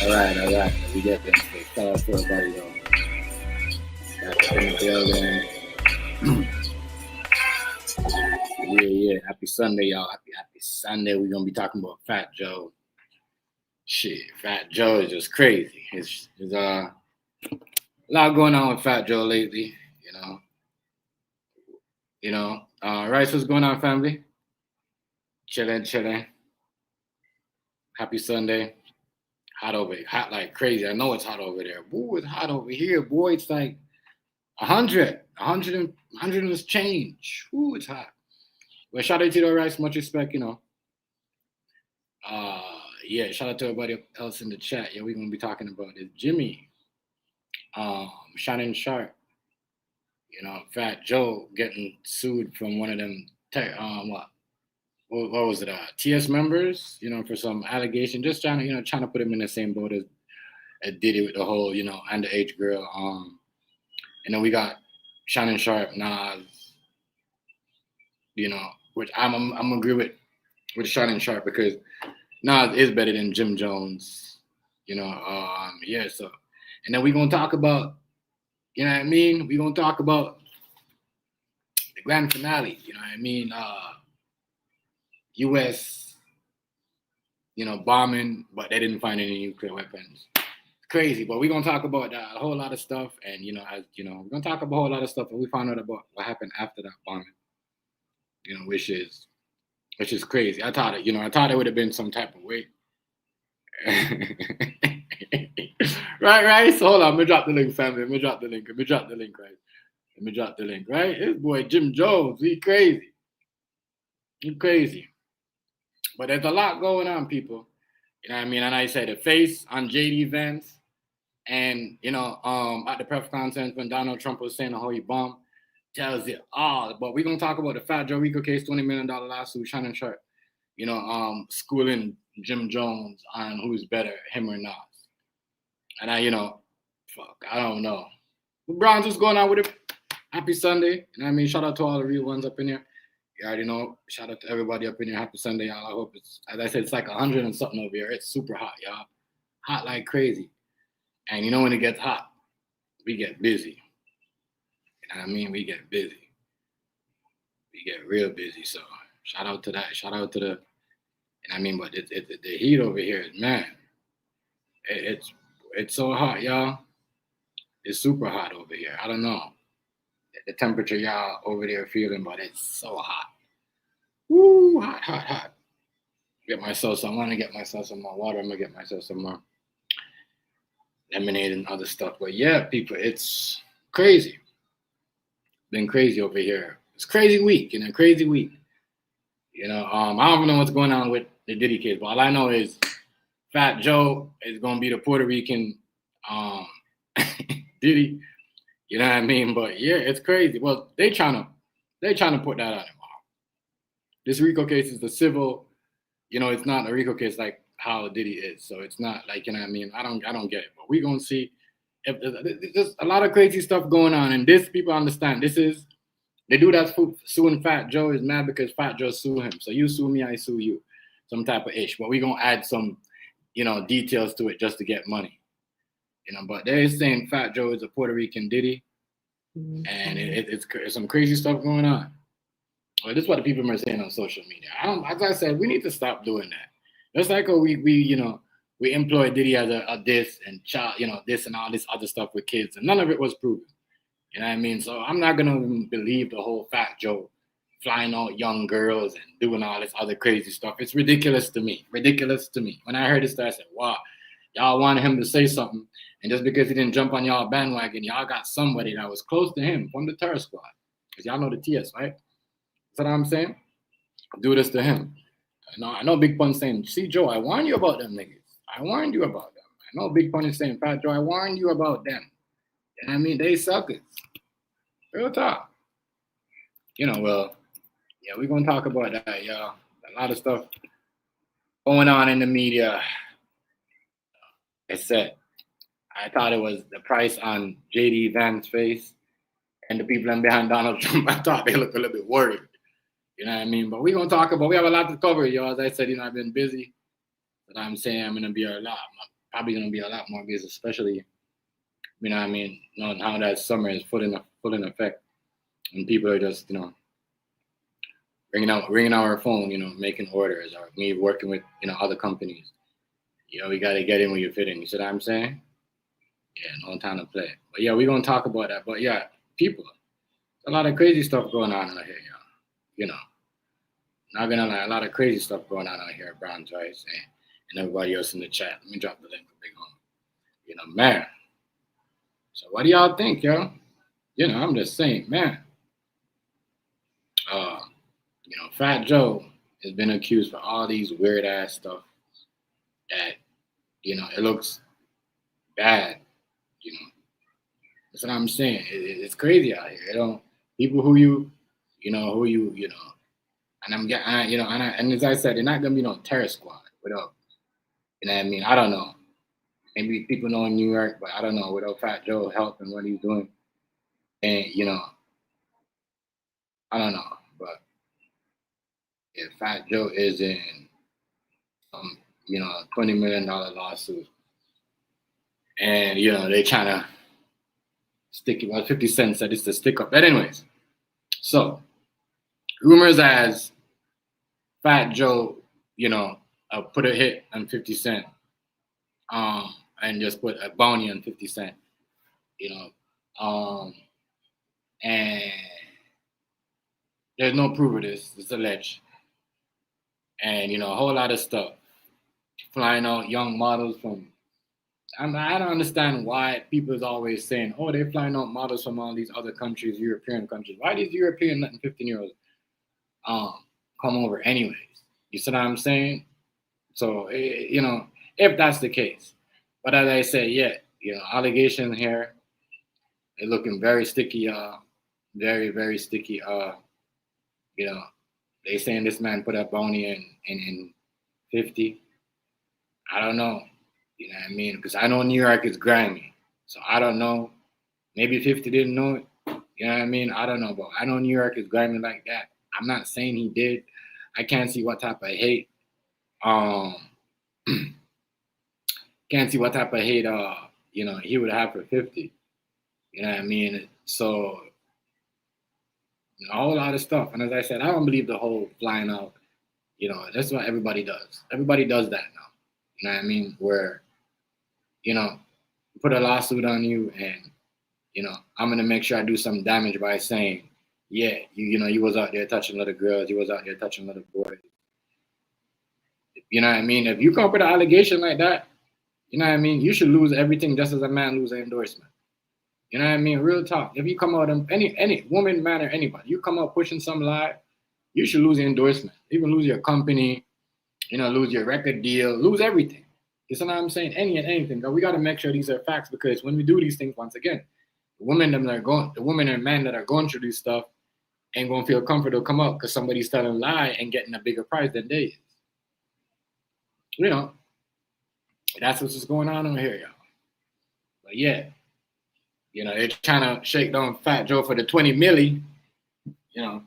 All right. We get them. So shout out to everybody, though. Back in the building. Yeah. Happy Sunday, y'all. Happy Sunday. We're gonna be talking about Fat Joe. Shit, Fat Joe is just crazy. It's a lot going on with Fat Joe lately. Right? What's going on, family? Chilling. Happy Sunday. Hot like crazy. I know it's hot over there. Boy, it's hot over here. Boy, it's like 100 and change. Ooh, it's hot. Well, shout out to the Rice, much respect. Shout out to everybody else in the chat. Yeah, we're gonna be talking about is Jimmy, Shannon Sharpe, Fat Joe getting sued from one of them what was it, TS members, for some allegation, just trying to put him in the same boat as Diddy with the whole, underage girl. And then we got Shannon Sharpe, Nas, which I'm agree with Shannon Sharpe because Nas is better than Jim Jones, so and then we're gonna talk about, you know what I mean? We're gonna talk about the grand finale, you know what I mean? US, bombing, but they didn't find any nuclear weapons. It's crazy, but we're gonna talk about that, a whole lot of stuff, and we're gonna talk about a whole lot of stuff, and we found out about what happened after that bombing, which is crazy. I thought it would have been some type of way. right. So hold on, let me drop the link, family. Let me drop the link, right? This boy Jim Jones, he crazy. But there's a lot going on, people. You know what I mean? And I said the face on JD Vance, and at the press conference when Donald Trump was saying how he bombed, tells it all. But we're gonna talk about the Fat Joe Rico case, $20 million lawsuit, Shannon Sharpe, schooling Jim Jones on who's better, him or Nas. And I don't know. Browns, what's going on with it? Happy Sunday. You know what I mean? Shout out to all the real ones up in here. You already know. Shout out to everybody up in here. Happy Sunday, y'all. I hope it's, as I said, it's like 100 and something over here. It's super hot, y'all. Hot like crazy. And when it gets hot, we get busy. You know what I mean? We get busy. We get real busy. So shout out to that. Shout out to the, but the heat over here, man. It's so hot, y'all. It's super hot over here. I don't know the temperature y'all over there feeling, but it's so hot. Woo, hot. I want to get myself some more water. I'm going to get myself some more lemonade and other stuff. But yeah, people, it's crazy. Been crazy over here. It's crazy week, crazy week. I don't know what's going on with the Diddy case, but all I know is Fat Joe is going to be the Puerto Rican Diddy. You know what I mean? But yeah, it's crazy. Well, they trying to put that on him. This Rico case is the civil, it's not a Rico case like how Diddy is. So it's not like, I don't get it. But we're gonna see if there's a lot of crazy stuff going on. And this, people understand, this is the dude that's suing Fat Joe is mad because Fat Joe sued him. So you sue me, I sue you. Some type of ish. But we're gonna add some, details to it just to get money. But they're saying Fat Joe is a Puerto Rican Diddy, and it's some crazy stuff going on. Well, this is what the people are saying on social media. As I said, we need to stop doing that. Just like we employ Diddy as a this and child, this and all this other stuff with kids, and none of it was proven. You know what I mean? So I'm not gonna believe the whole Fat Joe flying out young girls and doing all this other crazy stuff. It's ridiculous to me. When I heard this, I said, wow, y'all wanted him to say something. And just because he didn't jump on y'all bandwagon, y'all got somebody that was close to him from the terror squad. Because y'all know the TS, right? That's what I'm saying. Do this to him. I know Big Pun saying, see, Joe, I warned you about them niggas. I warned you about them. I know Big Pun is saying, Fat Joe, I warned you about them. You know what I mean? They suckers. Real talk. Well, yeah, we're going to talk about that, y'all. A lot of stuff going on in the media. It's said. I thought it was the price on JD Vance's face and the people in behind Donald Trump. I thought they looked a little bit worried. You know what I mean? But we're going to talk about, we have a lot to cover, y'all. As I said, I've been busy. But I'm saying I'm going to be a lot. probably gonna be a lot more gigs, especially you know what I mean, knowing how that summer is full in effect, and people are just ringing out our phone, making orders, or me working with other companies. We got to get in where you fit in. You see what I'm saying? Yeah, no time to play. But yeah, we're gonna talk about that. But yeah, people, a lot of crazy stuff going on out here, y'all. Not gonna lie, a lot of crazy stuff going on out here, Brown Twice and everybody else in the chat. Let me drop the link for Big Home. Man. So what do y'all think, yo? I'm just saying, man. Fat Joe has been accused for all these weird ass stuff that, it looks bad. That's what I'm saying. It's crazy out here. People who and I'm getting, and as I said, they're not gonna be no terror squad without, what I mean? I don't know. Maybe people know in New York, but I don't know, without Fat Joe helping what he's doing. And, I don't know, but if Fat Joe is in, $20 million lawsuit, and, they trying to stick it, 50 Cent said it's a stick up. But anyways, so rumors as Fat Joe, put a hit on 50 Cent, and just put a bounty on 50 Cent, and there's no proof of this. It's alleged. And, a whole lot of stuff. Flying out young models from, I don't understand why people is always saying, oh, they're flying out models from all these other countries, European countries. Why these European 15-year-olds come over anyways? You see what I'm saying? So, if that's the case. But as I say, yeah, allegations here, they're looking very sticky, very, very sticky. They saying this man put a bounty in 50. I don't know. You know what I mean? Because I know New York is grimy. So I don't know. Maybe 50 didn't know it. You know what I mean? I don't know. But I know New York is grimy like that. I'm not saying he did. I can't see what type of hate. Can't see what type of hate, he would have for 50. You know what I mean? So, a whole lot of stuff. And as I said, I don't believe the whole flying out. That's what everybody does. Everybody does that now. You know what I mean? Where, put a lawsuit on you and, I'm going to make sure I do some damage by saying, yeah, you was out there touching little girls. You was out there touching little boys. You know what I mean? If you come up with an allegation like that, you know what I mean? You should lose everything just as a man loses an endorsement. You know what I mean? Real talk. If you come out, any woman, man, or anybody, you come out pushing some lie, you should lose the endorsement. Even lose your company, lose your record deal, lose everything. You see what I'm saying? Anything. But we got to make sure these are facts, because when we do these things, once again, the women and men that are going through this stuff ain't going to feel comfortable come up because somebody's telling a lie and getting a bigger price than they is. That's what's going on over here, y'all. But yeah, they're trying to shake down Fat Joe for the 20 milli. Like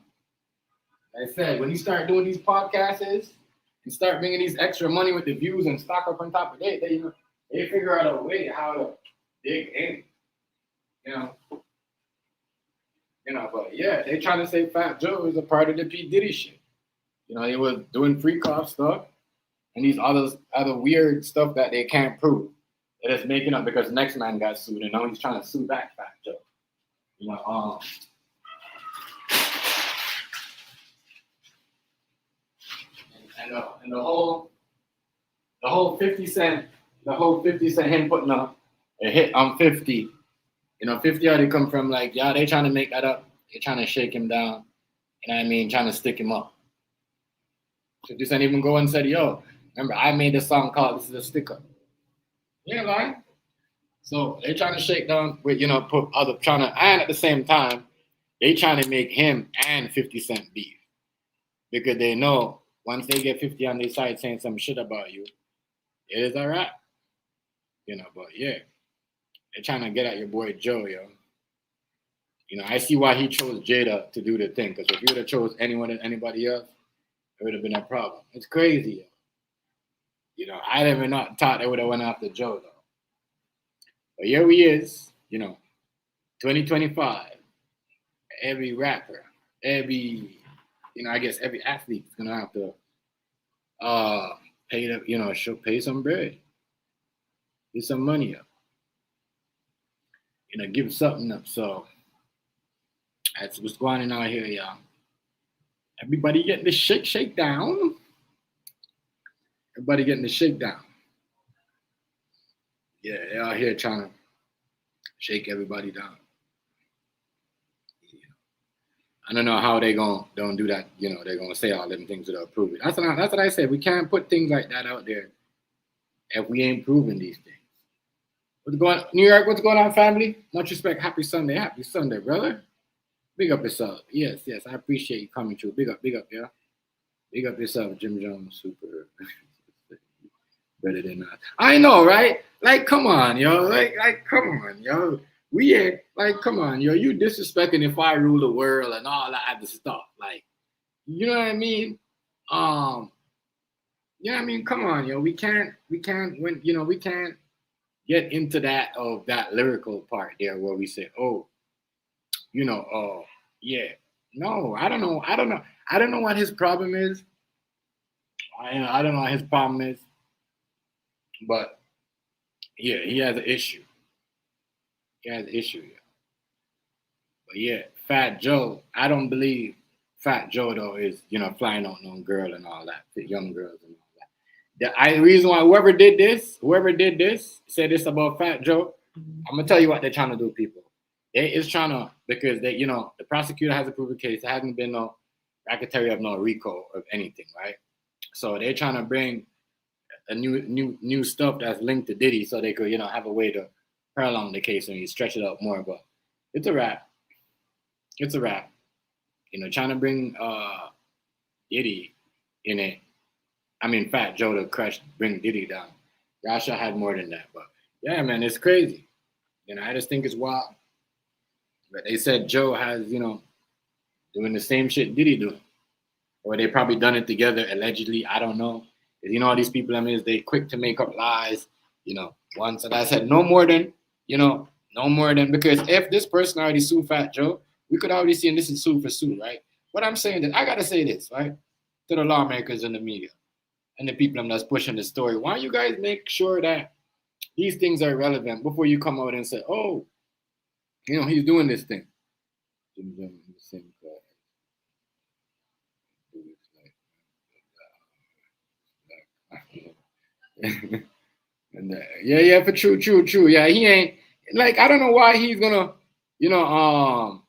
I said, when you start doing these podcasts and start bringing these extra money with the views and stock up on top of it, they figure out a way how to dig in. But yeah, they trying to say Fat Joe is a part of the P. Diddy shit. He was doing freak off stuff and these other weird stuff that they can't prove. They're just making up because next man got sued and now he's trying to sue back Fat Joe. And the whole 50 Cent, him putting a hit on 50. 50 already come from like, yeah, they trying to make that up. They're trying to shake him down. You know what I mean? Trying to stick him up. 50 Cent even go and said, yo, remember, I made a song called This Is a Stick Up. You ain't lying. So they trying to shake down with, put other, and at the same time, they trying to make him and 50 Cent beef. Because they know once they get 50 on their side saying some shit about you, it is all right. But yeah, they're trying to get at your boy Joe, yo. I see why he chose Jada to do the thing. Because if he would have chose anybody else, it would have been a problem. It's crazy, yo. You know, I never not thought they would have went after Joe though. But here he is, you know, 2025. Every rapper, every I guess every athlete is gonna have to pay them, should pay some bread, get some money up, give something up. So that's what's going on out here, y'all. Everybody getting the shakedown. Everybody getting the shakedown. Yeah, they're out here trying to shake everybody down. I don't know how they don't do that. They're gonna say all them things to approve it. That's what I said. We can't put things like that out there if we ain't proving these things. What's going on, New York? What's going on, family? Much respect. Happy Sunday, brother. Big up yourself. Yes, I appreciate you coming through. Big up, yeah. Big up yourself, Jim Jones. Super. Better than that. I know, right? Like, come on, yo. Like, come on, yo. We ain't like, come on, yo. You disrespecting if I rule the world and all that other stuff. Like, you know what I mean? Yeah, I mean, come on, yo. We can't we can't get into that lyrical part there where we say, oh, yeah. No, I don't know. I don't know what his problem is. I don't know what his problem is. But yeah, he has an issue. He has an issue, yeah. But yeah, Fat Joe, I don't believe Fat Joe though is, flying on no girl and all that, the young girls and all that. The reason why whoever did this, said this about Fat Joe, I'm gonna tell you what they're trying to do, people. They is trying to, because they, the prosecutor hasn't proved the case. There hasn't been no racketeering of no Rico of anything, right? So they're trying to bring a new stuff that's linked to Diddy, so they could, have a way to prolong the case and you stretch it out more. But it's a wrap. It's a wrap. Trying to bring Diddy in it. I mean, Fat Joe to bring Diddy down. Y'all should have had more than that. But yeah, man, it's crazy. I just think it's wild. But they said Joe has, doing the same shit Diddy doing. Or they probably done it together, allegedly. I don't know. All these people, they quick to make up lies. Once, and I said, no more than, because if this person already sued Fat Joe, we could already see, and this is sue for sue, right? What I'm saying is, I got to say this, right? To the lawmakers and the media and the people that's pushing the story. Why don't you guys make sure that these things are relevant before you come out and say, oh, he's doing this thing. And yeah, for true. Yeah, he ain't like, I don't know why he's gonna, yeah,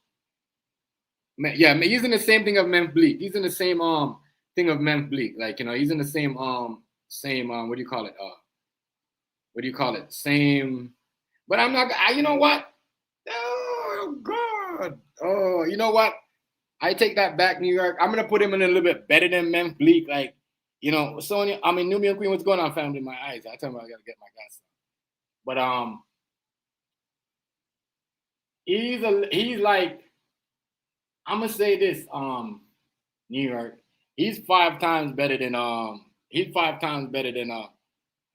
he's in the same thing of Memphis Bleak. He's in the same thing of Memphis Bleak. Like, he's in the same what do you call it? What do you call it? Same. But I'm not. You know what? Oh God. Oh, you know what? I take that back, New York. I'm gonna put him in a little bit better than Memphis Bleak. Like, Sonya. I mean, Nubian Queen. What's going on, family? My eyes. I tell him I gotta get my gas. But he's like, I'm gonna say this, New York. He's 5 times better than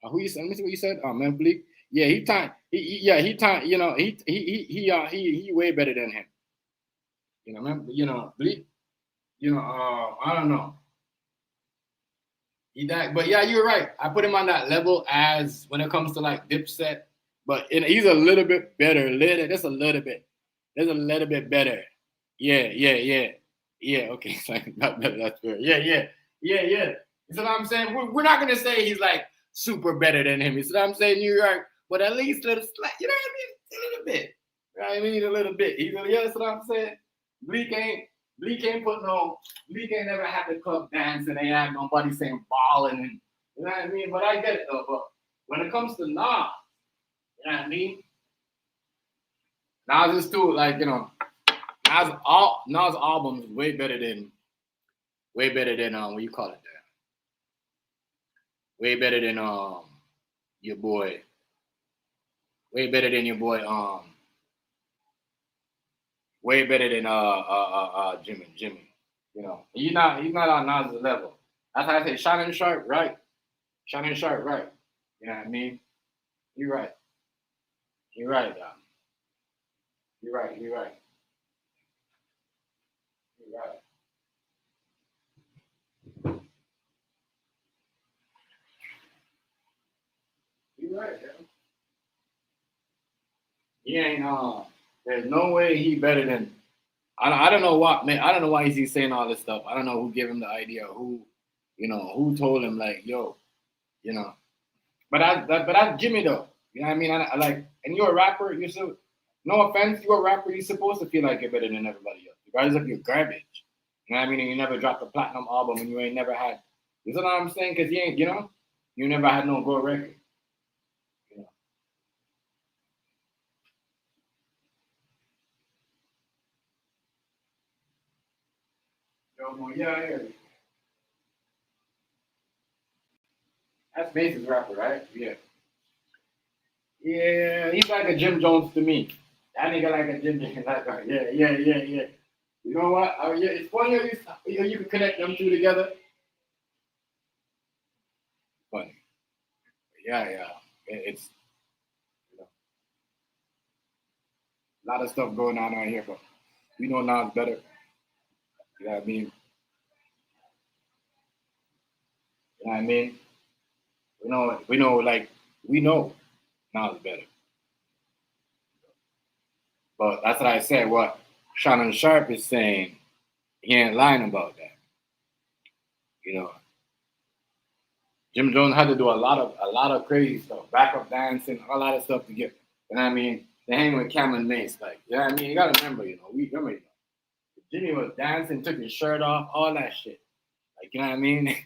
who you said? Let me see what you said. Memphis Bleak. Yeah, he way better than him. Bleak. I don't know. But yeah, you're right. I put him on that level as when it comes to like Dipset, but he's a little bit better. That's a little bit better. Yeah. Okay, not better. That's fair. Yeah. You see what I'm saying? We're not gonna say he's like super better than him. You see what I'm saying, New York? But at least you know what I mean? A little bit. You know what I mean? A little bit. That's what I'm saying. Bleak ain't never had the club dance and ain't had nobody saying balling and you know what I mean? But I get it though. But when it comes to Nas, you know what I mean? Nas is too, like, Nas albums way better than what you call it there. Way better than your boy. Way better than your boy way better than Jimmy. He's not on Nas's level. That's how I say Shannon Sharpe, right? Shannon Sharpe, right? You know what I mean? You're right. You're right, Dom. You're right. You're right. You're right. You're right, Dom. He ain't. There's no way he better than. I don't know what man. I don't know why he's saying all this stuff. I don't know who gave him the idea. Who, who told him like, yo, you know. But that's Jimmy though. You know what I mean? I like, and you're a rapper. You're so. No offense, you're a rapper. You're supposed to feel like you're better than everybody else, regardless if you're garbage. You know what I mean? And you never dropped a platinum album, and you ain't never had. You know what I'm saying? Because you ain't, you never had no gold record. You know. Yeah. That's Mason's rapper, right? Yeah. Yeah, he's like a Jim Jones to me. That nigga like a Jim Jones. Yeah. You know what? Yeah, it's funny how you can connect them two together. Funny. Yeah. It's a lot of stuff going on out here, but we know Nas better. You know what I mean? You know what I mean? We know Nas better. But that's what I said. What Shannon Sharpe is saying, he ain't lying about that. You know, Jim Jones had to do a lot of crazy stuff, backup dancing, a lot of stuff to get. You know what I mean? To hang with Cameron Mace, like, you know what I mean? You gotta remember, Jimmy was dancing, took his shirt off, all that shit. Like, you know what I mean?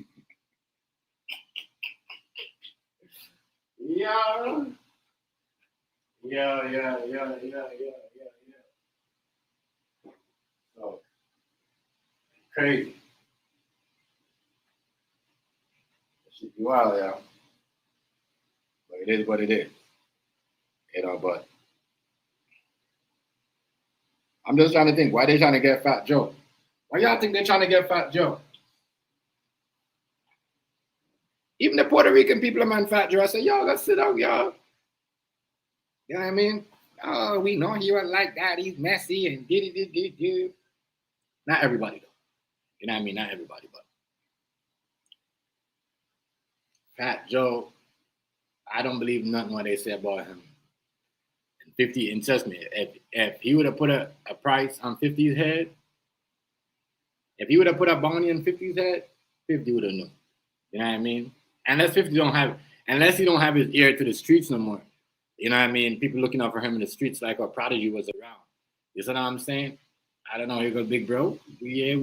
Yeah. Yeah. So crazy. Shit be wild, yeah. But it is what it is. But I'm just trying to think, why they trying to get Fat Joe? Why y'all think they're trying to get Fat Joe? Even the Puerto Rican people are man Fat Joe. I say, y'all gotta sit down, y'all. You know what I mean? Oh, we know he was like that. He's messy and did. Not everybody though. You know what I mean? Not everybody, but Fat Joe, I don't believe nothing what they say about him. And 50, and trust me, if he would have put a price on 50's head, if he would have put a bounty on 50's head, 50 would have known. You know what I mean? Unless he don't have his ear to the streets no more. You know what I mean? People looking out for him in the streets like a Prodigy was around. You see what I'm saying? I don't know. Here goes Big Bro. Yeah,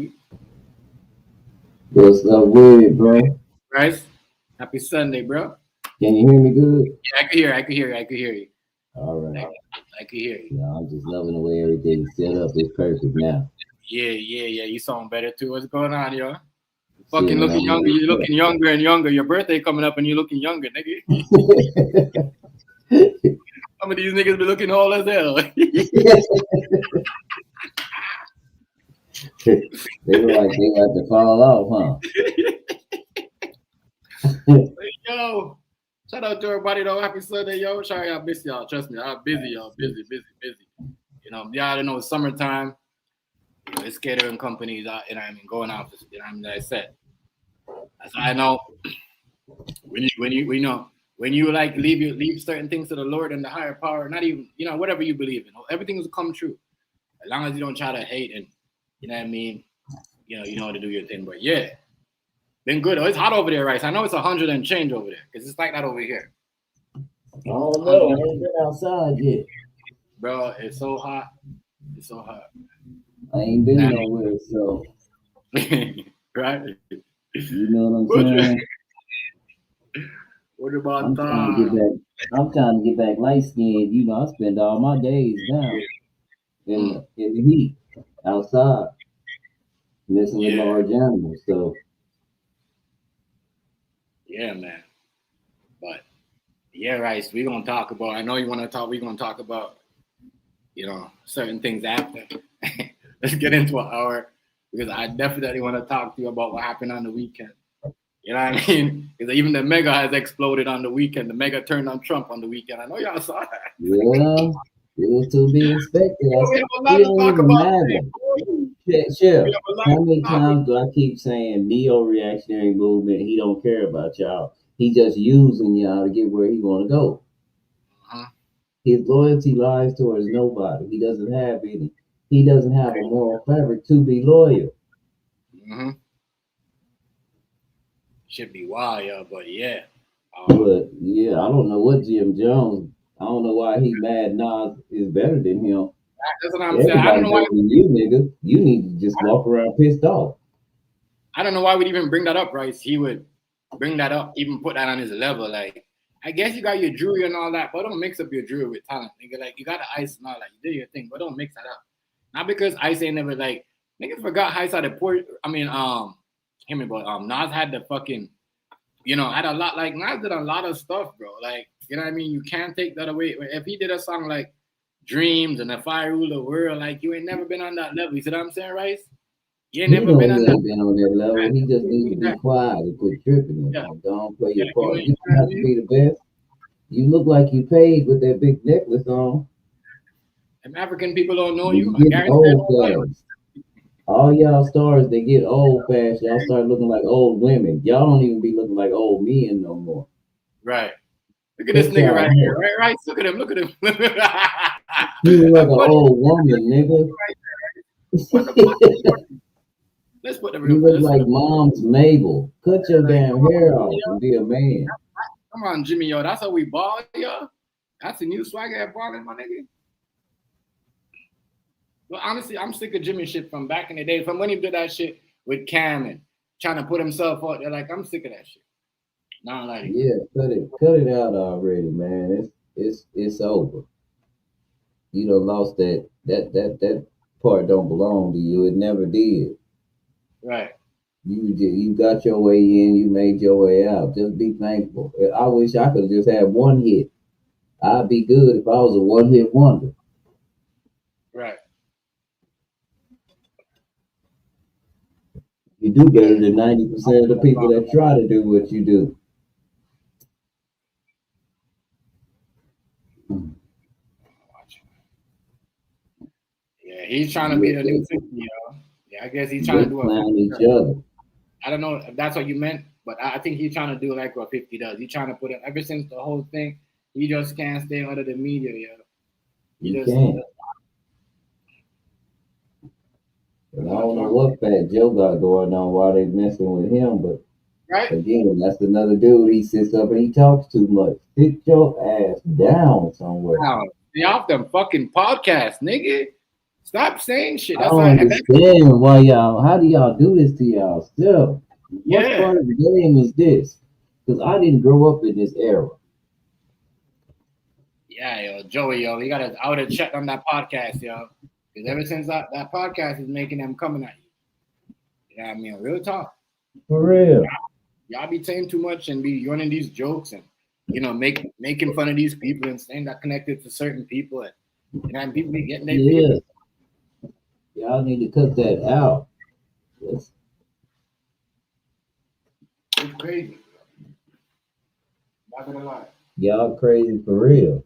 What's up with it, bro? Bryce. Happy Sunday, bro. Can you hear me good? Yeah, I can hear you. All right. I can hear you. Yeah, I'm just loving the way everything's set up. It's perfect now. Yeah. You sound better too. What's going on, yo? Shit, Fucking man, looking younger. You're looking younger and younger. Your birthday coming up and you're looking younger, nigga. Some of these niggas be looking old as hell. They look like they got to fall off, huh? Yo, shout out to everybody though. Happy Sunday, yo. Sorry I missed y'all. Trust me, I'm busy, y'all. Busy. Y'all don't know it's summertime. It's catering companies out, going out. Like I said, that's how I know when you like leave certain things to the Lord and the higher power. Not even whatever you believe in. Everything will come true as long as you don't try to hate and you know what I mean. You know how to do your thing. But yeah, been good. Oh, it's hot over there, Rice. I know it's 100 and change over there because it's like that over here. I don't know. I ain't been outside yet. Bro, it's so hot. I ain't been nowhere, so right. you know what I'm saying? What about I'm trying to get back. I'm trying to get back light skinned. You know, I spend all my days down in the heat outside, messing with large animals. So yeah, man. But yeah, Rice, we're gonna talk about. I know you want to talk. We're gonna talk about certain things after. Let's get into an hour because I definitely want to talk to you about what happened on the weekend. You know what I mean? Because even the mega has exploded on the weekend. The mega turned on Trump on the weekend. I know y'all saw that. Yeah, it was to be expected. We have a lot It to don't talk even about matter. today. We Chef, have a lot how to many talk about. times do I keep saying neo-reactionary movement? He don't care about y'all. He just using y'all to get where he want to go. Uh-huh. His loyalty lies towards nobody. He doesn't have any. He doesn't have a moral fabric to be loyal. Mm-hmm. Should be wild, yo, but yeah. But yeah, I don't know what Jim Jones. I don't know why he mad. Nas is better than him. That's what I'm saying. I don't Everybody know why. better than you, nigga. You need to just walk around pissed off. I don't know why we'd even bring that up, Rice. He would bring that up, even put that on his level. Like, I guess you got your jewelry and all that, but don't mix up your jewelry with talent, nigga. Like, you got the ice and all that. You did your thing, but don't mix that up. Not because Ice ain't never like niggas forgot Ice had the poor. I mean, him but Nas had the fucking, had a lot. Like Nas did a lot of stuff, bro. Like, you know what I mean? You can't take that away. If he did a song like Dreams and If I Rule the World, like you ain't never been on that level. You see what I'm saying, Rice? You ain't He never know been on he that. ain't been on that level. He just need to be quiet and quit tripping Yeah, and don't play yeah, your you part. ain't. You don't have to be the best. You look like you paid with that big necklace on. If African people don't know You you, I getting guarantee they old don't know you. fast. All y'all stars, they get old fast. Y'all start looking like old women. Y'all don't even be looking like old men no more. Right. Look at this Cut nigga y'all right here. hair. Right. Look at him. Look at him. You look like I an put it old woman, nigga. right. What the fuck? Let's put the real. You look Let's like mom's Mabel. Cut your like, damn come on, hair Jimmy, off yo. and be a man. Come on, Jimmy, yo. That's how we ball, yo. That's a new swagger at balling, my nigga. But honestly, I'm sick of Jimmy shit from back in the day, from when he did that shit with Cam and trying to put himself out there. Like, I'm sick of that shit. Not like it. Yeah, cut it out already, man. It's over. You done lost that part don't belong to you. It never did. Right. You got your way in, you made your way out. Just be thankful. I wish I could have just had one hit. I'd be good if I was a one hit wonder. Right. You do better than 90% of the people that try to do what you do. Yeah, he's trying to be the new Just, 50, yo. Yeah, I guess he's trying to just do a 50. clown each other. I don't know if that's what you meant, but I think he's trying to do like what 50 does. He's trying to put it ever since the whole thing. He just can't stay under the media, yo. He You just can't. And I don't know what Fat Joe got going on while they messing with him, but right. again, that's another dude. He sits up and he talks too much. Sit your ass down somewhere. Now, stay off them fucking podcasts, nigga. Stop saying shit. I That's don't why. And that's, understand why y'all. How do y'all do this to y'all still? What yeah, part of the game is this? Because I didn't grow up in this era. yeah, yo, Joey, yo, you gotta. I would have checked on that podcast, yo, because ever since that podcast is making them coming at you. Yeah, I mean, real talk. For real. Y'all be saying too much and be running these jokes and making fun of these people and saying that connected to certain people and people be getting their Yeah. feelings. Y'all need to cut that out. It's crazy. Not gonna lie. Y'all crazy for real.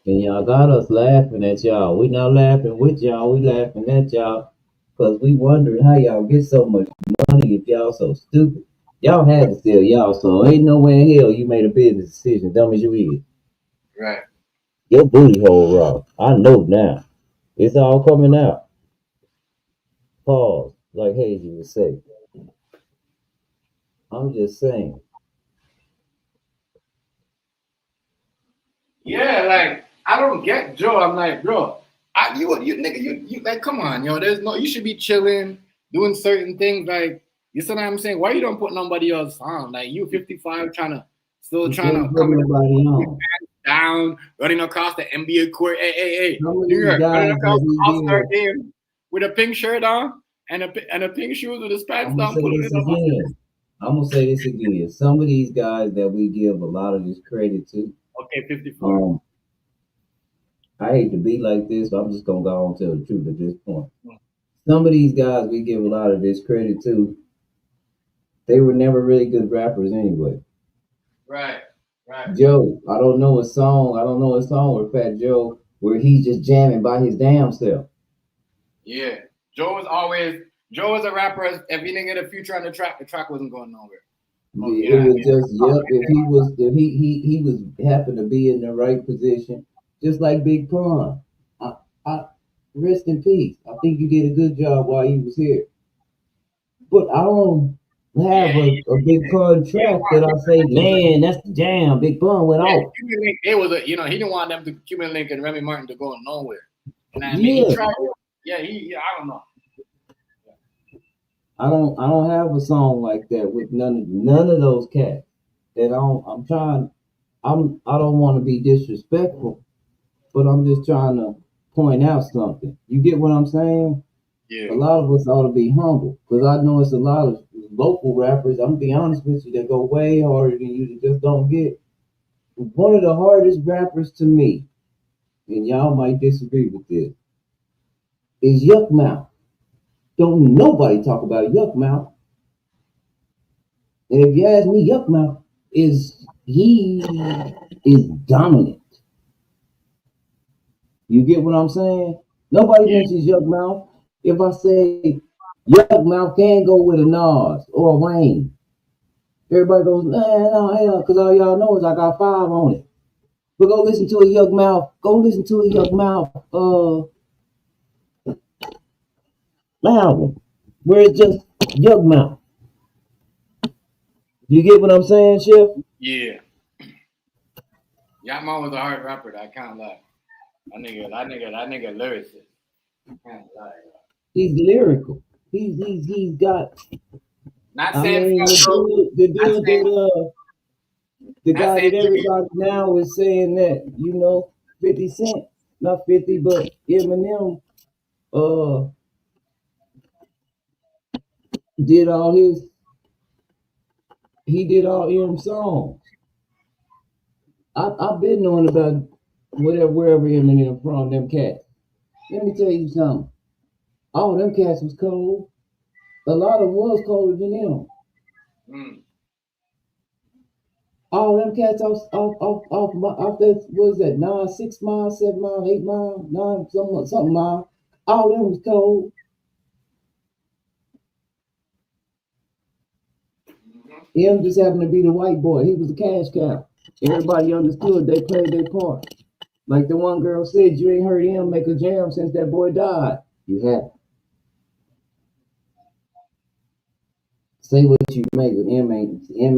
And y'all got us laughing at y'all. We not laughing with y'all. We laughing at y'all. Because we wondering how y'all get so much money if y'all so stupid. Y'all had to steal y'all, so ain't no way in hell you made a business decision, dumb as you is. Right. Your booty hole raw. I know now. It's all coming out. Pause, like Hazy would say. I'm just saying. Yeah, like I don't get Joe. I'm like, bro, you nigga, you like, come on, yo. There's no, you should be chilling, doing certain things. Like, you see what I'm saying? Why you don't put nobody else on? Like, you 55, still You trying can't to put come in nobody on. down, running across the NBA court. Hey, Some of New these York, running guys across that the we All Star give, game with a pink shirt on and a pink shoes with his pants I'm gonna down, say pulling this it up. again. I'm gonna say this again. Some of these guys that we give a lot of this credit to, Okay, 54. um, I hate to be like this, but I'm just gonna go on and tell the truth at this point. some of these guys we give a lot of this credit to, they were never really good rappers anyway. Right. Right. Joe, I don't know a song. I don't know a song with Fat Joe where he's just jamming by his damn self. Yeah. Joe was a rapper. If he didn't get a future on the track wasn't going nowhere. You know It what I was mean? just yep. If he was happened to be in the right position, just like Big Pun. I rest in peace. I think you did a good job while you was here. But I don't Yeah, have a Big Pun he didn't track want that I say, man, that's the jam. Big Pun went yeah, off. Cuban Link, it was a he didn't want them to Cuban Link and Remy Martin to go nowhere. You know what I mean? He Yeah, tried. Yeah, I don't know. I don't have a song like that with none of those cats. That I'm trying. I don't want to be disrespectful, but I'm just trying to point out something. You get what I'm saying? Yeah. A lot of us ought to be humble because I know it's a lot of local rappers. I'm gonna be honest with you, that go way harder than you that just don't get. One of the hardest rappers to me, and y'all might disagree with this, is Yuck Mouth. Don't nobody talk about Yuck Mouth. And if you ask me, Yuck Mouth he is dominant. You get what I'm saying? Nobody Yeah. mentions Yuck Mouth. If I say Yuck Mouth can go with a Nas or a Wayne, everybody goes, nah, no, hell, because all y'all know is I got 5 on it. But go listen to a Yuck Mouth. Go listen to a Yuck Mouth album where it's just Yuck Mouth. You get what I'm saying, Chef? Yeah. Yacht Man was a hard rapper. I can't lie. That nigga lyricist. I can't lie. He's lyrical. He's got. Not I saying mean, Fat Joe. the Not dude saying. the Not guy saying that Jimmy. everybody now is saying that 50 Cent, not 50, but Eminem, uh, did all his. He did all M songs. I've been knowing about wherever Eminem from them cats. Let me tell you something. All them cats was cold. A lot of them was colder than them. Mm. All them cats off that, what is that, 9, 6 miles, 7 miles, 8 miles, 9, something mile. All them was cold. Him just happened to be the white boy. He was the cash cow. Everybody understood they played their part. Like the one girl said, you ain't heard him make a jam since that boy died. You have. Say what you make, but M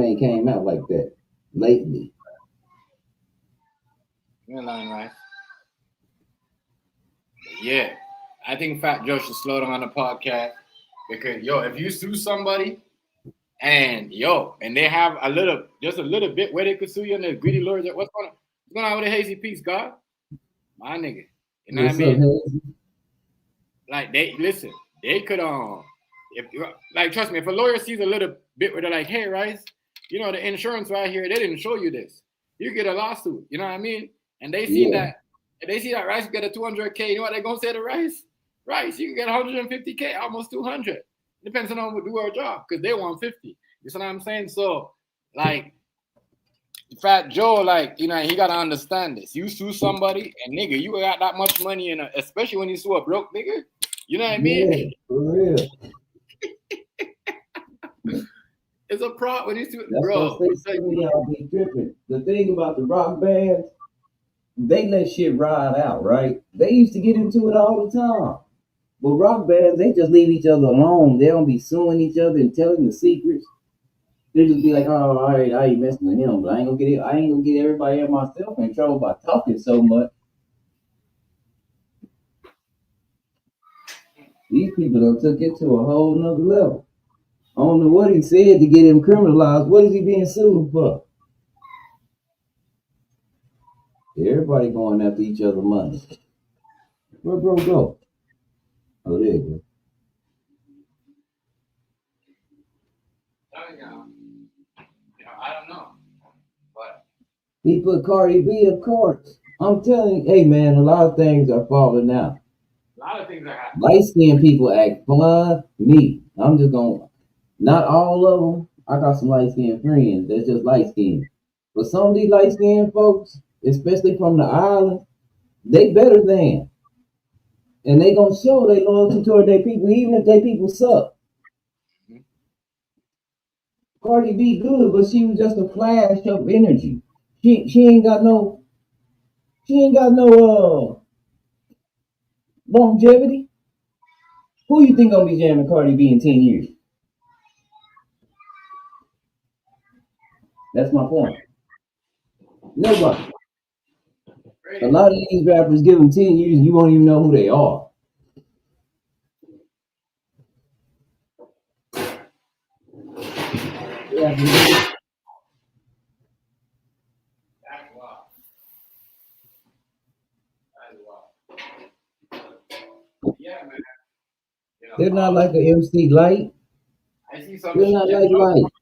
ain't came out like that lately. You're lying, right? Yeah. I think Fat Joe should slow down on the podcast because if you sue somebody and they have just a little bit where they could sue you and the greedy lawyers, what's going on with the Hazy Peace, God? My nigga. You know what I What's up, mean? Hazy? Like they could if like trust me, if a lawyer sees a little bit where they're like, hey, Rice, the insurance right here, they didn't show you this. You get a lawsuit, you know what I mean? And they see Yeah. that Rice get a 200K, you know what they're gonna say to Rice? Rice, you can get 150K, almost 200. Depends on who do our job, because they want 50. You see what I'm saying? So like Fat Joe, like, he gotta understand this. You sue somebody, and nigga, you got that much money especially when you sue a broke nigga. You know what I mean? Yeah, for real. It's a pro when you sue, That's why I bro. say some of y'all be tripping. The thing about the rock bands, they let shit ride out, right? They used to get into it all the time. But rock bands, they just leave each other alone. They don't be suing each other and telling the secrets. They just be like, oh, all right, I ain't messing with him, but I ain't gonna get everybody and myself in trouble by talking so much. These people done took it to a whole nother level. I don't know what he said to get him criminalized. What is he being sued for? Everybody going after each other money. Where bro go? Oh, there you go. I don't know, but He put Cardi B, of course. I'm telling you, hey man, a lot of things are falling out. a lot of things are happening. Light skinned people act funny. I'm just gonna, not all of them. I got some light skinned friends that's just light skinned. But some of these light skinned folks, especially from the island, they better than. And they gonna show their loyalty toward their people, even if their people suck. Mhm. Cardi B good, but she was just a flash of energy. She ain't got no longevity. Who you think gonna be jamming Cardi B in 10 years? That's my point. Nobody. A lot of these rappers give them 10 years and you won't even know who they are. Yeah, That's wild. That's wild. Yeah, man. they're not like an MC Light. I see some They're not Jim like Jones. Light.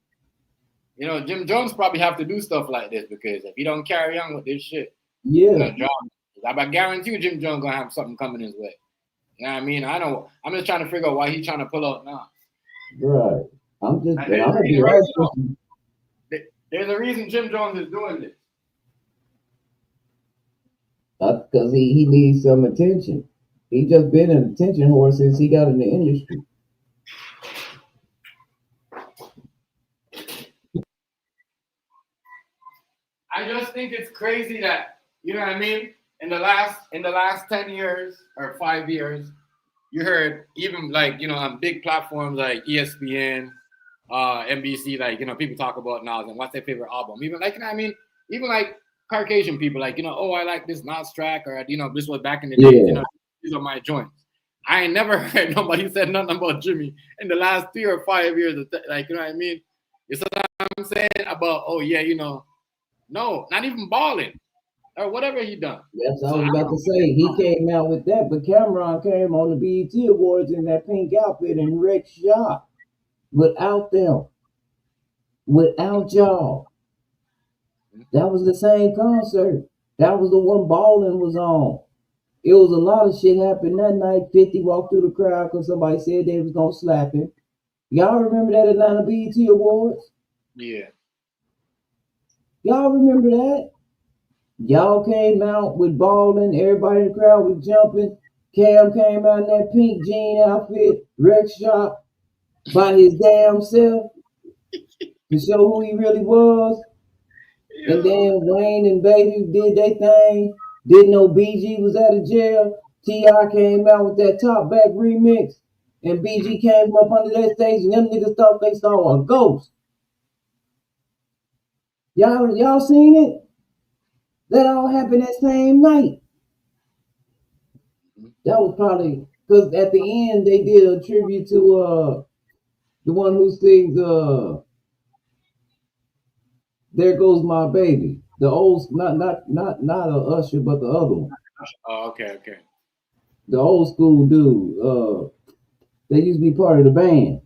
Jim Jones probably have to do stuff like this because if he don't carry on with this shit, Yeah, I guarantee you Jim Jones gonna have something coming his way. You know what I mean? I know. I'm just trying to figure out why he's trying to pull out now. right. I'm And gonna be honest with you. there's a reason Jim Jones is doing this. Because he needs some attention. He just been an attention whore since he got in the industry. I just think it's crazy that you know what I mean. In the last 10 years or 5 years, you heard even like on big platforms like ESPN, NBC, like people talk about Nas and what's their favorite album. Even like even like Caucasian people like oh I like this Nas track or this was back in the day. Yeah. These are my joints. I ain't never heard nobody said nothing about Jimmy in the last 3 or 5 years. Like you know what I mean? It's what I'm saying about no, not even balling or whatever he done. That's what I So was about to say. He came out with that, but Cameron came on the BET Awards in that pink outfit and wrecked shop without them, without y'all. That was the same concert. That was the one Ballin was on. It was a lot of shit happened that night. 50 walked through the crowd because somebody said they was gonna slap him. Y'all remember that Atlanta BET Awards? yeah, Y'all remember that? Y'all came out with Ballin', everybody in the crowd was jumping. Cam came out in that pink jean outfit, wreck shop, by his damn self to show who he really was. And then Wayne and Baby did their thing. Didn't know BG was out of jail. T.I. came out with that Top Back remix. And BG came up under that stage and them niggas thought they saw a ghost. Y'all seen it? That all happened that same night. That was probably because at the end they did a tribute to the one who sings "There Goes My Baby." The old not a Usher, but the other one. Oh, okay. The old school dude. They used to be part of the band.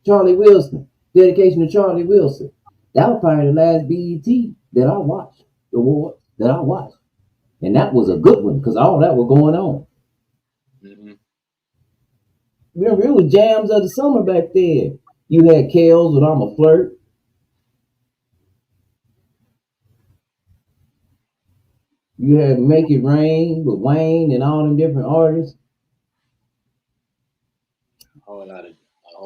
Charlie Wilson. Dedication to Charlie Wilson. That was probably the last BET that I watched. The award that I watched. And that was a good one because all that was going on. Mm-hmm. Remember, it was jams of the summer back then. You had Kels with I'm a Flirt. You had Make It Rain with Wayne and all them different artists. A whole lot of this. A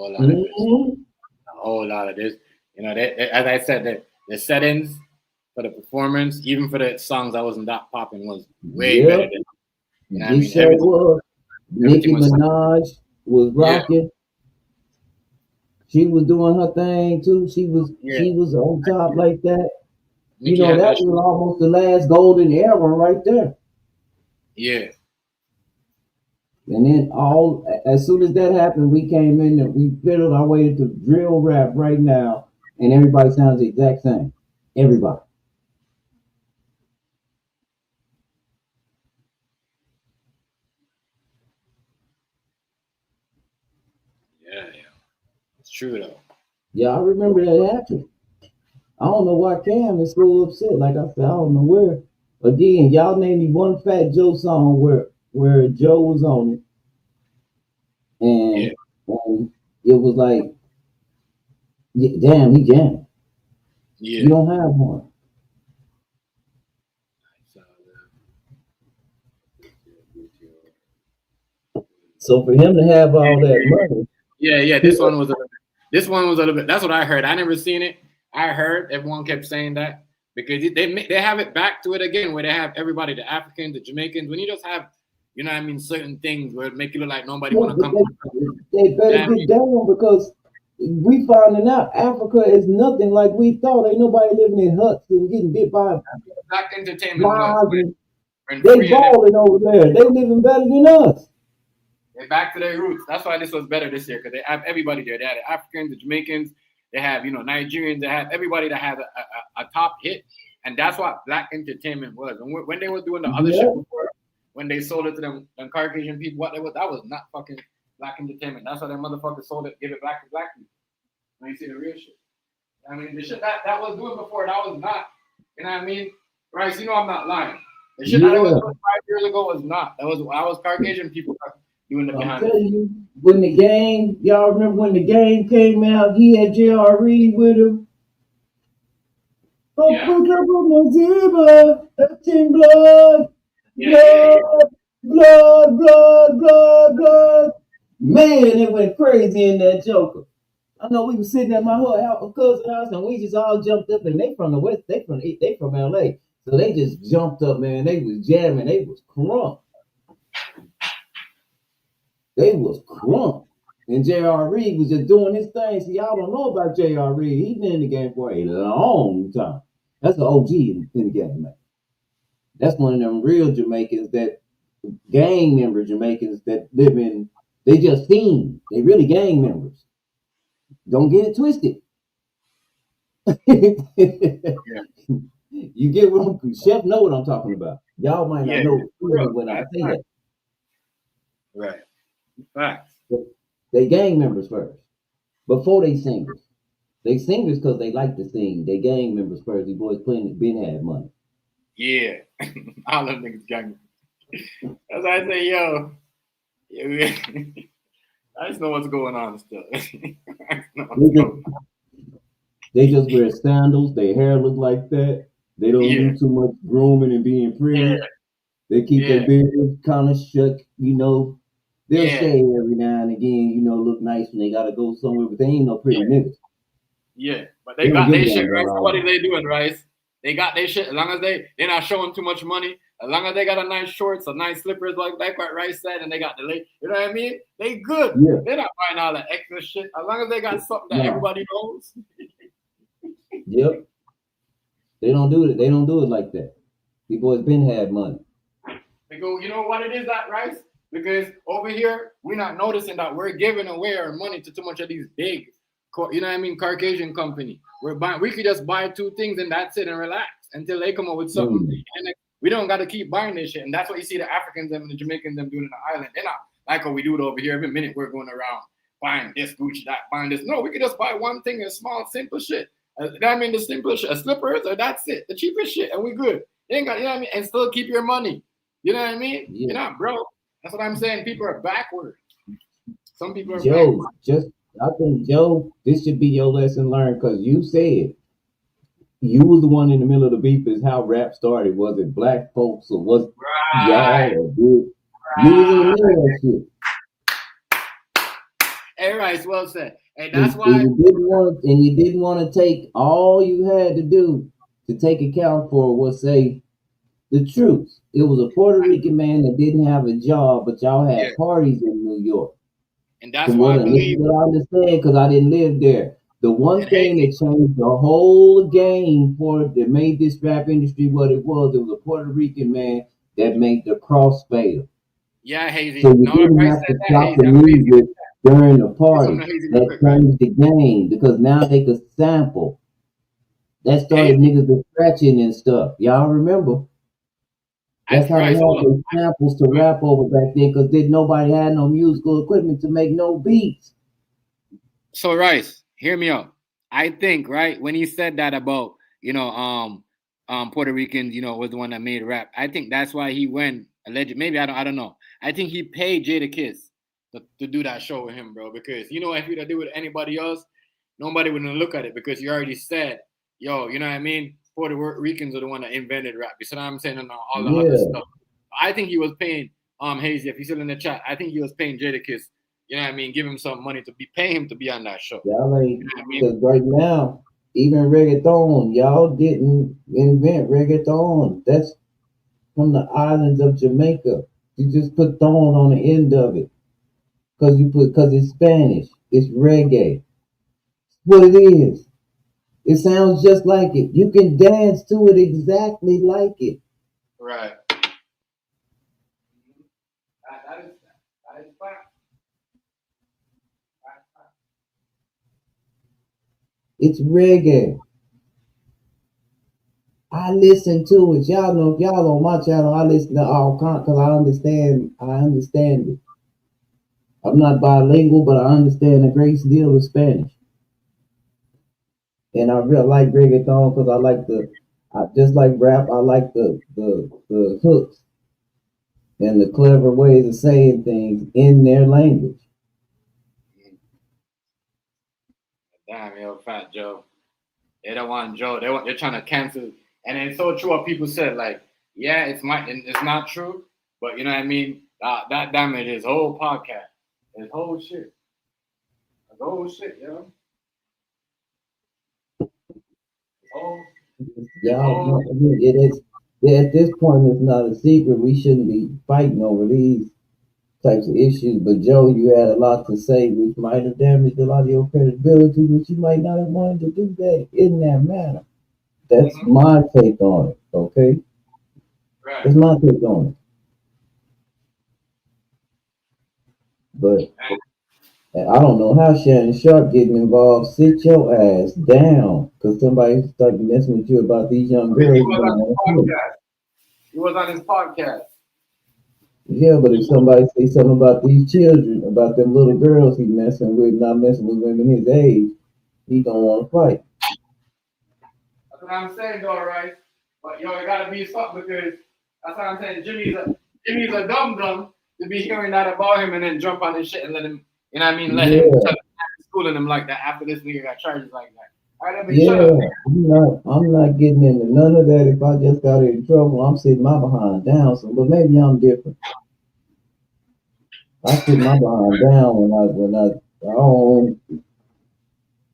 whole lot of this. As I said, the settings for the performance, even for the songs I wasn't that popping, was way better than. Was. Nicki Minaj was rocking. Yeah. She was doing her thing too. She was on top like that. Nicki that was almost the last golden era right there. Yeah. And then as soon as that happened, we came in and we fiddled our way into drill rap right now, and everybody sounds the exact same. Everybody. Yeah. It's true though. Yeah, I remember that happened. I don't know why Cam is so upset. Like I said, I don't know where. Again, y'all name me one Fat Joe song where Joe was on it, and, and it was like, damn, he jammed. Yeah. You don't have one. So for him to have all that money, Yeah. This one was a little bit. That's what I heard. I never seen it. I heard everyone kept saying that because they have it back to it again where they have everybody, the Africans, the Jamaicans. When you just have, you know what I mean, certain things where it make you look like nobody want to come. they better get down because we finding out Africa is nothing like we thought. Ain't nobody living in huts and getting bit by Black entertainment flies. was. They balling over there. They living better than us. They're back to their roots. That's why this was better this year because they have everybody there. They had the Africans, the Jamaicans. They have, you know, Nigerians. They have everybody that has a top hit, and that's what Black entertainment was. And when they were doing the other shit before, when they sold it to them Caucasian people, that was not fucking Black entertainment. That's why them motherfuckers sold it, give it back to Black people. When you see the real shit, I mean, the shit that was doing before, that was not. You know what I mean? Right? You know, I'm not lying. The shit that I was doing 5 years ago was not. I was Caucasian people doing the behind. I'm telling you, when the game, y'all remember when the game came out? He had J.R. Reed with him. Oh, put up on my zebra, touching blood, blood. Man, it went crazy in that Joker. I know we was sitting at my cousin's house and we just all jumped up, and they from the West, they from LA. So they just jumped up, man. They was jamming, they was crunk. And J.R. Reed was just doing his thing. See, y'all don't know about J.R. Reed. He's been in the game for a long time. That's an OG in the game, man. That's one of them real Jamaicans, that gang member Jamaicans that live in, they just team. They really gang members. Don't get it twisted. You get what Chef know what I'm talking about. Y'all might not know when I say that. Right. Facts. They gang members first, before they singers. They singers because they like to sing. They gang members first. These boys been had money. Yeah. All them niggas gang. As I say, yo. I just know what's going on still. They just wear sandals. Their hair look like that. They don't do too much grooming and being pretty. Yeah. They keep their beard kind of shook, you know. They'll shave every now and again, you know, look nice when they gotta go somewhere, but they ain't no pretty niggas. Yeah, but they got their shit, right? So what are they doing, Rice? They got their shit. As long as they're not showing too much money, as long as they got a nice shorts, a nice slippers, like what Rice said, and they got the leg, you know what I mean? They good. Yeah. They're not buying all that extra shit. As long as they got something that everybody knows. Yep. They don't do it. They don't do it like that. These boys been had money. They go, you know what it is, that Rice? Because over here, we're not noticing that we're giving away our money to too much of these big, you know what I mean, Caucasian company. We could just buy 2 things and that's it and relax until they come up with something. And we don't got to keep buying this shit. And that's what you see the Africans and the Jamaicans them doing in the island. They're not like what we do it over here. Every minute we're going around buying this, Gucci, that, buying this. No, we could just buy one thing, a small, simple shit. I mean, the simple shit, slippers, or that's it, the cheapest shit, and we good. You ain't got, you know what I mean? And still keep your money. You know what I mean? Yeah. You're not broke. That's what I'm saying. People are backward. Some people are backward. I think, Joe, this should be your lesson learned because you said you was the one in the middle of the beef is how rap started. Was it black folks or was y'all or good? You was in the middle of that shit. Hey, Rice, well said. And that's why you didn't want to take all you had to do to take account for was say the truth. It was a Puerto Rican man that didn't have a job, but y'all had parties in New York. And that's why I believe. I understand because I didn't live there. The one thing that changed the whole game that made this rap industry what it was a Puerto Rican man that made the cross fail. Yeah, Hazy. So you didn't have to stop the music during the party. That changed the game because now they could sample. That started niggas with scratching and stuff. Y'all remember? That's how they had those samples to rap over back then because nobody had no musical equipment to make no beats. So Rice, hear me out. I think, right, when he said that about, you know, Puerto Ricans, you know, was the one that made rap. I think that's why he went alleged. Maybe I don't know. I think he paid Jada Kiss to do that show with him, bro. Because you know, if you'd have do it with anybody else, nobody would look at it because you already said, yo, you know what I mean? Puerto Ricans are the one that invented rap. You see what I'm saying? And all the other stuff. I think he was paying Hazy, if he's still in the chat, I think he was paying Jadakiss, you know what I mean, give him some money to be paying him to be on that show. Y'all ain't, because right now, even reggaeton, y'all didn't invent reggaeton. That's from the islands of Jamaica. You just put thorn on the end of it. Because it's Spanish. It's reggae. What it is. It sounds just like it. You can dance to it exactly like it. Right. That is fact. It's reggae. I listen to it. Y'all know if y'all on my channel, I listen to all kinds because I understand it. I'm not bilingual, but I understand a great deal of Spanish. And I really like reggaeton because I just like rap, I like the hooks and the clever ways of saying things in their language. Damn, yo, Fat Joe. They don't want Joe. They're trying to cancel. And it's so true what people said. Like, yeah, it's not true, but you know what I mean. That damaged his whole podcast, his whole shit, yo. Y'all, it is. At this point, it's not a secret. We shouldn't be fighting over these types of issues. But Joe, you had a lot to say, which might have damaged a lot of your credibility, but you might not have wanted to do that in that manner. That's my take on it. Okay, Right. That's my take on it. But I don't know how Shannon Sharpe getting involved. Sit your ass down, because somebody started messing with you about these young girls. He was on his podcast. Yeah, but if somebody say something about these children, about them little girls he messing with, not messing with women his age, he gonna want to fight. That's what I'm saying, though, right? But yo, it gotta be something because that's what I'm saying. Jimmy's a dumb to be hearing that about him and then jump on his shit and let him, you know what I mean? Let him schooling him like that after this nigga got charges like that. I'm not getting into none of that. If I just got in trouble, I'm sitting my behind down. So, but maybe I'm different. I sit my behind down when I don't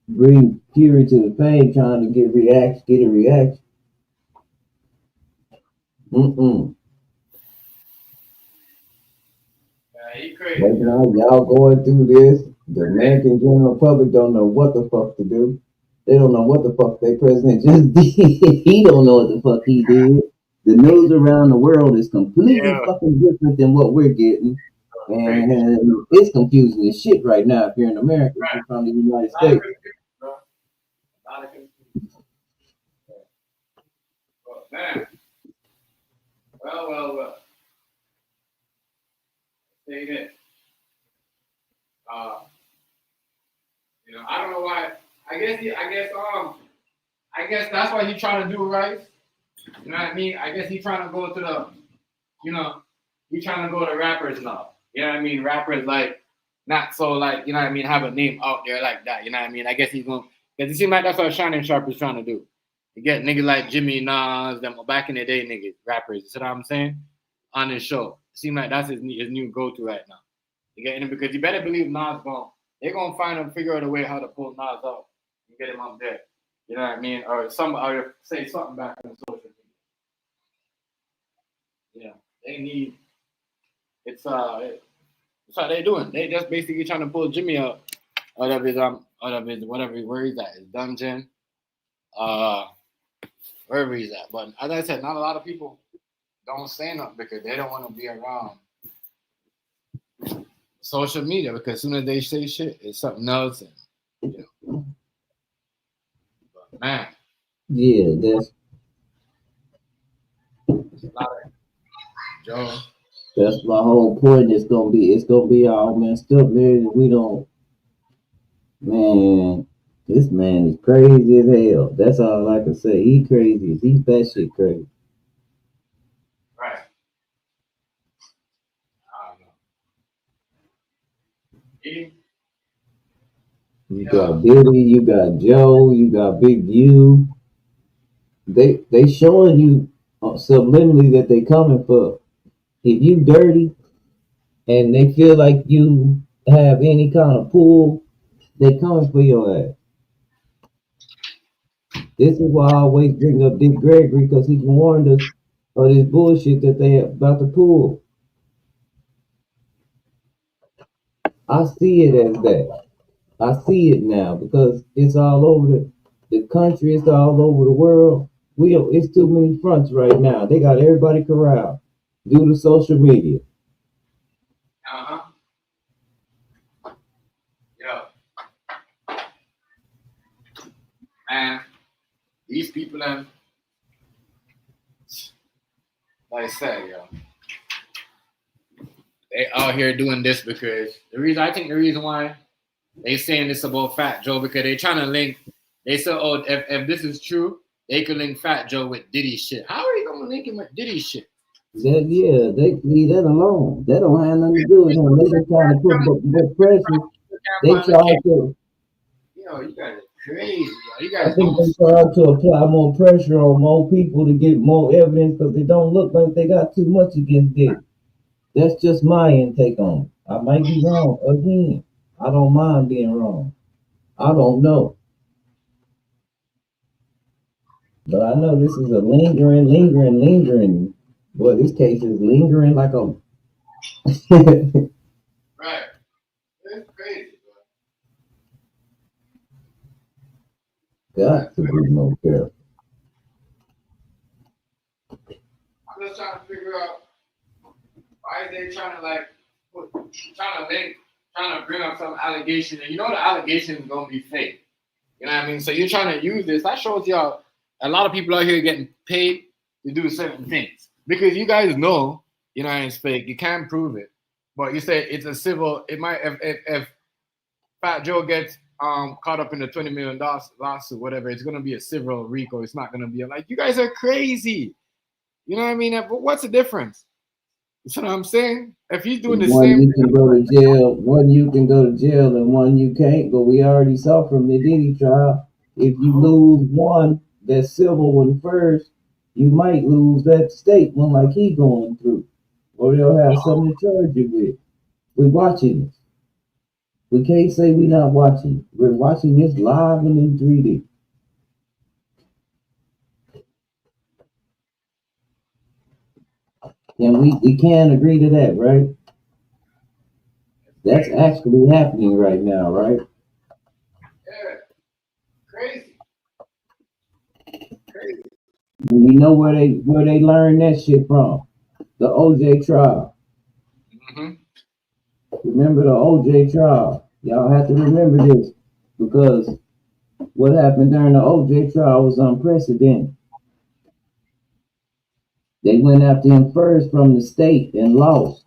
bring fury to the pain, trying to get a reaction. Right now, y'all going through this. The American general public don't know what the fuck to do. They don't know what the fuck their president just did. He don't know what the fuck he did. The news around the world is completely fucking different than what we're getting. And it's confusing as shit right now if you're in America, if you're from the United States. Well. Say this. You know, I don't know why. I guess that's what he's trying to do, right? You know what I mean? I guess he's trying to go to the, you know, he's trying to go to rappers now. You know what I mean? Rappers like not so like, you know what I mean, have a name out there like that. You know what I mean? I guess he's gonna, because it seems like that's what Shannon Sharpe is trying to do. You get niggas like Jimmy Nas, them back in the day niggas, rappers. You see what I'm saying? On his show. It seems like that's his new go-to right now. You get him because you better believe Nas they're gonna find him, figure out a way how to pull Nas out and get him up there. You know what I mean? Or say something back on social media. Yeah, they need. It's how they doing. They just basically trying to pull Jimmy out of his whatever where he's at, his dungeon, wherever he's at. But as I said, not a lot of people don't say nothing because they don't want to be around social media because as soon as they say shit, it's something else. And, you know. But man. Yeah, that's Joe. That's my whole point. It's gonna be all messed up, man. We don't, man. This man is crazy as hell. That's all I can say. He crazy. He's batshit crazy. Right. I don't know. You got Diddy, you got Joe, you got Big U. They showing you subliminally that they coming for. If you dirty and they feel like you have any kind of pull, they coming for your ass. This is why I always bring up Dick Gregory because he warned us of this bullshit that they about to pull. I see it as that. I see it now because it's all over the country. It's all over the world. It's too many fronts right now. They got everybody corralled due to social media. Yeah. Man, these people have, like I said, they out here doing this because the reason why they saying this about Fat Joe because they trying to link. They said, oh, if this is true, they could link Fat Joe with Diddy shit. How are you gonna link him with Diddy shit? They leave that alone. That don't have nothing to do with him. They just trying to put more pressure. They try to. You guys are crazy. You I guys think don't. they try to apply more pressure on more people to get more evidence because they don't look like they got too much against Diddy. That's just my intake on it. I might be wrong again. I don't mind being wrong. I don't know. But I know this is a lingering. Boy, this case is lingering like a. Right. It's crazy, Got to be more careful. I'm just trying to figure out why they trying to bring up some allegation, and the allegation is gonna be fake. You know what I mean? So you're trying to use this. That shows y'all a lot of people out here getting paid to do certain things because you guys know, it's fake. You can't prove it, but you say it's a civil. It might if Fat Joe gets caught up in the $20 million lawsuit, whatever. It's gonna be a civil Rico. It's not gonna be like you guys are crazy. You know what I mean? But what's the difference? You know what I'm saying? If he's doing the One same you can go to jail, one you can go to jail, and one you can't. But we already saw from the Diddy trial, if you lose one, that civil one first, you might lose that state one like he going through, or they'll have something to charge you with. We're watching this. We can't say we're not watching. We're watching this live and in 3D. And we can agree to that, right? That's actually happening right now, right? Yeah, crazy. And you know where they learned that shit from? The OJ trial. Mm-hmm. Remember the OJ trial? Y'all have to remember this because what happened during the OJ trial was unprecedented. They went after him first from the state and lost,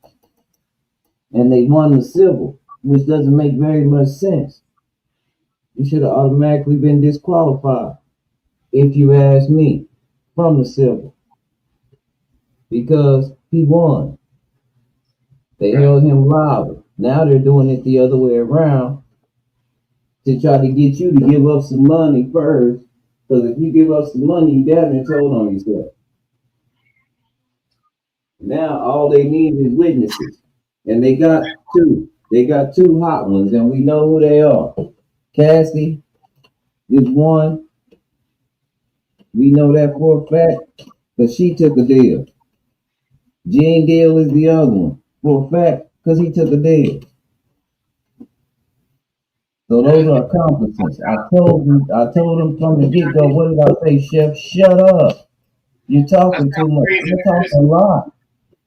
and they won the civil, which doesn't make very much sense. You should have automatically been disqualified, if you ask me, from the civil because he won. They held him liable. Now they're doing it the other way around to try to get you to give up some money first. Because if you give up some money, you damn near told on yourself. Now all they need is witnesses. And they got two. They got two hot ones, and we know who they are. Cassie is one. We know that for a fact, because she took a deal. Gene Deal is the other one, for a fact, because he took a deal. So those are accomplishments. I told them from the get go. What did I say, Chef? Shut up. You're talking too much. You're talking a lot.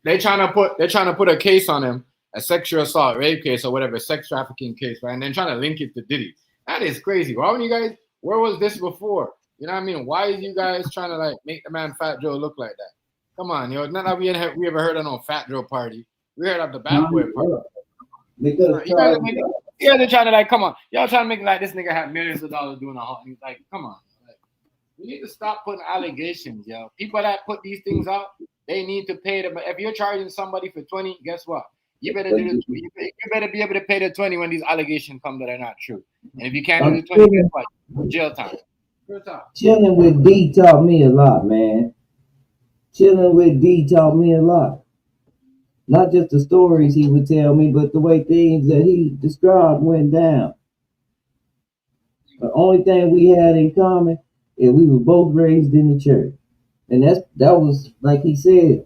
They're trying to put a case on him, a sexual assault, rape case, or whatever, sex trafficking case, right? And then trying to link it to Diddy. That is crazy. Why wouldn't you guys? Where was this before? You know what I mean? Why is you guys trying to make the man Fat Joe look like that? Come on, It's not like we ever heard of no Fat Joe party. We heard of the Backward party. Because you guys are trying to come on. Y'all trying to make like this nigga have millions of dollars doing a whole. Come on. We need to stop putting allegations, yo. People that put these things out, they need to pay them. If you're charging somebody for 20, guess what? You better But do the. You better be able to pay the 20 when these allegations come that are not true. And if you can't do I'm the 20, guess what? Jail time. Jail time. chilling with D taught me a lot, man. Chilling with D taught me a lot. Not just the stories he would tell me, but the way things that he described went down. The only thing we had in common is we were both raised in the church. And that was like he said,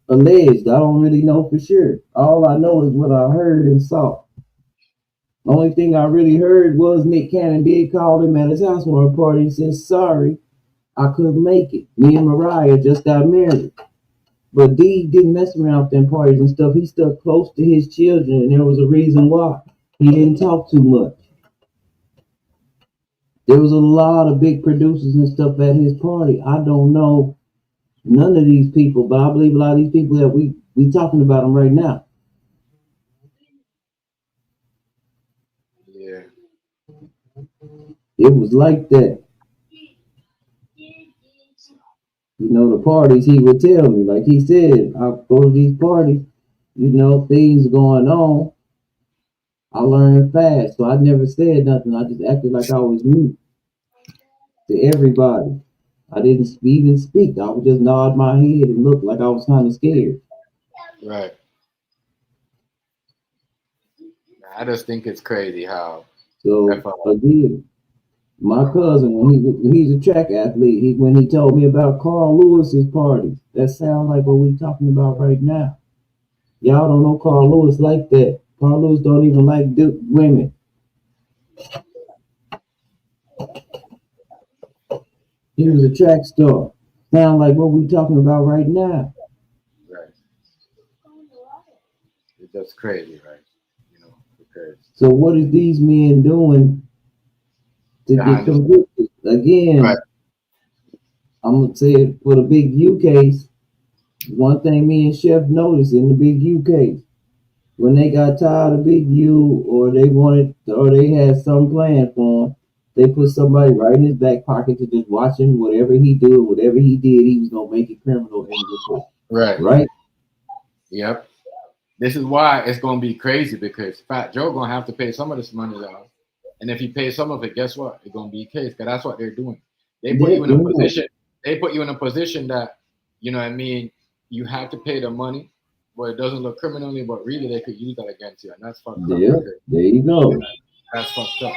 alleged. I don't really know for sure. All I know is what I heard and saw. The only thing I really heard was Nick Cannon did call him at his housewarming party and said, sorry, I couldn't make it. Me and Mariah just got married. But D didn't mess around with them parties and stuff. He stuck close to his children, and there was a reason why. He didn't talk too much. There was a lot of big producers and stuff at his party. I don't know none of these people, but I believe a lot of these people that we talking about them right now. Yeah. It was like that. You know, the parties he would tell me, like he said, I go to these parties, you know, things going on. I learned fast, so I never said nothing. I just acted like I was mute to everybody. I didn't even speak. I would just nod my head and look like I was kind of scared. Right. I just think it's crazy how. So again, my cousin, when he's a track athlete, when he told me about Carl Lewis's parties, that sounds like what we talking about right now. Y'all don't know Carl Lewis like that. Carl Lewis don't even like women. He was a track star. Sound like what we talking about right now. Right. It's just crazy, right? You know, because So what is these men doing to get convicted? Again, right. I'm gonna say it for the big U case. One thing me and Chef noticed in the big U case, when they got tired of Big U or they wanted or they had some plan for him, they put somebody right in his back pocket to just watch him. Whatever he do, whatever he did, he was gonna make it criminal in report. Right. Right? Yep. This is why it's gonna be crazy because Fat Joe gonna have to pay some of this money out. And if he pays some of it, guess what? It's gonna be a case because that's what they're doing. They put you in a position. They put you in a position that you know what I mean. You have to pay the money, but it doesn't look criminally, but really they could use that against you, and that's fucked up. Yeah, there you go. That's fucked up.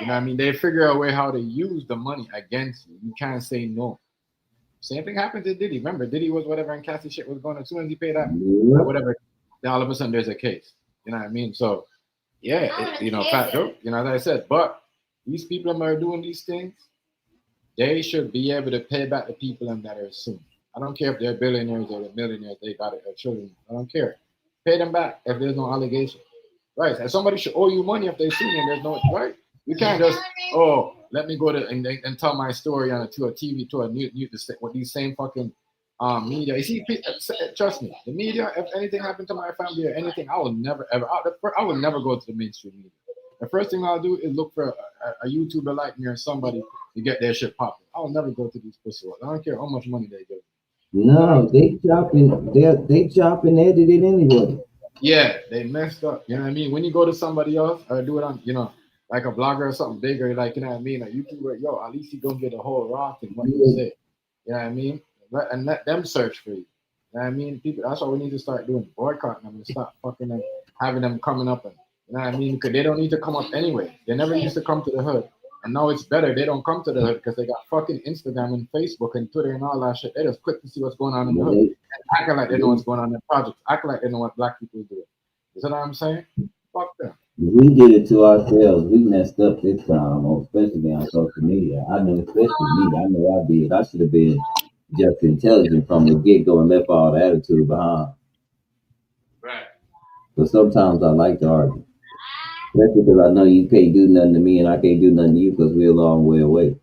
You know what I mean? They figure out a way how to use the money against you. You can't say no. Same thing happened to Diddy. Remember, Diddy was whatever and Cassie shit was going on. As soon as he paid that, whatever, then all of a sudden there's a case. You know what I mean? So, yeah, you know, Fat Joe, you know, as I said, but these people that are doing these things, they should be able to pay back the people that are suing. I don't care if they're billionaires or they're millionaires, they got it, or children. I don't care. Pay them back if there's no allegation. Right. And somebody should owe you money if they sue you and there's no right. You can't just, let me go to and tell my story to a TV, to a news with these same fucking media. You see, trust me, the media, if anything happened to my family or anything, I will never ever I will never go to the mainstream media. The first thing I'll do is look for a YouTuber like me or somebody to get their shit popping. I'll never go to these pussy ones. I don't care how much money they give. No, they chopping edited anyway. Yeah, they messed up. You know what I mean? When you go to somebody else or do it on, you know, like a blogger or something bigger, like, you know what I mean? A YouTuber, at least you gonna get a whole rock and what you say. You know what I mean? And let them search for you. You know what I mean? People, that's what we need to start doing, boycotting them and stop fucking them, having them coming up and, you know what I mean? Because they don't need to come up anyway. They never used to come to the hood. And now it's better. They don't come to the hood because they got fucking Instagram and Facebook and Twitter and all that shit. They just click to see what's going on in the hood. And acting like they know what's going on in the projects. Acting like they know what black people do. Is that what I'm saying? Fuck them. We did it to ourselves. We messed up this time, especially on social media. I know, especially me. I know I did. I should have been just intelligent from the get go and left all the attitude behind. Right. But sometimes I like to argue. Especially because I know you can't do nothing to me and I can't do nothing to you because we're a long way away.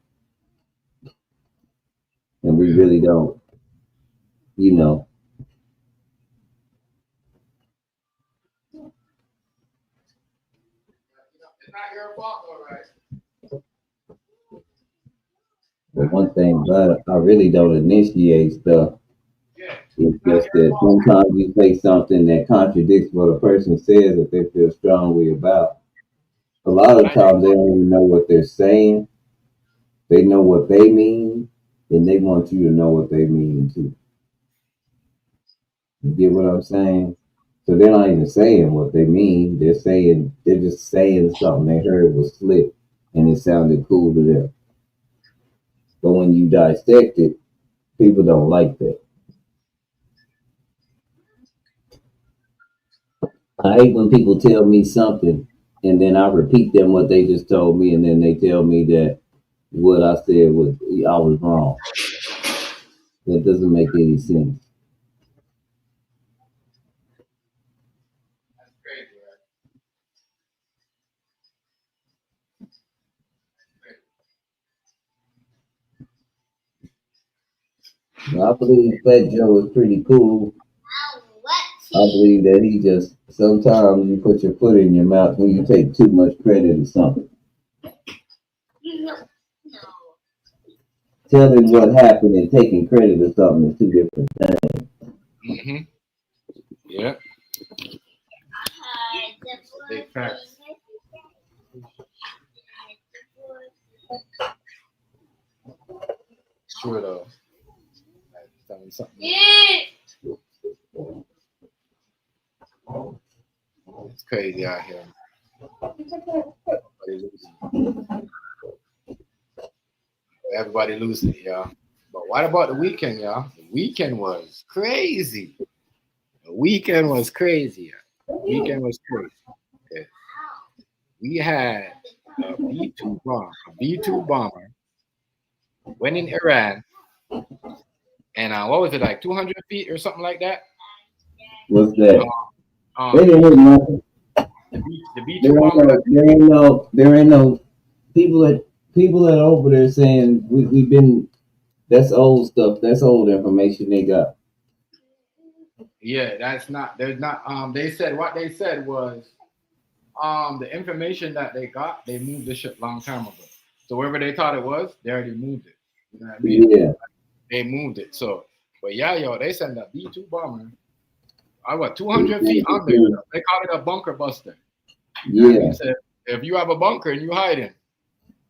And we really don't, you know. It's not your fault, all right. But one thing, but I really don't initiate stuff. Yeah. It's just that sometimes you say something that contradicts what a person says that they feel strongly about. A lot of times they don't even know what they're saying. They know what they mean, and they want you to know what they mean too. You get what I'm saying? So they're not even saying what they mean. They're just saying something they heard was slick and it sounded cool to them. But when you dissect it, people don't like that. I hate when people tell me something and then I repeat them what they just told me, and then they tell me that what I said was I was wrong. That doesn't make any sense. I believe Fat Joe is pretty cool. I believe that he just sometimes you put your foot in your mouth when you take too much credit or something. Telling what happened and taking credit or something is two different things. Mm-hmm. Yeah. Big facts. Sure though. Tell me something. It's crazy out here. Everybody losing it, y'all. But what about the weekend, y'all? The weekend was crazy. The weekend was crazy. The weekend was crazy. Okay. We had a B-2 bomber went in Iran, and what was it, like 200 feet or something like that? What's that? They didn't hit nothing. The B-2 bomber. There ain't no people that over there saying we've been. That's old stuff. That's old information they got. Yeah, that's not. There's not. They said what they said was the information that they got, they moved the shit long time ago. So wherever they thought it was, they already moved it. You know what I mean? Yeah. They moved it. So, but yeah, yo, they sent a B-2 bomber. I what 200 feet under. They call it a bunker buster. You know what I mean? So if you have a bunker and you hide in,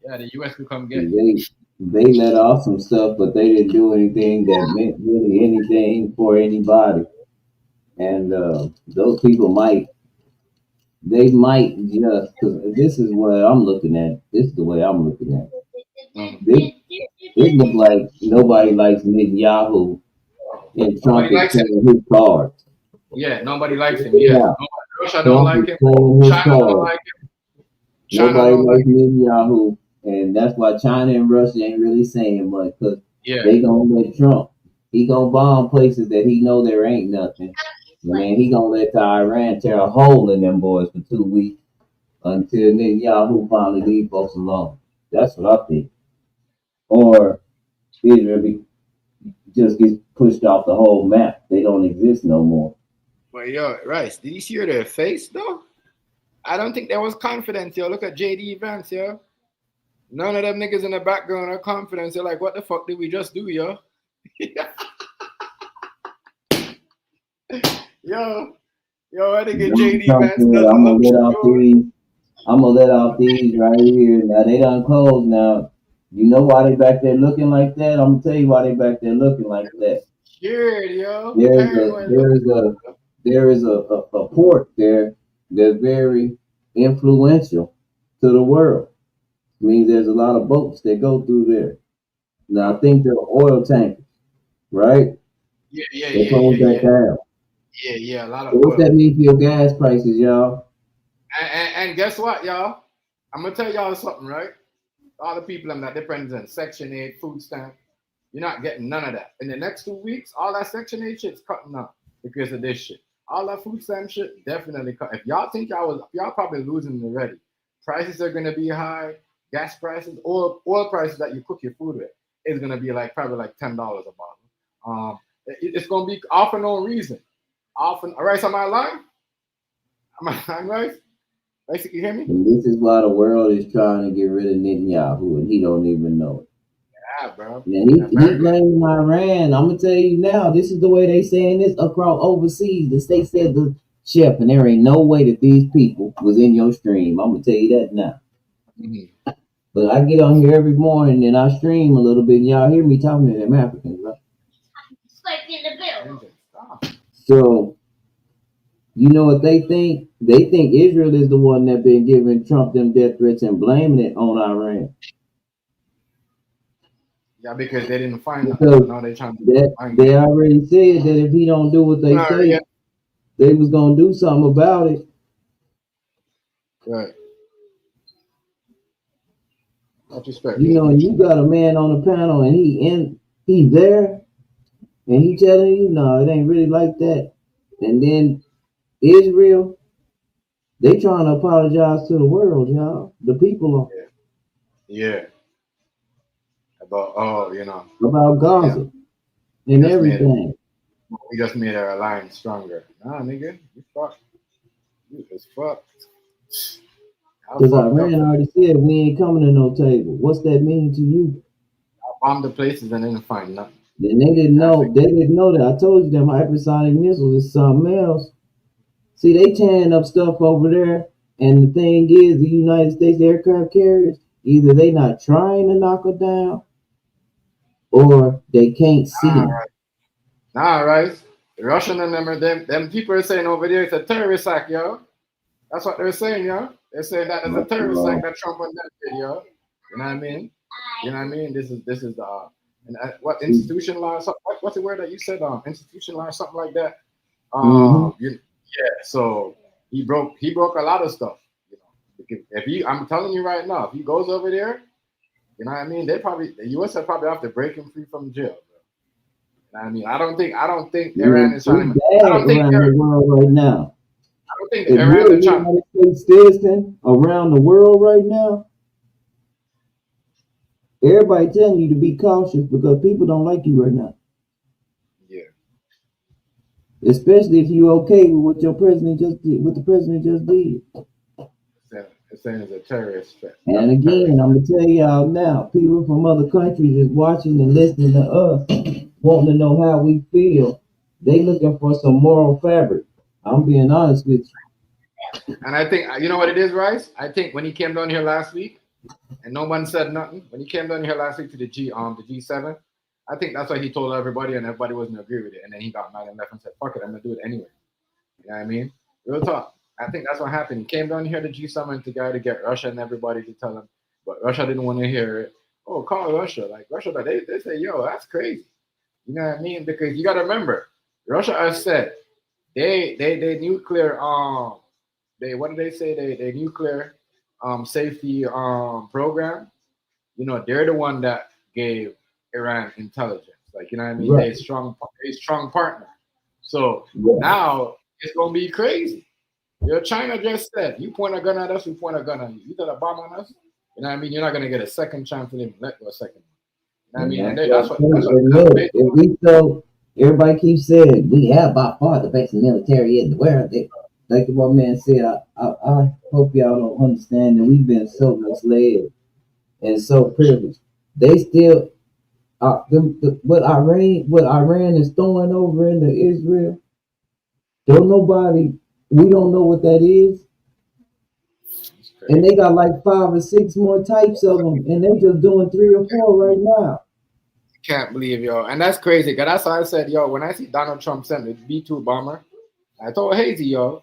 yeah, the U.S. will come get you. They let off some stuff, but they didn't do anything that meant really anything for anybody. And those people might just, because this is what I'm looking at. This is the way I'm looking at it. It looked like nobody likes Netanyahu, and Trump is playing his cards. Yeah, nobody likes him. Yeah, Russia don't like him. China don't like him. Nobody likes Netanyahu, and that's why China and Russia ain't really saying much, because they gonna let Trump. He gonna bomb places that he know there ain't nothing. And then he gonna let the Iran tear a hole in them boys for 2 weeks until Netanyahu finally leave folks alone. That's what I think. Or Israel just gets pushed off the whole map. They don't exist no more. But yo, Rice, did you see their face though? I don't think there was confidence, yo. Look at JD Vance, yo. None of them niggas in the background are confident. They're like, what the fuck did we just do, yo? Yo, I think JD Vance doesn't I'm gonna let off these right here. Now they done closed now. You know why they back there looking like that? I'm gonna tell you why they back there looking like that. Scared, yo. There is a port there that's very influential to the world. It means there's a lot of boats that go through there. Now I think they're oil tankers, right? Yeah. A lot of. What's that mean for your gas prices, y'all? And guess what, y'all? I'm gonna tell y'all something, right? All the people that depends on Section 8 food stamp, you're not getting none of that. In the next 2 weeks, all that Section 8 shit's cutting up because of this shit. All that food stamp shit definitely cut. If y'all think y'all probably losing already. Prices are gonna be high. Gas prices, oil prices that you cook your food with is gonna be probably like $10 a bottle. It's gonna be all for no reason. Often, all right. So am I lying? Am I lying, right? You hear me? And this is why the world is trying to get rid of Netanyahu, and he don't even know it. Yeah, bro. Now he blaming Iran. I'm gonna tell you now, this is the way they saying this across overseas. The state said the chef, and there ain't no way that these people was in your stream. I'm gonna tell you that now. Mm-hmm. But I get on here every morning and I stream a little bit, and y'all hear me talking to them Africans, right? So you know what they think? They think Israel is the one that been giving Trump them death threats and blaming it on Iran. Yeah, because they didn't find because now they trying that to find they already said that if he don't do what they say, they was gonna do something about it. Right. You know, and you got a man on the panel and he there and he telling you, no, it ain't really like that. And then Israel, they trying to apologize to the world, y'all. The people are. Yeah. About about Gaza and everything. We just made our alliance stronger. Nah, nigga, you fucked. You just fucked. Because Iran already said we ain't coming to no table. What's that mean to you? I bombed the places and didn't find nothing. And they didn't know. They didn't know that. I told you them hypersonic missiles is something else. See, they tearing up stuff over there. And the thing is, the United States aircraft carriers, either they not trying to knock it down, or they can't see them. Right. The Russian and them people are saying over there it's a terrorist act, yo. That's what they're saying, yo. They're saying that it's a terrorist act that Trump went that did, yo. You know what I mean? You know what I mean? This is what institution law? What's the word that you said? Institution law, or something like that. So he broke a lot of stuff. You know, if I'm telling you right now, if he goes over there, you know what I mean? The U.S. will probably have to break him free from jail. Bro. You know what I mean? I don't think Iran is trying to. I don't think around the world right now. I don't think Iran is trying. United States citizen around the world right now. Everybody telling you to be cautious because people don't like you right now. Yeah. Especially if you okay with what your president just did, what the president just did. It's saying it's a terrorist threat. And again, I'm gonna tell y'all now, people from other countries is watching and listening to us, wanting to know how we feel. They looking for some moral fabric. I'm being honest with you. And I think you know what it is, Rice. I think when he came down here last week, and no one said nothing. When he came down here last week to the G7, I think that's why he told everybody, and everybody wasn't agree with it. And then he got mad and left and said, "Fuck it, I'm gonna do it anyway." You know what I mean? Real talk. I think that's what happened. He came down here to G7 to get Russia and everybody to tell him, but Russia didn't want to hear it. Oh, call Russia. Like Russia, they say, yo, that's crazy. You know what I mean? Because you gotta remember, Russia has said they nuclear they what do they say? They nuclear safety program. You know, they're the one that gave Iran intelligence. Like, you know what I mean? Right. They're a strong partner. So now it's gonna be crazy. You know, China just said, you point a gun at us, we point a gun at you. You got a bomb on us, you know what I mean? You're not gonna get a second chance to even let go a second. You know what I mean? And that's what everybody keeps saying we have by far the best military in the world. Like the one man said, I hope y'all don't understand that we've been so misled and so privileged. They still what Iran is throwing over into Israel. We don't know what that is. And they got like 5 or 6 more types of them, and they just doing 3 or 4 right now. Can't believe, yo. And that's crazy, because that's why I said, yo, when I see Donald Trump send the B-2 bomber, I told Hazy, yo,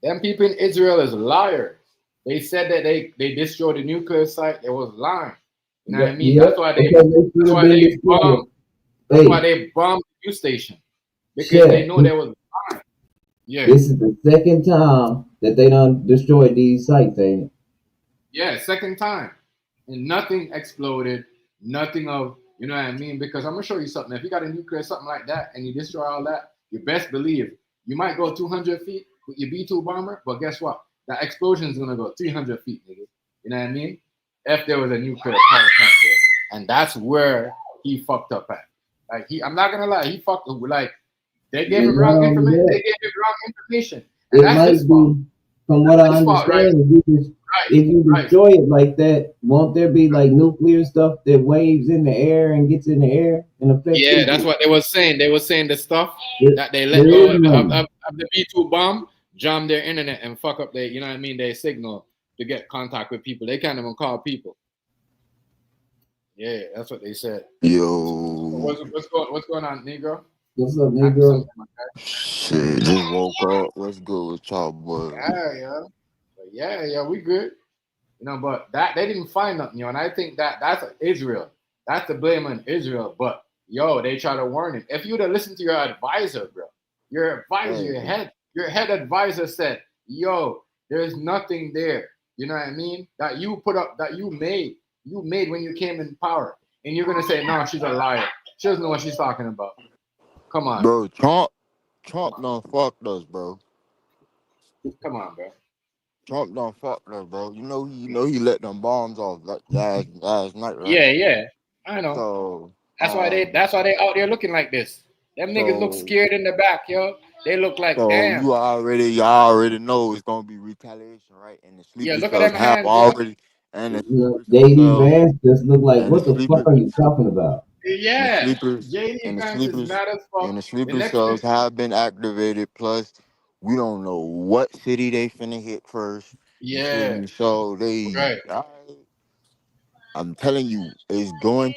them people in Israel is liars. They said that they destroyed the nuclear site. It was lying. You know what I mean? That's why they bombed. That's why they bombed the news station, because they know there was lying. Yeah. This is the second time that they done destroyed these sites, ain't it? Yeah, second time. And nothing exploded. Nothing of, you know what I mean? Because I'm going to show you something. If you got a nuclear something like that and you destroy all that, you best believe you might go 200 feet with your B-2 bomber, but guess what? That explosion is going to go 300 feet, nigga. You know what I mean? If there was a nuclear power plant there. And that's where he fucked up at. Like, I'm not going to lie, he fucked up. Like, they gave him wrong information. They gave him wrong information. And it might be, from what I understand, if you destroy it like that, won't there be like nuclear stuff that waves in the air and gets in the air and affects Yeah, people? that's what they were saying. They were saying the stuff that they let There go is none. of the B2 bomb, jam their internet and fuck up their, you know what I mean, their signal to get contact with people. They can't even call people. Yeah, that's what they said. Yo, What's going on, Negro? What's up, Happy Negro? Sunday, my guy. shit, just woke up. What's good with y'all, boy? Yeah. But yeah, we good. You know, but that they didn't find nothing, and I think that's Israel. That's the blame on Israel. But they try to warn him. If you'd have listened to your advisor, bro, your advisor, Hey, your head advisor said, there's nothing there. You know what I mean? That you put up, that you made when you came in power, and you're gonna say, no, she's a liar. She doesn't know what she's talking about. Come on, bro, Trump done fucked us, bro. come on, bro. Trump done fucked us, bro. You know he let them bombs off like last night, right? Yeah, I know. So, That's why they out there looking like this. Them niggas look so, scared in the back, yo. They look like so damn. y'all already know it's gonna be retaliation, right? And the Yeah, sleeper look at cells them have hands, yo. already, and the You know, sleeper JD cells, Vance just look like, and the what the fuck sleeper. are you talking about? and the Yeah. sleepers JD and the Vance is sleepers mad as and fuck. the The sleeper next thing, cells have been activated. Plus, we don't know what city they finna hit first. You feel yeah, me? So right. I'm telling you, it's going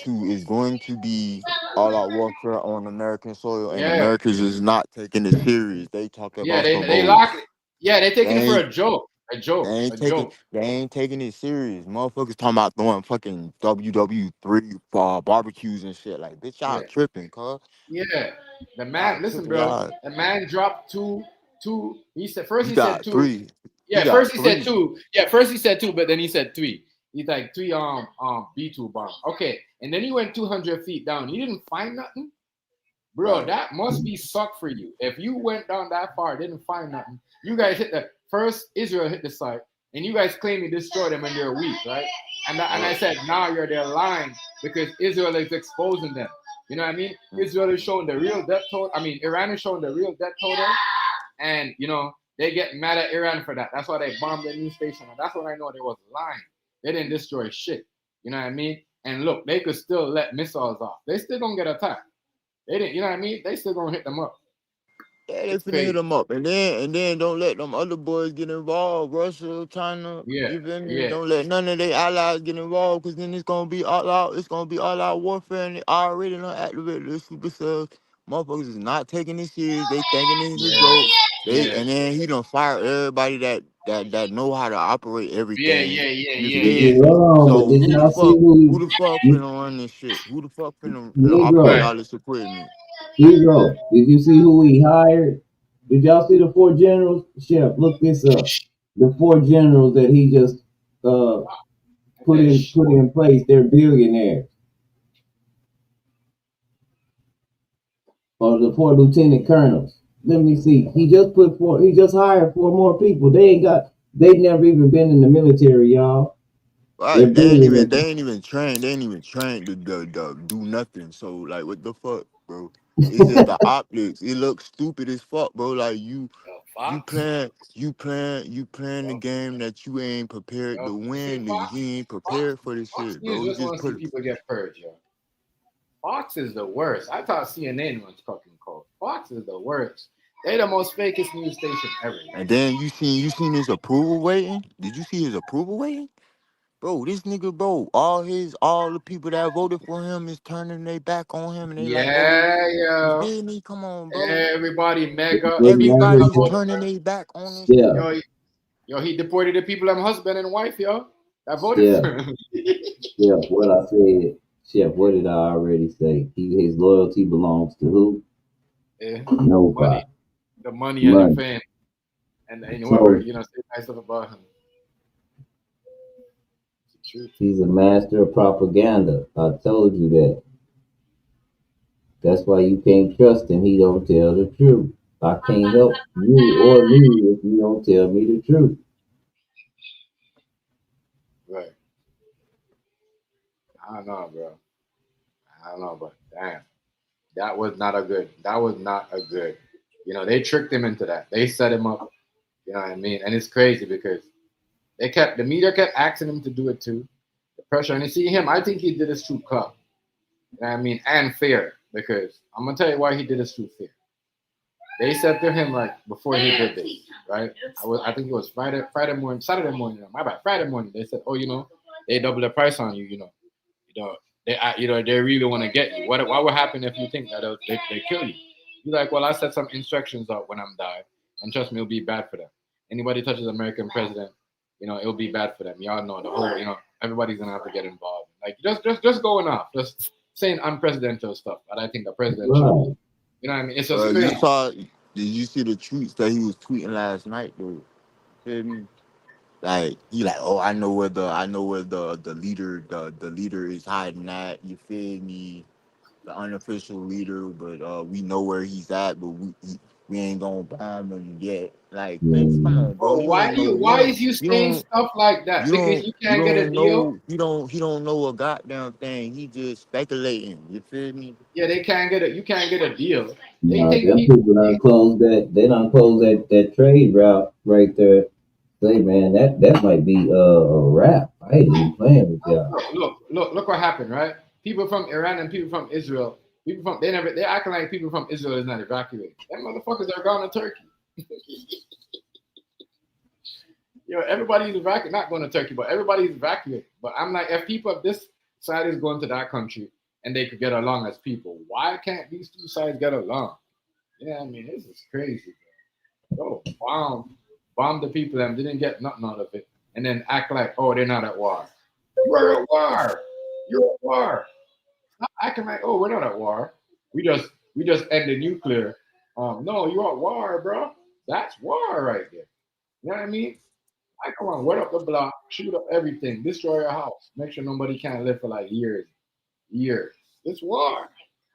to be all out warfare on American soil, and Yeah, Americans is not taking it serious. They talk yeah. about They some they lock it. Yeah, they they taking it for ain't a joke, they ain't taking they ain't taking it serious. Motherfuckers talking about throwing fucking WW3 barbecues and shit. Like, bitch, y'all Yeah, tripping, cuz. yeah. The Y'all man, listen, tripping, bro. y'all. The man dropped two. He said first. He He said got two. three. He Yeah, got first he said three. two. Yeah, first he said two, but then he said three. He's like three B2 bomb. Okay, and then he went 200 feet down. He didn't find nothing, bro. Right. That must be suck for you. If you went down that far, didn't find nothing. You guys hit the first. Israel hit the site, and you guys claim you destroyed them and they're weak, right? And I Right. said, now they're lying because Israel is exposing them. You know what I mean? Israel is showing the real death toll. I mean, Iran is showing the real death toll, and they get mad at Iran for that. That's why they bombed the news station. And that's when I know they was lying. They didn't destroy shit. You know what I mean? And look, they could still let missiles off. They still gonna get attacked. They didn't, you know what I mean? They still gonna hit them up. Yeah, they It's finna hit crazy. them up, and then don't let them other boys get involved. Russia, China, Yeah, you feel me? yeah, Don't let none of their allies get involved, cause then it's gonna be all out. It's gonna be all out warfare, and they already done activated the super cells. Motherfuckers is not taking it serious. They thinking it's a yeah, joke. yeah, And then he done fire everybody that know how to operate everything. You You yeah. feel get me? wrong, but So did y'all see who who the fuck finna run this shit? Who the fuck finna operate Negro? all this equipment? Negro, did you see who he hired? Did y'all see the four generals? Chef, look this up. The four generals that he just uh put in place, they're billionaires. Or the four lieutenant colonels. Let me see. He just hired four more people. They've never even been in the military, y'all. They're Right, billionaires. they ain't even trained. They ain't even trained to do nothing. So like, what the fuck, bro? It's just the optics. It looks stupid as fuck, bro. Like Fox. you playing the game that you ain't prepared to See, win. Fox, He ain't Fox, prepared for this Fox shit, News bro. He just just want to see put it. people get purged, yo. Fox is the worst. I thought CNN was fucking cold. Fox is the worst. They the most fakest news station ever. And then you seen his approval waiting. Did you see his approval waiting? Bro, this nigga, bro, all the people that voted for him is turning their back on him and they like voting. Yeah, You yo. feel me? Come on, bro. Everybody mega, They never Everybody's vote. turning their back on this yeah, nigga. Yo, he deported the people, husband and wife, yo, that voted yeah, for him. yeah. What I said, Chef, what did I already say? His loyalty belongs to who? Yeah, money, Nobody. the money and the Money. fame, and whoever So say nice stuff about him. It's the truth. he's a master of propaganda. I told you that. That's why you can't trust him. He don't tell the truth. I can't help you or me if you don't tell me the truth. Right. I don't know, bro. I don't know, but damn, that was not a good. That was not a good. They tricked him into that. They set him up. You know what I mean? And it's crazy because The media kept asking him to do it too. The pressure, and you see him. I think he did this through club. You know what I mean, and fair, because I'm gonna tell you why he did this through fair. They said to him like before he did this, right? I think it was Friday morning, Saturday morning. No, my bad, Friday morning. They said, oh, they double the price on you. They really want to get you. What would happen if you think that they kill you? You're like, well, I set some instructions out when I'm dying, and trust me, it'll be bad for them. Anybody touches American president, it'll be bad for them. Y'all know the whole, everybody's gonna have to get involved. Like just going off, just saying unprecedented stuff. But I think the president should be. You know what I mean? It's just crazy. Did you see the tweets that he was tweeting last night, dude? Feel me? Like he like, oh, I know where the leader the leader is hiding at. You feel me? The unofficial leader, but we know where he's at, but we ain't gonna bomb him yet. Like, man, come on, bro. Bro, You don't know. why is you saying stuff like that? Because you can't get a deal. He don't know a goddamn thing. He just speculating. You feel me? Yeah, they can't get it. You can't get a deal. They No, think them people done closed that. They done closed that trade route right there. Say, man, that might be a wrap. I ain't even playing with y'all. Look what happened, right? People from Iran and people from Israel, they acting like people from Israel is not evacuated. Them motherfuckers are gone to Turkey. Everybody's evacuated, not going to Turkey, but everybody's evacuated. But I'm like, if people of this side is going to that country and they could get along as people, why can't these two sides get along? Yeah, I mean, this is crazy, bro. Bomb the people and didn't get nothing out of it, and then act like, oh, they're not at war. We're at war. You're at war. Not acting like, oh, we're not at war. We just ended nuclear. No, you're at war, bro. That's war right there. You know what I mean? Like, come on, wet up the block, shoot up everything, destroy your house, make sure nobody can't live for like years. It's war.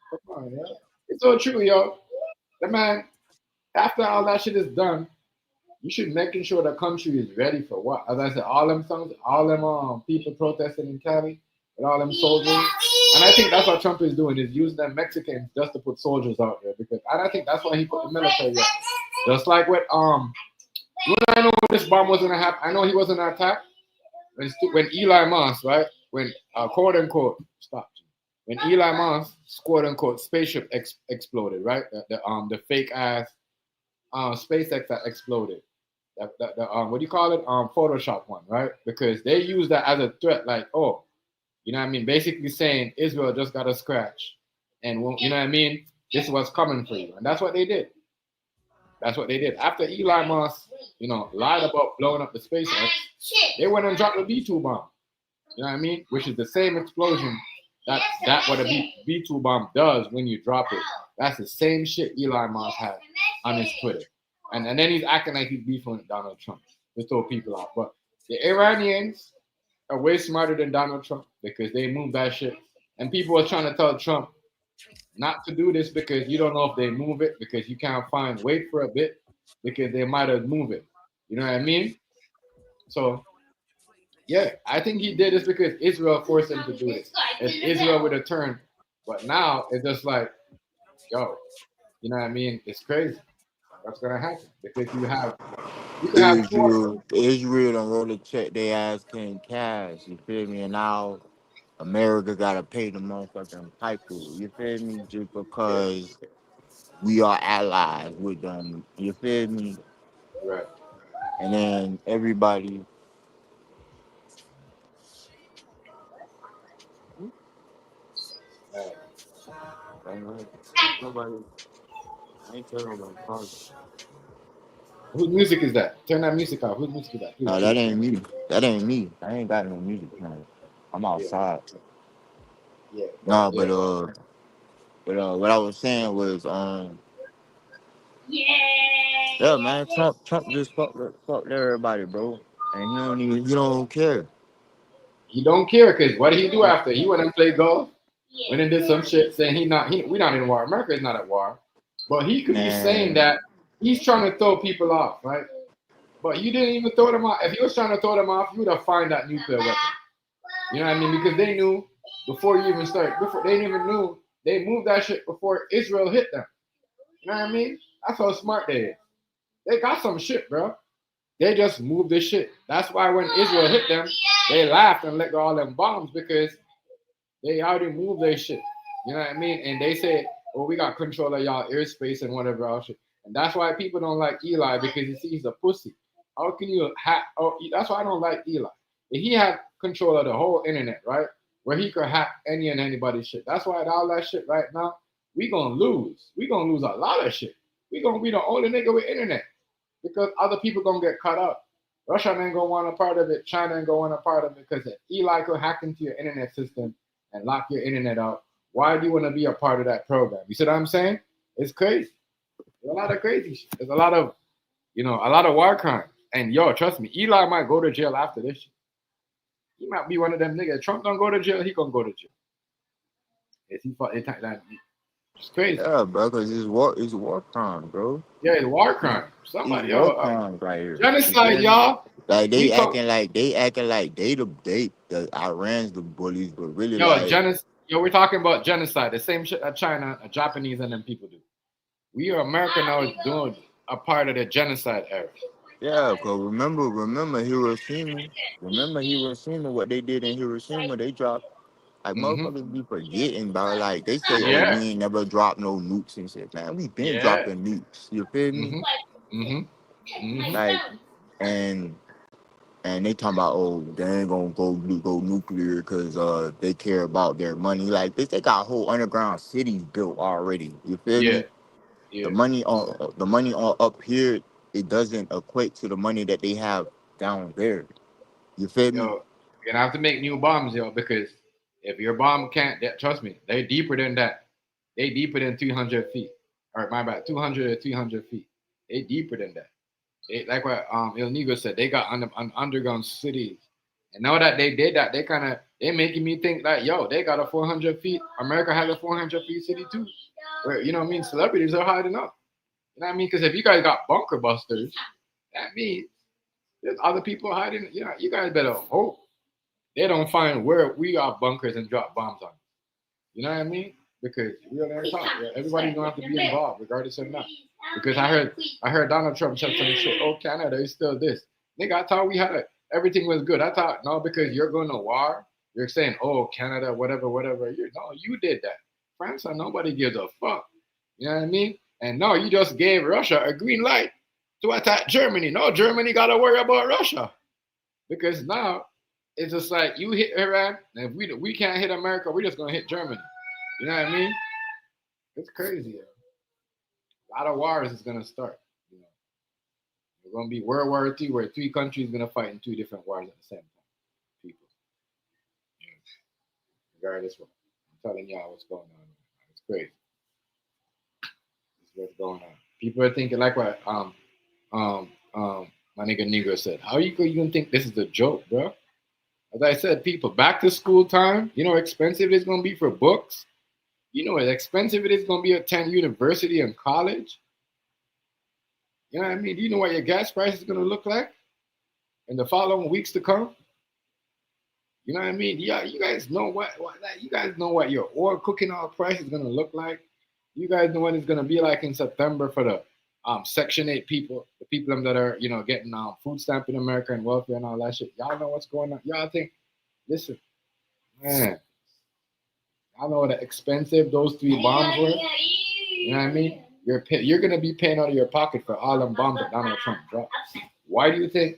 Come on, yeah. It's so true, yo. The man, after all that shit is done, you should making sure the country is ready for what? As I said, all them songs, all them people protesting in Cali, and all them soldiers. And I think that's what Trump is doing, is using them Mexicans just to put soldiers out there. And I think that's why he put the military out. Just like with when I know this bomb was gonna happen, I know he wasn't attacked. When Eli Moss, right? When quote unquote when Eli Moss quote unquote spaceship exploded, right? The fake ass SpaceX that exploded. The what do you call it? Photoshop one, right? Because they use that as a threat, like, oh, you know what I mean? Basically saying Israel just got a scratch, and you know what I mean? This is what's coming for you, and that's what they did. That's what they did. After Eli Moss, lied about blowing up the SpaceX, they went and dropped the B2 bomb. You know what I mean? Which is the same explosion that what a B2 bomb does when you drop it. That's the same shit Eli Moss had on his Twitter. And then he's acting like he's beefing with Donald Trump. Just throw people off. But the Iranians are way smarter than Donald Trump because they moved that shit. And people are trying to tell Trump not to do this because you don't know if they move it, because you can't wait for a bit, because they might have moved it. You know what I mean? So, yeah, I think he did this because Israel forced him to do it. If Israel would have turned, but now it's just like, yo, you know what I mean? It's crazy. What's gonna happen? Because you could have Israel done wrote a check they ass in cash. You feel me? And now America gotta pay the motherfucking piper. You feel me? Just because we are allies with them. You feel me? right. And then everybody. Nobody. I ain't telling nobody. Whose music is that? Turn that music off. Whose music is that? No, that ain't me. That ain't me. I ain't got no music playing. I'm Yeah, outside. yeah, Nah, yeah. what I was saying was yeah, man, Trump just fucked everybody, bro. And he don't care. He don't care because what did he do after? He went and played golf. Went and did some shit saying we not in war. America is not at war. But he could be saying Man, that he's trying to throw people off, right? But you didn't even throw them off. If he was trying to throw them off, you would have found that nuclear weapon. You know what I mean? Because they knew before you even started, before they even knew they moved that shit before Israel hit them. You know what I mean? That's how smart they is. They got some shit, bro. They just moved the shit. That's why when Israel hit them, they laughed and let go all them bombs because they already moved their shit. You know what I mean? And they said, "Oh, we got control of y'all airspace and whatever else." And that's why people don't like Eli because he sees a pussy. How can you hack? Oh, that's why I don't like Eli. If he had control of the whole internet, right, where he could hack any and anybody's shit. That's why all that shit right now, we gonna lose. We gonna lose a lot of shit. We gonna be the only nigga with internet because other people gonna get cut up. Russia ain't gonna want a part of it. China ain't gonna want a part of it because if Eli could hack into your internet system and lock your internet out, why do you want to be a part of that program? You see what I'm saying? It's crazy. There's a lot of crazy shit. There's a lot of, a lot of war crimes. And yo, trust me, Eli might go to jail after this shit. He might be one of them niggas. Trump don't go to jail, he gonna go to jail. It's crazy. Yeah, bro, because it's war crime, bro. Yeah, it's war crime. It's Somebody, war crime right here. genocide, y'all. Like they Rico, acting like the Iran's the bullies, but really yo, like we're talking about genocide. The same shit that China, Japanese, and them people do. We are America now is doing a part of the genocide era. yeah, cause remember Hiroshima. Remember Hiroshima, what they did in Hiroshima, they dropped like Mm-hmm. motherfuckers be forgetting about like they say, oh, Yeah, we ain't never dropped no nukes and shit. Man, we been yeah. dropping nukes. You feel me? Mm-hmm. Mm-hmm. Mm-hmm. Like and they talking about, oh, they ain't gonna go nuclear because they care about their money. Like they got whole underground cities built already. You feel Yeah, me? yeah. The money on up here, it doesn't equate to the money that they have down there. You feel me? Yo, you're gonna have to make new bombs, yo, because if your bomb can't, trust me, they're deeper than that. They deeper than 300 feet. Or my bad, 200 or 300 feet. They deeper than that. They, like what Il Nigo said, they got underground cities. And now that they did that, they making me think that they got a 400 feet. America has a 400 feet city too. Where you know what I mean? Celebrities are hiding up. You know what I mean? Because if you guys got bunker busters, that means there's other people hiding. You guys better hope they don't find where we got bunkers and drop bombs on. You know what I mean? Because we are on top. Yeah, everybody's gonna have to be involved, regardless of not. Because I heard Donald Trump said some shit. Oh, Canada is still this. Nigga, I thought we had everything was good. I thought no, because you're going to war. You're saying, oh, Canada, whatever, whatever. You did that. France, nobody gives a fuck. You know what I mean? And no, you just gave Russia a green light to attack Germany. No, Germany gotta worry about Russia because now it's just like you hit Iran, and if we can't hit America, we're just gonna hit Germany. You know what I mean? It's crazy. Yo. A lot of wars is gonna start. You know, it's gonna be World War II, where three countries gonna fight in two different wars at the same time. People, you know, regardless what. I'm telling y'all what's going on. It's crazy. This is what's going on. People are thinking like what my nigga Negro said. How you gonna think this is a joke, bro? As I said, people, back to school time. You know how expensive it's gonna be for books. You know how expensive it is gonna be to attend university and college. You know what I mean? Do you know what your gas price is gonna look like in the following weeks to come? You know what I mean? Yeah, you guys know you guys know what your oil cooking oil price is gonna look like. You guys know what it's gonna be like in September for the Section 8 people, the people that are getting food stamp in America and welfare and all that shit. Y'all know what's going on. Y'all think, listen, man, y'all know what expensive those three bombs were. You know what I mean? You're gonna be paying out of your pocket for all them bombs that Donald Trump dropped. Why do you think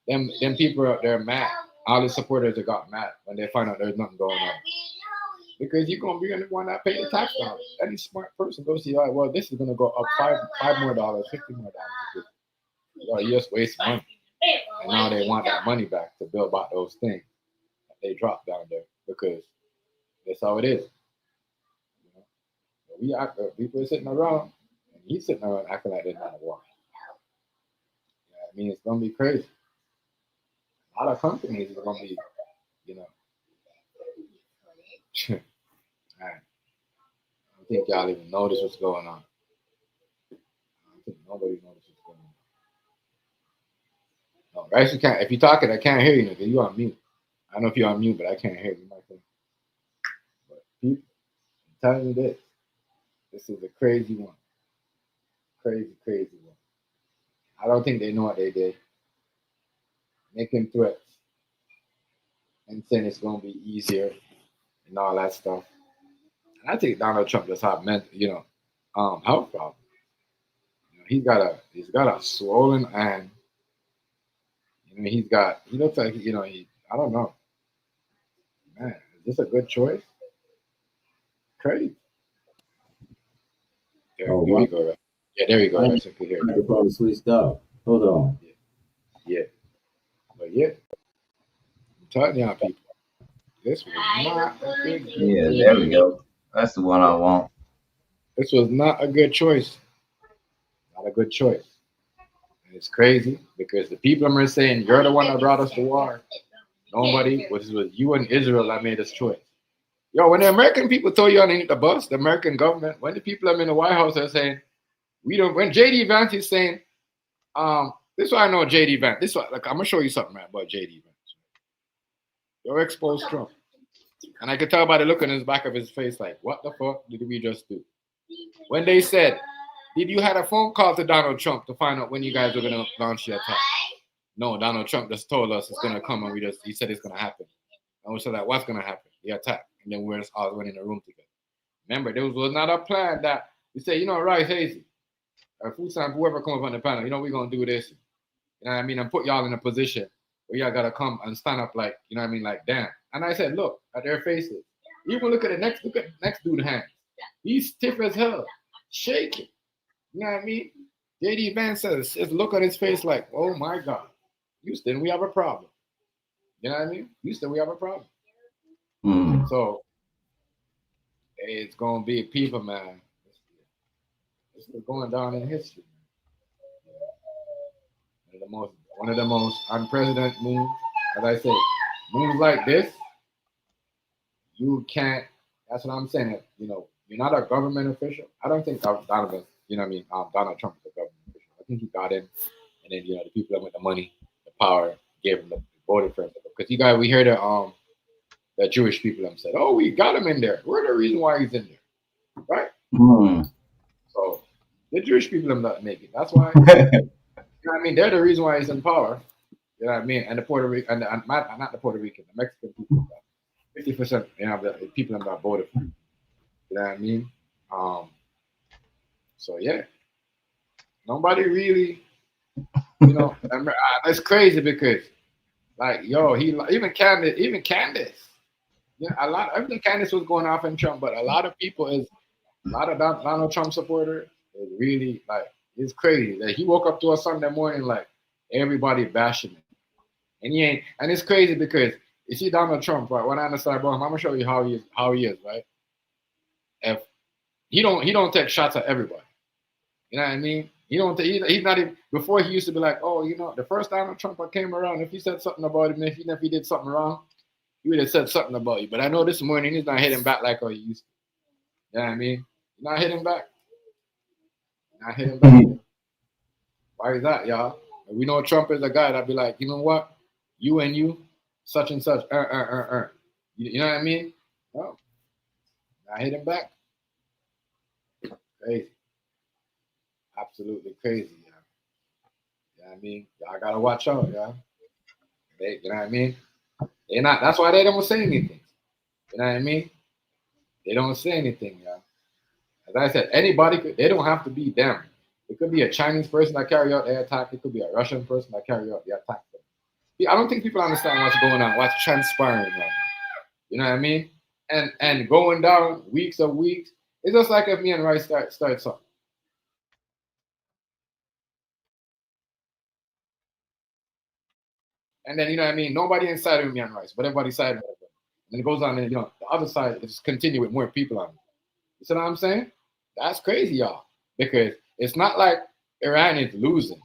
them people out there mad? All the supporters that got mad when they find out there's nothing going on. Because you're gonna be the one that pay the tax dollars. Any smart person goes see, well, this is gonna go up five more dollars, $50 more because you just waste money. And now they want that money back to build back those things that they dropped down there because that's how it is. You know? People are sitting around and he's sitting around acting like there's not a war. You know what I mean? It's gonna be crazy. A lot of companies are gonna be, you know. I don't think y'all even notice what's going on. I don't think nobody notices what's going on. No, actually can't. If you're talking, I can't hear you. Nigga. You on mute. I don't know if you're on mute, but I can't hear you. But people, I'm telling you this. This is a crazy one. Crazy, crazy one. I don't think they know what they did. making threats and saying it's going to be easier and all that stuff. And I think Donald Trump just have health problems. He's got a swollen hand. He looks like I don't know, man. Is this a good choice? Crazy. There we go. Right? Yeah, there you go. Right? So I could hear you. Probably switched off. Hold on. Yeah. But yeah, I'm telling y'all people, this was not a good choice. Yeah, there we go. That's the one I want. This was not a good choice. Not a good choice. And it's crazy because the people are saying you're the one that brought us to war. Nobody was you and Israel that made this choice. Yo, when the American people told you underneath the bus, the American government, when the people I'm in the White House are saying, we don't, when JD Vance is saying, this is why I know JD Vance. This is why, like, I'm gonna show you something right, about JD Vance. You're exposed Trump. And I could tell by the look on his back of his face, like, what the fuck did we just do? When they said, did you had a phone call to Donald Trump to find out when you guys were gonna launch the attack? No, Donald Trump just told us it's gonna come, and he said it's gonna happen. And we said that what's gonna happen? The attack. And then we're just all went in the room together. Remember, there was not a plan that we say, Rice Hazy, or Food Stamp, whoever come up on the panel, we're gonna do this. You know what I mean? And put y'all in a position where y'all gotta come and stand up like, like damn. And I said, look at their faces. Even look at the next dude's hands. He's stiff as hell, shaking. You know what I mean? JD Vance says, look at his face like, oh my God, Houston, we have a problem. You know what I mean? Houston, we have a problem. So it's gonna be people, man. This is going down in history. One of the most unprecedented moves. As I say, moves like this, you can't. That's what I'm saying. You're not a government official. I don't think Donald Trump is a government official. I think he got in, and then the people with the money, the power, gave him the voted for him. Because we hear the Jewish people said, "Oh, we got him in there. We're the reason why he's in there, right?" So the Jewish people are not making. That's why. They're the reason why he's in power. You know what I mean? And the Puerto Rican, and not the Puerto Rican, the Mexican people, 50%, the people have not voted for him. You know what I mean? So yeah, nobody really, it's crazy because, even Candace, everything Candace was going off in Trump, but a lot of Donald Trump supporters is really it's crazy that he woke up to a Sunday morning like everybody bashing him, and he ain't. And it's crazy because you see Donald Trump, right? When I understand about him, I'm gonna show you how he is, right? If he don't take shots at everybody, you know what I mean? He's not even. Before he used to be like, oh, the first Donald Trump I came around, if he said something about him, if he did something wrong, he would have said something about you. But I know this morning he's not hitting back like how he used to. You know what I mean? He's not hitting back. Why is that, y'all? We know Trump is a guy that be like, you know what? You and you, such and such, You know what I mean? No. Not hitting back. Crazy. Absolutely crazy, yeah. You know what I mean? Y'all gotta watch out, y'all. You know what I mean? That's why they don't say anything. You know what I mean? They don't say anything, y'all. As I said, they don't have to be them. It could be a Chinese person that carry out the attack. It could be a Russian person that carry out the attack. I don't think people understand what's going on, what's transpiring right now. You know what I mean? And going down weeks of weeks. It's just like if me and Rice start something. And then, you know what I mean? Nobody inside of me and Rice, but everybody side of me. And it goes on, and the other side is continue with more people on it. You see what I'm saying? That's crazy, y'all. Because it's not like Iran is losing.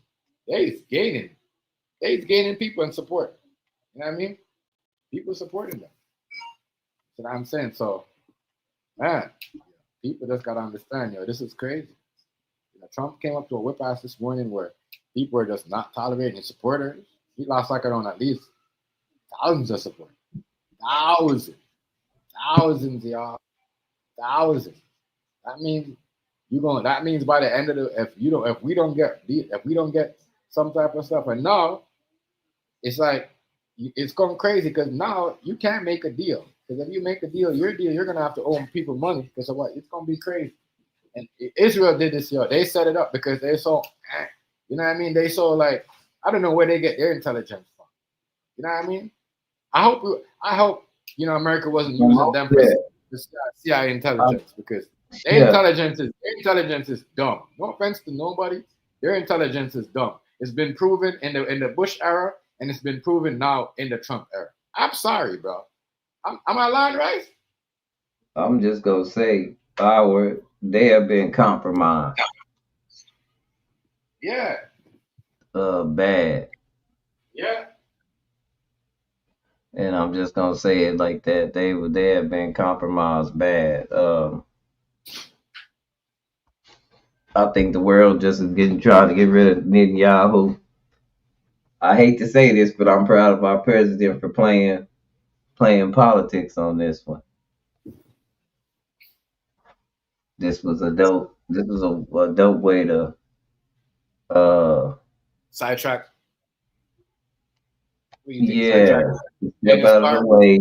They's gaining. They's gaining people and support. You know what I mean? People supporting them. That's what I'm saying. So, man, people just gotta understand, this is crazy. Trump came up to a whip ass this morning where people are just not tolerating his supporters. He lost like on at least thousands of supporters. Thousands, y'all. Thousands. That means by the end of if we don't get some type of stuff, and now it's like it's going crazy because now you can't make a deal. Because if you make a deal, you're gonna have to owe people money because of what it's gonna be crazy. And Israel did this, yo. They set it up because they saw, you know what I mean? They saw like I don't know where they get their intelligence from. You know what I mean? I hope America wasn't using them for the CIA intelligence because Yeah, their intelligence is dumb. No offense to nobody, their intelligence is dumb. It's been proven in the Bush era, and it's been proven now in the Trump era. I'm sorry, bro. Am I lying, right? I'm just gonna say they have been compromised Yeah, bad. yeah, And I'm just gonna say it like that. They have been compromised bad. I think the world just is getting trying to get rid of Netanyahu. I hate to say this, but I'm proud of our president for playing politics on this one. This was a dope way to uh sidetrack. What do you think? yeah, Sidetrack to and step it's out of the far. way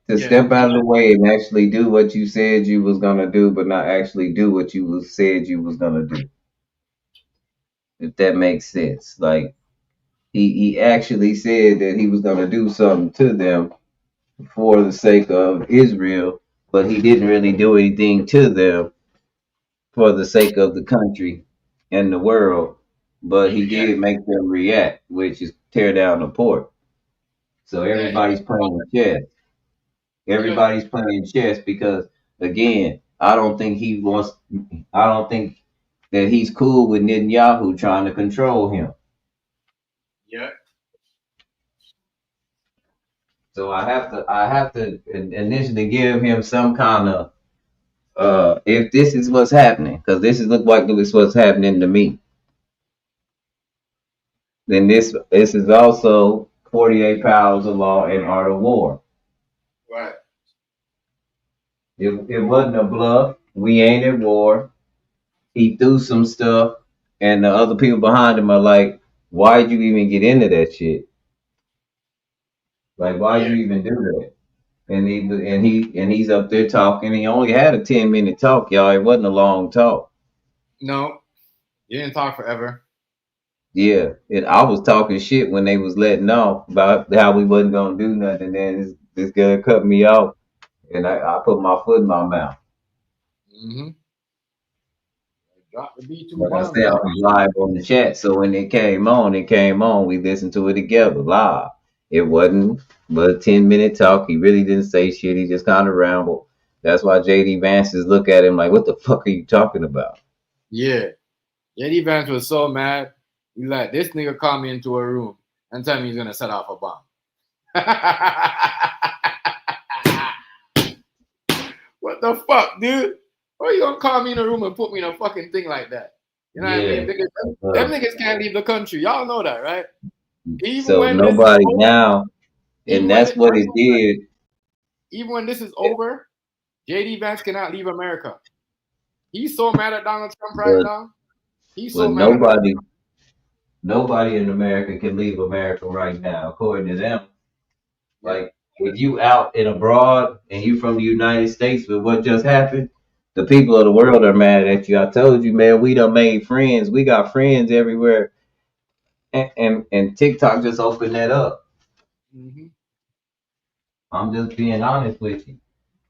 to Yeah, step out of the way and actually do what you said you was gonna do, but not actually do what said you was gonna do. If that makes sense. Like he actually said that he was gonna do something to them for the sake of Israel, but he didn't really do anything to them for the sake of the country and the world. But he yeah, did make them react, which is tear down the port. So yeah. You know, everybody's playing chess because again, I don't think that he's cool with Netanyahu trying to control him. yeah. So I have to initially give him some kind of if this is what's happening, because this is look like this is what's happening to me, then this is also 48 powers of law and art of war. Right. It wasn't a bluff. We ain't at war. He threw some stuff, and the other people behind him are like, "Why'd you even get into that shit? Like, why'd Yeah. you even do that?" And he's up there talking. He only had a 10-minute talk, y'all. It wasn't a long talk. No, you didn't talk forever. Yeah, and I was talking shit when they was letting off about how we wasn't gonna do nothing. Then this guy cut me off, and I put my foot in my mouth. Mm-hmm. Drop the B2 Like I bomb, said, I man. was live on the chat, so when it came on, it came on. We listened to it together live. It wasn't but a 10-minute talk. He really didn't say shit. He just kind of rambled. That's why JD Vance's look at him like, "What the fuck are you talking about?" Yeah. JD Vance was so mad. He like, this nigga called me into a room and tell me he's gonna set off a bomb. What the fuck, dude? Why you gonna call me in a room and put me in a fucking thing like that? You know what I mean? Yeah. Because them niggas can't leave the country. Y'all know that, right? Even So when this is nobody over, now, and even when that's it, what it did. even when this is over, JD Vance cannot leave America. He's so mad at Donald Trump right But now. He's but so mad at Donald nobody Trump. nobody in America can leave America right now, according to them. Yeah. Like if you out and abroad and you from the United States with what just happened, the people of the world are mad at you. I told you, man, we done made friends. We got friends everywhere. And TikTok just opened that up. Mm-hmm. I'm just being honest with you.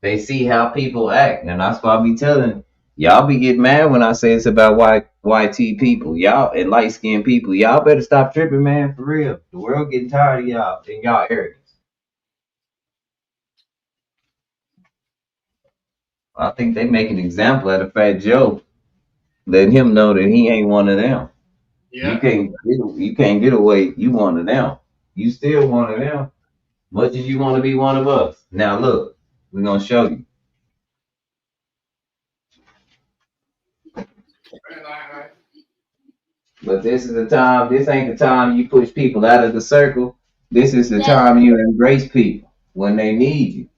They see how people act, and that's why I be telling y'all be getting mad when I say it's about YT people, y'all and light skinned people. Y'all better stop tripping, man, for real. The world getting tired of y'all and y'all arrogance. I think they make an example out of Fat Joe, letting him know that he ain't one of them. Yeah. You can't get away. You one of them. You still one of them. Much as you want to be one of us. Now look, we're gonna show you. But this is the time. This ain't the time you push people out of the circle. This is the time you embrace people when they need you.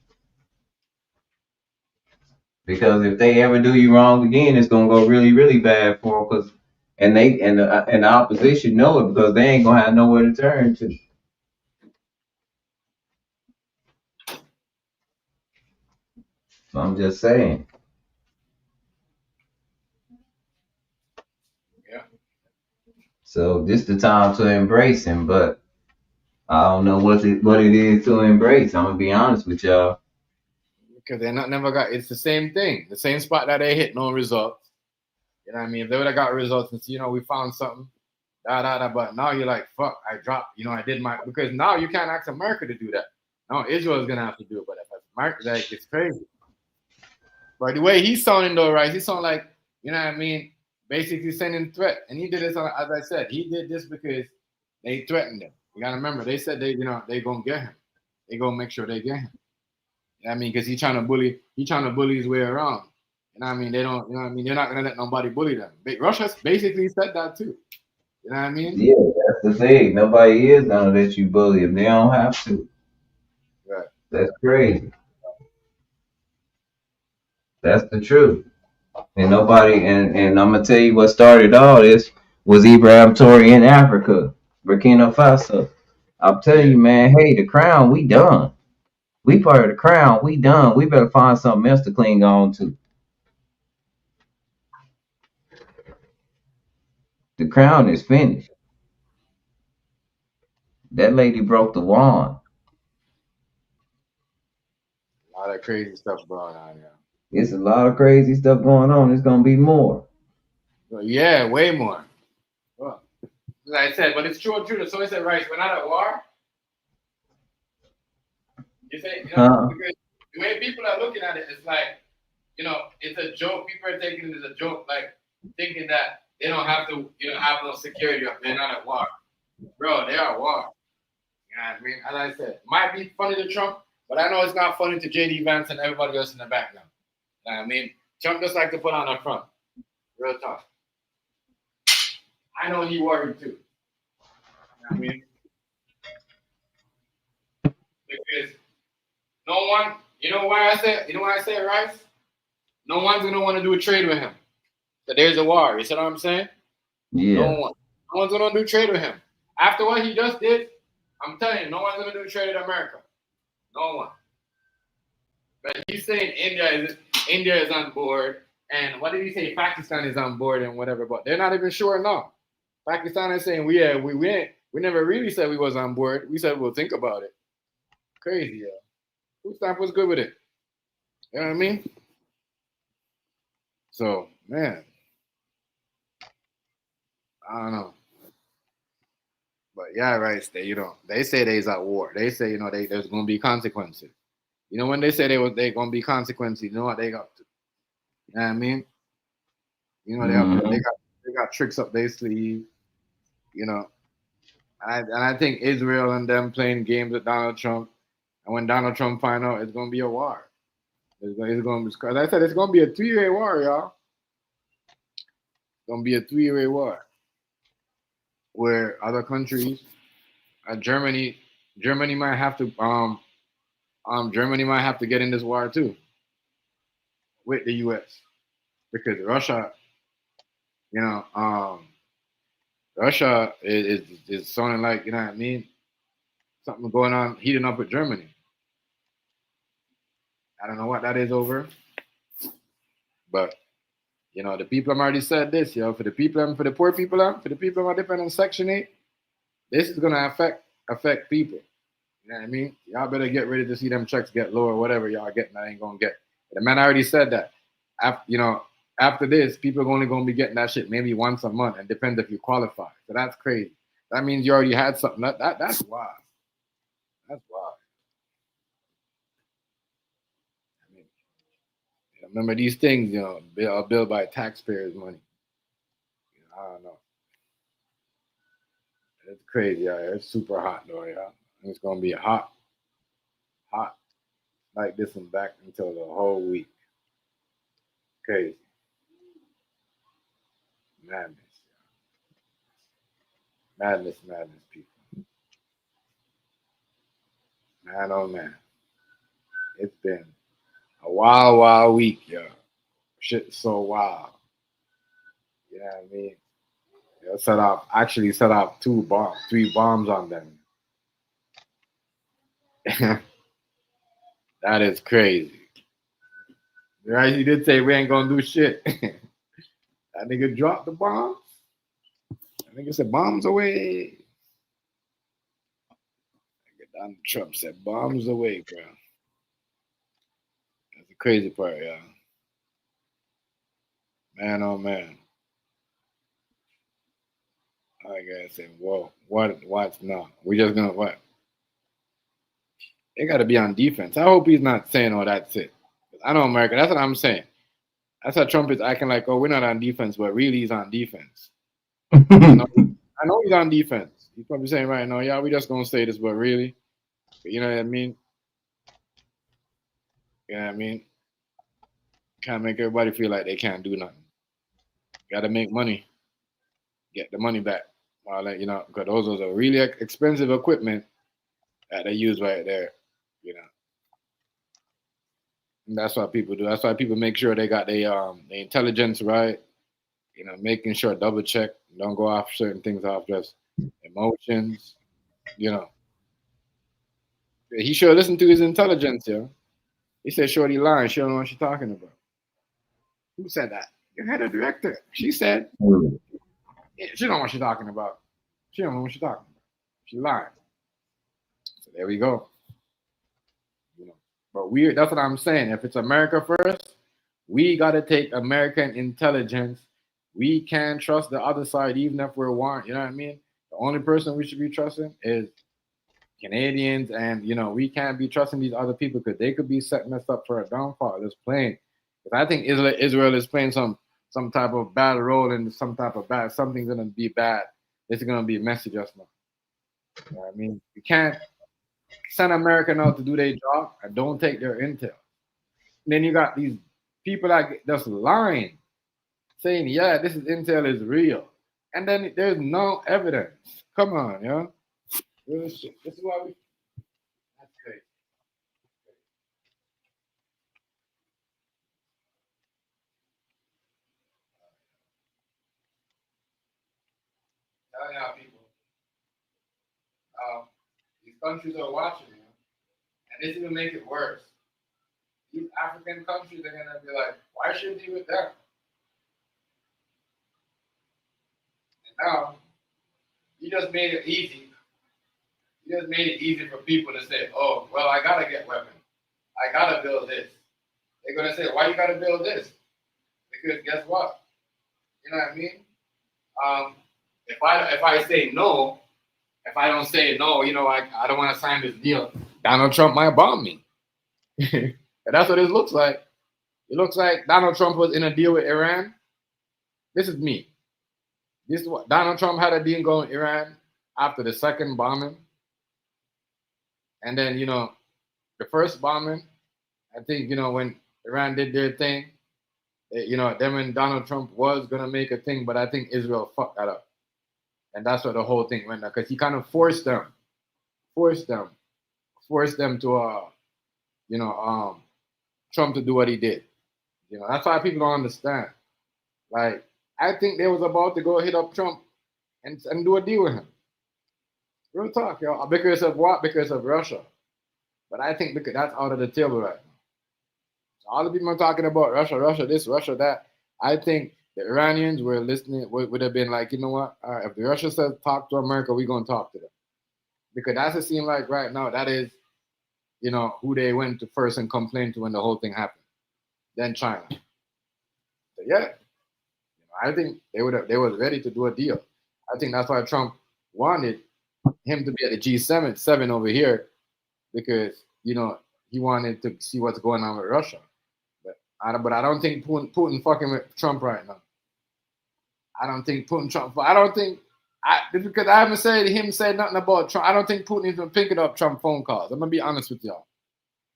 Because if they ever do you wrong again, it's gonna go really, really bad for them. And the opposition know it because they ain't gonna have nowhere to turn to. So I'm just saying. Yeah. So this the time to embrace him, but I don't know what it is to embrace. I'm gonna be honest with y'all. Because they're not never got. It's the same thing. The same spot that they hit, no results. You know what I mean? If they would have got results and we found something, but now you're like, fuck, I dropped. I did my because now you can't ask America to do that. No, Israel is gonna have to do it, but if America, like, it's crazy. But the way he's sounding though, right? He sound like, you know what I mean? Basically sending threat, and he did this. As I said, he did this because they threatened him. You gotta remember, they said they gonna get him. They gonna make sure they get him. You know what I mean? Because he's trying to bully his way around. You know what I mean? They don't. You know what I mean? They're not gonna let nobody bully them. Russia basically said that too. You know what I mean? Yeah, that's the thing. Nobody is gonna let you bully them. They don't have to. Right. That's crazy. That's the truth. And nobody and I'm gonna tell you what started all this was Ibrahim Tory in Africa, Burkina Faso. I'm telling Yeah. you, man, hey, the crown, we done. We part of the crown, we done. We better find something else to cling on to. The crown is finished. That lady broke the wand. A lot of crazy stuff going on here. It's a lot of crazy stuff going on. It's gonna be more. But yeah, way more. Well, like I said, but it's true or true. So I said, right, we're not at war. You say, Huh? because the way people are looking at it, it's like, it's a joke. People are taking it as a joke, like thinking that they don't have to, have no security if they're not at war. Bro, they are at war. You know what I mean? As I said, it might be funny to Trump, but I know it's not funny to JD Vance and everybody else in the background. You know what I mean? Trump just like to put on a front. Real talk. I know he worried too. You know what I mean? Because no one, why I say Rice? No one's gonna want to do a trade with him. So there's a war. You see what I'm saying? No Yeah. one. No one's gonna do a trade with him. After what he just did, I'm telling you, no one's gonna do a trade with America. No one. But he's saying India is on board, and what did he say? Pakistan is on board and whatever, but they're not even sure now. Pakistan is saying we never really said we was on board. We said we'll think about it. Crazy, yeah. Whose stamp was good with it? You know what I mean? So, man, I don't know. But yeah, right. They say they's at war. They say, there's gonna be consequences. When they say they gonna be consequences, you know what they got to. You know what I mean? Mm-hmm. They got tricks up their sleeve, you know. And I think Israel and them playing games with Donald Trump. And when Donald Trump find out, it's gonna be a war. As I said, it's gonna be a 3-way war, y'all. It's gonna be a 3-way war where other countries, Germany might have to Germany might have to get in this war too with the U.S. because you know, um, Russia is sounding like, you know what I mean, something going on, heating up with Germany. I don't know what that is over, but the people have already said this, for the people, for the poor people, for the people who are dependent on Section 8, this is gonna affect people. You know what I mean? Y'all better get ready to see them checks get lower, whatever y'all getting, that ain't gonna get. The man already said that. After this, people are only gonna be getting that shit maybe once a month, and depends if you qualify. So that's crazy. That means you already had something. That's wild. That's wild. I mean, remember these things, are billed by taxpayers' money. I don't know. It's crazy. Yeah, it's super hot though. Yeah, it's gonna be hot like this and back until the whole week. Crazy madness, madness, people. Man, oh man, it's been a wild week, yo. Shit's so wild. You know what I mean? Actually set off 3 bombs on them. That is crazy. Right? He did say we ain't gonna do shit. That nigga dropped the bombs. That nigga said bombs away. Donald Trump said bombs away, bro. That's the crazy part, y'all. Man, oh man. I gotta say, whoa, what's not? We just gonna what? They gotta be on defense. I hope he's not saying, oh, that's it. I know America, that's what I'm saying. That's how Trump is acting like, oh, we're not on defense, but really he's on defense. I know he's on defense. He's probably saying right now, yeah, we just gonna say this, but really, you know what I mean? You know what I mean? Can't make everybody feel like they can't do nothing. Gotta make money, get the money back. Well, you know, because those are really expensive equipment that they use right there. You know, and that's what people do. That's why people make sure they got the intelligence right. You know, making sure double check, don't go off certain things off just emotions. You know, he should listen to his intelligence. Yeah, he said, "Shorty lying. She don't know what she's talking about." Who said that? Your head of director. She said, yeah, "She don't know what she's talking about. She don't know what she's talking about. She lying." So there we go. You know, but that's what I'm saying. If it's America first, we gotta take American intelligence. We can't trust the other side, even if we're one. You know what I mean? The only person we should be trusting is Canadians, and you know we can't be trusting these other people because they could be setting us up for a downfall. Just playing. Because I think Israel is playing some type of bad role in some type of bad. Something's gonna be bad. It's gonna be a message just now. You know what I mean? You can't send America out to do their job and don't take their intel. And then you got these people that just lying, saying, "Yeah, this is intel is real," and then there's no evidence. Come on, yo. Real shit. This is why we. That's crazy. Telling y'all people, these countries are watching you, and this is gonna make it worse. These African countries are gonna be like, "Why should we with them?" And now you just made it easy. You just made it easy for people to say, "Oh, well, I gotta get weapons. I gotta build this." They're gonna say, "Why you gotta build this?" Because guess what? You know what I mean? Um, if I say no, if I don't say no, you know, I don't want to sign this deal. Donald Trump might bomb me, and that's what it looks like. It looks like Donald Trump was in a deal with Iran. This is me. This is what Donald Trump had a deal going with Iran after the second bombing, and then you know the first bombing. I think you know when Iran did their thing, you know, then when Donald Trump was gonna make a thing, but I think Israel fucked that up, and that's what the whole thing went down because he kind of forced them, forced them to you know, Trump to do what he did. You know, that's why people don't understand. Like, I think they was about to go hit up Trump and do a deal with him. Real talk, yo. Because of what? Because of Russia. But I think because that's out of the table right now. So all the people are talking about Russia, Russia this, Russia that. I think the Iranians were listening, would have been like, you know what? All right, if the Russia says talk to America, we're going to talk to them. Because that's it seems like right now, that is, you know, who they went to first and complained to when the whole thing happened. Then China. So yeah, I think they was ready to do a deal. I think that's why Trump wanted him to be at the G7 over here because you know he wanted to see what's going on with Russia. But I don't think Putin fucking with Trump right now. I don't think Putin Trump. I don't think because I haven't said nothing about Trump. I don't think Putin even picking up Trump phone calls. I'm gonna be honest with y'all.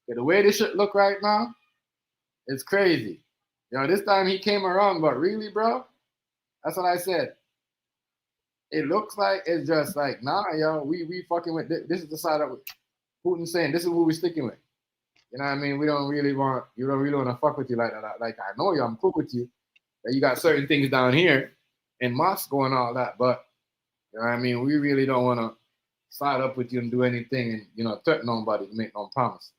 Okay, the way this shit look right now, it's crazy. You know, this time he came around, but really, bro, that's what I said. It looks like it's just like, nah, yo, we fucking with this is the side of Putin saying this is who we're sticking with. You know what I mean? We don't really want you don't really want to fuck with you like that. Like I know you, I'm cool with you. But you got certain things down here in Moscow and all that, but you know what I mean, we really don't want to side up with you and do anything and you know threaten nobody to make no promise.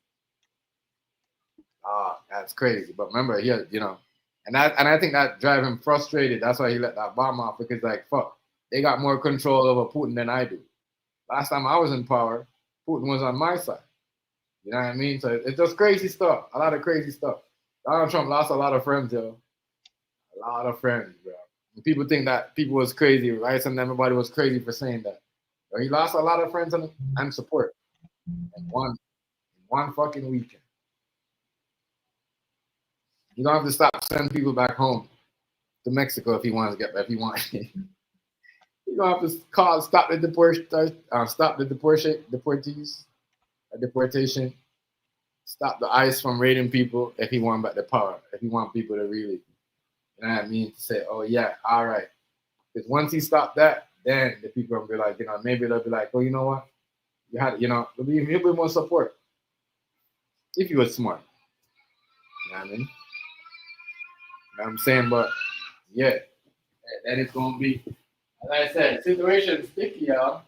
That's crazy. But remember, and I think that drive him frustrated. That's why he let that bomb off, because like fuck, they got more control over Putin than I do. Last time I was in power, Putin was on my side. You know what I mean? So it's just crazy stuff. A lot of crazy stuff. Donald Trump lost a lot of friends, yo. A lot of friends, bro. And people think that people was crazy, right? And everybody was crazy for saying that. But he lost a lot of friends and support in one fucking weekend. You don't have to stop sending people back home to Mexico if he wants to get back. If he wants, you don't have to stop the deportation, stop the ICE from raiding people if he want back the power. If he want people to really, you know what I mean, to say, oh yeah, all right. Because once he stopped that, then the people will be like, maybe they'll be like, oh, you know what, there'll be more support if he was smart. You know what I mean? You know what I'm saying? But yeah, that is gonna be, as I said, situation sticky, y'all.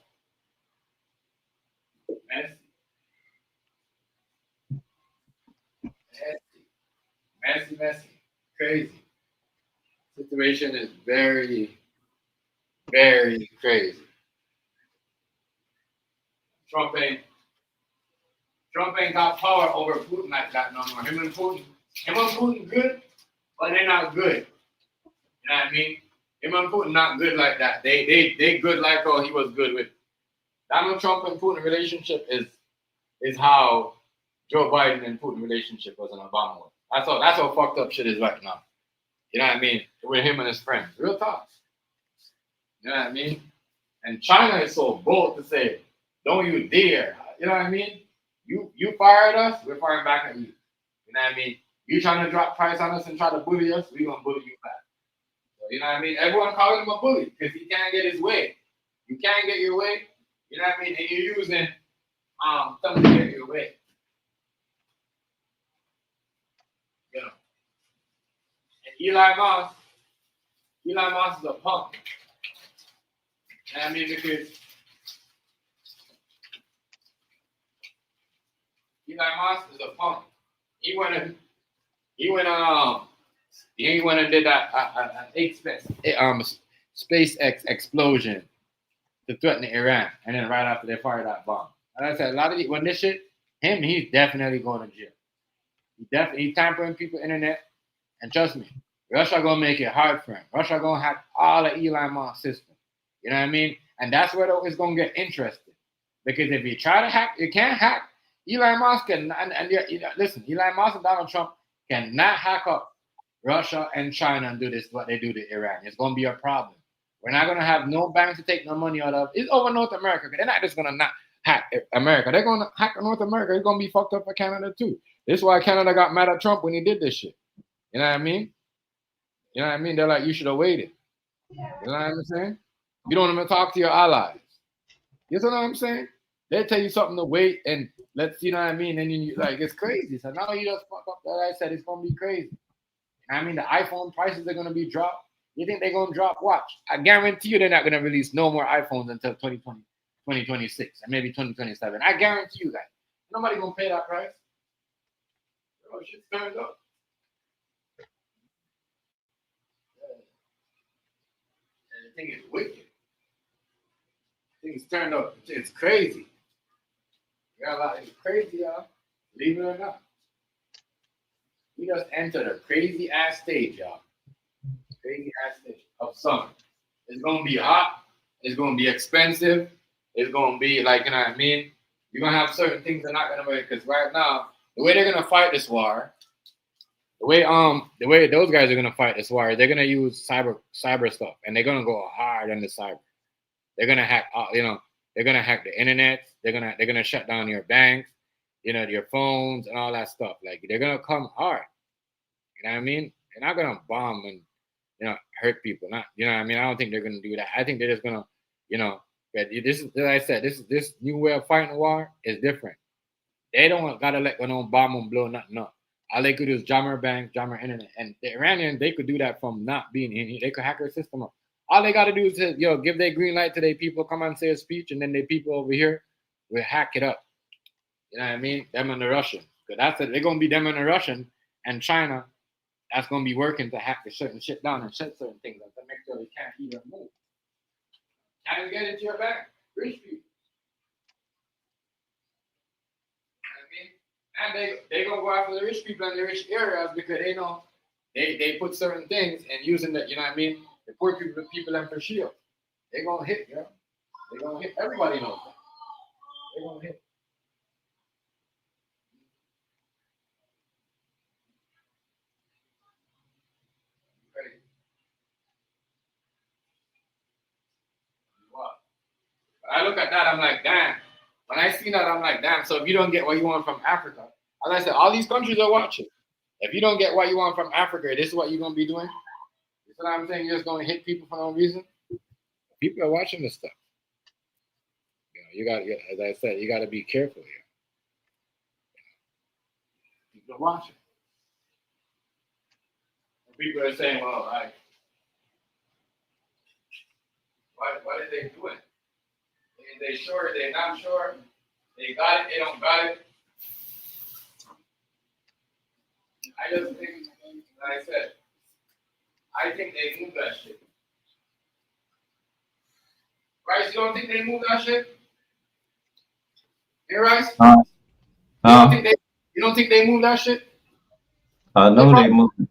Messy, crazy. Situation is very, very crazy. Trump ain't got power over Putin like that no more. Him and Putin good, but they're not good. You know what I mean? Him and Putin not good like that. They good like how he was good with Donald Trump and Putin relationship is how Joe Biden and Putin relationship was in Obama was. That's how fucked up shit is right now. You know what I mean? With him and his friends. Real talk. You know what I mean? And China is so bold to say, don't you dare. You know what I mean? You fired us, we're firing back at you. You know what I mean? You trying to drop price on us and try to bully us, we're going to bully you back. So, you know what I mean? Everyone calling him a bully because he can't get his way. You can't get your way. You know what I mean? And you're using something to get your way. You know. And Elon Musk is a punk. You know what I mean? Because Elon Musk is a punk. He went and did that SpaceX explosion to threaten Iran, and then right after they fired that bomb. And I said, a lot of when this shit, he's definitely going to jail. He's tampering people's internet, and trust me, Russia gonna make it hard for him. Russia gonna hack all of Elon Musk's system. You know what I mean? And that's where it's gonna get interesting, because if you try to hack, you can't hack. Elon Musk listen, Elon Musk and Donald Trump cannot hack up Russia and China and do this what they do to Iran. It's gonna be a problem. We're not gonna have no banks to take no money out of. It's over North America. They're not just gonna not hack America. They're gonna hack North America. It's gonna be fucked up for Canada too. This is why Canada got mad at Trump when he did this shit. You know what I mean? You know what I mean? They're like, you should have waited. You know what I'm saying? You don't even talk to your allies. You know what I'm saying? They tell you something to wait and let's, you know what I mean? And you like, it's crazy. So now you just fuck up that I said it's gonna be crazy. I mean, the iPhone prices are gonna be dropped. You think they're gonna drop? Watch. I guarantee you they're not gonna release no more iPhones until 2020, 2026, and maybe 2027. I guarantee you that. Nobody gonna pay that price. Oh, shit's turned up. And the thing is wicked. Things turned up. It's crazy. It's crazy, y'all. Believe it or not. We just entered a crazy ass stage, y'all. Crazy ass stage of summer. It's gonna be hot. It's gonna be expensive. It's gonna be like, you know what I mean? You're gonna have certain things that are not gonna work, because right now, the way they're gonna fight this war, the way those guys are gonna fight this war, they're gonna use cyber stuff, and they're gonna go hard on the cyber. They're gonna hack, they're gonna hack the internet. They're gonna shut down your banks, your phones and all that stuff. Like, they're gonna come hard. You know what I mean? They're not gonna bomb and hurt people. Not, you know what I mean? I don't think they're gonna do that. I think they're just gonna, this is, as I said, this new way of fighting the war is different. They don't gotta let no bomb and blow nothing up. All they could do is jam our banks, jam our internet, and the Iranians, they could do that from not being in here. They could hack their system up. All they got to do is give their green light to their people, come and say a speech, and then their people over here will hack it up. You know what I mean? Them and the Russians. Because that's it. They're going to be them and the Russian, and China that's going to be working to hack the certain shit down and shut certain things up to make sure they can't even move. Can't even get into your bank. Rich people. You know what I mean? And they going to go after the rich people in the rich areas because they know they put certain things and using the, you know what I mean? The poor people them for shield. They're going to hit, yo. They're going to hit. Everybody knows that. They're going to hit. Crazy. Wow. I look at that, I'm like, damn. When I see that, I'm like, damn. So if you don't get what you want from Africa, as I said, all these countries are watching. If you don't get what you want from Africa, this is what you're going to be doing. You know what I'm saying? You're just going to hit people for no reason. People are watching this stuff. You got, as I said, you got to be careful here. People are watching. People are saying, well, like, what are they doing? Are they sure? Are they not sure? They got it, they don't got it. I just think, like I said, I think they moved that shit. Rice, you don't think they moved that shit? Hey, Rice? You don't think they moved that shit? I know they moved it.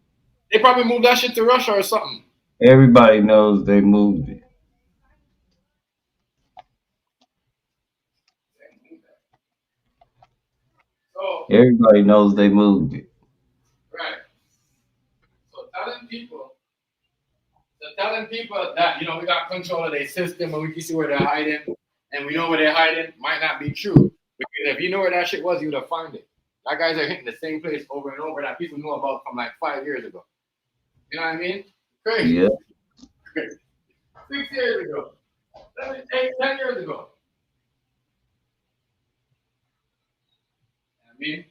They probably moved that shit to Russia or something. Everybody knows they moved it. So, Everybody knows they moved it. right. So telling people that, you know, we got control of their system and we can see where they're hiding and we know where they're hiding might not be true. Because if you know where that shit was, you would have found it. That guys are hitting the same place over and over that people know about from like 5 years ago. You know what I mean? Crazy. Yeah. Crazy. 6 years ago. 7, 8, 10 years ago. You know what I mean?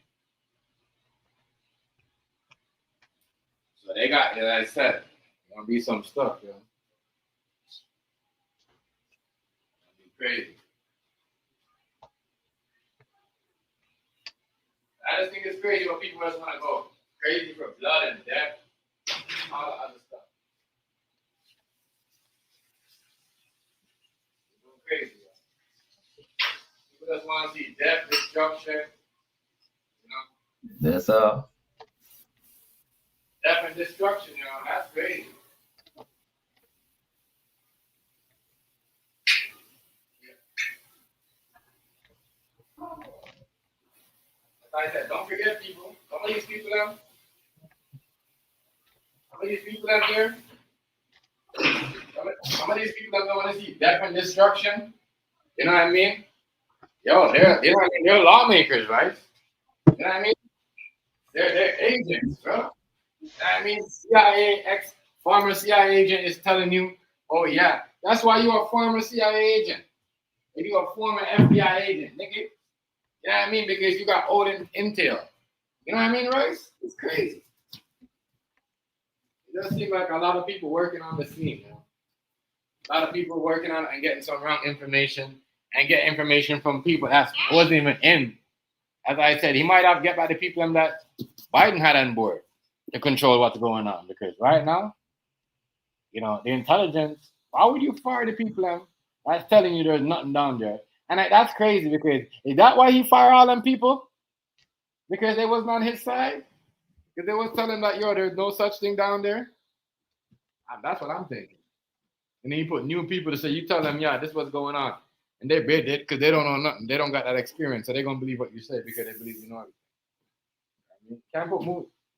So they got, as I said, gonna be some stuff, yo. It'll be crazy. I just think it's crazy when people just want to go crazy for blood and death, all the other stuff. It's going crazy, yo. People just want to see death, destruction, you know. That's all. Death and destruction, you know, that's crazy. Like I said, don't forget people. Some of these people out there, some of these people that don't want to see death and destruction, you know what I mean? Yo, they're lawmakers, right? You know what I mean? They're agents, bro. You know what I mean? Former CIA agent is telling you, oh yeah, that's why you're a former CIA agent. If you're a former FBI agent, nigga. You know what I mean? Because you got old intel. You know what I mean, Royce? It's crazy. It does seem like a lot of people working on the scene, you know? A lot of people working on it and getting some wrong information and get information from people that wasn't even in. As I said, he might have get by the people that Biden had on board to control what's going on. Because right now, you know, the intelligence, why would you fire the people that's telling you there's nothing down there? And that's crazy because is that why he fired all them people? Because they wasn't on his side? Because they was telling that, yo, there's no such thing down there? That's what I'm thinking. And then you put new people to say, you tell them, yeah, this is what's going on. And they bid it because they don't know nothing. They don't got that experience. So they're going to believe what you say because they believe you know everything. I mean,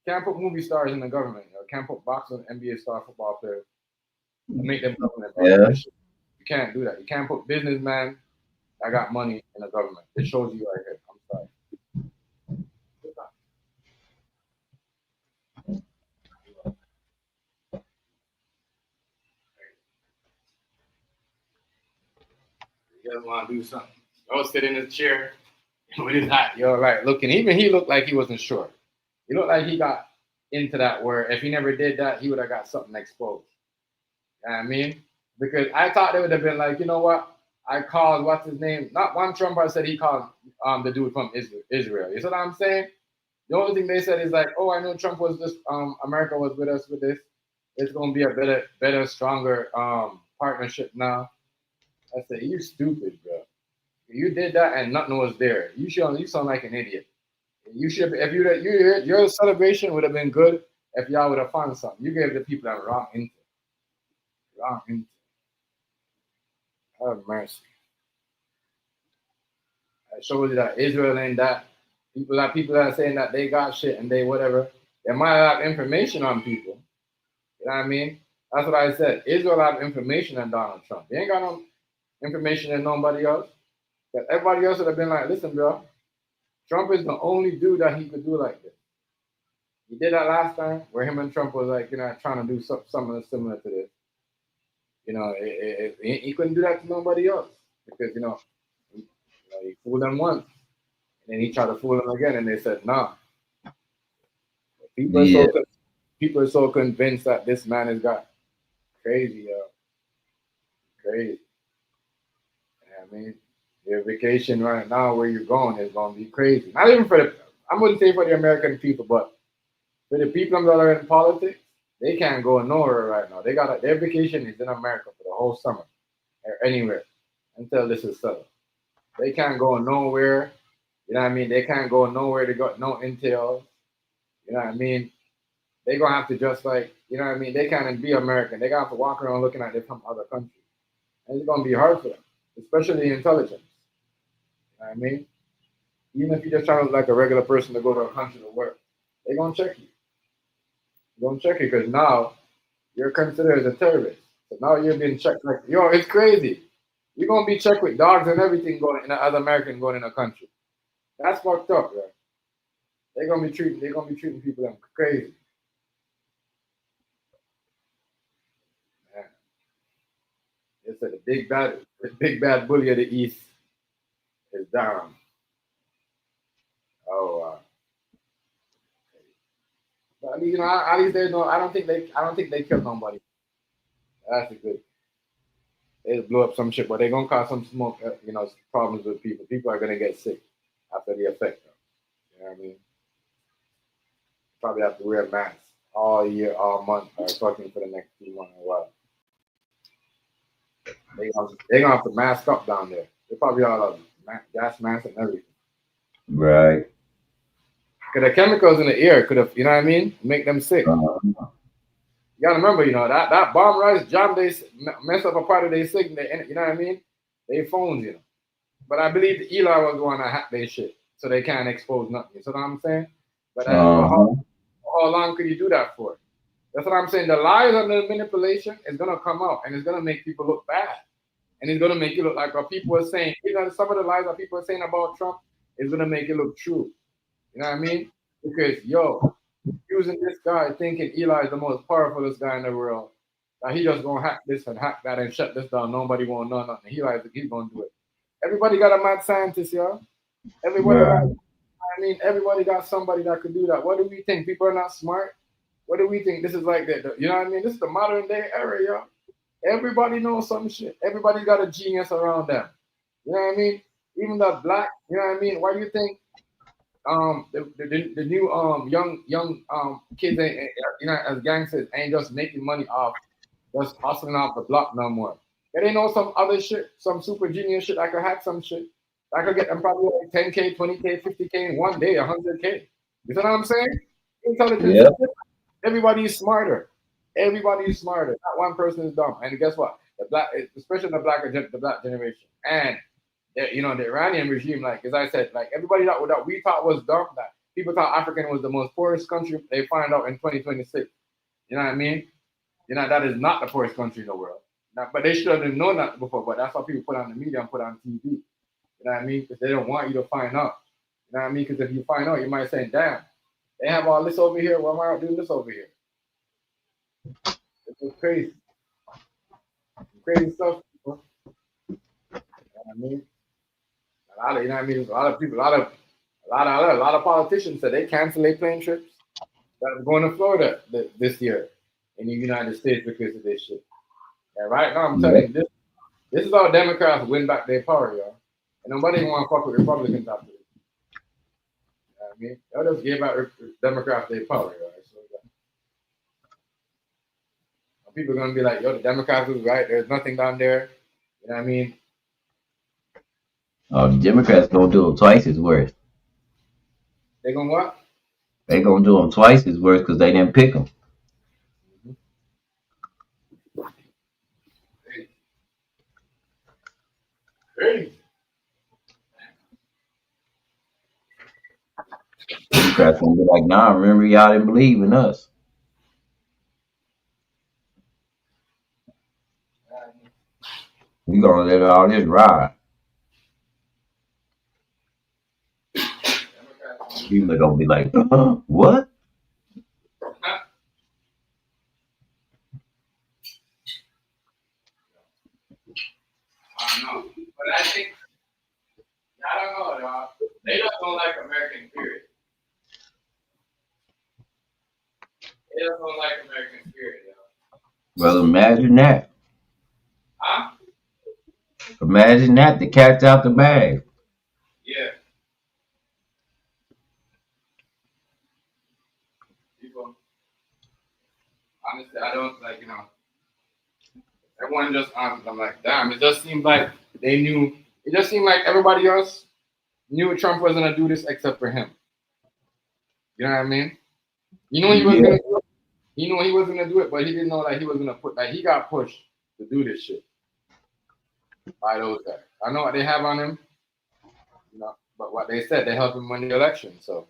can't put movie stars in the government. You know? Can't put boxers, NBA star football players and make them government. Yeah. You can't do that. You can't put businessmen that got money in the government. It shows you right here. I'm sorry. He doesn't want to do something. Go sit in his chair with his hat. You're right. Looking, even he looked like he wasn't sure. He looked like he got into that where if he never did that, he would have got something exposed. You know what I mean? Because I thought they would have been like, you know what? I called, what's his name? Not one Trump, I said he called the dude from Israel. You see what I'm saying? The only thing they said is like, oh, I know Trump was this, America was with us with this. It's gonna be a better, stronger partnership now. I said, you stupid, bro. You did that and nothing was there. You sound like an idiot. You should if your celebration would have been good if y'all would have found something. You gave the people that wrong intel. Wrong intel. Have mercy. I showed you that Israel ain't that. People that are saying that they got shit and they whatever. They might have information on people. You know what I mean? That's what I said. Israel have information on Donald Trump. They ain't got no information on nobody else. But everybody else would have been like, listen, bro, Trump is the only dude that he could do like this. He did that last time where him and Trump was like, trying to do something similar to this. He couldn't do that to nobody else because, he fooled them once. And then he tried to fool them again, and they said, nah. People are Yeah. people are so convinced that this man has got crazy, crazy. I mean, your vacation right now where you're going is going to be crazy. Not even I wouldn't say for the American people, but for the people that are in politics, they can't go nowhere right now. Their vacation is in America for the whole summer or anywhere until this is settled. They can't go nowhere. You know what I mean? They can't go nowhere. They got no intel. You know what I mean? They're gonna have to just like, you know what I mean? They can't be American. They're gonna have to walk around looking at it from other countries. And it's gonna be hard for them, especially intelligence. You know what I mean? Even if you're just trying to like a regular person to go to a country to work, they're gonna check you. They're gonna check you because now you're considered as a terrorist. So now you're being checked like it's crazy. You're gonna be checked with dogs and everything going in as American going in a country. That's fucked up, right? They're gonna be treating people like crazy. Man. It's like the big bad bully of the East is down. Oh wow. But at least, at least they don't. I don't think they killed nobody. That's a good. They blow up some shit, but they're gonna cause some smoke. Problems with people. People are gonna get sick after the effect. You know what I mean? Probably have to wear masks all year, all month, or fucking for the next few months or what. They gonna have to mask up down there. They probably all have gas masks and everything. Right. Cause the chemicals in the air could have, you know what I mean, make them sick. Uh-huh. You gotta remember, that bomb rise job they mess up a part of their signal. You know what I mean? They phones, But I believe Eli was the one that hacked their shit, so they can't expose nothing. You know what I'm saying? But Uh-huh. how long could you do that for? That's what I'm saying. The lies and the manipulation is gonna come out, and it's gonna make people look bad, and it's gonna make you look like what people are saying. Some of the lies that people are saying about Trump is gonna make it look true. You know what I mean? Because using this guy thinking Eli is the most powerful guy in the world, that he just gonna hack this and hack that and shut this down. Nobody won't know nothing. He's gonna do it. Everybody got a mad scientist, y'all. Everybody got. Right. I mean, everybody got somebody that could do that. What do we think? People are not smart. What do we think? This is like that. You know what I mean? This is the modern day era, y'all. Everybody knows some shit. Everybody got a genius around them. You know what I mean? Even the black. You know what I mean? Why do you think the new young kids as gangsters ain't just making money off just hustling off the block no more. They know some other shit, some super genius shit. I could hack some shit. I could get them probably like 10K, 20K, 50K in one day, 100K. You know what I'm saying? Intelligence is Yep. different. Everybody's smarter. Everybody's smarter. Not one person is dumb. And guess what? Especially the black generation, and the Iranian regime, like as I said, like everybody that we thought was dumb, that people thought African was the most poorest country, they find out in 2026. You know what I mean? That is not the poorest country in the world. Now, but they should have known that before. But that's what people put on the media and put on TV. You know what I mean? Because they don't want you to find out. You know what I mean? Because if you find out, you might say, "Damn, they have all this over here. Why am I not doing this over here?" It's crazy, crazy stuff. You know what I mean? You know what I mean? A lot of people, a lot of politicians said they cancel their plane trips that are going to Florida this year in the United States because of this shit. And right now, I'm telling Yep. you, this is how Democrats win back their power, y'all. And nobody want to fuck with Republicans after this. You know I mean, they'll just give out Democrats their power, right? So people are gonna be like, "Yo, the Democrats was right. There's nothing down there." You know what I mean? Oh, the Democrats gonna do them twice as worse. They gonna what? They gonna do them twice as worse because they didn't pick them. Crazy. Democrats gonna be like, nah, remember y'all didn't believe in us. We gonna let all this ride. People are gonna be like, what? I don't know, but I think I don't know, dog. They just don't like American period. They just don't like American period, yo. Well, imagine that. Huh? Imagine that. The cat's out the bag. Yeah. People, honestly, I don't like, everyone just, I'm like, damn, it just seemed like they knew, it just seemed like everybody else knew Trump wasn't going to do this except for him. You know what I mean? You know he was Yeah. going to do it. He knew he was going to do it, but he didn't know that he was going to he got pushed to do this shit by those guys. I know what they have on him, but what they said, they helped him win the election, so.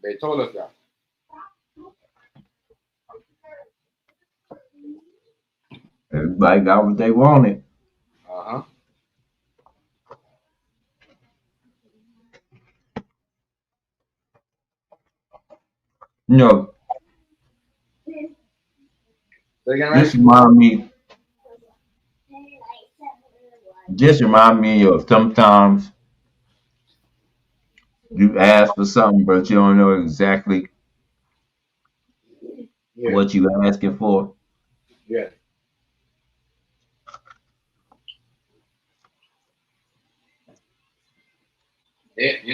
They told us that. Everybody got what they wanted. Uh-huh. You know, So again, this right? remind me. This remind me of sometimes you ask for something, but you don't know exactly Yeah. what you asking for. Yeah.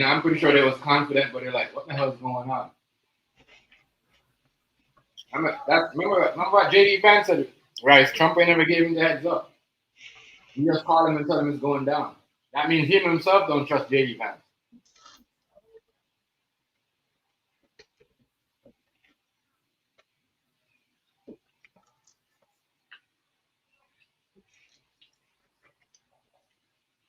I'm pretty sure they was confident, but they're like, what the hell is going on? Remember what JD Vance said, right? Trump ain't never gave him the heads up. He just called him and tell him it's going down. That means him himself don't trust JD Vance.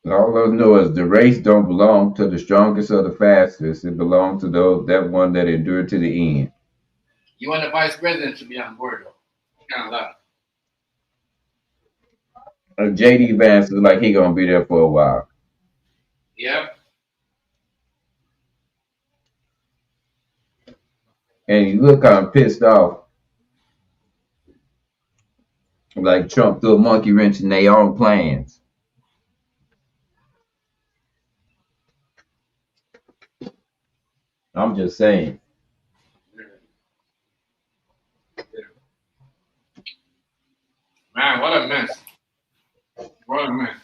All I know is the race don't belong to the strongest or the fastest. It belongs to that one that endured to the end. You and the vice president should be on board though. Kind of lie. JD Vance looks like he gonna be there for a while. Yeah. And he look kind of pissed off. Like Trump threw a monkey wrench in their own plans. I'm just saying. Man, what a mess. What a mess.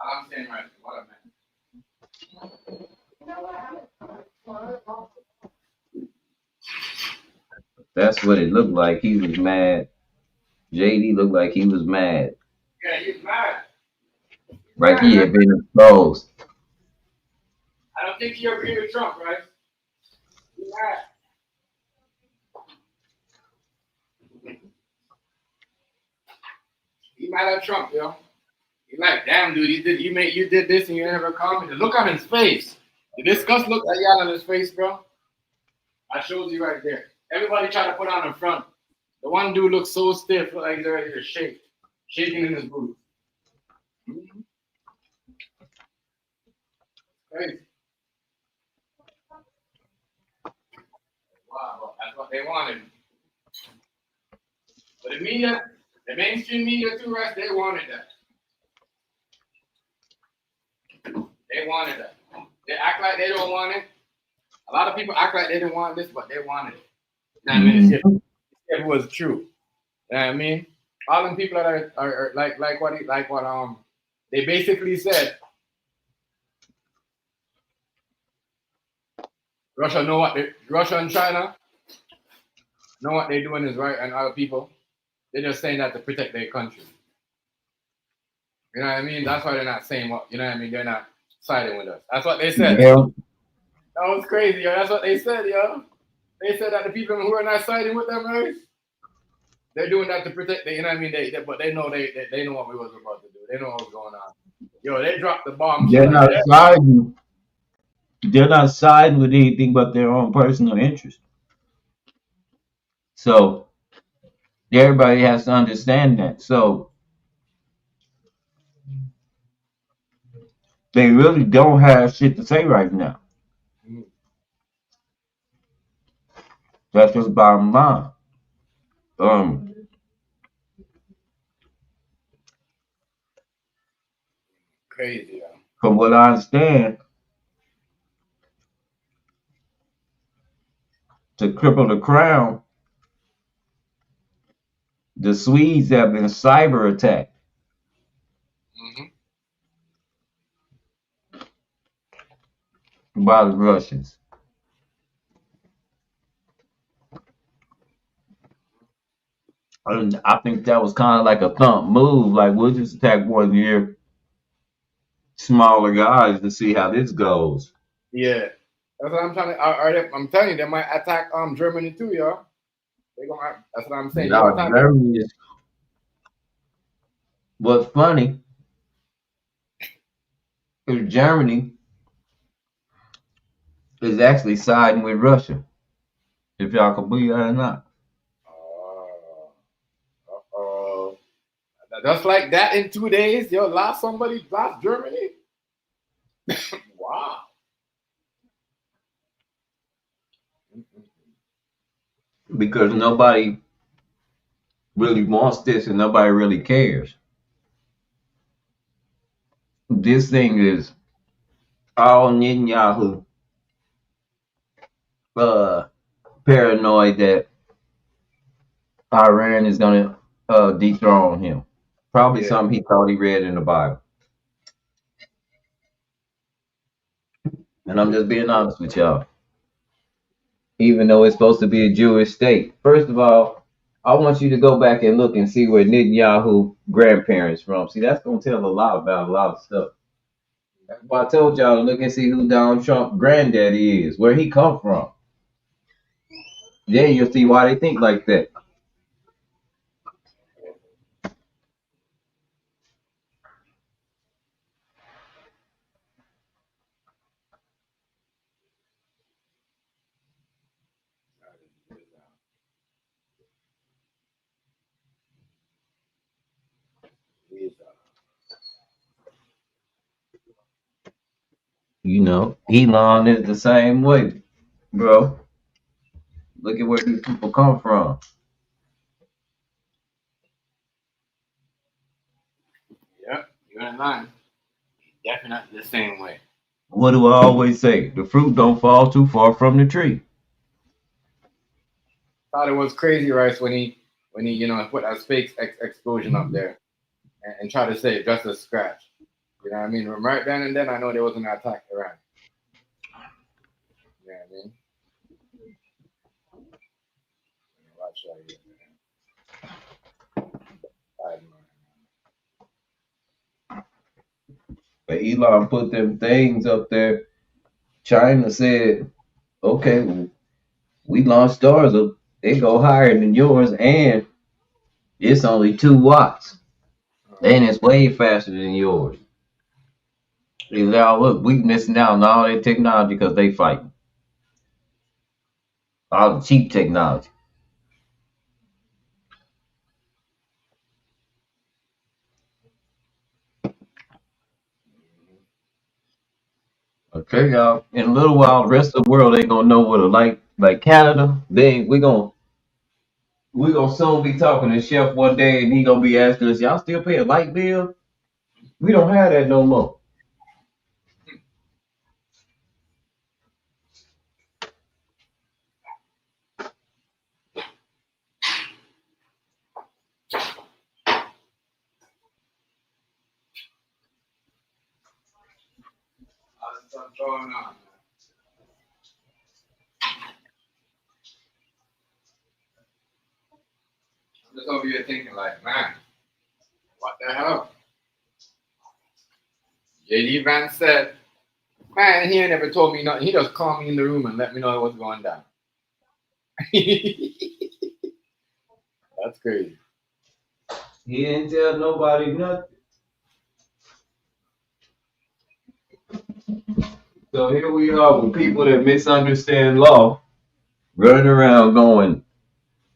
I'm saying right. What a mess. That's what it looked like. He was mad. JD looked like he was mad. Yeah, he's mad. Like Mad, he right? had been exposed. I don't think he agreed with Trump, right? He's mad. He mad at Trump, yo. He like, damn, dude, you did this and you never commented. Look on his face. The disgust look at y'all on his face, bro. I showed you right there. Everybody try to put on in front. The one dude looks so stiff, look like he's ready to shake, shaking in his boots. Mm-hmm. Crazy. Wow, bro. That's what they wanted. But the media, the mainstream media too, right? They wanted that. They wanted that. They act like they don't want it. A lot of people act like they didn't want this, but they wanted it. You know what I mean? It's it was true. You know what I mean? All them people that are like what they basically said Russia and China know what they're doing is right and other people. They're just saying that to protect their country. You know what I mean? That's why they're not saying what you know what I mean, they're not siding with us. That's what they said. Yeah, That was crazy, yo. That's what they said, yo. They said that the people who are not siding with them, right? They're doing that to protect. You know what I mean? But they know they know what we was about to do. They know what was going on. Yo, they dropped the they're bombshell right not there. siding. They're not siding with anything but their own personal interest. So everybody has to understand that. So they really don't have shit to say right now. Mm, That's just bottom line. Um, crazy, yo. from what I understand, to cripple the crown, the Swedes have been cyber attacked Hmm. by the Russians. And I think that was kind of like a thump move. Like, we'll just attack one of your smaller guys to see how this goes. Yeah, that's what I'm trying to. I'm telling you, they might attack Germany too, yo. They gonna. That's what I'm saying. Every Now, time. Germany is what's funny is Germany is actually siding with Russia, if y'all can believe that or not. Uh, just like that in 2 days, yo, lost Germany. Wow. Because nobody really wants this and nobody really cares. This thing is all Netanyahu uh, paranoid that Iran is going to dethrone him. Probably Yeah. something he thought he read in the Bible. And I'm just being honest with y'all. Even though it's supposed to be a Jewish state. First of all, I want you to go back and look and see where Netanyahu grandparents from. See, that's going to tell a lot about a lot of stuff. That's why I told y'all to look and see who Donald Trump granddaddy is, where he come from. Then you'll see why they think like that. You know, Elon is the same way, bro. Look at where these people come from. Yep. You're in line. Definitely the same way. What do I always say? The fruit don't fall too far from the tree. Thought it was crazy, Rice, when he put that fake explosion up there and tried to say just a scratch. You know what I mean? From right then and then, I know there was an attack Iran. You know what I mean? Watch out here, man. But Elon put them things up there. China said, okay, well, we launched stars up. They go higher than yours, and it's only 2 watts. And it's way faster than yours. He said, oh, look, we missing out on all that technology because they fighting. All the cheap technology. Okay, y'all. In a little while, the rest of the world ain't gonna know what a like Canada. We gonna soon be talking to Chef one day, and he gonna be asking us, "Y'all still pay a light bill? We don't have that no more." going on, man? I'm just over here thinking, like, man, what the hell? JD Vance said, man, he ain't never told me nothing. He just called me in the room and let me know what's going down. That's crazy. He didn't tell nobody nothing. So here we are with people that misunderstand law, running around going,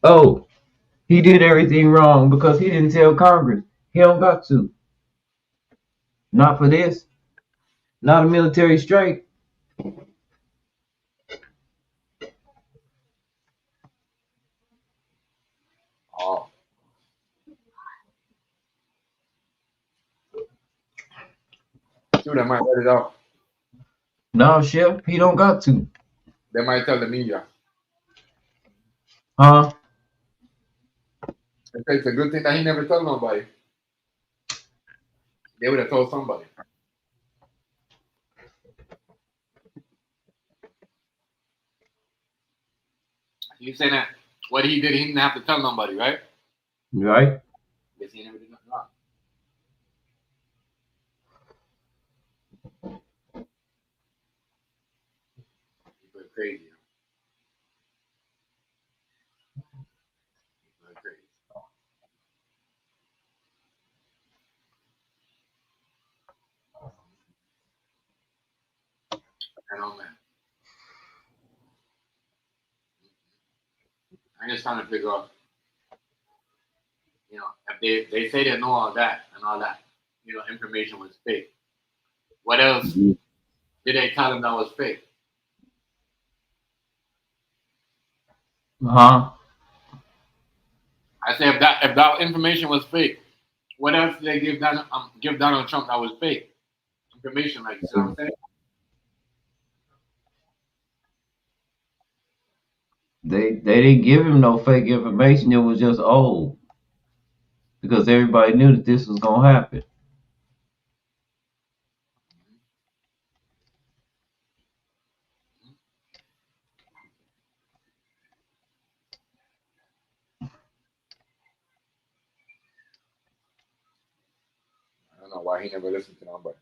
oh, he did everything wrong because he didn't tell Congress. He don't got to. Not for this. Not a military strike. Oh. Dude, they might let it out. No, Chef, he don't got to. They might tell the media. Huh? It's a good thing that he never told nobody. They would have told somebody. You saying that what he did, he didn't have to tell nobody, right? Right? Guess he never did nothing wrong. People are crazy. People are crazy. I know, man. I'm just trying to figure out, if they say they know all that and all that, information was fake. What else did they tell them that was fake? Huh? I say if that information was fake, what else did they give Donald Trump that was fake information? Like, you see what I'm saying? They didn't give him no fake information. It was just old because everybody knew that this was gonna happen. I don't know why he never listened to them, but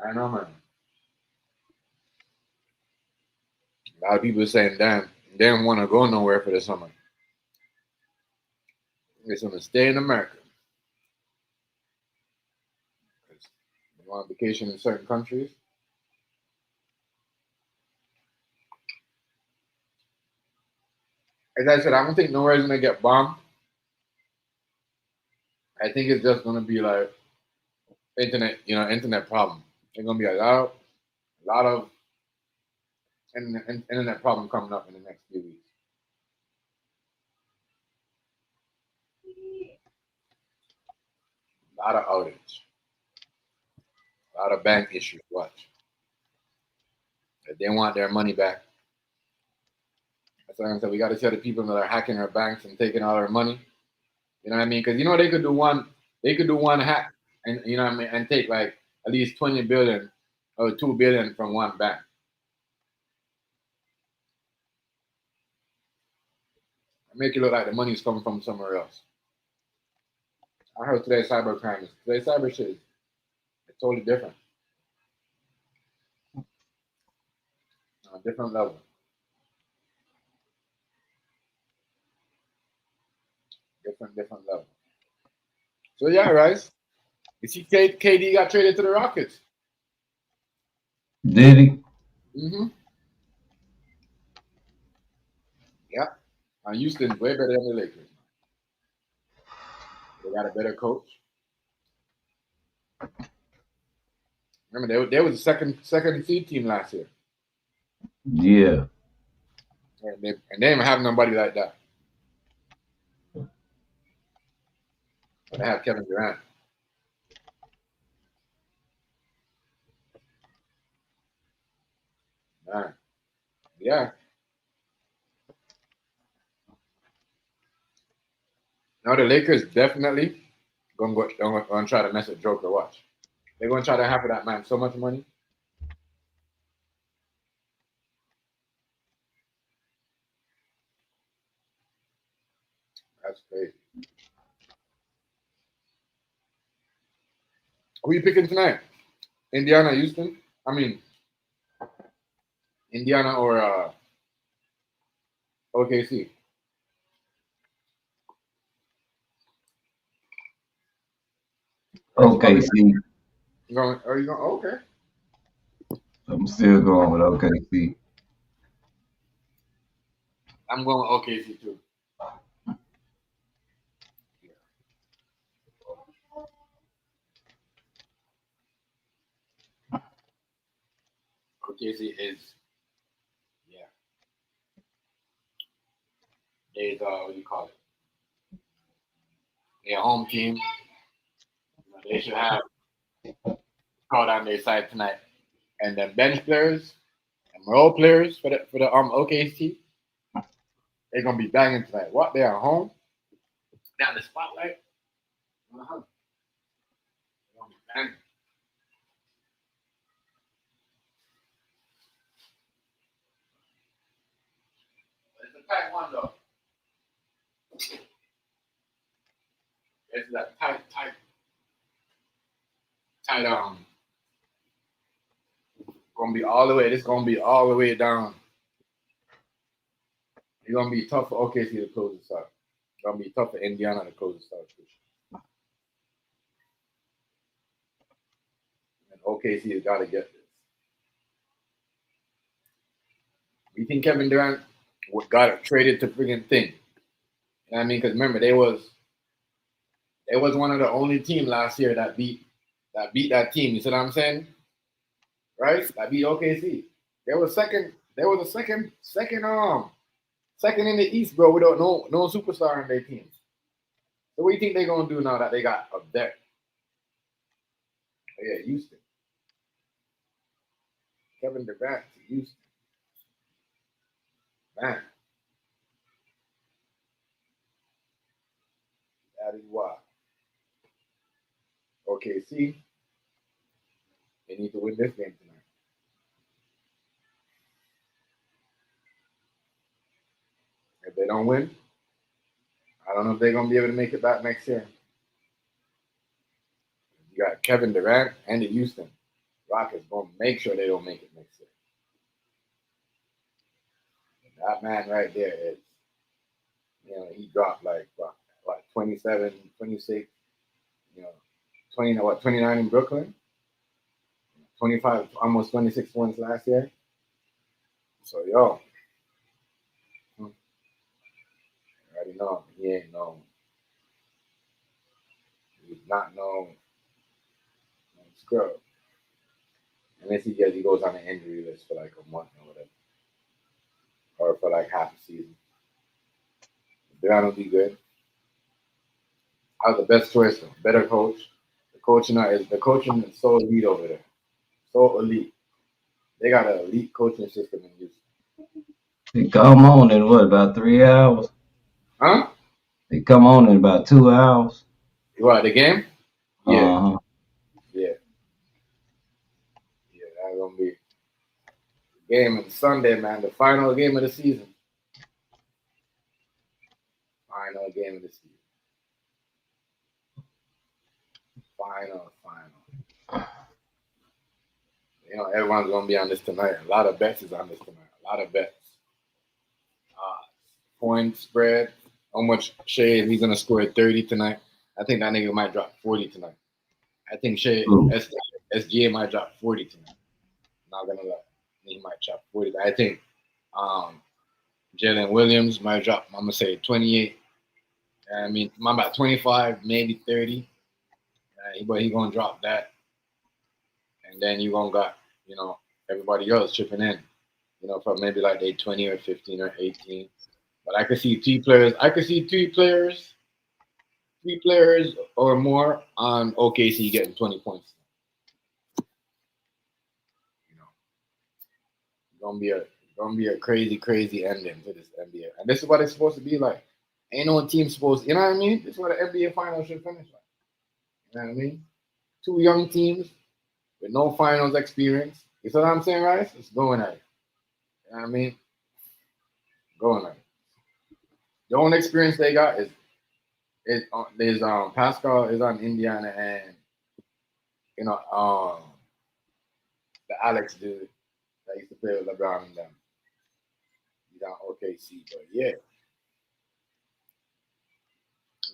I don't know, man. A lot of people are saying, damn, they don't want to go nowhere for the summer. They just want to stay in America. They go on vacation in certain countries. As I said, I don't think nowhere is going to get bombed. I think it's just going to be like internet problem. There's going to be a lot of internet problem coming up in the next few weeks. A lot of outage. A lot of bank issues. Watch. If they want their money back. That's what I'm saying. We got to tell the people that are hacking our banks and taking all our money. You know what I mean? Because they could do one hack, and you know what I mean, and take like at least 20 billion or 2 billion from one bank. And make it look like the money's coming from somewhere else. I heard today's cyber shit is totally different. On a different level. Different level. So yeah, Rice. You see KD got traded to the Rockets. Did he? Mm-hmm. Yeah. Houston's way better than the Lakers. They got a better coach. Remember, they was the second seed team last year. Yeah. And they didn't have nobody like that. But they have Kevin Durant. Man. Yeah. Now the Lakers definitely gonna try to mess with Joker. Watch. They're gonna try to have that man so much money. That's crazy. Who you picking tonight? Indiana, Houston? I mean, Indiana or OKC? OKC. Are you going? Okay. I'm still going with OKC. I'm going OKC too. OKC is, yeah, is what do you call it? Their home team. They should have called on their side tonight. And the bench players and role players for the OKC, they're gonna be banging tonight. What? They're at home? Down the spotlight? Uh-huh. They're gonna be banging. It's a tight one though. It's that tight gonna be all the way. It's gonna be all the way down. It's gonna be tough for OKC to close this out. It's gonna be tough for Indiana to close this out. And OKC has got to get this. You think Kevin Durant got it traded to friggin' thing? You know what I mean? Because remember, they was one of the only team last year that beat that team. You see what I'm saying? Right? That beat OKC. They was second. They was a second in the East, bro. Without no superstar in their team. So what do you think they're gonna do now that they got up there? Oh, yeah, Houston. Kevin Durant to Houston. Man. That is why. OKC, they need to win this game tonight. If they don't win, I don't know if they're gonna be able to make it back next year. You got Kevin Durant and the Houston Rockets gonna make sure they don't make it next year. That man right there is, he dropped like what 27, 26, 29 in Brooklyn, 25, almost 26 points last year. So I already know he ain't no, he's not no scrub. Unless he goes on an injury list for like a month or whatever, or for like half a season. Durant will be good. I was the best choice though. Better coach. The coaching is so elite over there. So elite. They got an elite coaching system in Houston. They come on in what, about 3 hours? Huh? They come on in about 2 hours. What, the game? Yeah. Uh-huh. Yeah. Yeah, that's gonna be the game on Sunday, man. The final game of the season. Final game of the season. Final. Everyone's gonna be on this tonight. A lot of bets is on this tonight. A lot of bets. Point spread. How much Shea, if he's gonna score 30 tonight. I think that nigga might drop 40 tonight. I think Shea SGA might drop 40 tonight. Not gonna lie. He might drop 40. I think Jalen Williams might drop, I'm gonna say 28. I mean, I'm about 25, maybe 30. But he gonna drop that. And then you gonna got, everybody else chipping in. For maybe like they 20 or 15 or 18. But I could see three players or more on OKC getting 20 points. Gonna be a crazy ending to this NBA. And this is what it's supposed to be like. Ain't no team supposed, you know what I mean? This is what the NBA finals should finish like. You know what I mean? Two young teams with no finals experience. You see what I'm saying, right? It's going at it. You know what I mean? Going at it. The only experience they got is Pascal is on Indiana and you know the Alex dude that used to play with LeBron and them. He's on OKC, but yeah,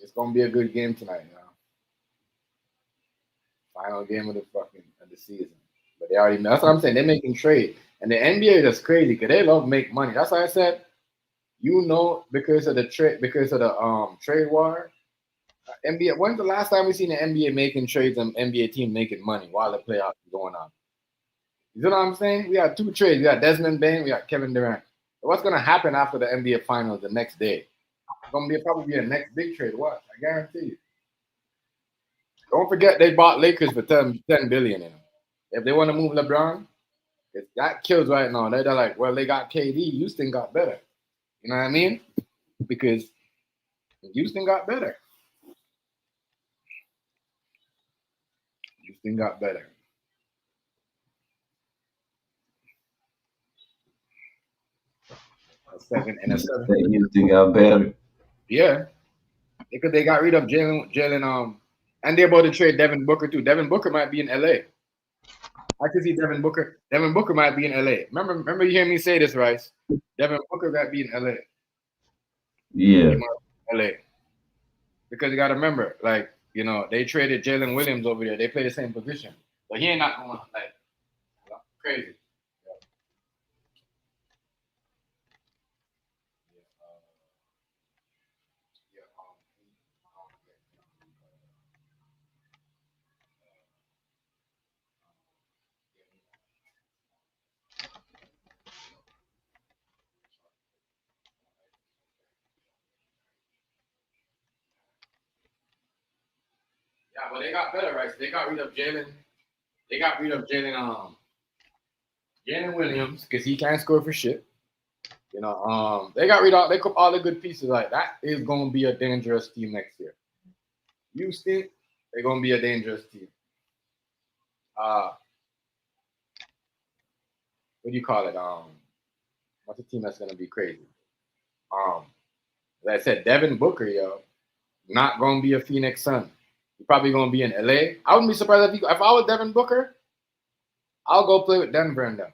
it's gonna be a good game tonight, you know. Final game of the season. But they already that's what I'm saying. They're making trade. And the NBA is crazy because they love make money. That's why I said, because of the trade war, NBA. When's the last time we seen the NBA making trades and NBA team making money while the playoffs are going on? You know what I'm saying? We got two trades. We got Desmond Bain, we got Kevin Durant. So what's gonna happen after the NBA finals the next day? It's gonna probably be a next big trade. What? I guarantee you. Don't forget they bought Lakers for 10 billion in them. If they want to move LeBron, that kills right now. They're like, well, they got KD. Houston got better. You know what I mean? Because Houston got better. Houston got better. A 7 and a 7. Houston got better. Yeah, because they got rid of Jalen. And they're about to trade Devin Booker too. Devin Booker might be in LA. I can see Devin Booker. Devin Booker might be in LA. Remember you hear me say this, Rice? Devin Booker might be in LA. Yeah. LA. Because you got to remember, like, they traded Jalen Williams over there. They play the same position. But he ain't not going like crazy. Yeah, but they got better, right? So they got rid of Jalen. They got rid of Jalen Williams because he can't score for shit. They got rid of all the good pieces. Like that is gonna be a dangerous team next year. Houston, they're gonna be a dangerous team. What do you call it? What's a team that's gonna be crazy? As I said, Devin Booker, not gonna be a Phoenix Sun. He's probably gonna be in LA. I wouldn't be surprised if I was Devin Booker, I'll go play with Denver and them.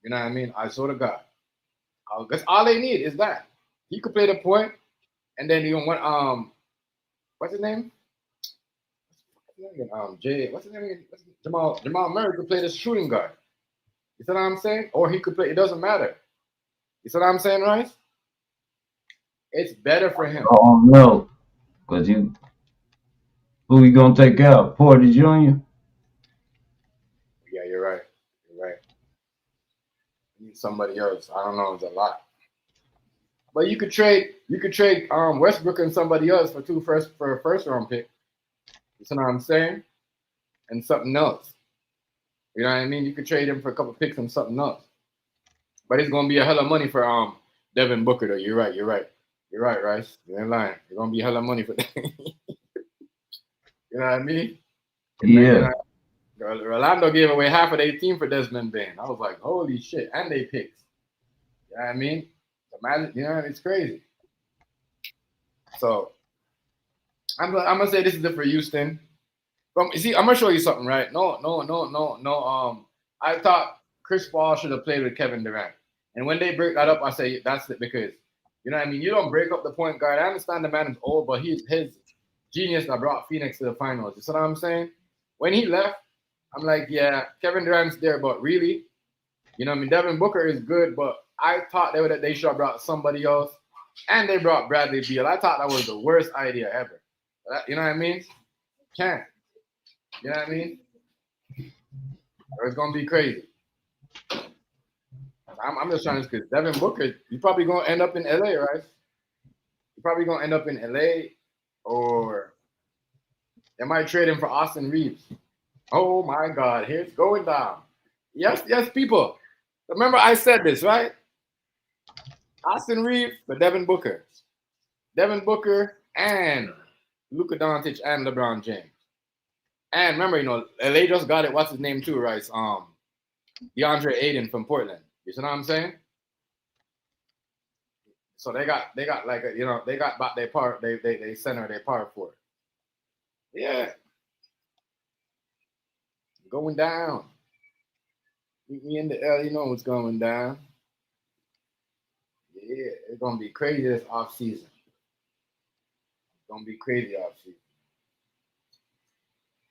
You know what I mean? I swear to God. That's all they need is that. He could play the point, and then what's his name? What's his name? Jamal Murray could play the shooting guard. You see what I'm saying? Or he could play, it doesn't matter. You see what I'm saying, Rice? It's better for him. Oh no. Cause who you gonna take out? Porter Jr.? Yeah, you're right. You're right. You need somebody else. I don't know, it's a lot. But you could trade Westbrook and somebody else for a first round pick. You see what I'm saying? And something else. You know what I mean? You could trade him for a couple picks and something else. But it's gonna be a hell of money for Devin Booker though. You're right, Rice. You ain't lying. It's gonna be a hell of money for that. You know what I mean? Yeah. Rolando gave away half of their team for Desmond Bain. I was like, holy shit, and they picks. You know what I mean? It's crazy. So I'm gonna say this is it for Houston. See, I'm gonna show you something, right? No. I thought Chris Paul should have played with Kevin Durant, and when they break that up, I say that's it because you know what I mean. You don't break up the point guard. I understand the man is old, but his genius that brought Phoenix to the finals. You see what I'm saying? When he left, I'm like, yeah, Kevin Durant's there, but really, Devin Booker is good, but I thought they should have brought somebody else, and they brought Bradley Beal. I thought that was the worst idea ever. You know what I mean? Can't. You know what I mean? It's gonna be crazy. I'm just trying to because Devin Booker, you probably gonna end up in LA, right? You're probably gonna end up in LA, or they might trade him for Austin Reeves. Oh my God, here's going down. Yes, people. Remember I said this, right? Austin Reeves for Devin Booker. Devin Booker and Luka Doncic and LeBron James. And remember, LA just got it. What's his name too, right? DeAndre Ayton from Portland. You see what I'm saying? So they got like they got back their power. They center their power forward. Yeah, going down. Meet me in the L. You know what's going down. Yeah, it's gonna be crazy this off season. It's gonna be crazy off season.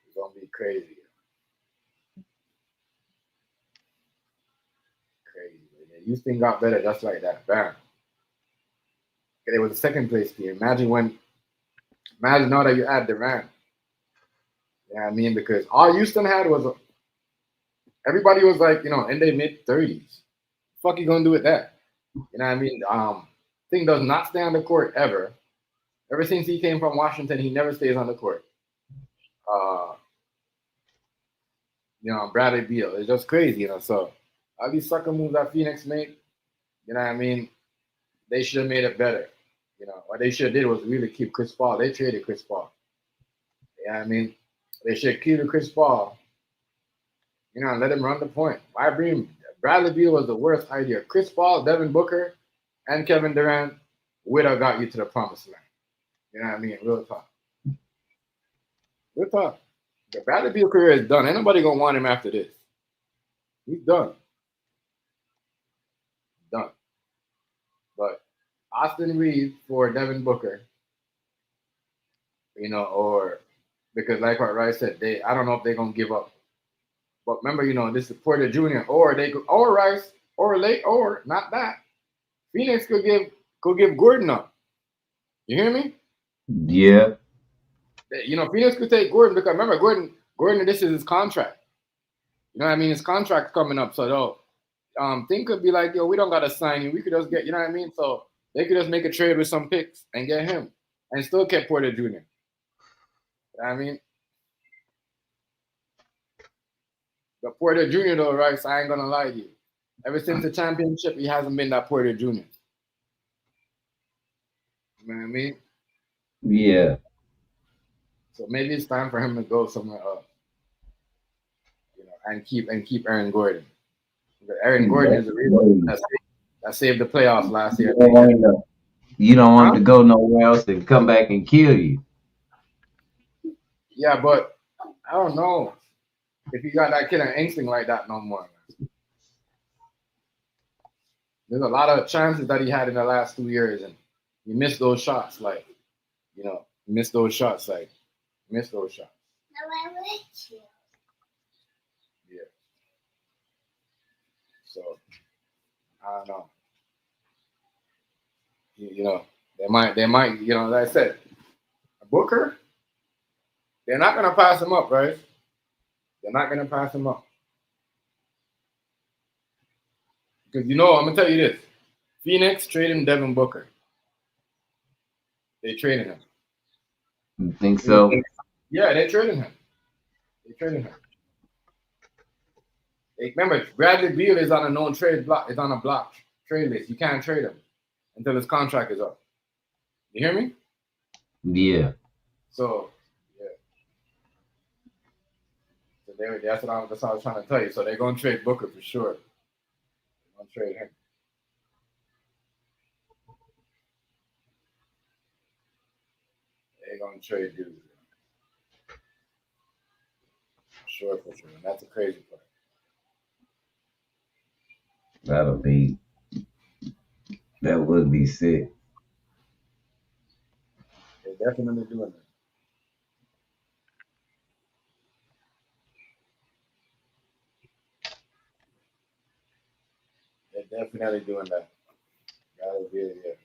It's gonna be crazy. Crazy. Man. Houston got better just like that. Bam. It was a second place team. Imagine now that you add Durant. You know what I mean? Because all Houston had was everybody was like, in their mid-30s. Fuck you gonna do with that? You know what I mean? Thing does not stay on the court ever. Ever since he came from Washington, he never stays on the court. Bradley Beal. It's just crazy, So all these sucker moves that Phoenix made, you know what I mean? They should have made it better. What they should have did was really keep Chris Paul. They traded Chris Paul. You know what I mean? They should keep Chris Paul. And let him run the point. Why bring Bradley Beal was the worst idea. Chris Paul, Devin Booker, and Kevin Durant would have got you to the promised land. You know what I mean? Real talk. Real talk. The Bradley Beal career is done. Ain't nobody gonna want him after this. He's done. Done. But Austin Reeves for Devin Booker, or because like what Rice said, I don't know if they're gonna give up. But remember, this is Porter Jr. or Rice or late or not that. Phoenix could give Gordon up. You hear me? Yeah. Phoenix could take Gordon because remember Gordon, this is his contract. You know what I mean? His contract's coming up, so thing could be like, we don't gotta sign you. We could just get, you know what I mean? So they could just make a trade with some picks and get him and still get Porter Jr. You know what I mean? But Porter Jr. though, right? So I ain't gonna lie to you. Ever since the championship, he hasn't been that Porter Jr. You know what I mean? Yeah. So maybe it's time for him to go somewhere else. And keep Aaron Gordon. But Aaron Gordon is the reason that saved the playoffs last year. You don't want to go nowhere else and come back and kill you. Yeah, but I don't know if you got that killer instinct like that no more. There's a lot of chances that he had in the last 2 years, and he missed those shots. Missed those shots. Yeah. So I don't know. They might. Like I said, Booker. They're not gonna pass him up, right? They're not gonna pass him up. Because I'm gonna tell you this. Phoenix traded Devin Booker. They traded him. You think so? Yeah, they traded him. Remember, Bradley Beal is on a known trade block. It's on a block trade list. You can't trade him until his contract is up. You hear me? Yeah. So, yeah. So that's what I was trying to tell you. So they're gonna trade Booker for sure. They're gonna trade him. They're gonna trade dude. For sure. And that's a crazy part. That would be sick. They're definitely doing that. They're definitely doing that. Gotta be it, yeah.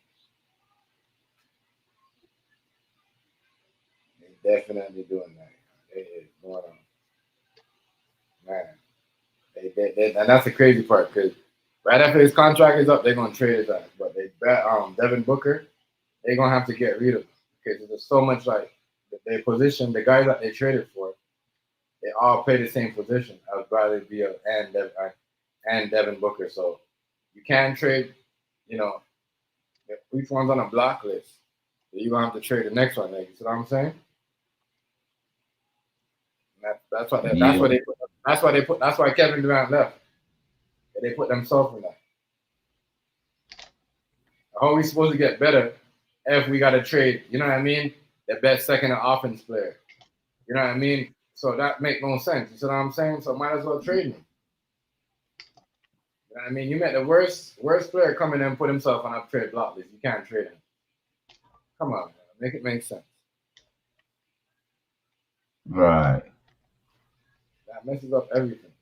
They're definitely doing that. It's going on. Man. And that's the crazy part because right after his contract is up, they're gonna trade his ass. But Devin Booker, they're gonna have to get rid of him because there's so much like their position, the guys that they traded for, they all play the same position as Bradley Beal and Devin Booker. So you can't trade, each one's on a block list. So you're gonna have to trade the next one, you see what I'm saying? That's why Kevin Durant left. They put themselves in that. How are we supposed to get better if we got to trade? You know what I mean? The best second offense player. You know what I mean? So that make no sense. You see what I'm saying? So might as well trade him. You know what I mean? You met the worst player come in and put himself on a trade block list. You can't trade him. Come on, man. Make it make sense. Right. That messes up everything.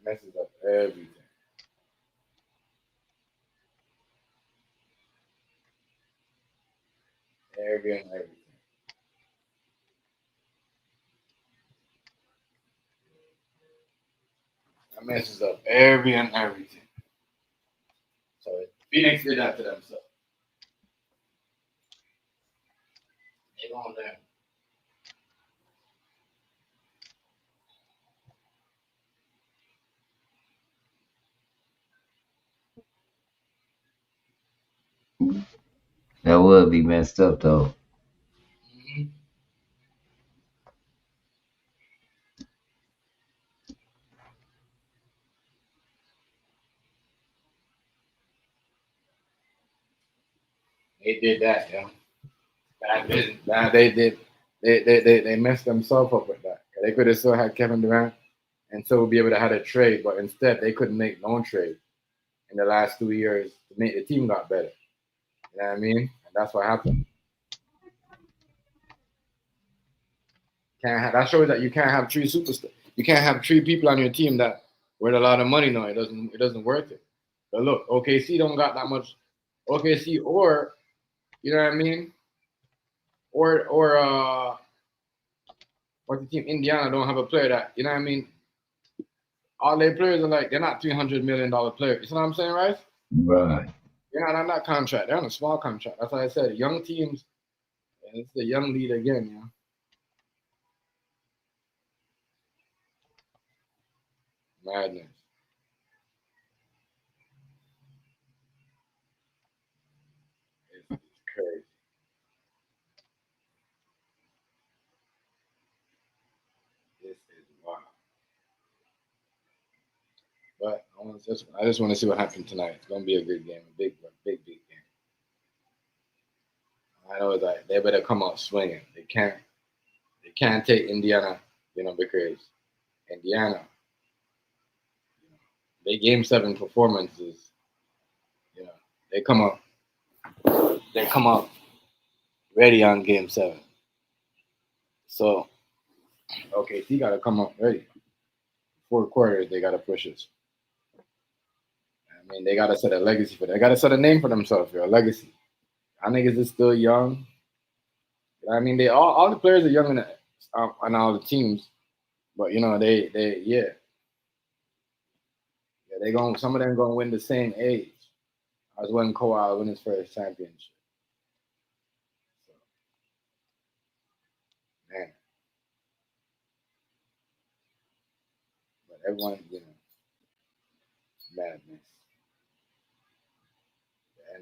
That messes up everything. Everything. That messes up everything. So Phoenix did that to themselves. They going there. That would be messed up though. Mm-hmm. They did that, yeah. They did. They messed themselves up with that. They could have still had Kevin Durant and still be able to have a trade, but instead they couldn't make no trade in the last 2 years to make the team got better. You know what I mean? And that's what happened. That shows that you can't have three superstars. You can't have three people on your team that worth a lot of money. No, it doesn't worth it. But look, OKC don't got that much. OKC or you know what I mean? Or what's the team? Indiana don't have a player that you know what I mean. All their players are like they're not $300 million players. You know what I'm saying, right? Right. They're not on that contract. They're on a small contract. That's why I said young teams. And it's the young lead again, yeah. Madness. It's crazy. This is wild. But I just want to see what happens tonight. It's gonna be a good game, a big game. I know it's like they better come out swinging. They can't take Indiana, because Indiana, they game 7 performances, you know, they come up ready on game 7. So okay, so you gotta come up ready. 4 quarters, they gotta push us. I mean, they gotta set a legacy for them. They gotta set a name for themselves, a legacy. I niggas is still young. I mean, they all the players are young on all the teams, but they going some of them gonna win the same age as when Kawhi won his first championship. So, man, but everyone, madness.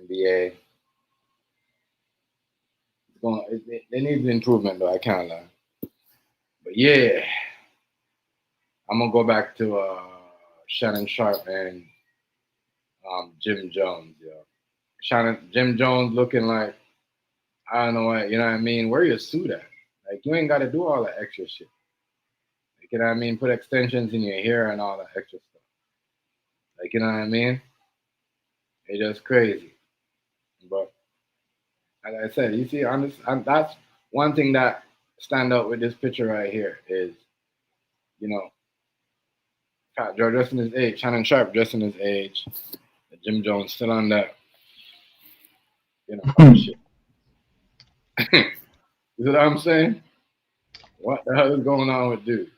The NBA, they need improvement though. I can't lie. But yeah, I'm gonna go back to Shannon Sharpe and Jim Jones. Jim Jones looking like I don't know what you know what I mean. Where your suit at? Like you ain't got to do all that extra shit. Like, you know what I mean? Put extensions in your hair and all that extra stuff. Like you know what I mean? It's just crazy. But as I said, you see, that's one thing that stand out with this picture right here is, you know, Fat Joe just in his age, Shannon Sharpe just in his age, Jim Jones still on that, shit. You know what I'm saying? What the hell is going on with dude?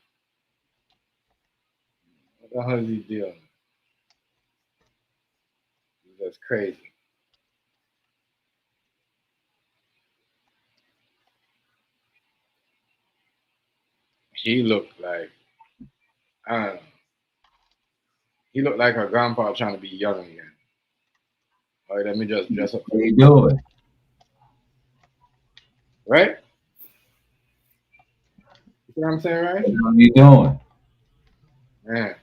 What the hell is he doing? That's crazy. He looked like I don't know. He looked like her grandpa trying to be young again. All right, let me just dress up. What you doing? right? You see what I'm saying, right? What are you doing? Man,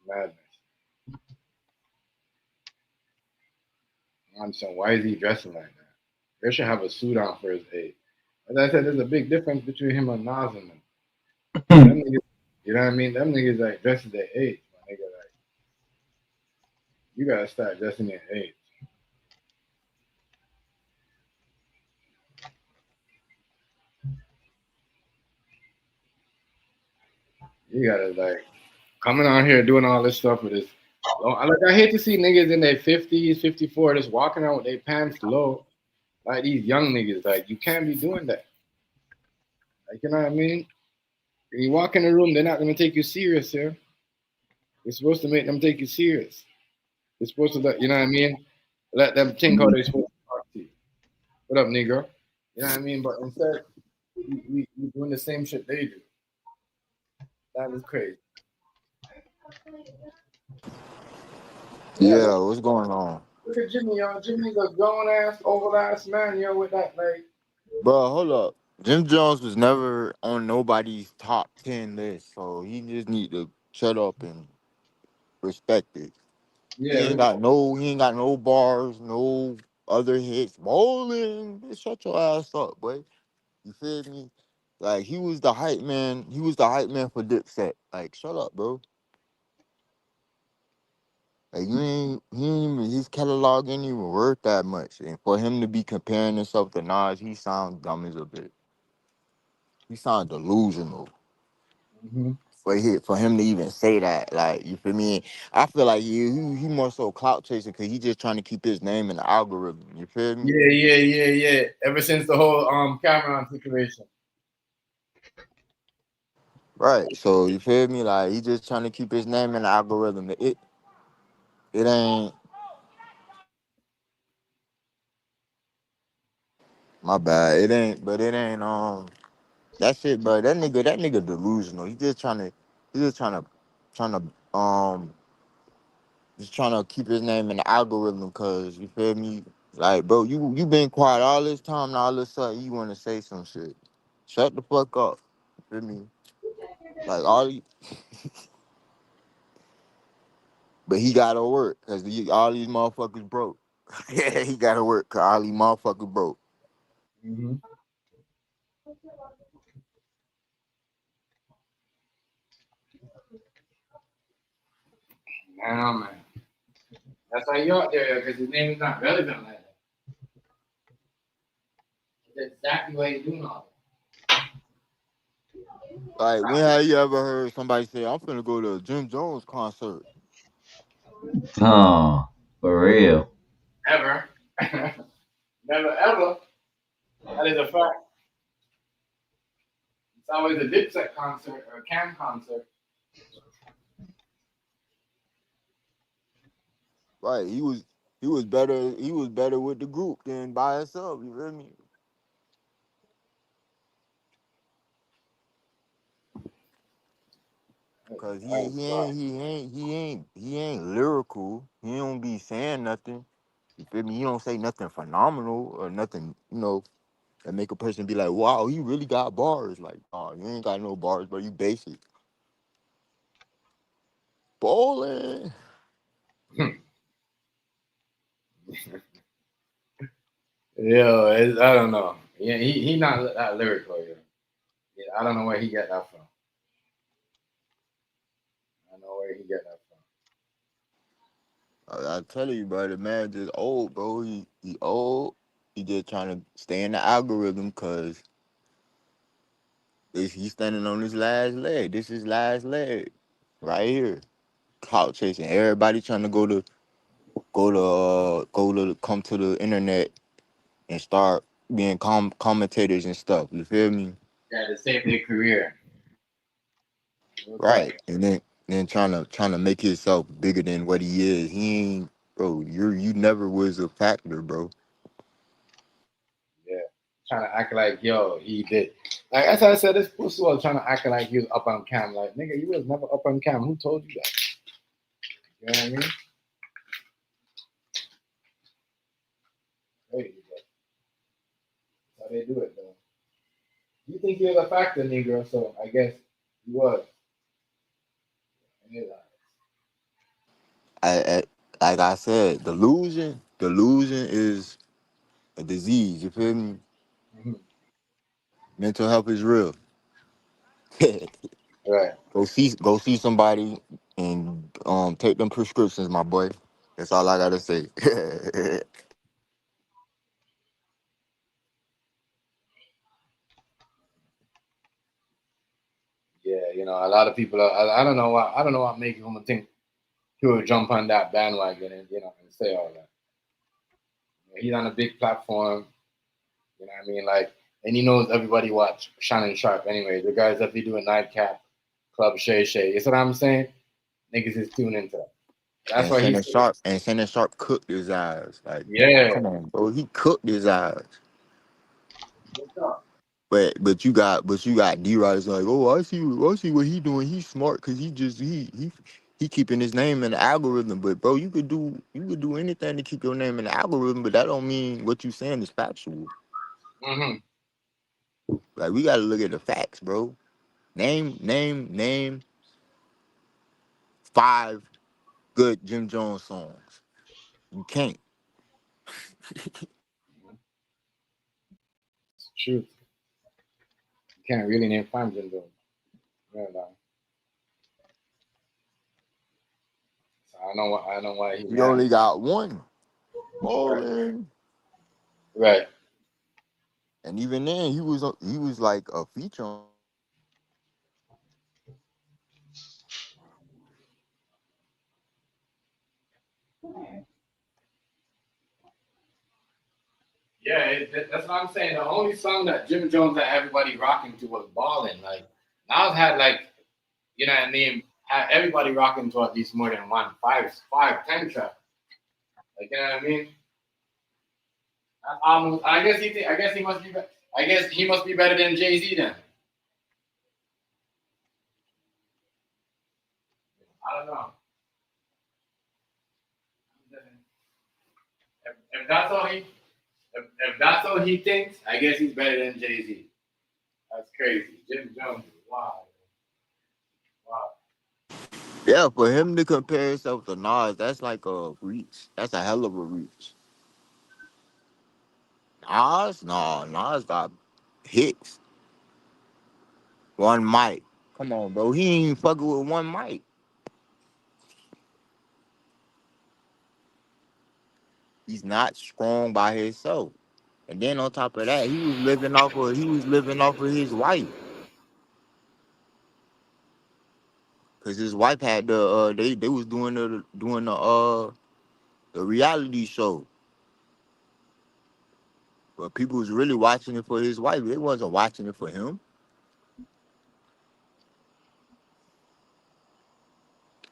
madness. I'm saying, why is he dressing like that? They should have a suit on for his age. As I said, there's a big difference between him and Nas and them. Them niggas, you know what I mean? Them niggas like dressing their age, my nigga. Like you gotta start dressing their age. You gotta like coming on here doing all this stuff with this. I hate to see niggas in their 50s, 54, just walking around with their pants low, like these young niggas. Like you can't be doing that. Like you know what I mean? When you walk in the room, they're not gonna take you serious here. You're supposed to make them take you serious. You're supposed to let you know what I mean? Let them think how they're supposed to talk to you. What up, nigga? You know what I mean? But instead, we doing the same shit they do. That is crazy. Yeah, but Yeah, what's going on? look at Jimmy, yo. Jimmy's a grown ass, old ass man, yo, with that like. Bro, hold up. Jim Jones was never on nobody's top 10 list, so he just need to shut up and respect it. Yeah, we, He ain't got no bars, no other hits. Bowling, bitch, shut your ass up, boy. You feel me? Like he was the hype man. He was the hype man for Dipset. Like, shut up, bro. Like he ain't even, his catalog ain't even worth that much. And for him to be comparing himself to Nas, he sounds dumb as a bitch. He sounds delusional. hmm For him to even say that, like you feel me? I feel like he more so clout chasing because he just trying to keep his name in the algorithm. You feel me? yeah. Ever since the whole Cameron situation. Right. So you feel me? Like he just trying to keep his name in the algorithm. It ain't my bad. It ain't. But it ain't. That shit, bro. That nigga delusional. He just trying to just trying to keep his name in the algorithm. Cause you feel me? Like, bro, you been quiet all this time. Now all of a sudden you want to say some shit. Shut the fuck up. You feel me? Like but he gotta work because all these motherfuckers broke. Yeah, he gotta work because all these motherfuckers broke. hmm Nah, man. That's why you out there because his name is not relevant like that. That's exactly why he's doing all Like, when have you ever heard somebody say, I'm finna go to a Jim Jones concert? Oh, for real. that. Ever. Never ever. That is a fact. It's always a Dipset concert or a Cam concert. Right, he was better with the group than by himself, you feel me? Cause he ain't lyrical. He don't be saying nothing. You feel me? He don't say nothing phenomenal or nothing, that make a person be like, wow, he really got bars. Like, oh, you ain't got no bars, but you basic. Bowling. Yo, I don't know. Yeah, he not that lyrical. Yeah. Yeah, I don't know where he get that from. I don't know where he get that from. I tell you, bro, the man just old, bro. He old. He just trying to stay in the algorithm because he's standing on his last leg. This is last leg, right here. Clout chasing. Everybody trying to come to the internet and start being commentators and stuff. You feel me? Yeah, to save their career. Real talk. Right. And then trying to make himself bigger than what he is. He ain't, bro. You never was a factor, bro. Yeah. Trying to act like, yo, he did. Like as I said, this pussy was trying to act like he was up on cam. Like, nigga, you was never up on cam. Who told you that? You know what I mean? Crazy, but that's how they do it, though. You think he was a factor, Negro, so I guess he was. I, like I said, delusion is a disease. You feel me? Mm-hmm. Mental health is real. Right. Go see somebody and take them prescriptions, my boy. That's all I gotta say. Yeah, a lot of people. I don't know what. I don't know what makes them think he would jump on that bandwagon and and say all that. He's on a big platform. You know what I mean? Like, and he knows everybody watch Shannon Sharpe anyway. The guys that be doing nightcap, Club Shay Shay. You see what I'm saying? Niggas is tuning into that. That's and why Shannon he's. Sharp and Shannon Sharp cooked his eyes. Like, Yeah. come on, bro. He cooked his eyes. What's up? But you got D Riders like, oh, I see what he doing. He's smart because he keeping his name in the algorithm. But bro, you could do anything to keep your name in the algorithm, but that don't mean what you saying is factual. Mm-hmm. Like we gotta look at the facts, bro. Name 5 good Jim Jones songs. You can't. It's the truth. You can't really name farms in those. Yeah, man. So I know why he He mad. only got one. Right. Ballin'. Right. And even then, he was like a feature on. Yeah, that's what I'm saying. The only song that Jim Jones had everybody rocking to was "Ballin'." Like Nas had like, what I mean, had everybody rocking to at least more than one, five, 10 track. Like, you know what I mean? I guess I guess he must be. I guess he must be better than Jay Z then. I don't know. If that's all if that's all he thinks, I guess he's better than Jay Z. That's crazy. Jim Jones is wild. Wow. Yeah, for him to compare himself to Nas, that's like a reach. That's a hell of a reach. Nas, no, Nas got hits. One mic. Come on, bro. He ain't even fucking with one mic. He's not strong by himself. And then on top of that, he was living off of his wife. Cause his wife had they was doing the reality show. But people was really watching it for his wife. They wasn't watching it for him.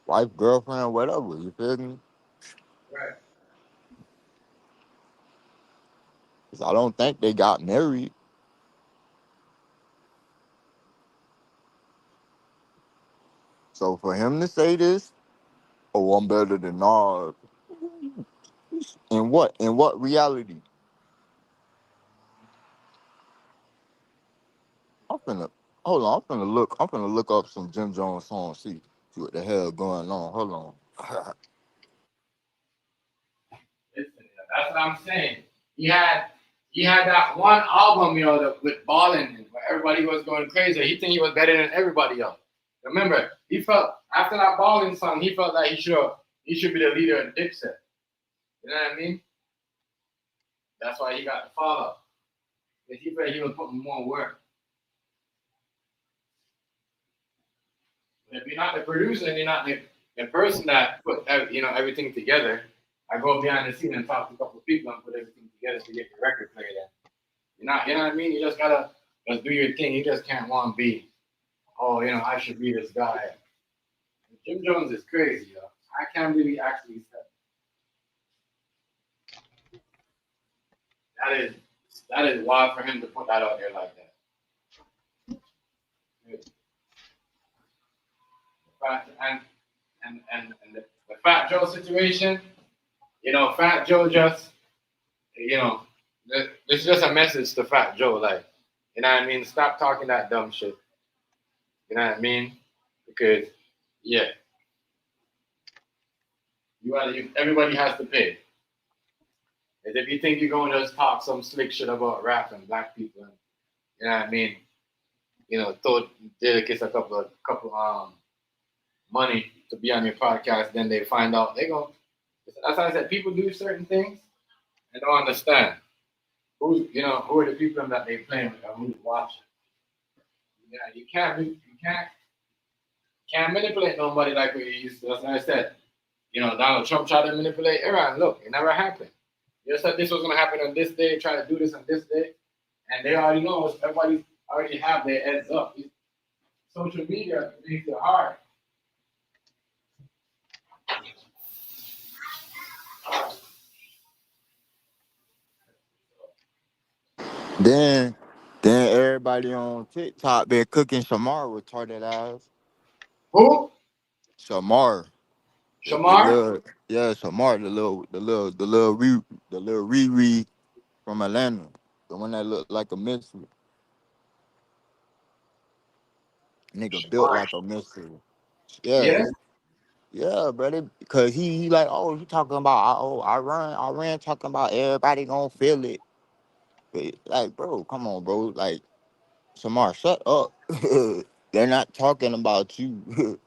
Wife, girlfriend, whatever. You feel me? Right. 'Cause I don't think they got married. So for him to say this, oh, I'm better than Nas. In what? In what reality? I'm finna hold on. I'm finna look up some Jim Jones songs. See what the hell going on. Hold on. Listen, that's what I'm saying. He had that one album, with Ballin', where everybody was going crazy. He think he was better than everybody else. Remember, he felt after that Ballin' song, he felt like he should be the leader of Dipset. You know what I mean? That's why he got the follow. Because he felt he was putting more work. But if you're not the producer and you're not the person that put everything together, I go behind the scene and talk to a couple of people and put everything together to get the record played in. You know what I mean? You just gotta just do your thing. You just can't want to be, oh, I should be this guy. Jim Jones is crazy, yo. I can't believe he actually said that is wild for him to put that out there like that. And the Fat Joe situation, Fat Joe just, this is just a message to Fat Joe, like, you know what I mean? Stop talking that dumb shit. You know what I mean? Because, yeah, everybody has to pay. And if you think you're going to just talk some slick shit about rap and black people, you know what I mean? Throw Dedicus a couple money to be on your podcast, then they find out they go. That's why I said people do certain things and don't understand who are the people that they playing with or who's watching. Yeah, you can't manipulate nobody like we used to. That's why I said, Donald Trump tried to manipulate Iran. Look, it never happened. You said this was going to happen on this day, try to do this on this day, and they already know. Everybody already have their heads up. Social media makes it hard. Then everybody on TikTok been cooking Shamar retarded ass. Who? Shamar. The Shamar? little Shamar, the little Riri from Atlanta. The one that looked like a missile. Nigga built Shamar. like a missile. Yeah. Yeah. Yeah, brother. Because he like, oh, you talking about, oh, I ran talking about everybody gonna feel it. But, like, bro, come on, bro. Like, Shamar, shut up. They're not talking about you.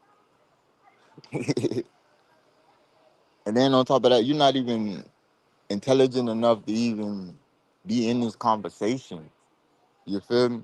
And then on top of that, you're not even intelligent enough to even be in this conversation. You feel me?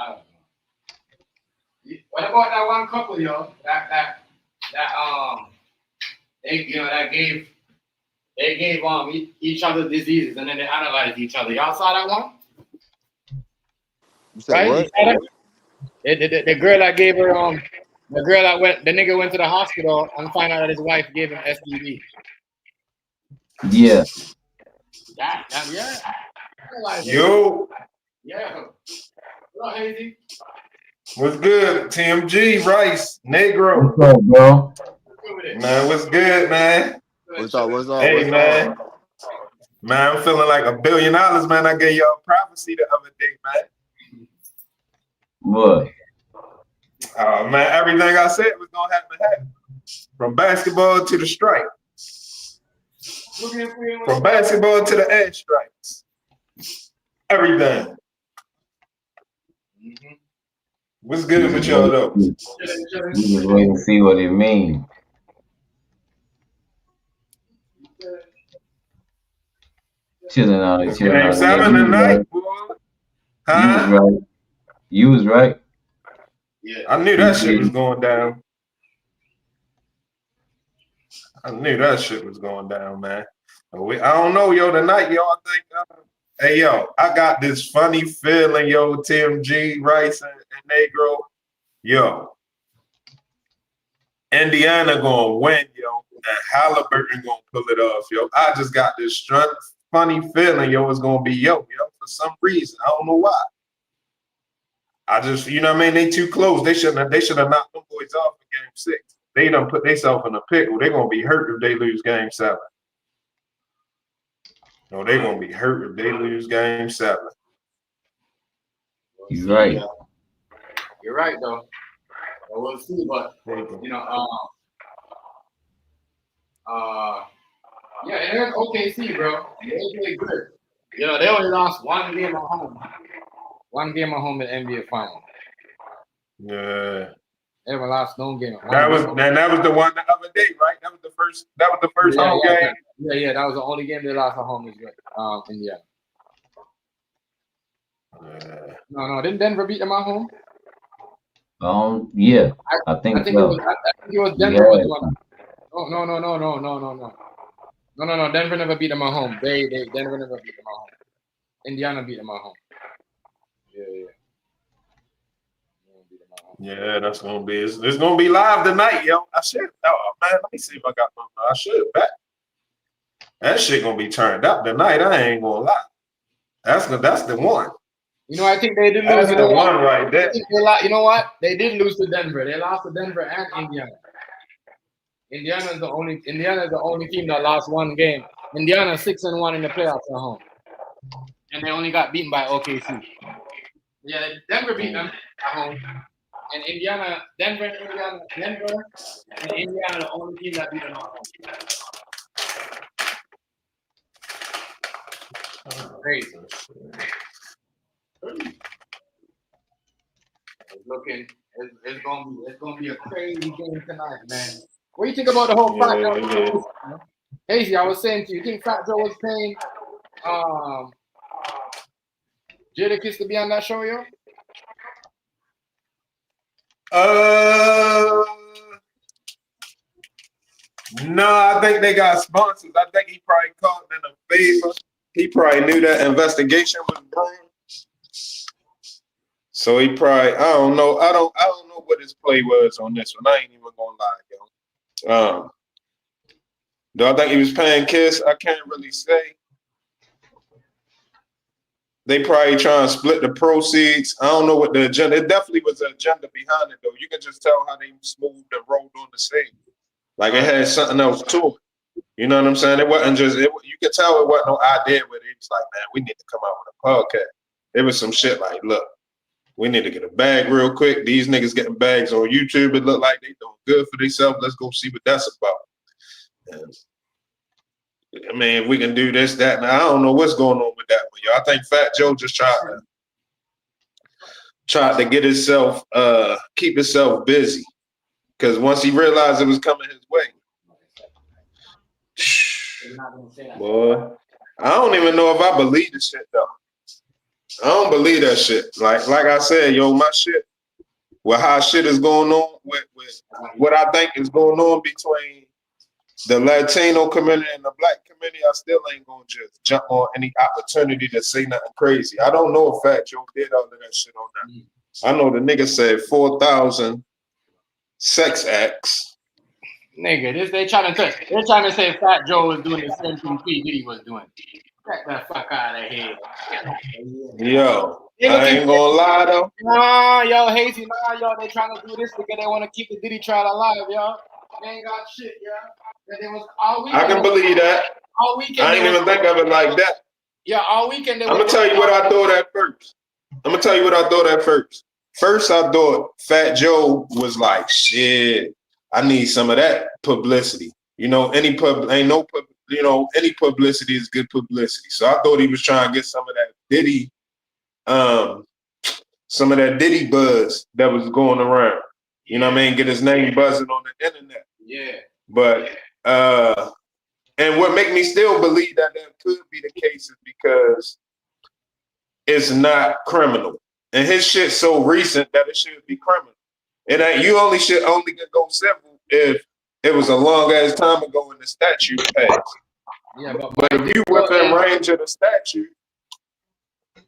I don't know. What about that one couple, yo? That they gave each other diseases and then they analyzed each other. Y'all saw that one, You said right? You what? saw that? The girl that gave her the nigga went to the hospital and found out that his wife gave him STD. Yeah. Yeah. Analyze it. Yo, Yeah. What up, Hazy? what's good? TMG, Rice, Negro. What's up, bro? What's with it? Man, what's good, man? What's up? What's up? Hey, What's man. up? Man, I'm feeling like $1 billion, man. I gave y'all prophecy the other day, man. What? Man, everything I said was going to happen. From basketball to the strike. From basketball to the air strikes. Everything. Mm-hmm. What's good with y'all, though? You just wait and see what it means. Chilling out It's chilling game out 7 there. tonight, boy. You was Huh? right. You was right. Yeah. I knew that shit was going down. I knew that shit was going down, man. I don't know, yo, tonight, yo, I think, hey, yo, I got this funny feeling, yo, TMG, Rice, and Negro, yo, Indiana gonna win, yo, and Halliburton gonna pull it off, yo. I just got this funny feeling, yo, it's gonna be yo, for some reason. I don't know why. I just, you know what I mean? They too close. They should have knocked them boys off in game 6. They done put themselves in a pickle. They're gonna be hurt if they lose game 7. No, they're gonna be hurt if they lose game 7. You're right. You're right, though. We'll see, but yeah, and they're OKC, bro. They play good. They only lost one game at home. One game at home in the NBA Finals. Yeah. They never lost no game. That was the one the other day, right? That was the first home game. Yeah. That was the only game they lost at home is Indiana. No. Didn't Denver beat them at home? Yeah. I think so. It was Denver was the one. No. Denver never beat them at home. Denver never beat them at home. Indiana beat them at home. Yeah. Beat them at home. Yeah, that's gonna be it's gonna be live tonight, yo. I should. Oh man, let me see if I got my. I should bet that shit gonna be turned up tonight. I ain't gonna lie. That's the one. You know, I think they did lose. That's You the know one what? right there. You know what? They did lose to Denver. They lost to Denver and Indiana. Indiana is the only team that lost one game. Indiana 6-1 in the playoffs at home, and they only got beaten by OKC. Yeah, Denver beat them at home, and Denver, and Indiana the only team that beat them at home. Crazy. It's gonna be a crazy game tonight, man. What do you think about the whole Fat Joe? Hazy, I was saying to you, think Fat Joe was paying Jadakiss to be on that show, yo? No, I think they got sponsors. I think he probably caught in a favor. He probably knew that investigation was brewing. So he probably, I don't know what his play was on this one. I ain't even gonna lie, yo. Do I think he was paying Kiss? I can't really say. They probably trying to split the proceeds. I don't know what the agenda. It definitely was an agenda behind it, though. You can just tell how they smoothed and rolled on the stage. Like it had something else to it. You know what I'm saying? It wasn't just. You could tell it wasn't no idea where it was like, man, we need to come out with a podcast. It was some shit like, look, we need to get a bag real quick. These niggas getting bags on YouTube. It look like they doing good for themselves. Let's go see what that's about. And, I mean, if we can do this, that. Now I don't know what's going on with that one, yo. I think Fat Joe just tried to get himself, keep himself busy, because once he realized it was coming his way, boy, I don't even know if I believe this shit though. I don't believe that shit. Like I said, yo, my shit, with how shit is going on, with what I think is going on between the Latino community and the Black community, I still ain't gonna just jump on any opportunity to say nothing crazy. I don't know if Fat Joe did all of that shit on that. I know the nigga said 4,000 sex acts. Nigga, they're trying to say Fat Joe was doing the same thing P. Diddy was doing. Get the fuck out of here. Yo, I ain't gonna lie though. Nah, yo, Hazy, they trying to do this because they want to keep the Diddy trial alive, yo. They ain't got shit, yo. I can believe that. All weekend. I ain't even think of it like that. Yeah, all weekend. I'm gonna tell you what I thought at first. First, I thought Fat Joe was like, shit, I need some of that publicity. You know, any publicity is good publicity. So I thought he was trying to get some of that Diddy buzz that was going around. You know what I mean? Get his name buzzing on the internet. Yeah. But and what make me still believe that could be the case is because it's not criminal. And his shit's so recent that it should be criminal. And that you should only go civil if it was a long ass time ago when the statute passed. Yeah, but if you within range of the statute,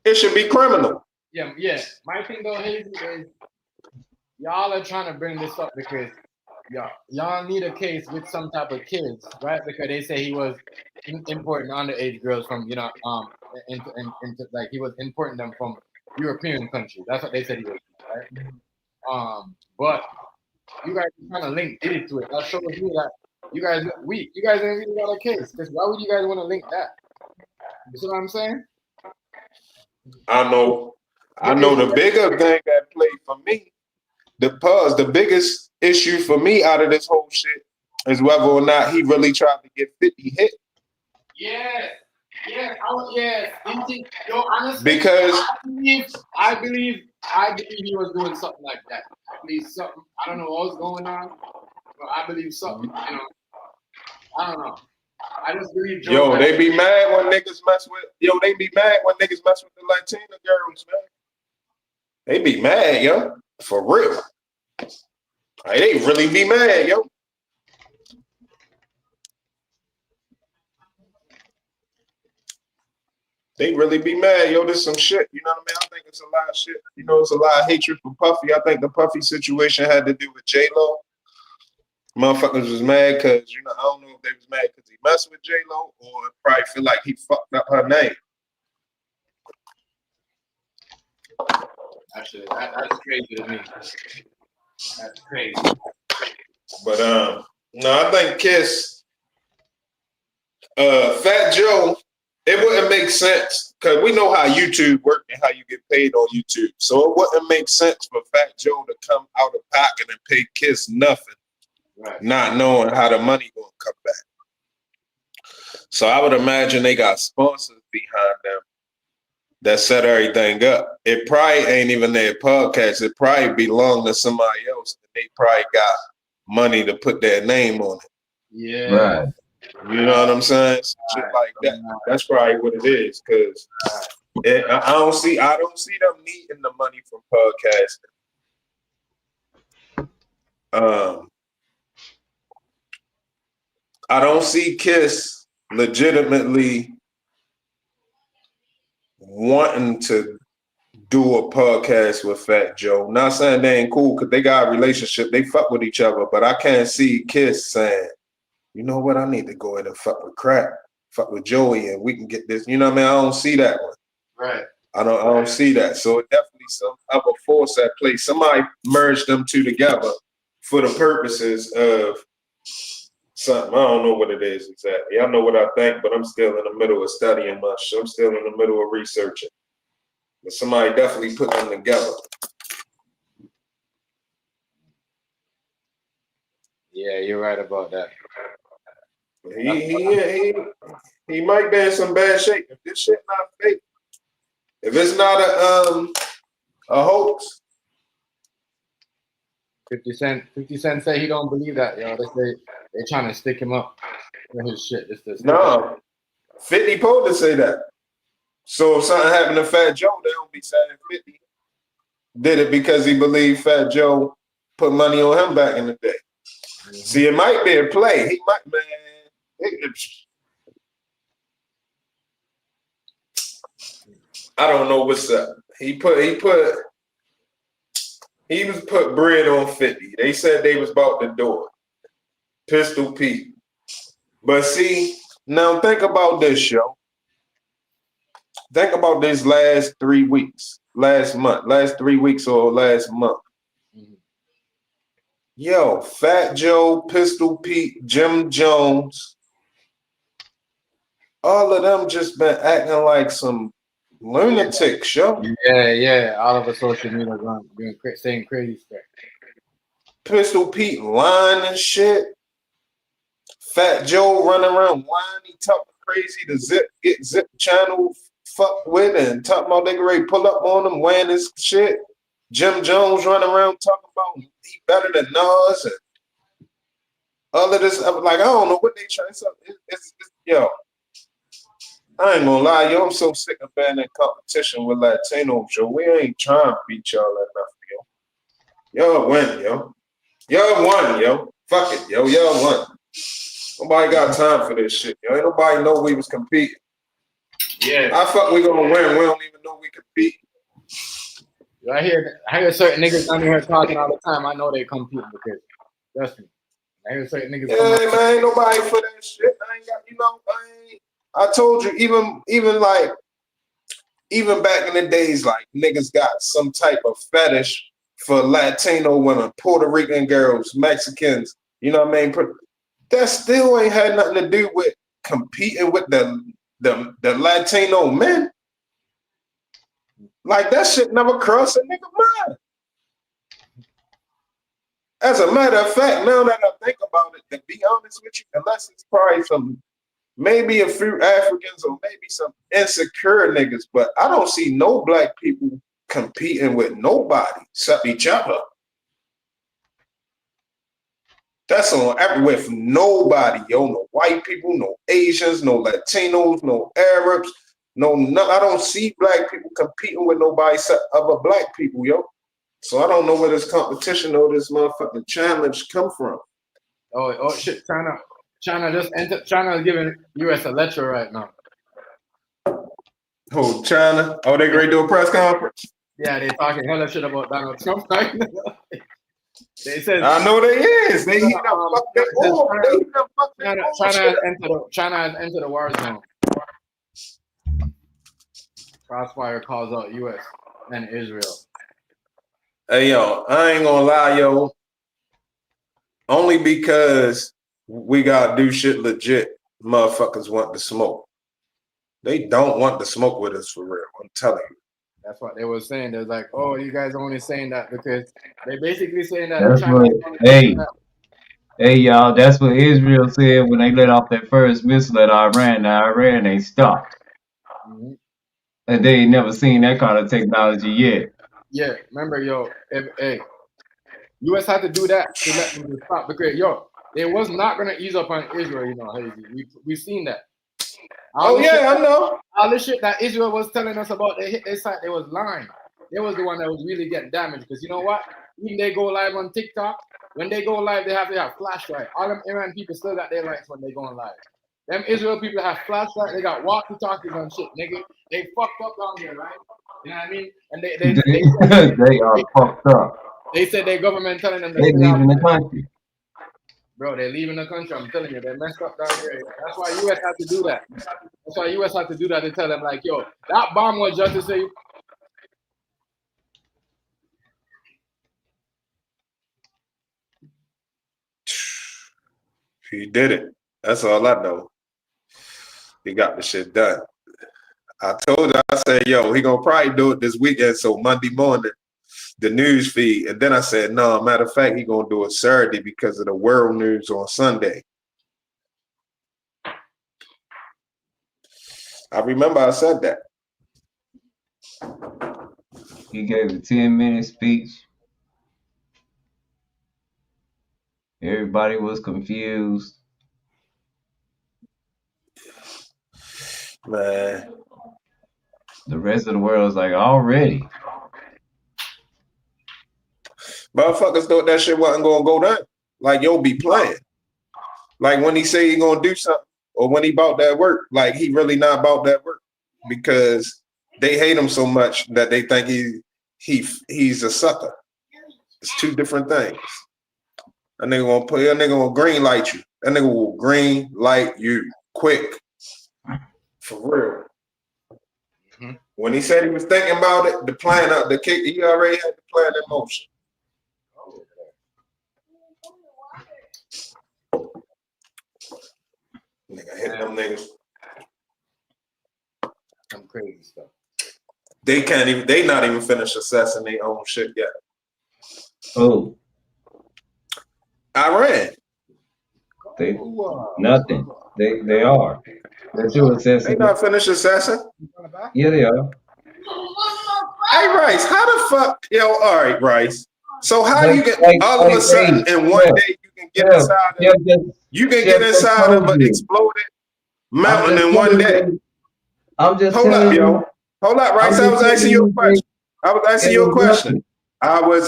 it should be criminal. Yeah. My thing though, Hazy, is y'all are trying to bring this up because y'all need a case with some type of kids, right? Because they say he was importing underage girls from, into like he was importing them from European countries. That's what they said he was, right? But you guys are trying to link Diddy to it. That shows me that you guys ain't really got a case. Because why would you guys want to link that? You see what I'm saying? I know the bigger thing that played for me, the biggest issue for me out of this whole shit is whether or not he really tried to get 50 hit. Yes. Honestly, because I believe he was doing something like that. I believe something. I don't know what was going on, but I believe something. I don't know. I just believe Joe. They be mad when niggas mess with. They be mad when niggas mess with the Latina girls, man. They be mad, yo. For real. Like, they really be mad, yo. They really be mad, yo. There's some shit. You know what I mean? I think it's a lot of shit. You know, it's a lot of hatred for Puffy. I think the Puffy situation had to do with J-Lo. Motherfuckers was mad because, you know, I don't know if they was mad because he messed with J-Lo or probably feel like he fucked up her name. Actually, that's crazy to me. That's crazy. But no, I think Kiss, Fat Joe, it wouldn't make sense because we know how YouTube works and how you get paid on YouTube. So it wouldn't make sense for Fat Joe to come out of pocket and pay Kiss nothing, right, not knowing how the money gonna come back. So I would imagine they got sponsors behind them that set everything up. It probably ain't even their podcast. It probably belonged to somebody else. And they probably got money to put their name on it. Yeah. Right. You know what I'm saying? Shit like that. That's probably what it is. Cause I don't see them needing the money from podcasting. I don't see Kiss legitimately wanting to do a podcast with Fat Joe. Not saying they ain't cool because they got a relationship. They fuck with each other, but I can't see Kiss saying, you know what, I need to go in and fuck with Crap, fuck with Joey, and we can get this. You know what I mean? I don't see that one. Right. I don't see that. So it definitely some other force at play. Somebody merged them two together for the purposes of something. I don't know what it is exactly. I know what I think, but I'm still in the middle of studying my shit. I'm still in the middle of researching. But somebody definitely put them together. Yeah, you're right about that. He might be in some bad shape. If this shit not fake, if it's not a hoax. 50 Cent say he don't believe that, yo. They trying to stick him up for his shit. No, 50 supposed to say that. So if something happened to Fat Joe, they don't be saying 50 did it because he believed Fat Joe put money on him back in the day. Mm-hmm. See, it might be a play. He might, man. I don't know what's up. He was put bread on 50. They said they was about to do it. Pistol Pete. But see, now think about this, yo. Think about this last 3 weeks, last 3 weeks or last month. Mm-hmm. Yo, Fat Joe, Pistol Pete, Jim Jones, all of them just been acting like some lunatics, yo. Yeah. All over social media saying crazy stuff. Pistol Pete lying and shit. Fat Joe running around whining, talking crazy to get Zip channel fucked with and talking about they ready to pull up on him wearing this shit. Jim Jones running around talking about he better than Nas and all of this. Like, I don't know what they trying to say. Yo, I ain't gonna lie, yo, I'm so sick of being in competition with Latinos, yo. We ain't trying to beat y'all at nothing, yo. Y'all win, yo. Y'all won, yo. Fuck it, yo. Y'all won. Nobody got time for this shit, yo. Ain't nobody know we was competing. Yeah. I fuck we gonna win. We don't even know we compete. I hear certain niggas down here talking all the time. I know they competing because trust me. I hear certain niggas. Yeah, man, ain't nobody for that shit. I ain't got, you know, I told you, even back in the days, like niggas got some type of fetish for Latino women, Puerto Rican girls, Mexicans, you know what I mean? That still ain't had nothing to do with competing with the Latino men. Like that shit never crossed a nigga mind. As a matter of fact, now that I think about it, to be honest with you, unless it's probably maybe a few Africans or maybe some insecure niggas, but I don't see no black people competing with nobody except each other. That's on everywhere from nobody, yo. No white people, no Asians, no Latinos, no Arabs, no. I don't see black people competing with nobody except other black people, yo. So I don't know where this competition or this motherfucking challenge come from. Oh shit! China just entered. China is giving U.S. a lecture right now. Who, China? Oh, they ready to do a press conference? Yeah, they talking hella shit about Donald Trump right now. They said I know they is. They heat up fuck that war. They heat up fuck that China has entered the war zone. Crossfire calls out U.S. and Israel. Hey, yo, I ain't gonna lie, yo. Only because we gotta do shit legit, motherfuckers want to smoke. They don't want to smoke with us for real. I'm telling you. That's what they were saying. They're like, oh, you guys are only saying that because they basically saying that That's China. what. Hey, y'all. That's what Israel said when they let off that first missile at Iran. Now Iran ain't stopped, and they ain't never seen that kind of technology yet. Yeah, remember, yo, hey, U.S. had to do that to let them stop because, yo, they was not gonna ease up on Israel. You know, Hazy. We've seen that. Oh yeah, I know. All the shit that Israel was telling us about they hit their site, they was lying. They was the one that was really getting damaged because you know what? When they go live on TikTok, when they go live, they have flashlight. All them Iran people still got their lights when they going live. Them Israel people have flashlight. They got walkie-talkies and shit, nigga. They fucked up down here, right? You know what I mean? And They are fucked up. They said their government telling them they leaving the country. Bro, they're leaving the country. I'm telling you, they messed up down here. That's why U.S. had to do that. That's why U.S. had to do that to tell them, like, yo, that bomb was just to say. He did it. That's all I know. He got the shit done. I told you, I said, yo, he gonna probably do it this weekend, so Monday morning, the news feed. And then I said, no, matter of fact, he gonna do it Saturday because of the world news on Sunday. I remember I said that. He gave a 10-minute speech. Everybody was confused. Man. The rest of the world was like, already. Motherfuckers thought that shit wasn't gonna go down. Like, yo, be playing. Like when he say he gonna do something, or when he bought that work, like he really not about that work. Because they hate him so much that they think he's a sucker. It's two different things. That nigga gonna green light you. That nigga will green light you quick. For real. Mm-hmm. When he said he was thinking about it, the plan up, the kick, he already had the plan in motion. Nigga hit them niggas. Some crazy stuff. They not even finished assessing their own shit yet. Oh. Iran. Nothing. They are. They're still assessing. They not finished assessing? Yeah, they are. Hey, Rice, how the fuck? Yo, all right, Rice. So how you get all of a sudden in one day you can get inside of an exploded mountain in one day? I'm just hold up, yo. Hold up, Rice. I was asking you a question. I was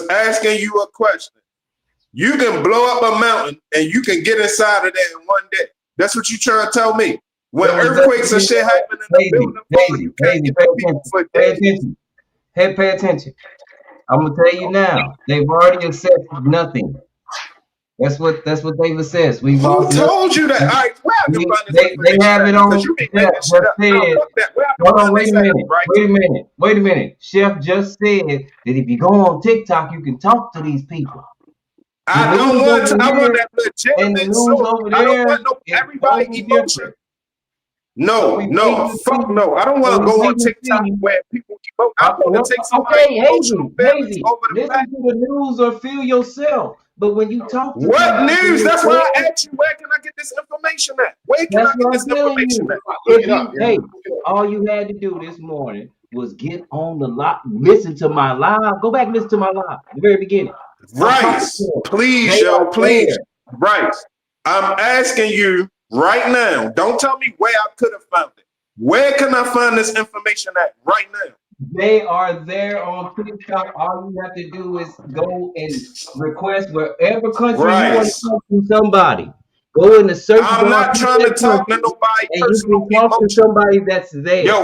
asking you a question. You can blow up a mountain and you can get inside of that in one day. That's what you trying to tell me. When earthquakes and shit happen in the building, you can't get people for days. Pay attention. I'm gonna tell you now. They've already assessed nothing. That's what they've assessed. Who told you that? All right, they have it on. Hold on, wait a minute. Chef just said that if you go on TikTok, you can talk to these people. I want that legitimate source. I don't want everybody emotion. No, fuck no. I don't want to go on TikTok where people emote. I want to take somebody emotional feelings over the fact. Listen to the news or feel yourself. But when you talk to what news? That's why I asked you, where can I get this information at? Where can I get this information at? Hey, all you had to do this morning was get on the live, listen to my live. Go back and listen to my live, the very beginning. Rice, please, yo, please. Rice, I'm asking you right now. Don't tell me where I could have found it. Where can I find this information at right now? They are there on TikTok. All you have to do is go and request wherever country you want to talk to somebody. Go in the search I'm bar, not put trying to that talk to country, nobody and you personal can talk to emotion. somebody that's there. Yo,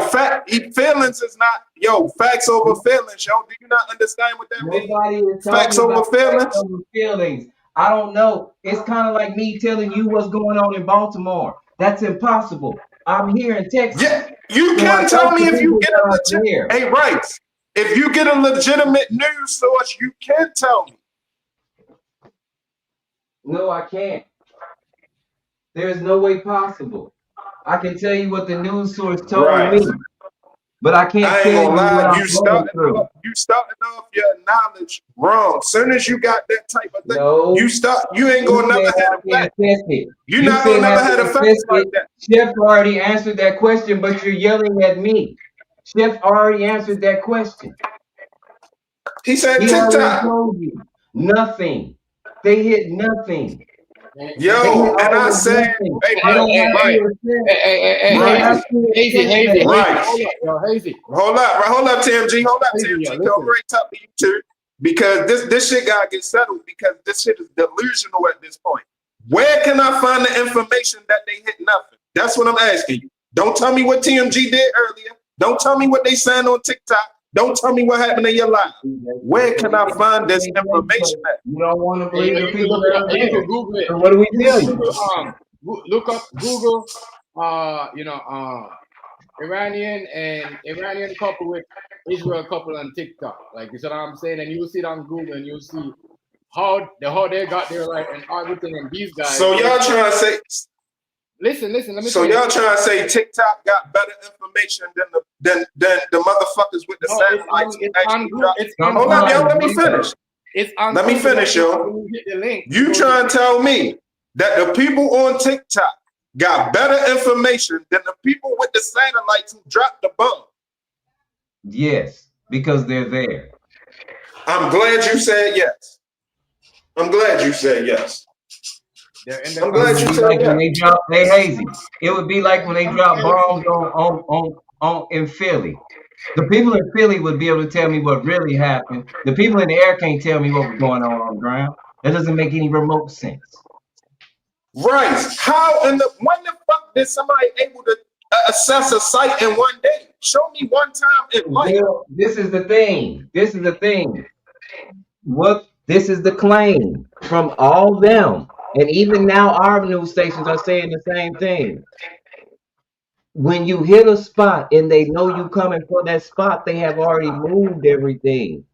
feelings is not, facts over feelings, yo. Do you not understand what that means? Nobody is Facts talking over about facts feelings? over feelings. I don't know. It's kind of like me telling you what's going on in Baltimore. That's impossible. I'm here in Texas. Yeah, you So I can talk tell me to if you people get that a are legit. there. Hey, right. If you get a legitimate news source, you can tell me. No, I can't. There is no way possible. I can tell you what the news source told me, Right. but I can't I ain't tell gonna you what lie, I'm going through. you starting off your knowledge wrong. Soon as you got that type of thing, No, you ain't you gonna never said have I the can facts. test it. You're You not said gonna never have have the to facts test like it. that. Chef already answered that question, but you're yelling at me. Chef already answered that question. He said He already TikTok. told you nothing. They hit nothing. They hit Yo, and I almost said, nothing. hey, They don't have right, to assess. They don't right, have to assess Hazy, that. right. hold up, yo, Hazy. Hold up, TMG. Hold up, Hazy, yo, TMG. listen. I'm ready to talk to you too. Because this shit gotta get settled because this shit is delusional at this point. Where can I find the information that they hit nothing? That's what I'm asking you. Don't tell me what TMG did earlier. Don't tell me what they saying on TikTok. Don't tell me what happened in your life. Where can I find this information at? You don't want to And believe the you can people look it that up, are and you there. can Google it. So what do we You tell can you? look up Google, Iranian couple with Israel couple on TikTok. Like you said, what I'm saying, and you'll see it on Google, and you'll see how they got there right and everything. And these guys. So y'all trying to say? Listen. Let me. So y'all trying to say TikTok got better information than the motherfuckers with the satellites? Hold up, yo. Let me finish. It's on. Let me finish, yo. You trying to tell me that the people on TikTok got better information than the people with the satellites who dropped the bomb? Yes, because they're there. I'm glad you said yes. I'm glad you said yes. I'm glad you said when they yes. drop, hey Hazy, it would be like when they drop bombs on in Philly. The people in Philly would be able to tell me what really happened. The people in the air can't tell me what was going on the ground. That doesn't make any remote sense. Right. When the fuck did somebody able to assess a site in one day? Show me one time in life. Well, this is the thing. This is the thing. This is the claim from all them. And even now our news stations are saying the same thing. When you hit a spot and they know you coming for that spot, they have already moved everything.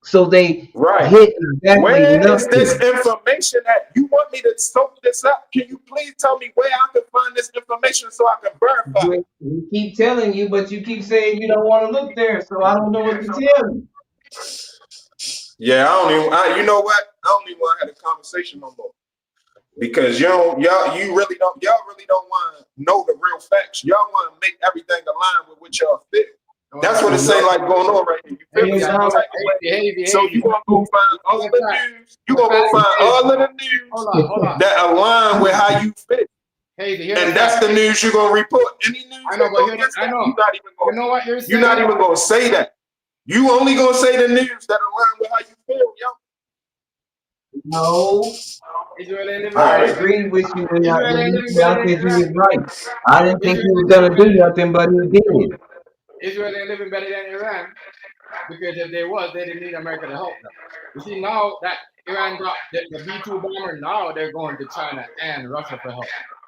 So they hit exactly Where nothing. is this information at? You want me to soak this up? Can you please tell me where I can find this information so I can verify? We keep telling you, but you keep saying you don't want to look there, so I don't know what to tell you. Yeah, you know what? I don't even want to have a conversation no more. Because y'all really don't want to know the real facts. Y'all want to make everything align with what y'all feel. That's what it say like going on right here. You feel me? So you gonna go find all the news. You gonna go find all of the news that align with how you feel. And that's the news you're gonna report. Any news I know, but you're not even gonna say that. You only gonna say the news that align with how you feel, yo. No, I agree with you when I said you was right. I didn't think he was gonna do nothing, but he did. Israel ain't living better than Iran because if they was, they didn't need America to help them. You see, now that Iran got the B-2 bomber, now they're going to China and Russia for help.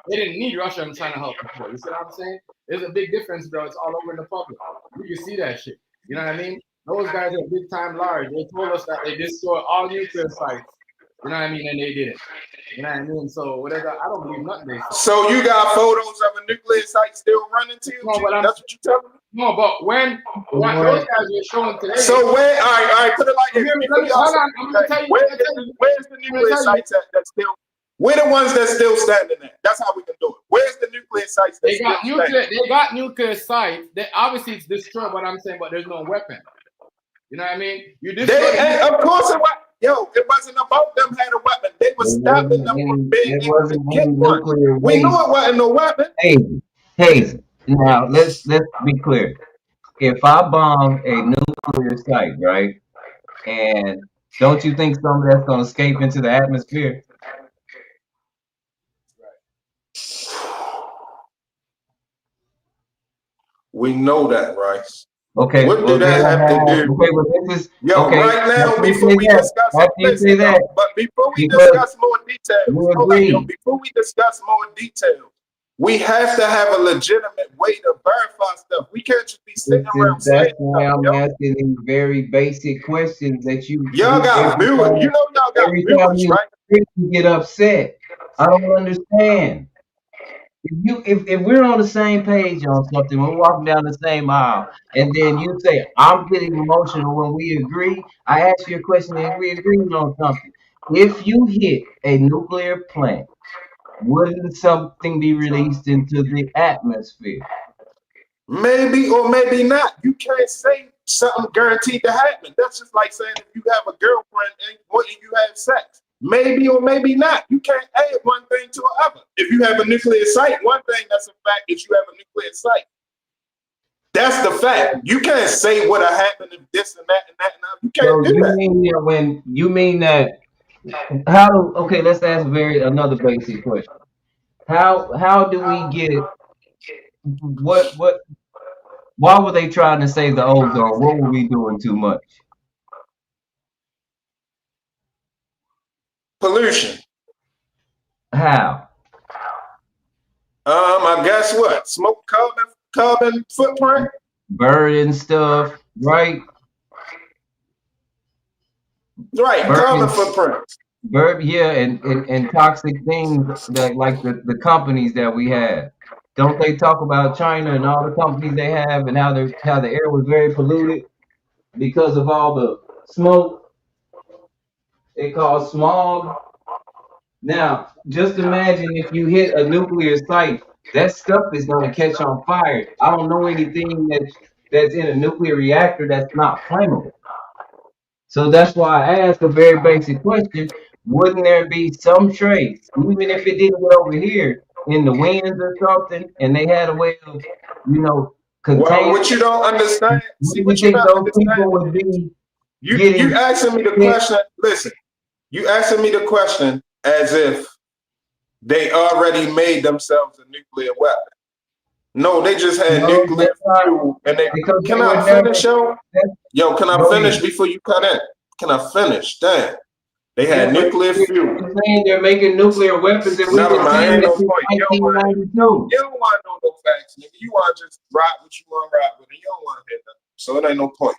They didn't need Russia and China help before. You see what I'm saying? There's a big difference, bro. It's all over in the public. You can see that shit. You know what I mean? Those guys are big time liars. They told us that they destroyed all nuclear sites. You know what I mean? And they didn't. You know what I mean? So whatever, I don't believe nothing they say. So you got photos of a nuclear site still running to you? No, but that's what you telling me? No, but when those guys were showing today. So where? All right, put it like this. Hold on, I'm gonna tell you. Where's the nuclear sites that still? We're the ones that's still standing there. That's how we can do it. Where's the nuclear sites? They got nuclear sites. Obviously it's destroyed. What I'm saying, but there's no weapon. You know what I mean? Of course it was. Yo, it wasn't about them had a weapon. They were stopping them from being able to get one. We knew it wasn't no weapon. Hey, now let's be clear. If I bomb a nuclear site, right, and don't you think some of that's going to escape into the atmosphere? We know that, Rice. Okay, What do well that then have to do? okay, well this is Yo, okay. right now, After you before say we that, discuss, after you listen say though, that, but before we because discuss more details, we hold up, yo, agree. before we discuss more details, we have to have a legitimate way to verify stuff. We can't just be sitting around That's saying why stuff, I'm yo. asking these very basic questions that you Y'all got viewers. You know y'all got every time viewers, you right? get upset. I don't understand. If we're on the same page on something, we're walking down the same aisle, and then you say I'm getting emotional when we agree. I ask you a question and we agree on something. If you hit a nuclear plant, wouldn't something be released into the atmosphere? Maybe or maybe not. You can't say something guaranteed to happen. That's just like saying if you have a girlfriend and you have sex. Maybe or maybe not. You can't add one thing to another. If you have a nuclear site, one thing that's a fact is you have a nuclear site. That's the fact. You can't say what'll happen if this and that and that and that. You can't do that. Mean that how okay, let's ask another basic question. How do we get what why were they trying to save the ozone? What were we doing too much? Pollution. How? I guess what? Smoke carbon footprint? Burning stuff, right? Right, carbon footprint. Yeah, and toxic things that like the companies that we have. Don't they talk about China and all the companies they have and how the air was very polluted because of all the smoke? It caused smog. Now, just imagine if you hit a nuclear site, that stuff is going to catch on fire. I don't know anything that's in a nuclear reactor that's not flammable. So that's why I asked a very basic question. Wouldn't there be some trace, even if it didn't get over here, in the winds or something, and they had a way of, Well, containing? what you don't understand, see What do you what you're think not those people understanding would is be you getting asking me the hit? question. Listen, you asking me the question as if they already made themselves a nuclear weapon. No, they just had No, nuclear that's not, fuel, and they because can they were I never. finish, yo? Yo, can I Go finish ahead. before you cut in? Can I finish? Damn. They Yeah, had but nuclear fuel. you're saying they're making nuclear weapons, and we've Never been mind, saying ain't this no since point. You don't want 1992. you don't want to know no facts, nigga. You want to just ride what you want to ride with, and you don't want to hear nothing. So it ain't no point.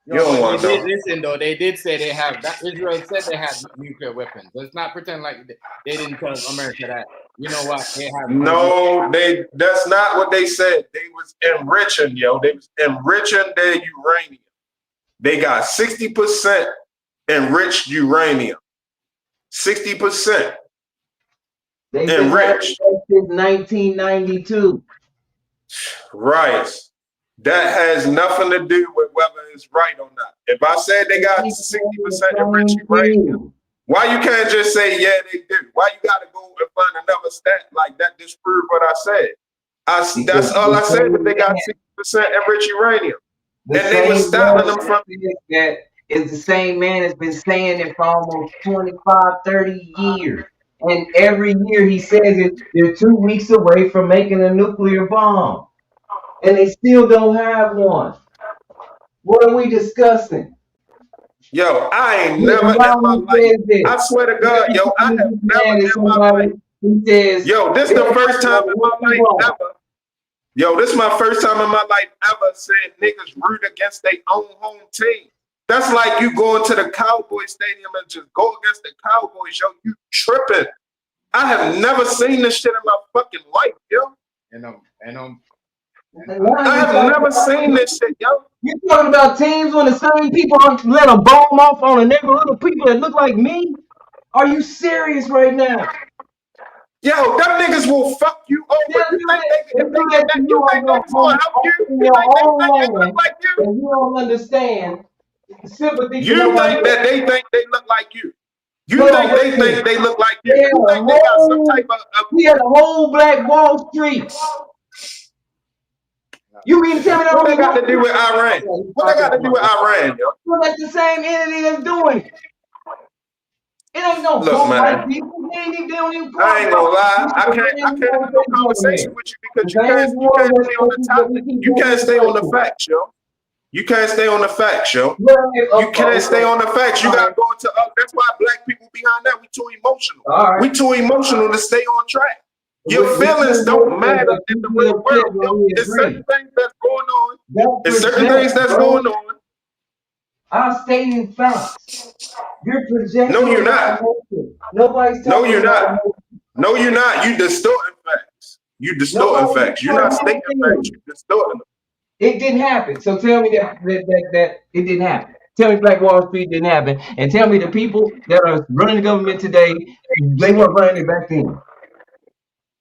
You don't want to know. Listen, though, they did say they have that. Israel said they had nuclear weapons. Let's not pretend like they didn't tell America that. You know what? They have. No, that's not what they said. They was enriching, yo. They was enriching their uranium. They got 60% enriched uranium. 60% They've been having enriched. that since 1992. Right. That has nothing to do with whether it's right or not. If I said they got 60% enriched uranium, why you can't just say, yeah, they do? Why you got to go and find another stat like that disprove what I said? That's all I said, that they got 60% enriched uranium. And they was stopping them from... That is the same man has been saying it for almost 25, 30 years. And every year he says it, they're 2 weeks away from making a nuclear bomb. And they still don't have one. What are we discussing? Yo, I ain't never in my life. I swear to God, yo, I have never in my life. He says, yo, this the first time in my life ever. Yo, this is my first time in my life ever saying niggas root against their own home team. That's like you going to the Cowboy Stadium and just go against the Cowboys, yo. You tripping. I have never seen this shit in my fucking life, yo. I have never seen this shit, yo. You talking about teams when the same people let a bomb off on a neighborhood of people that look like me? Are you serious right now? Yo, them niggas will fuck you over. Yeah, You think they do that to you think niggas will help you? in You your think own they look land, like you? and you don't understand sympathy. You think that they think they look like you? You think they look like you? Yeah, You think they got some type of... We had a whole Black Wall Street. You mean to tell me that? What they got to do with Iran? What they got to do with Iran, yo? Well, that's the same entity that's doing it. It ain't no Look, man. people. they don't even I ain't gonna lie. I can't have no conversation with you because you can't stay on the topic. You can't stay on the facts, yo. You can't stay on the facts, yo. You can't stay on the facts. You gotta go into that's why black people behind that, we too emotional. We too emotional to stay on track. Your feelings don't matter in the real world, yo. There's certain things that's going on. There's certain things that's going on. I'm stating facts. You're projecting. No, you're not. Nobody's talking. No, you're not. No, you're not. You distorting facts. You distorting facts. You're not stating facts. You distorting them. It didn't happen. So tell me that it didn't happen. Tell me Black Wall Street didn't happen, and tell me the people that are running the government today, they weren't running it back then.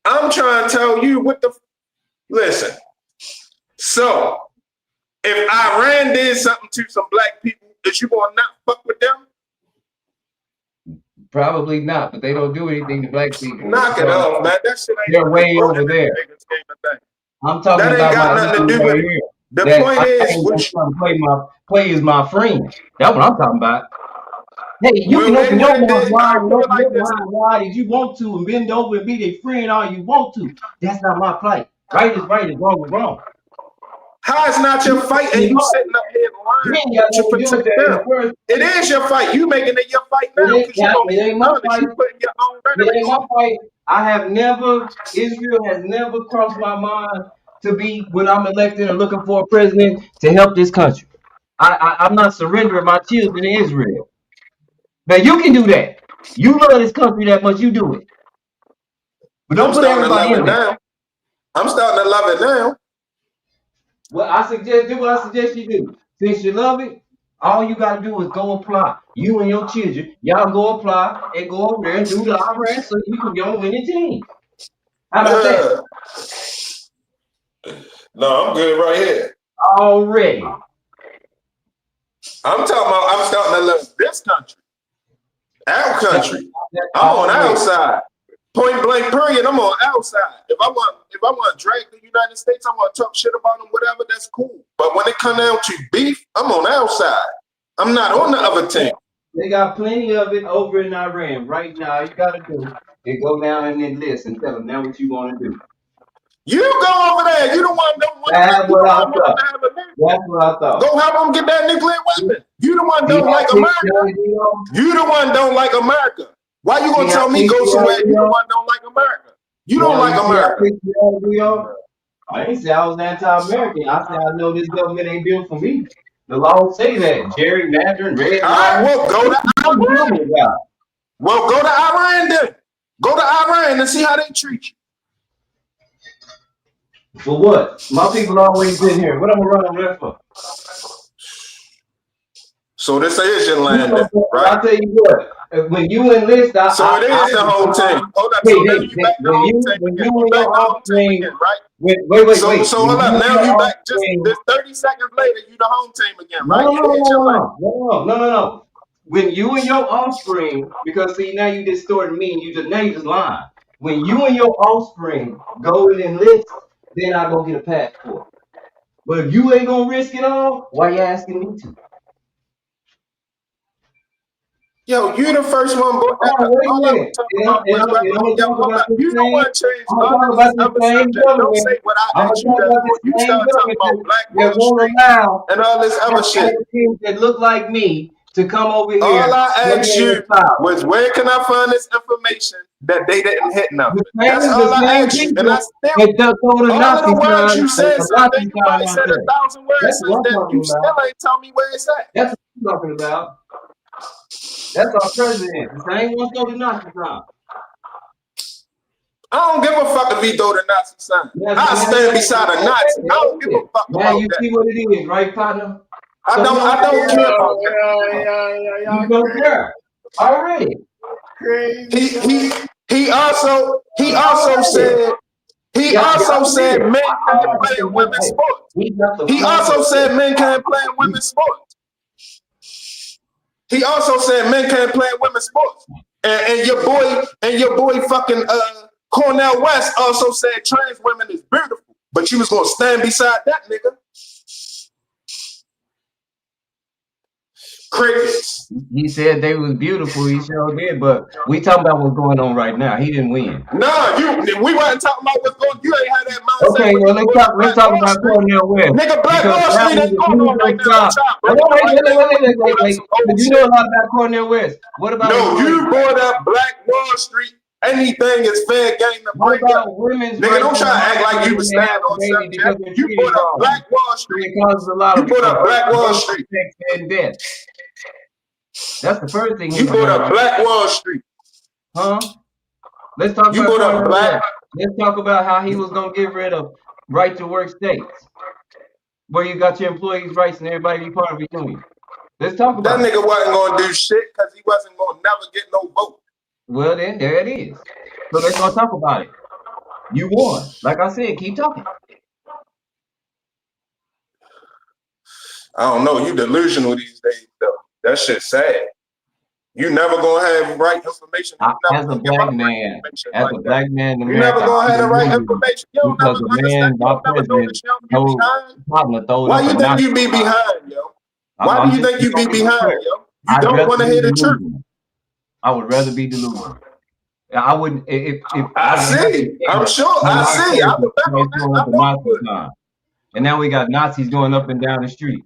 I'm trying to tell you what the. Listen. So, if Iran did something to some black people, is you gonna not fuck with them? Probably not, but they don't do anything to black people. Knock it off, man. That shit ain't. They're way over there. I'm talking that about ain't got nothing to do with it. The point is, play is my friend. That's what I'm talking about. Hey, you can open your mouth wide as you want to and bend over and be their friend all you want to. That's not my plight. Right is right and wrong is wrong. How is not your fight and you sitting up here lying to protect them? It is your fight. You making it your fight now because you don't even know that you putting your own rhetoric on. I have never, Israel has never crossed my mind to be, when I'm elected or looking for a president, to help this country. I'm not surrendering my children to Israel. Now you can do that. You love this country that much, you do it. But don't put everybody in there. I'm starting to love it now. Well, do what I suggest you do. Since you love it, all you gotta do is go apply. You and your children, y'all go apply and go over there and do the IRS so you can go win the team. How about that? No, I'm good right here. Already. I'm talking about I'm starting to love this country. Our country. I'm on our side. Point blank period. I'm on our side. If I want to drag the United States, I want to talk shit about them, whatever, that's cool. But when it comes down to beef, I'm on our side. I'm not on the other team. They got plenty of it over in Iran right now. All you gotta do is go down and enlist and tell them now what you want to do. You go over there. You the one don't want That's what I thought. That's what I thought. Go help them get that nuclear weapon. You the one don't like America. You the one don't like America. Why you gonna tell me go somewhere you the one don't like America? You don't like America. I ain't say I was anti-American. I said I know this government ain't built for me. The law say that. Jerry Mandarin, Red. All right, well, go to Iran. Well, go to Iran then. Go to Iran and see how they treat you. For what? My people always been here. What am I running there for? So this is your land, then, right? I'll tell you what. When you enlist, so it is the whole team. Hold up, so now you back the home team again. You back the home team again, right? Wait. So hold up, now you back. Just 30 seconds later, you the home team again, right? No. When you and your offspring, because see now you distorted me, and you just lying. When you and your offspring go and enlist, then I go get a passport. But if you ain't gonna risk it all, why you asking me to? Yo, you the first one, boy. You don't want to change all this other subject. Don't say what I asked you that. You start talking about Black Wall Street and all this other shit. That look like me to come over here. All I asked you was where can I find this information that they didn't hit nothing. That's all I asked you. And I still, all of the words you said, something you might said 1,000 words since then. You still ain't tell me where it's at. That's what I'm talking about. That's our president. The same one throw the Nazi sign. I don't give a fuck if he throw the Nazi sign. I stand beside a Nazi. I don't give a fuck about that. Now you see what it is, right, partner? I don't care about that. You don't care already. He also said men can't play in women's sports. He also said men can't play in women's sports. He also said men can't play in women's sports. And your boy fucking Cornel West also said trans women is beautiful. But you was gonna stand beside that nigga. Crickets. He said they was beautiful. He sure did. But we talking about what's going on right now. He didn't win. Nah, we wasn't talking about what's going. You ain't had that mindset Okay, when well you pulled up let's Black talk Wall about Street. Cornell West. Nigga, Black Because Wall that Street was ain't a going on right huge now. Don't stop. try to break it right now when you pulled up Wait. some old But you shit. know a lot about Cornell West. What about No, employees? you brought up Black Wall Street. Anything is fair game to What bring up. about women's Nigga, rights? don't try to act like you when was they have standing a on baby something, because Jeff. they're You treated brought up wrong. Black Wall So Street. it causes a lot You of brought up Black Wall Street. and death. That's the first thing You brought up Black Wall Street. Huh? Let's talk You about brought up Cornell Black. West. Let's talk about how he was gonna get rid of right to work states, where you got your employees' rights and everybody be part of a union. Let's talk That about it. nigga wasn't gonna do shit because he wasn't gonna never get no vote. Well, then there it is. So let's go talk about it. You won. Like I said, keep talking. I don't know. You delusional these days, though. That shit's sad. You never gonna have right information. As a black man, in You never America, gonna have the right I'm information. You don't because never the man, understand. You my don't never know president, this. You told behind. Pablo throwed Why up you a think Nazi you be flag. behind, yo? Why I'm do you just think you be clear. behind, yo? You I'd don't rather want to be hear the truth. delusional. I would rather be delusional. I wouldn't if I see. I'm sure. I see. I would bet on that. I know you would. And now we got Nazis going up and down the street.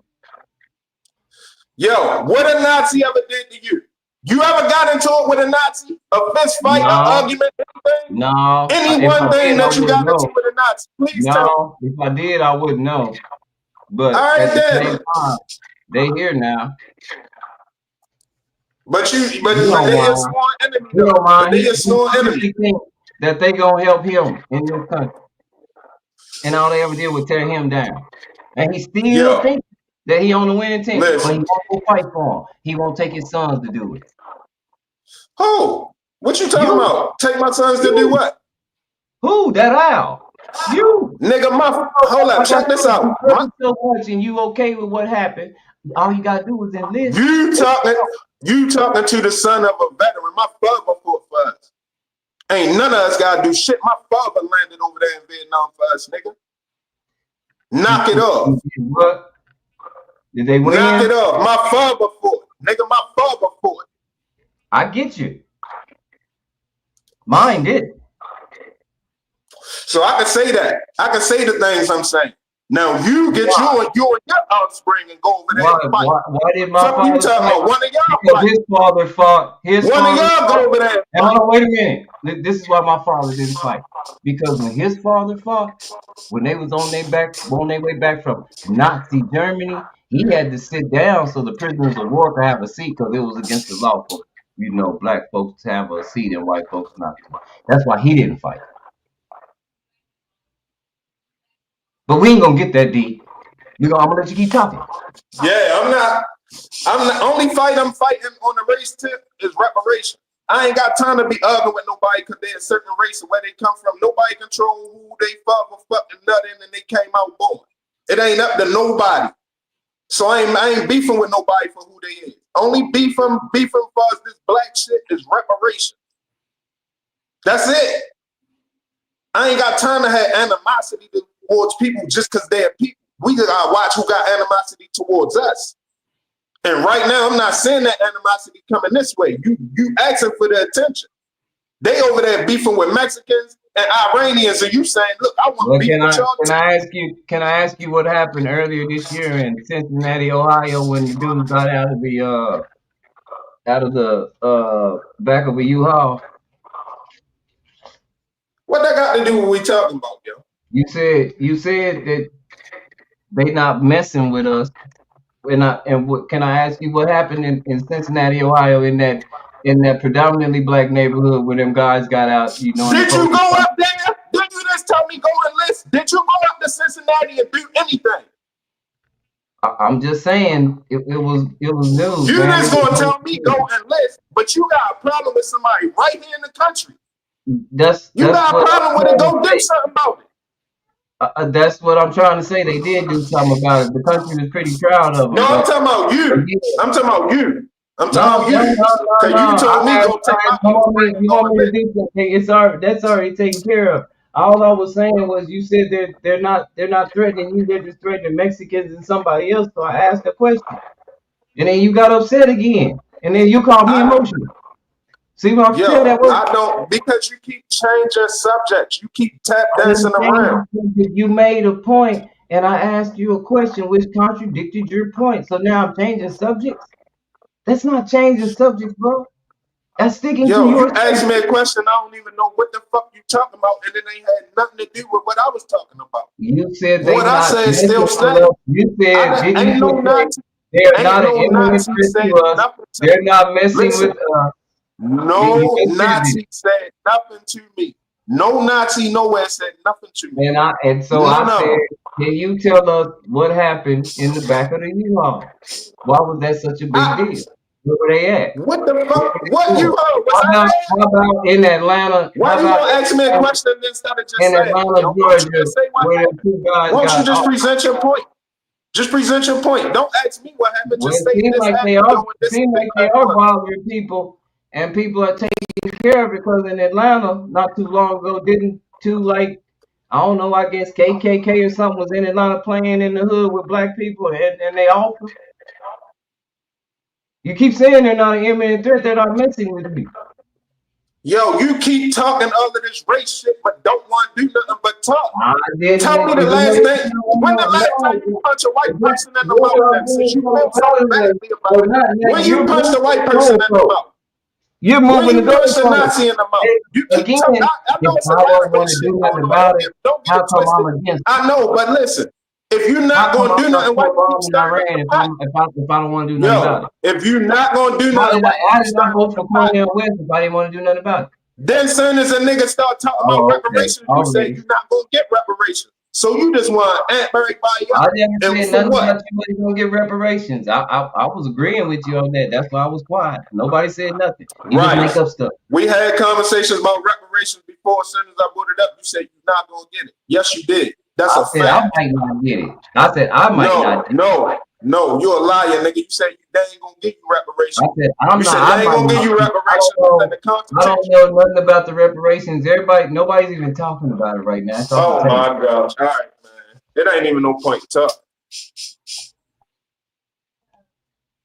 Yo, what a Nazi ever did to you? You ever got into it with a Nazi? A fist fight, No. an argument, anything? No. Any one thing that you got into with a Nazi? Please tell me. If I did, I wouldn't know. But all right, at the then. same time, they here now. But they are a sworn enemy. You don't mind. They a sworn enemy. Think that they gonna help him in this country, and all they ever did was tear him down, and he still thinks that he on the winning team, but he won't go fight for him. He won't take his sons to do it. Who? What you talking about? Take my sons to do what? Who? That owl? You? Nigga, hold up. Check this out. So much, and you okay with what happened? All you gotta do is enlist. You talking to the son of a veteran. My father fought for us. Ain't none of us gotta do shit. My father landed over there in Vietnam for us, nigga. Knock it off. What? Did they win? Knock it off. My father fought. Nigga, my father fought. I get you. Mine did. So I can say that. I can say the things I'm saying. Now you get you and your offspring and go over there and fight. Why did my father you talking about? One of y'all fight? His father fought. One of y'all go over there. Hold on, wait a minute. This is why my father didn't fight. Because when his father fought, when they was on their way back from Nazi Germany, he had to sit down so the prisoners of war could have a seat because it was against the law for black folks to have a seat and white folks not to. That's why he didn't fight. But we ain't gonna get that deep. I'm gonna let you keep talking. Yeah, I'm not. Only fight I'm fighting on the race tip is reparation. I ain't got time to be arguing with nobody because they're a certain race or where they come from. Nobody control who they father fucking nut in and they came out born. It ain't up to nobody. So I ain't beefing with nobody for who they is. Only beefing for us this black shit is reparation. That's it. I ain't got time to have animosity towards people just because they're people. We gotta watch who got animosity towards us. And right now, I'm not seeing that animosity coming this way. You asking for the attention. They over there beefing with Mexicans and Iranians, and you saying, "Look, I want to beef with y'all." Can I ask you what happened earlier this year in Cincinnati, Ohio, when the dude got out of the back of a U-Haul? What that got to do with what we talking about, yo? You said that they not messing with us. Can I ask you what happened in Cincinnati, Ohio, in that predominantly black neighborhood where them guys got out? Did you go up there? Did you just tell me go enlist? Did you go up to Cincinnati and do anything? I'm just saying it was news. You just gonna tell me go enlist, but you got a problem with somebody right here in the country. You got a problem with it. Go do something about it. That's what I'm trying to say. They did do something about it. The country was pretty proud of them. No, I'm talking about you. I'm talking about you. I'm talking about you. Because you told me go take my offspring and go enlist. It's already, that's already taken care of. All I was saying was you said they're not threatening you. They're just threatening Mexicans and somebody else. So I asked a question. and then you got upset again, and then you called me emotional. See what I'm saying? That I don't, because you keep changing subjects. You keep tap dancing around. You made a point, and I asked you a question which contradicted your point. So now I'm changing subjects. That's not changing subjects, bro. That's sticking to You your asked me subject. a question, I don't even know what the fuck you talking about, and it ain't had nothing to do with what I was talking about. You said they What I not said still messing with stands. us. You said, didn't Ain't you no just say Nazi, they are ain't not an no imminent Nazi threat said to us? nothing to They're me. not messing Listen, with us. You no just said it. Nazi said nothing to me. No Nazi nowhere said nothing to me. So None I of said, them. can you tell us what happened in the back of the U-Haul? Why was that such a big I, deal? Where were they at? what the Where fuck? were they What you going? heard? Was I there? How about in Atlanta? Why you gonna ask me a question instead of just In saying it, Atlanta, yo? Won't you Georgia, just say what where the happened? two guys Won't you got just off? present your point? Just present your point. Don't ask me what happened. Well, Just it say seems this like they happened, are. yo, and It this is seems like they what it are was. bothering people, and people are taking care of it because in Atlanta, not too long ago, didn't two like I don't know, I guess KKK or something was in Atlanta playing in the hood with black people, and they offered. You keep saying they're not an imminent threat; they're not messing with you. Yo, you keep talking all of this race shit, but don't want to do nothing but talk. I didn't. Tell me the last thing. When the last time you punch a white person in the mouth then? Since you feel so badly about it. When you punched a white person in the mouth? You're When moving the you punched a goalpost. Nazi in the mouth? You keep Again, talking. I if know it's a I lot don't of want race to shit do going nothing on about out it, here. Don't get how it come twisted. I'm against it? I know, but listen. If you're How not come gonna I'm do gonna nothing, why put you keep bomb in stirring up Iran the pot? if I don't want to do nothing about Yo, it? if you're not gonna do nothing, why you How keep did I stirring vote up the for pot? Cornel West if I didn't want to do nothing about it? Then soon as a nigga start talking about Oh, okay. reparations, you say Already. you're not gonna get reparations. So you just want to amp everybody I up. never And said for nothing what? about you wasn't gonna get reparations. I was agreeing with you on that. That's why I was quiet. Nobody said nothing. You just Right. make up stuff. We had conversations about reparations before. As soon as I brought it up, you said you're not gonna get it. Yes, you did. That's I a said I fact. might not get it. I said I might not get it. No, you're a liar, nigga. You said they ain't gonna give you reparations. I said I'm You not. said I they ain't might gonna give not. you I reparations don't within know. the I don't Constitution. know nothing about the reparations. Nobody's even talking about it right now. It's off the Oh table. my gosh. All right, man. It ain't even no point to talk.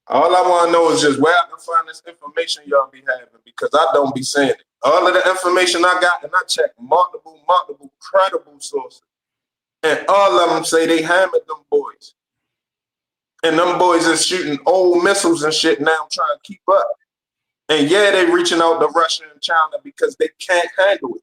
All I want to know is just where I can find this information y'all be having because I don't be saying it. All of the information I got, and I checked multiple credible sources, and all of them say they hammered them boys. And them boys is shooting old missiles and shit now trying to keep up. And yeah, they reaching out to Russia and China because they can't handle it.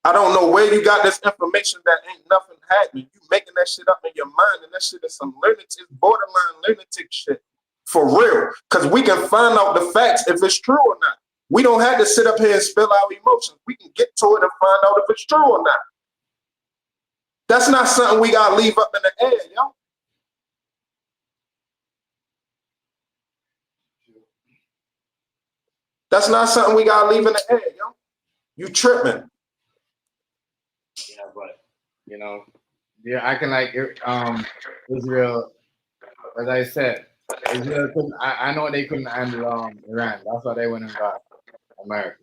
I don't know where you got this information that ain't nothing happening. You making that shit up in your mind, and that shit is some lunatic, borderline lunatic shit. For real. Because we can find out the facts if it's true or not. We don't have to sit up here and spill our emotions. We can get to it and find out if it's true or not. That's not something we gotta leave up in the air, yo. That's not something we gotta leave in the air, yo. You tripping. Yeah, but they're acting like Israel. As I said, Israel couldn't. I know they couldn't handle Iran. That's why they went and got America.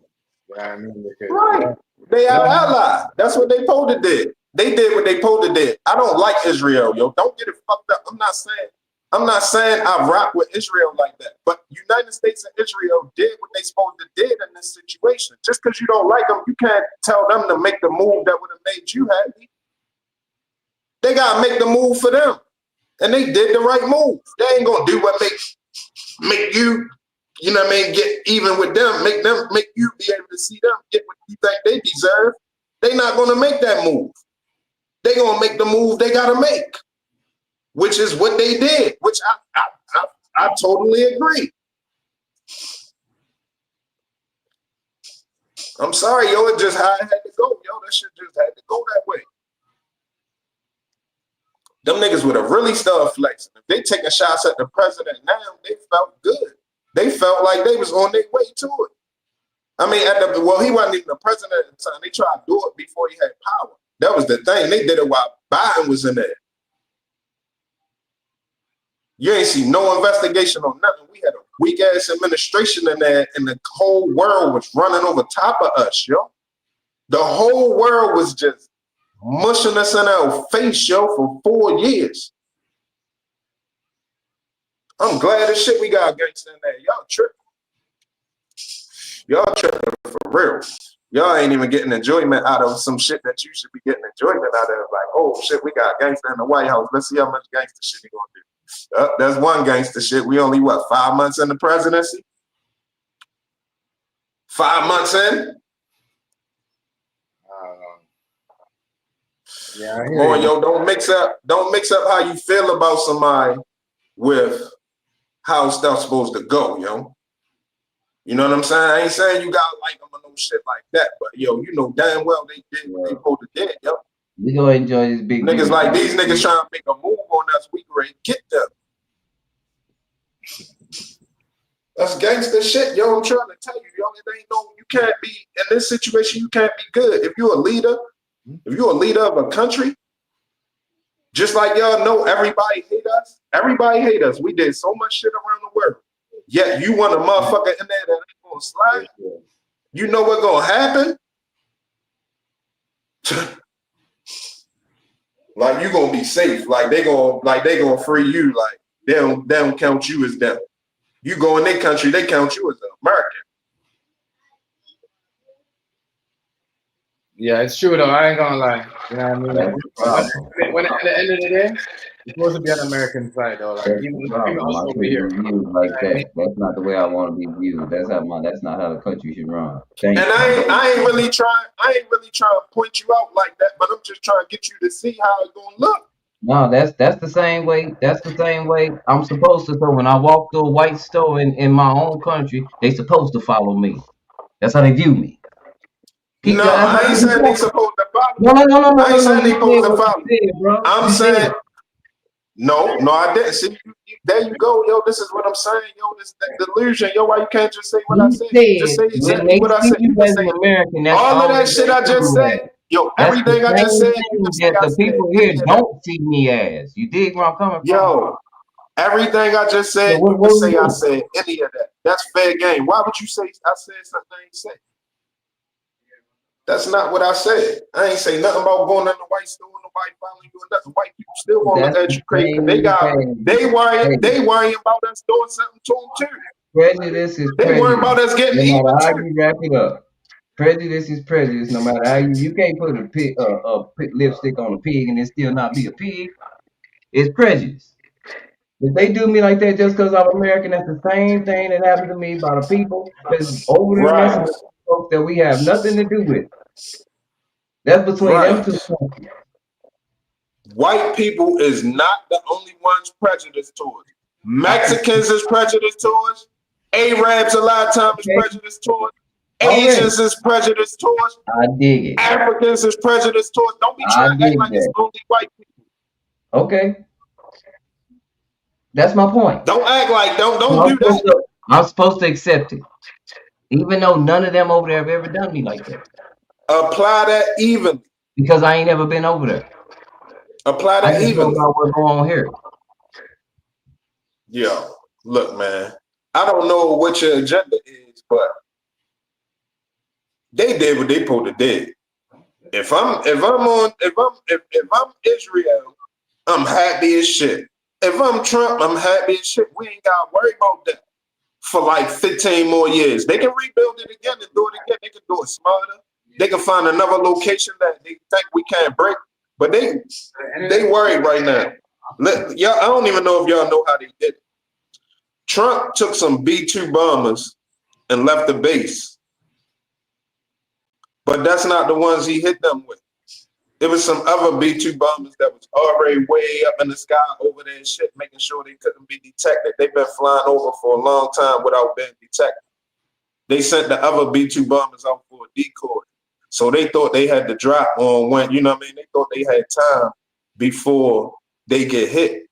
You know what I mean? Because Right. They our ally. That's what they supposed to did. They did what they supposed to did. I don't like Israel, yo. Don't get it fucked up. I'm not saying I rock with Israel like that. But United States and Israel did what they supposed to did in this situation. Just because you don't like them, you can't tell them to make the move that would have made you happy. They gotta make the move for them. And they did the right move. They ain't gonna do what make you, you know what I mean, get even with them, make you be able to see them get what you think they deserve. They not gonna make that move. They gonna make the move they gotta make, which is what they did, which I totally agree. I'm sorry, yo, it just how it had to go, yo. That shit just had to go that way. Them niggas would have really started flexing. If they taking shots at the president now, they felt good. They felt like they was on their way to it. I mean, he wasn't even the president at the time. They tried to do it before he had power. That was the thing. They did it while Biden was in there. You ain't see no investigation on nothing. We had a weak ass administration in there, and the whole world was running over top of us, yo. The whole world was just mushing us in our face, yo, for 4 years. I'm glad as shit we got gangster in there. Y'all tripping. Y'all tripping for real. Y'all ain't even getting enjoyment out of some shit that you should be getting enjoyment out of. Like, oh shit, we got gangster in the White House. Let's see how much gangster shit he gonna do. That's one gangster shit. We only, what, 5 months in the presidency? 5 months in? Yeah, I Come hear on, you. yo, don't mix up how you feel about somebody with how stuff's supposed to go, yo. You know what I'm saying? I ain't saying you gotta like them or no shit like that, but yo, you know damn well they did what they supposed to did, yo. We gonna enjoy this big Niggas beauty. like these niggas trying to make a move on us, we ready to get them. That's gangster shit, yo. I'm trying to tell you, yo. It ain't no, you can't be in this situation. You can't be good if you're a leader. If you're a leader of a country, just like y'all know, everybody hate us. Everybody hate us. We did so much shit around the world. Yet you want a motherfucker in there that ain't gonna slide. You know what's gonna happen? Like you gonna be safe. Like they gonna free you. Like they don't count you as them. You go in their country, they count you as an American. Yeah, it's true though. I ain't gonna lie. You know what I mean? That's the problem. When at the end of the day, you're supposed to be on the American side though. Like That's even the problem. us I over shouldn't here. be viewed like that. That's not the way I want to be viewed. That's not how the country should run. Thank And you. I ain't really trying to point you out like that, but I'm just trying to get you to see how it's gonna look. No, that's the same way. That's the same way I'm supposed to. So when I walk through a white store in my own country, they supposed to follow me. That's how they view me. No, That's I how ain't they saying they view. supposed to follow. No. I ain't You saying they said supposed to what follow. you said, bro. I'm You said saying no, I didn't. See, there you go, yo. This is what I'm saying, yo. This delusion, yo. Why you can't just say what I you said? Just said say when exactly they what I see said. you You can as an say American, that's all of all that they shit I see just you said. as. Yo, That's the everything I just same said, you can thing say that I the said people here any of that. don't see me as. You dig where I'm coming from? Yo, everything I just So said, you can what we say I do? said any of that. That's fair game. Why would you say I said something I ain't said? That's not what I said. I ain't say nothing about going in the white store, nobody following you or nothing. White people still gonna look That's at the you crazy because same thing. they worry about us doing something to them too. Prejudice is They worry about prejudice. us getting No matter even how too. you wrap it up. Prejudice is prejudice. No matter how you can't put lipstick on a pig and it still not be a pig. It's prejudice. If they do me like that just because I'm American, that's the same thing that happened to me by the people that's over there messing Right, with folks that we have nothing to do with. That's between them right. two countries. White people is not the only ones prejudiced towards. Okay. Mexicans is prejudiced towards. Arabs a lot of times is prejudiced towards. Already. Asians is prejudiced towards. I dig it. Africans is prejudiced towards. Don't be I trying to act dig like it's that. only white people. Okay. That's my point. Don't act like So don't do that. I'm supposed to accept it. Even though none of them over there have ever done me like that. Apply that evenly. Because I ain't never been over there. Apply I that just know evenly. about what's going on here. Yo, look, man. I don't know what your agenda is, but they did what they supposed to did. If I'm Israel, I'm happy as shit. If I'm Trump, I'm happy as shit. We ain't gotta worry about that for like 15 more years. They can rebuild it again and do it again. They can do it smarter. They can find another location that they think we can't break. But they worried right now. Y'all, I don't even know if y'all know how they did it. Trump took some B-2 bombers and left the base. But that's not the ones he hit them with. There was some other B-2 bombers that was already way up in the sky over there and shit, making sure they couldn't be detected. They've been flying over for a long time without being detected. They sent the other B-2 bombers out for a decoy. So they thought they had to drop on when, you know what I mean? They thought they had time before they get hit.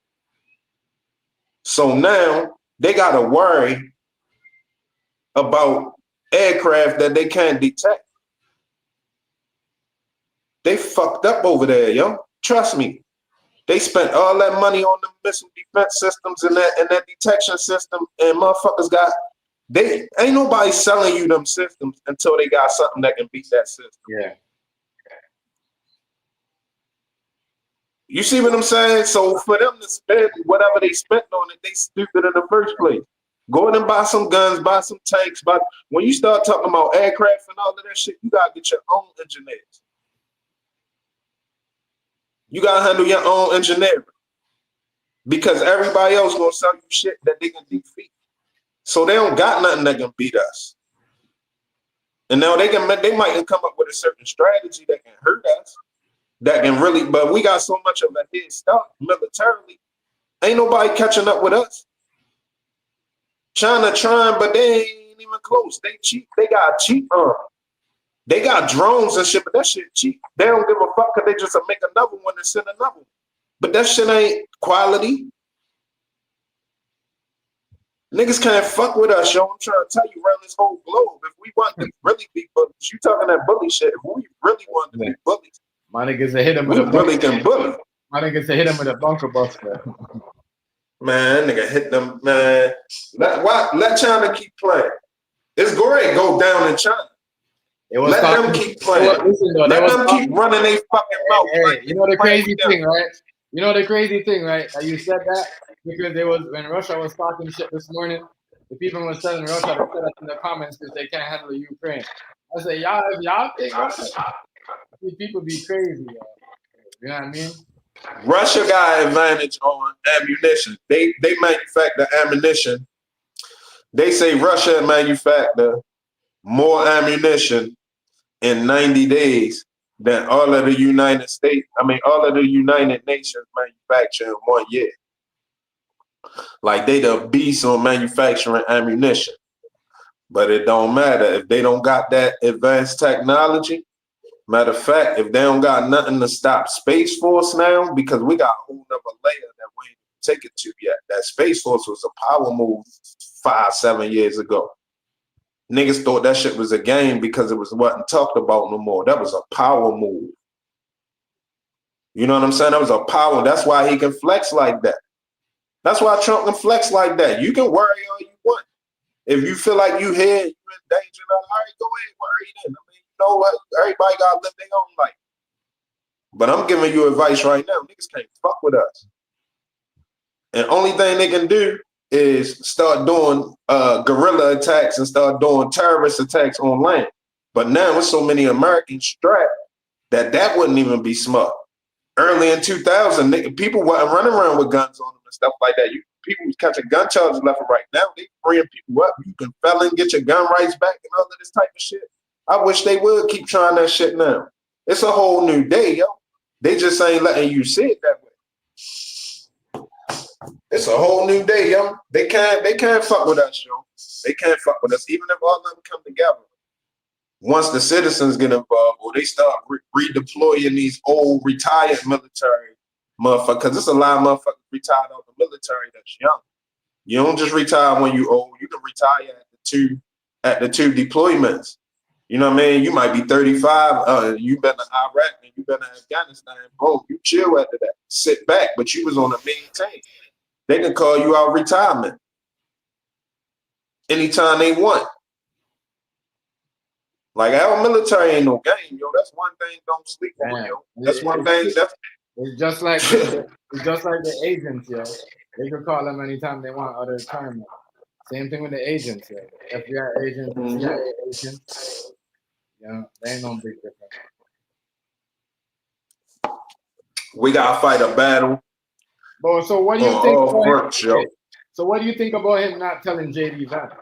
So now they got to worry about aircraft that they can't detect. They fucked up over there, yo. Trust me. They spent all that money on the missile defense systems and that detection system, and motherfuckers they ain't nobody selling you them systems until they got something that can beat that system. Yeah. You see what I'm saying? So for them to spend whatever they spent on it, they stupid in the first place. Go ahead and buy some guns, buy some tanks. But when you start talking about aircraft and all of that shit, you gotta get your own engineers. You gotta handle your own engineering because everybody else gonna sell you shit that they can defeat. So they don't got nothing that can beat us. And now they might come up with a certain strategy that can hurt us. That can really, but we got so much of a head start militarily. Ain't nobody catching up with us. China trying, but they ain't even close. They cheap. They got cheap They got drones and shit, but that shit cheap. They don't give a fuck because they just make another one and send another one. But that shit ain't quality. Niggas can't fuck with us, yo. I'm trying to tell you around this whole globe. If we want to really be bullies, you talking that bully shit. If we really want to be bullies, my niggas say hit him with we a really can bully. My niggas say hit him with a bunker buster. Man, nigga hit them, man. Let China keep playing. It's great go down in China. Let them keep playing. Listen, though, let them keep running their fucking mouth. Hey, like, you know the crazy thing, right? You know the crazy thing, right? That you said that because there was when Russia was talking shit this morning, the people was telling Russia to put us in the comments because they can't handle Ukraine. I said, y'all think Russia? These people be crazy, yo. You know what I mean? Russia got advantage on ammunition. They manufacture ammunition. They say Russia manufacture more ammunition in 90 days than all of the United States. All of the United Nations manufacture in 1 year. Like they the beast on manufacturing ammunition. But it don't matter if they don't got that advanced technology. Matter of fact, if they don't got nothing to stop Space Force now, because we got a whole nother layer that we ain't taken to yet. That Space Force was a power move 5-7 years ago. Niggas thought that shit was a game because it wasn't talked about no more. That was a power move. You know what I'm saying? That was a power. That's why he can flex like that. That's why Trump can flex like that. You can worry all you want. If you feel like you here, you're in danger, all right, go ahead, worry then. You know what? Everybody gotta live their own life. But I'm giving you advice right now. Niggas can't fuck with us. And only thing they can do is start doing guerrilla attacks and start doing terrorist attacks on land. But now with so many Americans strapped that wouldn't even be smart. Early in 2000, people weren't running around with guns on them and stuff like that. People was catching gun charges left and right. Now they bringing people up. You can felon, get your gun rights back and all of this type of shit. I wish they would keep trying that shit now. It's a whole new day, yo. They just ain't letting you see it that way. It's a whole new day, yo. They can't fuck with us, yo. They can't fuck with us, even if all of them come together. Once the citizens get involved or they start redeploying these old retired military motherfuckers, because there's a lot of motherfuckers retired out the military that's young. You don't just retire when you old. You can retire at the two deployments. You know what I mean? You might be 35. You been in Iraq and you been in Afghanistan. Boom, you chill after that. Sit back, but you was on a main team. They can call you out retirement anytime they want. Like our military ain't no game, yo. That's one thing don't sleep on, yo. That's one thing. It's just like the agents, yo. They can call them anytime they want out of retirement. Same thing with the agents, yo. FBI agents, CIA agents. You know, they ain't no big difference. We gotta fight a battle. But so what do you think about him? So what do you think about him not telling JD that?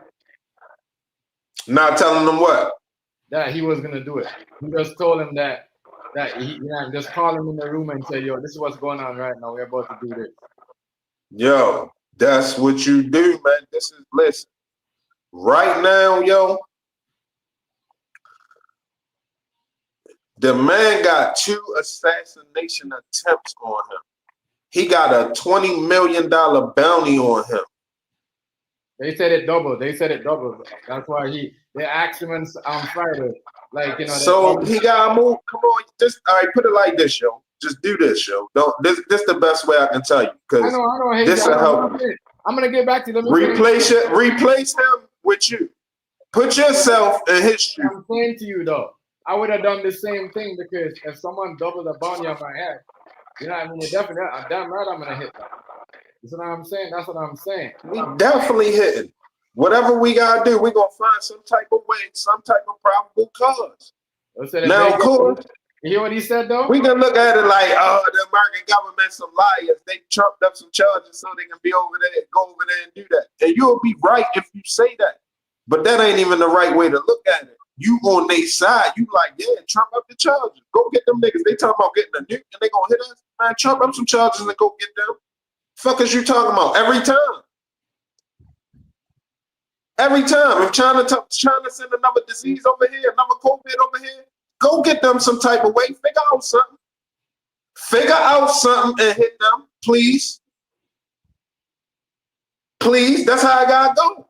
Not telling them what? That he was gonna do it. He just told him that he just call him in the room and say, yo, this is what's going on right now. We're about to do this. Yo, that's what you do, man. Listen. Right now, yo, the man got 2 assassination attempts on him. He got a $20 million bounty on him. They said it doubled. That's why they asked him on Friday. Like, you know. So he gotta move. Come on, just all right, put it like this, yo. Just do this, yo. This the best way I can tell you. Because I know. This will help. I'm gonna get back to them. Replace him with you. Put yourself in his shoes. I'm saying to you though, I would have done the same thing because if someone doubled the bounty on my head, You know what I mean? Definitely, I'm damn right I'm gonna hit that. You know what I'm saying? That's what I'm saying. We definitely hitting. Whatever we gotta do, we gonna find some type of way, some type of probable cause. Now, of course, you hear what he said though? We can look at it like, oh, the American government some liars. They trumped up some charges so they can be over there, go over there and do that. And you'll be right if you say that. But that ain't even the right way to look at it. You on their side, you like, yeah, trump up the charges. Go get them niggas. They talking about getting a nuke and they gonna hit us. Man, trump up some charges and go get them. Fuck is you talking about? Every time. Every time. If China send another disease over here, another COVID over here, go get them some type of way. Figure out something. Figure out something and hit them, please. Please, that's how I gotta go.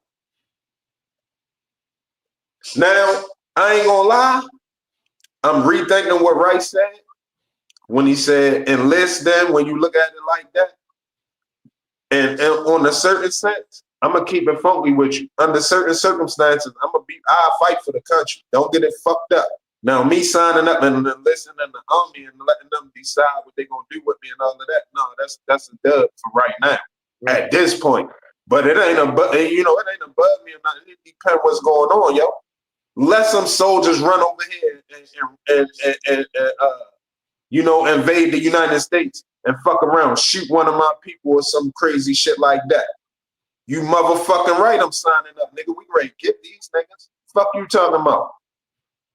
Now, I ain't gonna lie. I'm rethinking what Rice said when he said enlist them when you look at it like that. And on a certain sense, I'm gonna keep it funky with you. Under certain circumstances, I'll fight for the country. Don't get it fucked up. Now, me signing up and enlisting in the army and letting them decide what they're gonna do with me and all of that, no, that's a dub for right now. At this point. But it ain't above me or not. It depends what's going on, yo. Let some soldiers run over here and invade the United States and fuck around, shoot one of my people or some crazy shit like that. You motherfucking right, I'm signing up, nigga. We ready to get these niggas. Fuck you talking about?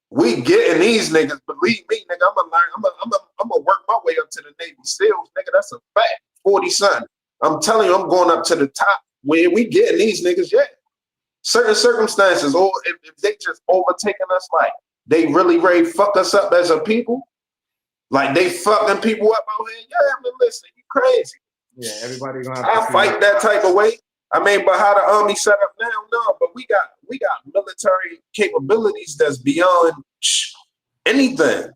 We getting these niggas. Believe me, nigga. I'm gonna work my way up to the Navy SEALs, nigga. That's a fact. 40-something. I'm telling you, I'm going up to the top. Where we getting these niggas, yeah. Certain circumstances, or if they just overtaking us, like they really ready to fuck us up as a people, like they fucking people up out here. Yeah, I mean, listen, you crazy. Yeah, everybody gonna have I'll fight that type of way. I mean, but how the army set up now, no. But we got military capabilities that's beyond anything.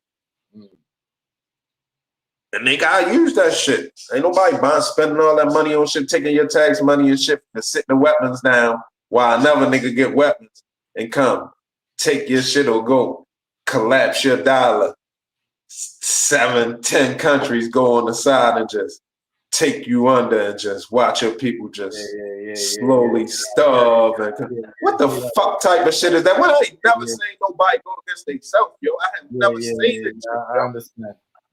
And they gotta use that shit. Ain't nobody spending all that money on shit, taking your tax money and shit to sit the weapons down while another nigga get weapons and come take your shit or go collapse your dollar. 7, 10 countries go on the side and just take you under and just watch your people just slowly starve. What the fuck type of shit is that? Well, I ain't never seen nobody go against themselves, yo. I have never seen it.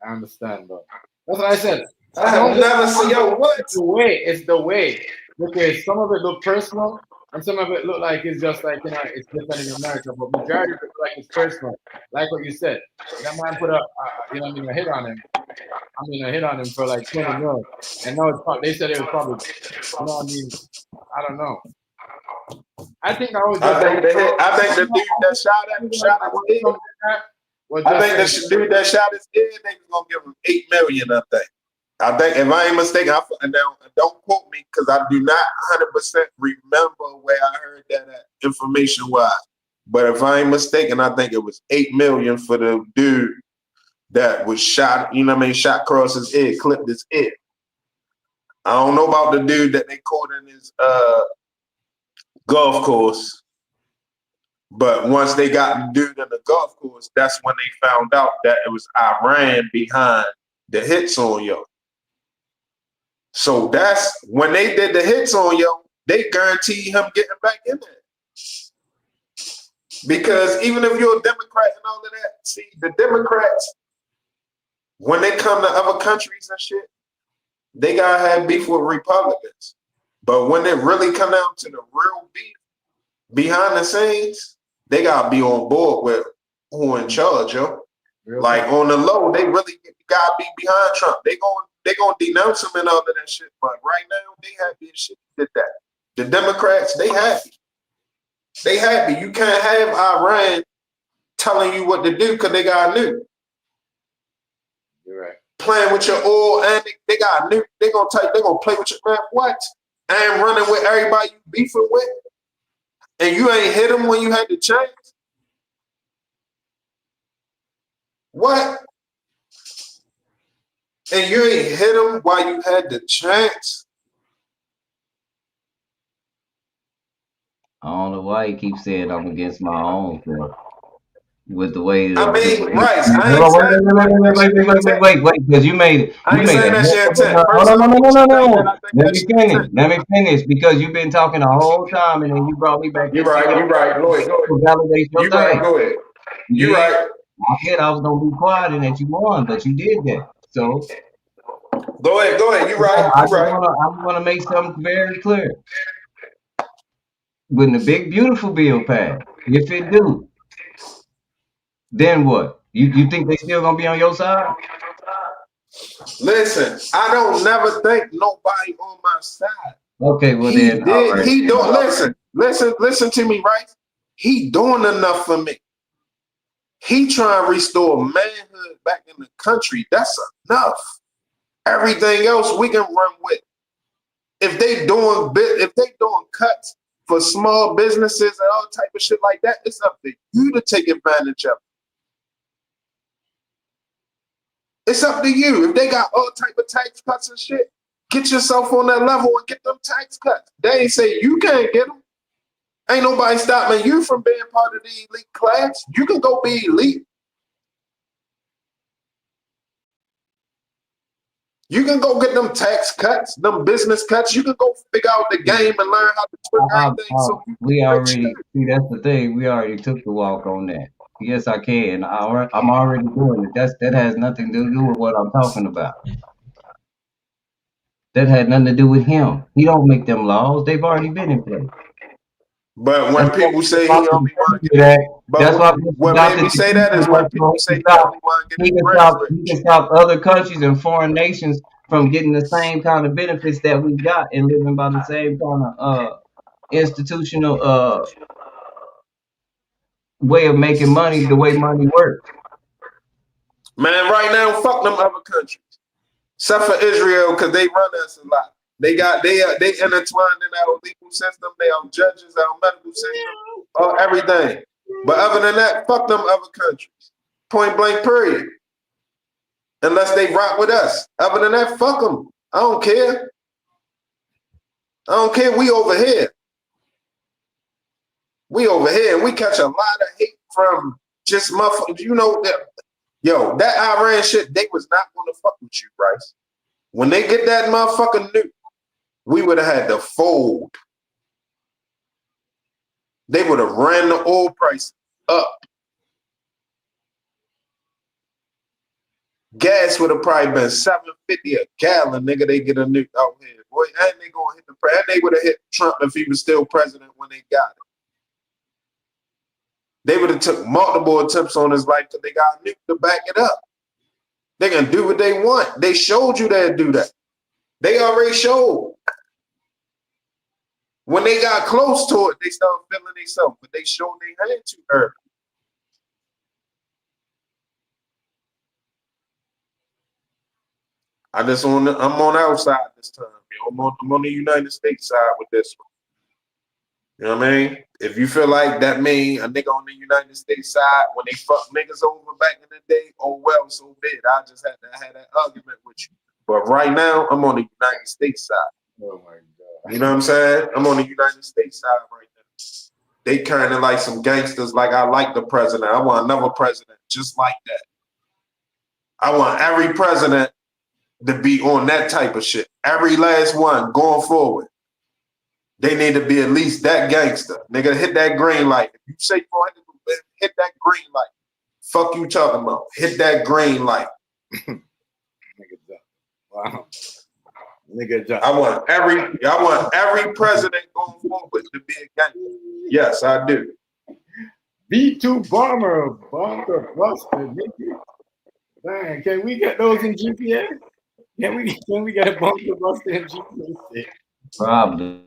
I understand, bro. That's what I said. I have never seen, yo, what? It's the way. Because some of it look personal and some of it look like it's just like, it's different in America, but majority of it look like it's personal. Like what you said. That man put a hit on him. A hit on him for like 20 million. And now they said it was probably, I don't know. I think the dude that shot at his head. I think the dude that shot his head, they was gonna give him $8 million. I think, if I ain't mistaken, now don't quote me because I do not 100% remember where I heard that information wise. But if I ain't mistaken, I think it was $8 million for the dude that was shot. You know what I mean? Shot across his head, clipped his head. I don't know about the dude that they caught in his golf course. But once they got the dude in the golf course, that's when they found out that it was Iran behind the hits on yo. So that's when they did the hits on yo, they guaranteed him getting back in there. Because even if you're a Democrat and all of that, see, the Democrats, when they come to other countries and shit, they gotta have beef with Republicans. But when it really come down to the real beef behind the scenes, they gotta be on board with who in charge, yo. Like on the low, they really gotta be behind Trump. They gonna denounce him and all of that shit. But right now, they happy as shit did that. The Democrats, they happy. They happy. You can't have Iran telling you what to do because they got a nuke. You're right. Playing with your oil and they got a nuke. They gonna play with your man. What? I am running with everybody you beefing with, and you ain't hit them when you had the chance. What? And you ain't hit them while you had the chance. I don't know why he keeps saying I'm against my own self. with the way I of mean, the Rice, I hold ain't on, saying like that shit intent. wait, because you made it. I You ain't made saying a that shit hell of intent. a First off, what you think that I think Let that me shit finish. intent. Let me finish because you've been talking the whole time and then you brought me back You into right, your you right. Go ahead, go ahead. to validate your You right, thing. go ahead. You You did. right. I said I was gonna be quiet and that you won, but you did that. So Go ahead, go ahead. You right, I you just right. wanna make something very clear. When the big beautiful bill passed, if it do, then what? You think they still gonna be on your side? Listen, I don't never think nobody on my side. Okay, well He then, all did, right. he don't listen to me, right? He doing enough for me. He trying to restore manhood back in the country. That's enough. Everything else we can run with. If they doing cuts for small businesses and all type of shit like that, it's up to you to take advantage of it. It's up to you. If they got all type of tax cuts and shit, get yourself on that level and get them tax cuts. They ain't say you can't get them. Ain't nobody stopping you from being part of the elite class. You can go be elite. You can go get them tax cuts, them business cuts. You can go figure out the game and learn how to twerk everything. So you We can rich already see that's the thing. We already took the walk on that. Yes, I can. I'm already doing it. That has nothing to do with what I'm talking about. That had nothing to do with him. He don't make them laws. They've already been in place. But when That's people say he only want to get, that. That's but why what made me say that is when people say he only want to get his friends he can rich. stop other countries and foreign nations from getting the same kind of benefits that we got and living by the same kind of institutional way of making money, the way money works. Man, right now, fuck them other countries. Except for Israel, because they run us a lot. They intertwined in our legal system, they our judges, our medical system, everything. But other than that, fuck them other countries. Point blank, period. Unless they rock with us. Other than that, fuck them. I don't care. I don't care. We over here. We over here, and we catch a lot of hate from just motherfuckers. You know, yo, that Iran shit, they was not going to fuck with you, Bryce. When they get that motherfucking nuke, we would have had to fold. They would have ran the oil price up. Gas would have probably been $7.50 a gallon, nigga. They get a nuke out here, boy, and they gonna hit the and they would have hit Trump if he was still president when they got it. They would have took multiple attempts on his life because they got a nuke to back it up. They can do what they want. They showed you they'd do that. They already showed. When they got close to it, they started feeling themselves, but they showed they had too early. I'm on our side this time. I'm on the United States side with this one. You know what I mean? If you feel like that mean a nigga on the United States side when they fuck niggas over back in the day, oh well, so be it. I just had to have that argument with you. But right now, I'm on the United States side. Oh my God. You know what I'm saying? I'm on the United States side right now. They kind of like some gangsters. Like I like the president. I want another president just like that. I want every president to be on that type of shit. Every last one going forward. They need to be at least that gangster. Nigga, hit that green light. If you say hit that green light. Fuck you talking about. Hit that green light. Nigga jump. Wow. Nigga jump. I want every president going forward to be a gangster. Yes, I do. B2 bomber buster, nigga. Man, can we get those in GTA? Can we get a bunker buster in GTA? Probably.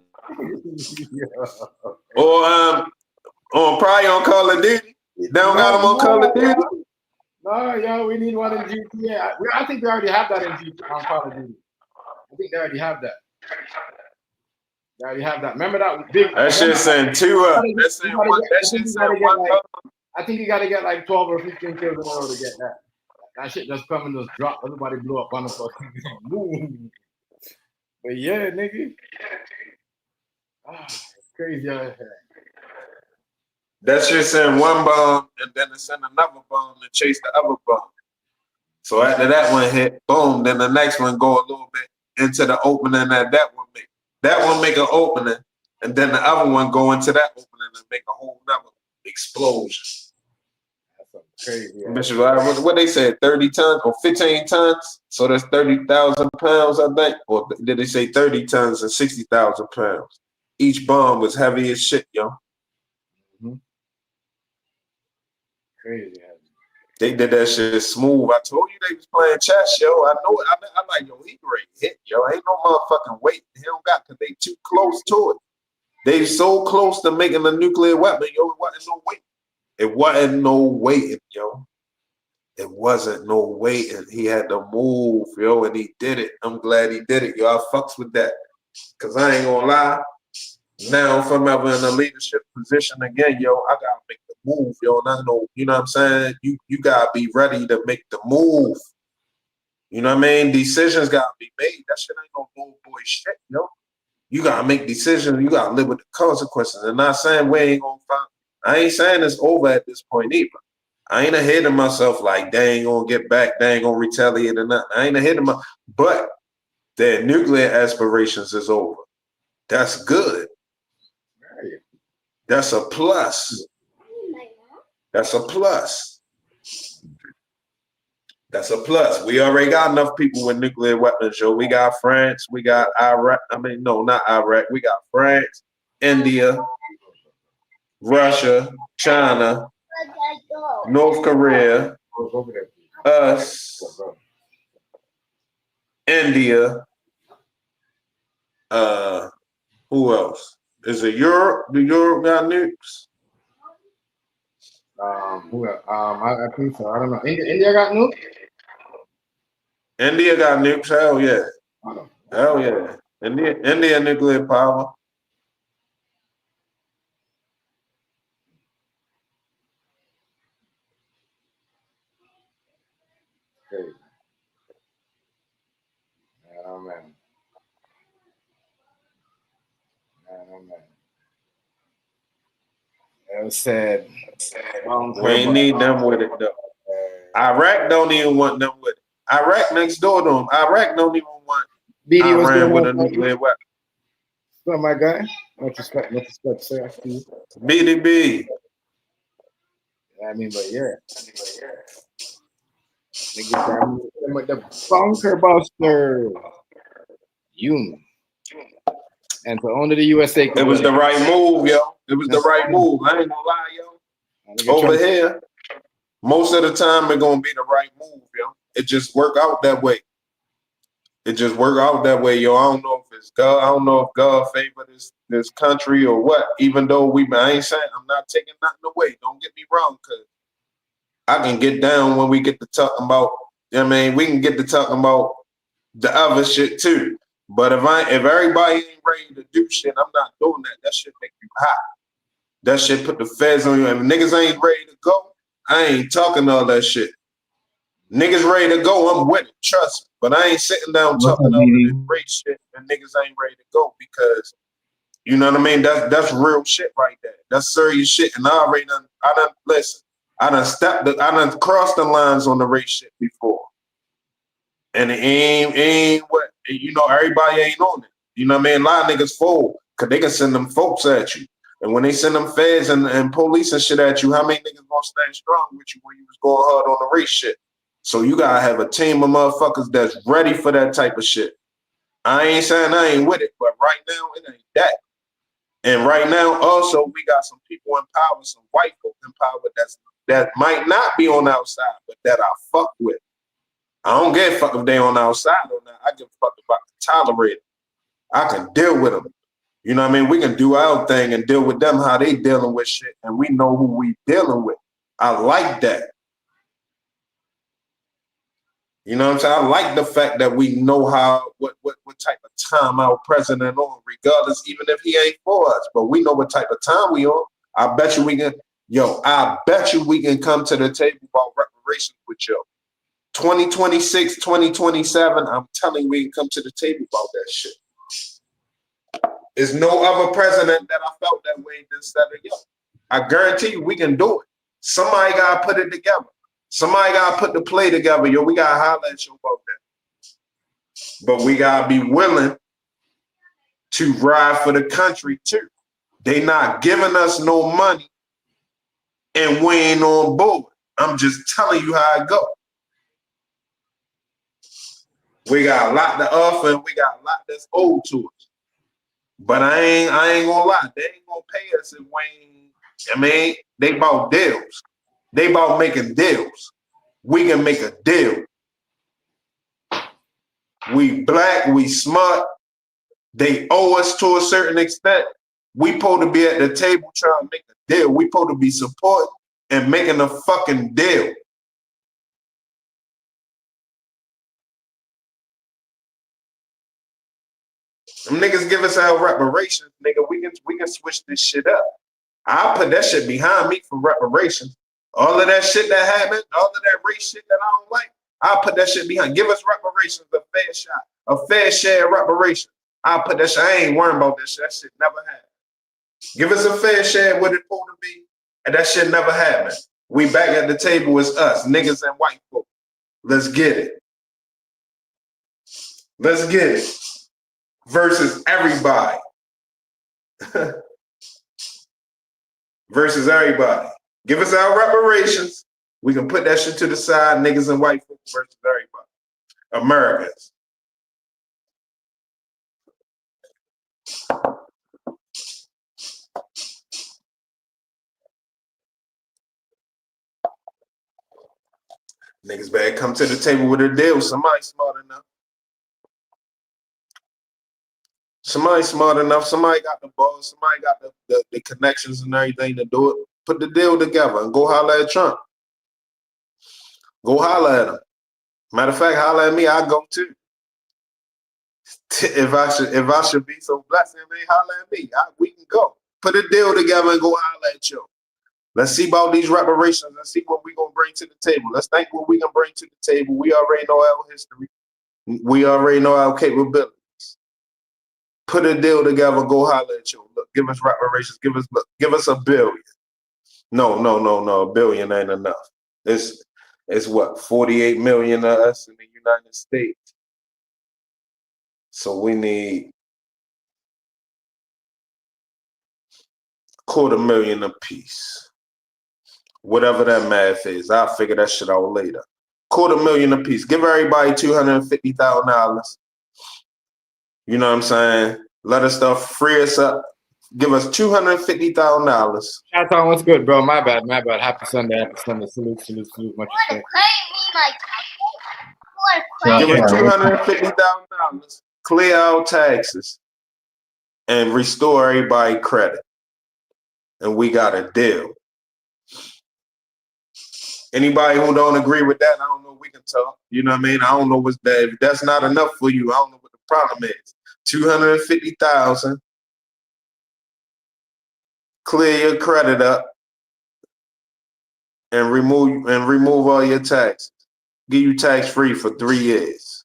Or probably on Call of Duty. They don't got them on Call of Duty. No, yo, we need one in GTA. I think we already have that in GTA on Call of Duty. I think they already have that. They already have that. Remember that big? That shit saying 2 up. That shit saying 1 up. I think you got to get like 12 or 15 kills in a row to get that. That shit just come and just drop. Everybody blew up on the fucking boom. But yeah, nigga. It's crazy out here. That shit send one bomb and then it send another bomb to chase the other bomb. So after that one hit, boom, then the next one go a little bit into the opening that one make. That one make an opening, and then the other one go into that opening and make a whole nother explosion. That's crazy. Yeah. What they said, 30 tons or 15 tons? So that's 30,000 pounds, I think. Or did they say 30 tons and 60,000 pounds? Each bomb was heavy as shit, yo. Mm-hmm. Crazy. They did that shit smooth. I told you they was playing chess, yo. I know it. I'm like, yo, he great hit, yo. Ain't no motherfucking weight. He don't got, because they too close to it. They so close to making a nuclear weapon, yo. It wasn't no weight. It wasn't no waiting, yo. It wasn't no waiting. He had to move, yo, and he did it. I'm glad he did it, yo. I fucks with that. Because I ain't gonna lie. Now, if I'm ever in a leadership position again, yo, I gotta make the move, yo. And I know, you know what I'm saying? You gotta be ready to make the move. You know what I mean? Decisions gotta be made. That shit ain't no old boy shit, yo. You gotta make decisions. You gotta live with the consequences. And not saying we ain't gonna find. I ain't saying it's over at this point either. I ain't ahead of myself like they ain't gonna get back, they ain't gonna retaliate or nothing. I ain't ahead of my, but their nuclear aspirations is over. That's good. That's a plus. That's a plus. That's a plus. We already got enough people with nuclear weapons, yo. We got France, we got Iraq. I mean, no, not Iraq. We got France, India, Russia, China, North Korea, us, India. Who else? Is it Europe? Do Europe got nukes? I think so. I don't know. India got nukes? India got nukes. Hell yeah. Hell yeah. India nuclear power. Crazy. Oh man. It was said. We ain't need them with it though. Iraq don't even want them with it. Iraq next door to them. Iraq don't even want Iran with a nuclear weapon. What's up, my guy? Much respect, sir. BDB. I mean, but yeah. Nigga, with the bunker buster. And so only the USA. It was the right move, yo. It was the right move. I ain't gonna lie, yo. Over here, most of the time it's gonna be the right move, yo. It just work out that way. It just work out that way, yo. I don't know if it's God. I don't know if God favor this country or what. Even though I ain't saying I'm not taking nothing away. Don't get me wrong, cause I can get down when we get to talking about. I mean, we can get to talking about the other shit too. But if everybody ain't ready to do shit, I'm not doing that. That shit make you hot. That shit put the feds on you. If niggas ain't ready to go, I ain't talking all that shit. Niggas ready to go, I'm with it. Trust me. But I ain't sitting down talking all that great shit and niggas ain't ready to go because, you know what I mean? That's real shit right there. That's serious shit. And I done crossed the lines on the race shit before. And it ain't what, you know, everybody ain't on it. You know what I mean? A lot of niggas fold because they can send them folks at you. And when they send them feds and police and shit at you, how many niggas gonna stand strong with you when you was going hard on the race shit? So you gotta have a team of motherfuckers that's ready for that type of shit. I ain't saying I ain't with it, but right now it ain't that. And right now also we got some people in power, some white folk in power that might not be on the outside, but that I fuck with. I don't give a fuck if they on the outside or not. I give a fuck about tolerate it. I can deal with them. You know what I mean? We can do our thing and deal with them how they dealing with shit, and we know who we dealing with. I like that. You know what I'm saying? I like the fact that we know what type of time our president on, regardless, even if he ain't for us. But we know what type of time we on. I bet you we can come to the table about reparations with you. 2026, 2027, I'm telling you, we can come to the table about that shit. There's no other president that I felt that way instead of yo. I guarantee you we can do it. Somebody gotta put it together. Somebody gotta put the play together. Yo, we gotta holler at you about that. But we gotta be willing to ride for the country too. They not giving us no money and we ain't on board. I'm just telling you how it go. We got a lot to offer and we got a lot that's owed to us. But I ain't gonna lie, they ain't gonna pay us if we ain't, I mean, they about deals. They about making deals. We can make a deal. We black, we smart. They owe us to a certain extent. We supposed to be at the table trying to make a deal. We supposed to be supporting and making a fucking deal. Them niggas give us our reparations, nigga. We can switch this shit up. I'll put that shit behind me for reparations. All of that shit that happened, all of that race shit that I don't like, I'll put that shit behind. Give us reparations, a fair shot, a fair share of reparations. I'll put that shit. I ain't worrying about that shit. That shit never happened. Give us a fair share of what it's supposed to be, and that shit never happened. We back at the table as us, niggas and white folk. Let's get it. Let's get it. Versus everybody. Versus everybody. Give us our reparations. We can put that shit to the side, niggas and white folks versus everybody. Americans. Niggas better come to the table with a deal. Somebody smart enough. Somebody smart enough. Somebody got the balls. Somebody got the connections and everything to do it. Put the deal together and go holler at Trump. Go holler at him. Matter of fact, holler at me. I go too. If I should be so blessed, holler at me. We can go. Put a deal together and go holler at you. Let's see about these reparations. Let's see what we're going to bring to the table. Let's think what we can bring to the table. We already know our history. We already know our capabilities. Put a deal together. Go holler at you. Look, give us reparations. Give us $1 billion. No. $1 billion ain't enough. It's what, 48 million of us in the United States. So we need $250,000 apiece. Whatever that math is, I'll figure that shit out later. $250,000 apiece. Give everybody $250,000. You know what I'm saying? Let us stuff, free us up. Give us $250,000. Shout out, what's good, bro? My bad. Happy Sunday. Salute. Much respect. Give us $250,000. Clear our taxes and restore everybody credit. And we got a deal. Anybody who don't agree with that, I don't know, we can talk. You know what I mean? I don't know what's that. If that's not enough for you, I don't know what the problem is. $250,000. Clear your credit up and remove all your taxes. Give you tax free for 3 years.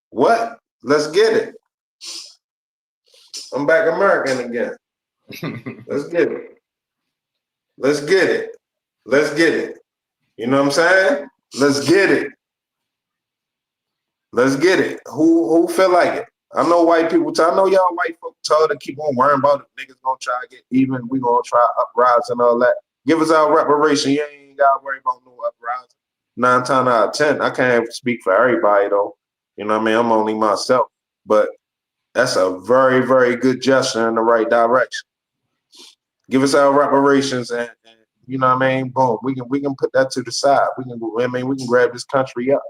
What? Let's get it. I'm back American again. Let's get it. Let's get it. Let's get it. You know what I'm saying? Let's get it. Let's get it. Who feel like it? I know white people. I know y'all white folks tell to keep on worrying about it. Niggas gonna try to get even. We gonna try uprise and all that. Give us our reparation. You ain't gotta worry about no uprising. 9 times out of 10, I can't speak for everybody though. You know what I mean? I'm only myself. But that's a very, very good gesture in the right direction. Give us our reparations and you know what I mean? Boom. We can put that to the side. We can grab this country up.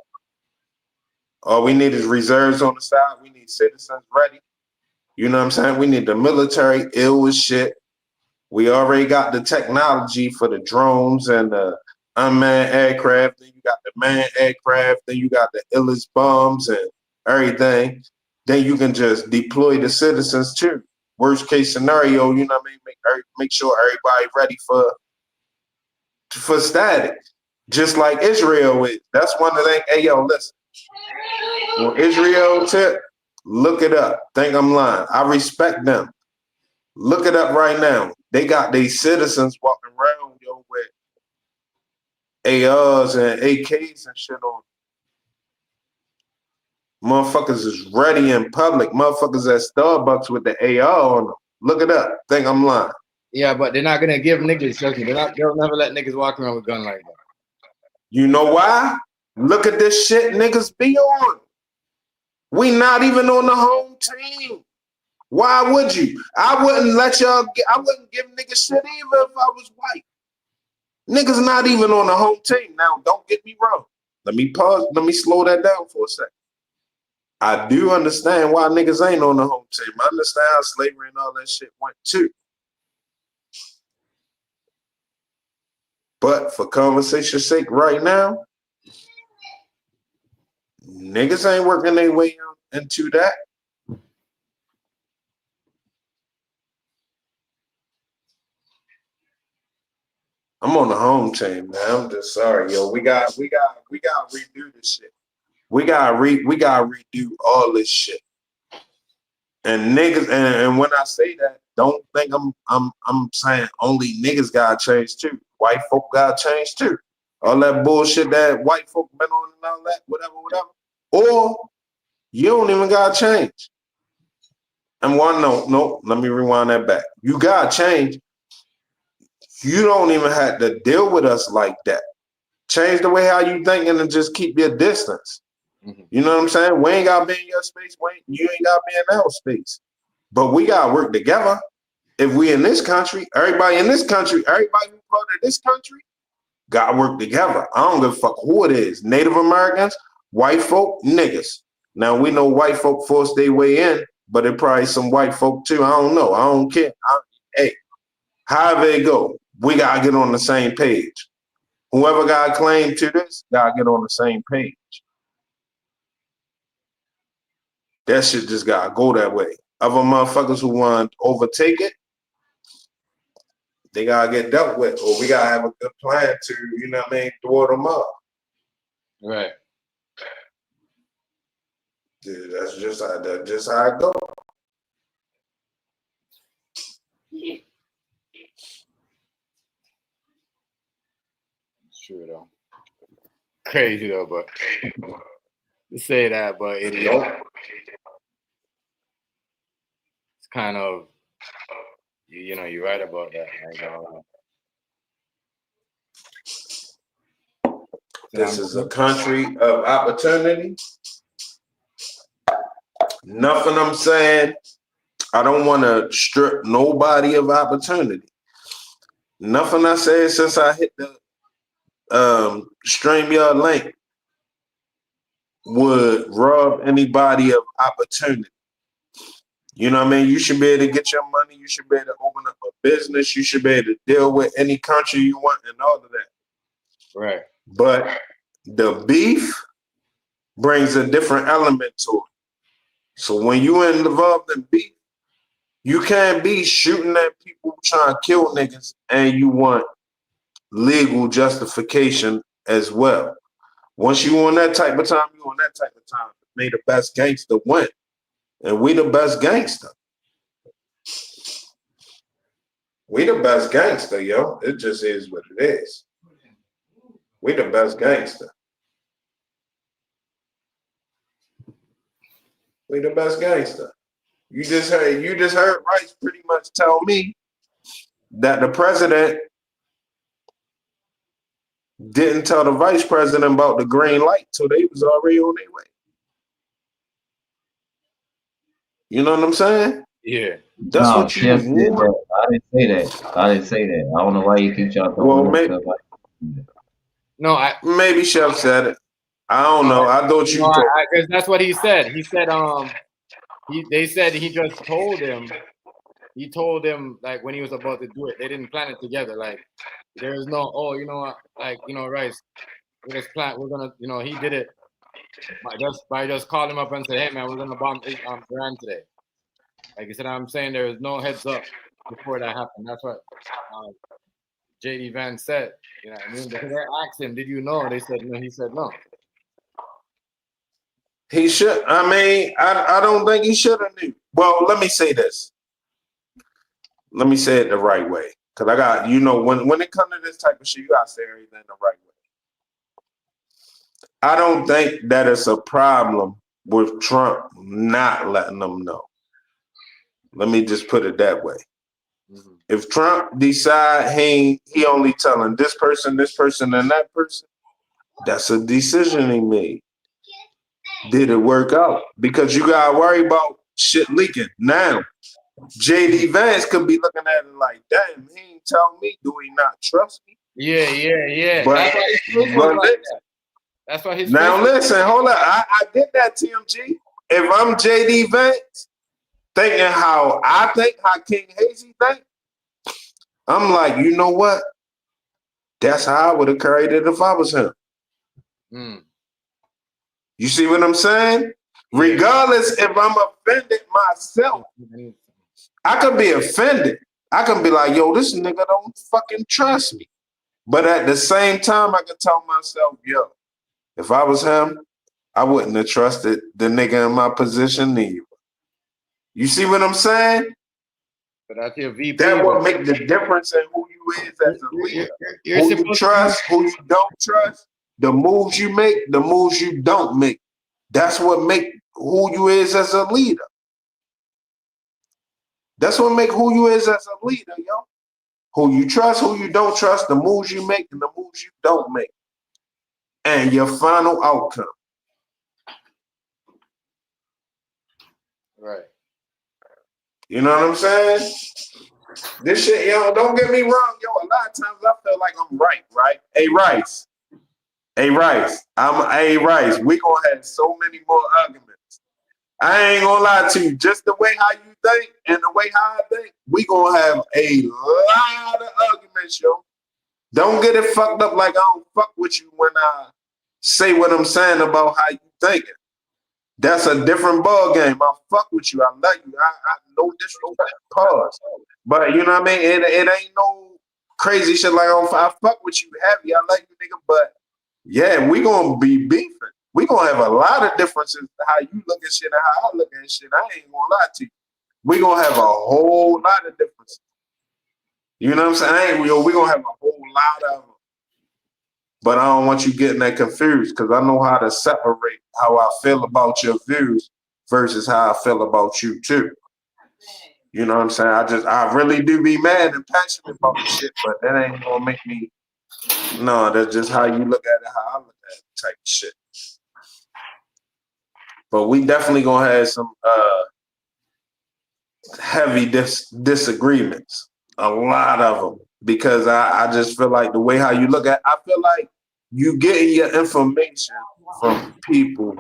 All we need is reserves on the side. We need citizens ready. You know what I'm saying? We need the military ill as shit. We already got the technology for the drones and the unmanned aircraft. Then you got the manned aircraft. Then you got the illest bombs and everything. Then you can just deploy the citizens too. Worst case scenario, you know what I mean? Make sure everybody ready for static. Just like Israel is. That's one of the things. Hey, yo, listen. When Israel tip, look it up. Think I'm lying. I respect them. Look it up right now. they got these citizens walking around, yo, with ARs and AKs and shit on. Motherfuckers is ready in public. Motherfuckers at Starbucks with the AR on them. Look it up. Think I'm lying. Yeah, but they're not gonna give niggas. Trust me, they'll never let niggas walk around with a gun like that. You know why? Look at this shit niggas be on. We not even on the home team. Why would you? I wouldn't I wouldn't give niggas shit either if I was white. Niggas not even on the home team. Now, don't get me wrong. Let me pause. Let me slow that down for a second. I do understand why niggas ain't on the home team. I understand how slavery and all that shit went too. But for conversation's sake right now, niggas ain't working their way into that. I'm on the home team, man. I'm just sorry, yo. We got redo this shit. We gotta redo all this shit. And niggas, and when I say that, don't think I'm saying only niggas gotta change too. White folk gotta change too. All that bullshit that white folk been on and all that, whatever. Or you don't even gotta change. And no, let me rewind that back. You gotta change. You don't even have to deal with us like that. Change the way how you thinking and just keep your distance. Mm-hmm. You know what I'm saying? We ain't gotta be in your space. You ain't gotta be in our space. But we gotta work together. If we in this country, everybody in this country, everybody who's part of this country, gotta work together. I don't give a fuck who it is. Native Americans, white folk, niggas. Now we know white folk forced their way in, but it probably some white folk too. I don't know. I don't care. Hey, however it go, we gotta get on the same page. Whoever got a claim to this, gotta get on the same page. That shit just gotta go that way. Other motherfuckers who want to overtake it, they gotta get dealt with, or we gotta have a good plan to, you know what I mean, throw them up. Right. Dude, that's just how it go. It's true though. Crazy though, but to say that, but it's kind of you know, you're right about that. This is a country of opportunity. Nothing I'm saying, I don't want to strip nobody of opportunity. Nothing I said since I hit the StreamYard link would rob anybody of opportunity. You know what I mean? You should be able to get your money. You should be able to open up a business. You should be able to deal with any country you want and all of that. Right. But the beef brings a different element to it. So when you involved in beef, you can't be shooting at people trying to kill niggas and you want legal justification as well. Once you on that type of time, you on that type of time. May the best gangster win. And we the best gangster. We the best gangster, yo. It just is what it is. We the best gangster. We the best gangster. You just heard Rice pretty much tell me that the president didn't tell the vice president about the green light till they was already on their way. You know what I'm saying? Yeah. That's No, what you Chef said want. that. I didn't say that. I didn't say that. I don't know why you keep trying to Well, No, maybe Chef said it. I don't know. I thought you told. because that's what he said. He said they said he just told him. He told him like when he was about to do it. They didn't plan it together. Like there is no you know what, like you know Rice. We just plan. We're gonna he did it by just call him up and say, hey man, we're gonna bomb Iran today. Like I said, I'm saying there was no heads up before that happened. That's what JD Vance said. You know what I mean? Because I asked him, did you know? They said no. He said no. He should. I mean, I don't think he should have knew. Well, let me say this. let me say it the right way. Because I got, when it comes to this type of shit, you got to say everything the right way. I don't think that it's a problem with Trump not letting them know. Let me just put it that way. Mm-hmm. If Trump decide he only telling this person, and that person, that's a decision he made. Did it work out? Because you got to worry about shit leaking. Now, JD Vance could be looking at it like, damn, he ain't tell me, do he not trust me? Yeah. But, that's why his now listen, hold up. I get that, TMG. If I'm JD Vance, thinking how I think, how King Hazy think, I'm like, you know what? That's how I would have carried it if I was him. Mm. You see what I'm saying? Yeah. Regardless if I'm offended myself, I could be offended. I can be like, yo, this nigga don't fucking trust me. But at the same time, I can tell myself, yo, if I was him, I wouldn't have trusted the nigga in my position either. You see what I'm saying? But I feel VP. That will make the difference in who you is as a leader. Who you trust, who you don't trust, the moves you make, the moves you don't make. That's what make who you is as a leader. That's what make who you is as a leader, yo. Who you trust, who you don't trust, the moves you make and the moves you don't make. And your final outcome. Right. You know what I'm saying? This shit, yo, don't get me wrong, yo. A lot of times I feel like I'm right? Hey, Rice. Hey, Rice. We gonna have so many more arguments. I ain't gonna lie to you. Just the way how you think and the way how I think, we gonna have a lot of arguments, yo. Don't get it fucked up like I don't fuck with you when I say what I'm saying about how you thinking. That's a different ball game. I fuck with you. I love you. I no disrespect. Pause. But you know what I mean? It ain't no crazy shit like I fuck with you heavy. I love you, nigga. But yeah, we gonna be beefing. We gonna have a lot of differences how you look at shit and how I look at shit. I ain't gonna lie to you. We gonna have a whole lot of differences. You know what I'm saying? We gonna have a whole lot of them. But I don't want you getting that confused because I know how to separate how I feel about your views versus how I feel about you too. You know what I'm saying? I really do be mad and passionate about the shit, but that ain't gonna make me. No, that's just how you look at it, how I look at it, type of shit. But we definitely gonna have some heavy disagreements, a lot of them, because I just feel like the way how you look at, I feel like you getting your information from people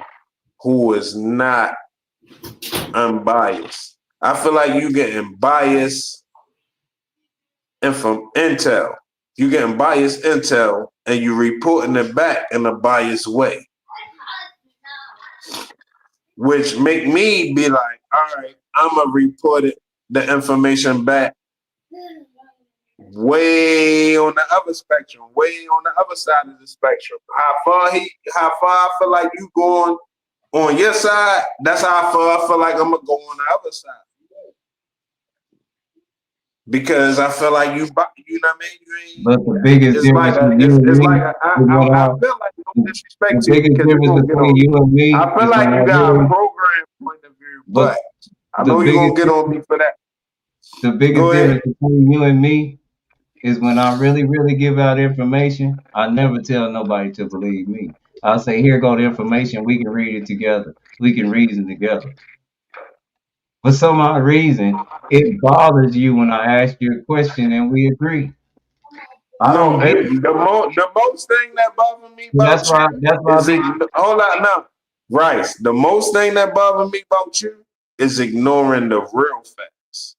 who is not unbiased. I feel like you getting biased intel. You getting biased intel and you reporting it back in a biased way. Which make me be like, all right, I'ma report the information back way on the other spectrum, way on the other side of the spectrum. How far I feel like you going on your side, that's how far I feel like I'm gonna go on the other side. Because I feel like you know what I mean? You ain't, but the biggest difference I feel like no disrespect to you. The biggest difference between you and me, I feel like you got a program point of view, but I know you're gonna get on me for that. The biggest difference between you and me is when I really, really give out information, I never tell nobody to believe me. I'll say, here go the information, we can read it together. We can reason together. For some odd reason, it bothers you when I ask you a question and we agree. The most thing that bothers me about hold on now. Rice, the most thing that bothers me about you is ignoring the real facts.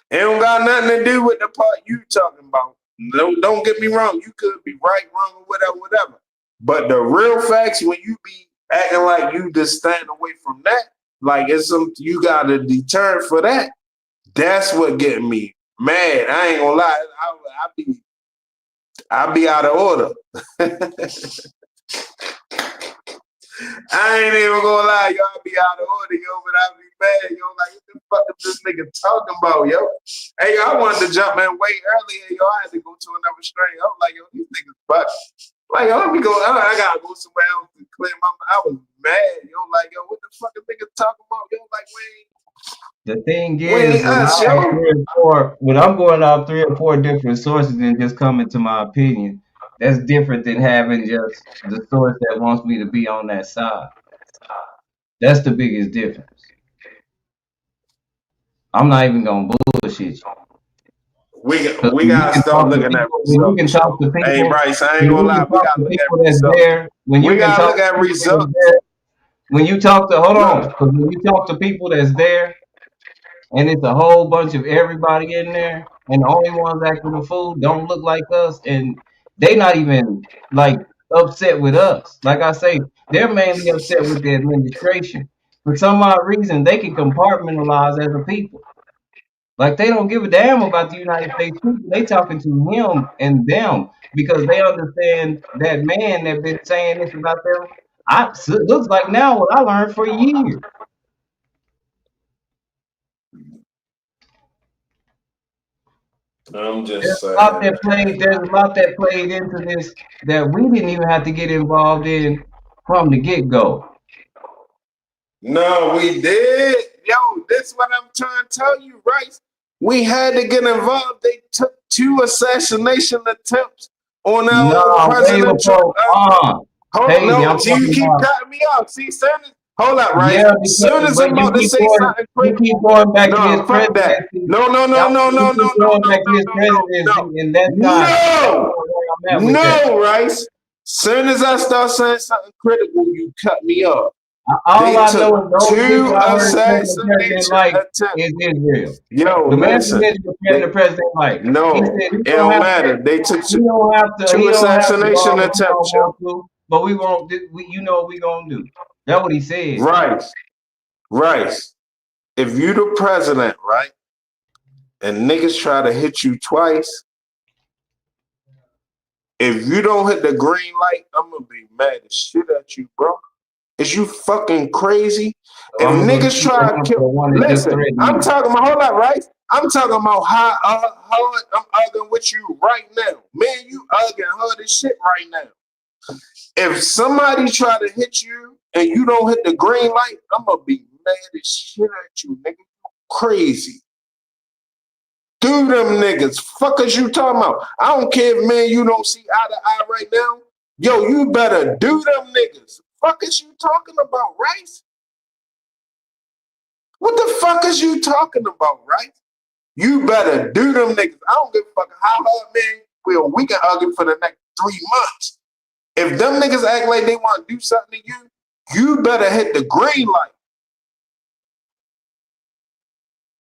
It don't got nothing to do with the part you talking about. No, don't get me wrong. You could be right, wrong, or whatever. But the real facts, when you be acting like you just stand away from that, like it's you got a deterrent for that. That's what getting me mad. I ain't gonna lie. I be out of order. I ain't even gonna lie, y'all be out of order, yo, but I be mad, yo, like, what the fuck the this nigga talking about, yo? Hey, yo, I wanted to jump in way earlier, yo. I had to go to another strain. I was like, yo, these niggas butt. Like, yo, let me go. I gotta go somewhere else to clear my mind. I was mad, yo. Like, yo, what the fuck is niggas talking about, yo? Like, The thing we is, ain't us, yo. when I'm going off 3 or 4 different sources and just coming to my opinion, that's different than having just the source that wants me to be on that side. That's the biggest difference. I'm not even gonna bullshit you. We When you gotta can start talk to looking at people, when you can results, talk yo. to Hey, people, Bryce, I ain't when gonna you lie. can We talk gotta to look at people that's results. there, when We you can gotta talk look to at people that's results. there, when you talk to, hold on, Look, because when you talk to people that's there, and it's a whole bunch of everybody in there, and the only ones acting the fool don't look like us, and they not even like upset with us. Like I say, they're mainly upset with the administration. For some odd reason, they can compartmentalize as a people. Like they don't give a damn about the United States people. They talking to him and them because they understand that man that been saying this about them. It looks like now what I learned for years. I'm There's just a lot saying. that played. There's a lot that played into this that we didn't even have to get involved in from the get go. No, we did. Yo, this what I'm trying to tell you, Rice. We had to get involved. They took 2 assassination attempts on No, our way President Trump. before. Hold Haiti, no, I'm you talking keep about. cutting me off. See, soon hold up, Rice. Yeah, Soon because as but I'm about to say something you keep critical, going back to his no, fuck that. presidency. No, no, no, no, You no, no, keep no, no, going back to no, his no, no, no, presidency, and that's kind of no, where I'm at with that. no, Rice. Soon as I start saying something critical, you cut me off. All They I know took is the only picture 2 I heard the president assassination like attempts. is Israel. Yo, The man listen. said the president like. He No, said he it don't don't have to. matter. They took He don't have to. two He don't have to assassination bomb if he don't attempts, yo. want to. But we won't. You know what we gonna do. That's what he said. Right, right. If you the president, right, and niggas try to hit you twice, if you don't hit the green light, I'm gonna be mad as shit at you, bro. Is you fucking crazy? So If I'm gonna go niggas shoot at try to him for kill, the one that just listen, threatened I'm me. talking about, hold up, right? I'm talking about how hard I'm arguing with you right now. Man, you arguing hard as shit right now. If somebody try to hit you and you don't hit the green light, I'm gonna be mad as shit at you, nigga. Crazy. Do them niggas. Fuck is you talking about? I don't care if man you don't see eye to eye right now. Yo, you better do them niggas. Fuck is you talking about, Rice? What the fuck is you talking about, Rice? You better do them niggas. I don't give a fuck how hard, man. Well, we can argue for the next 3 months. If them niggas act like they want to do something to you, you better hit the green light.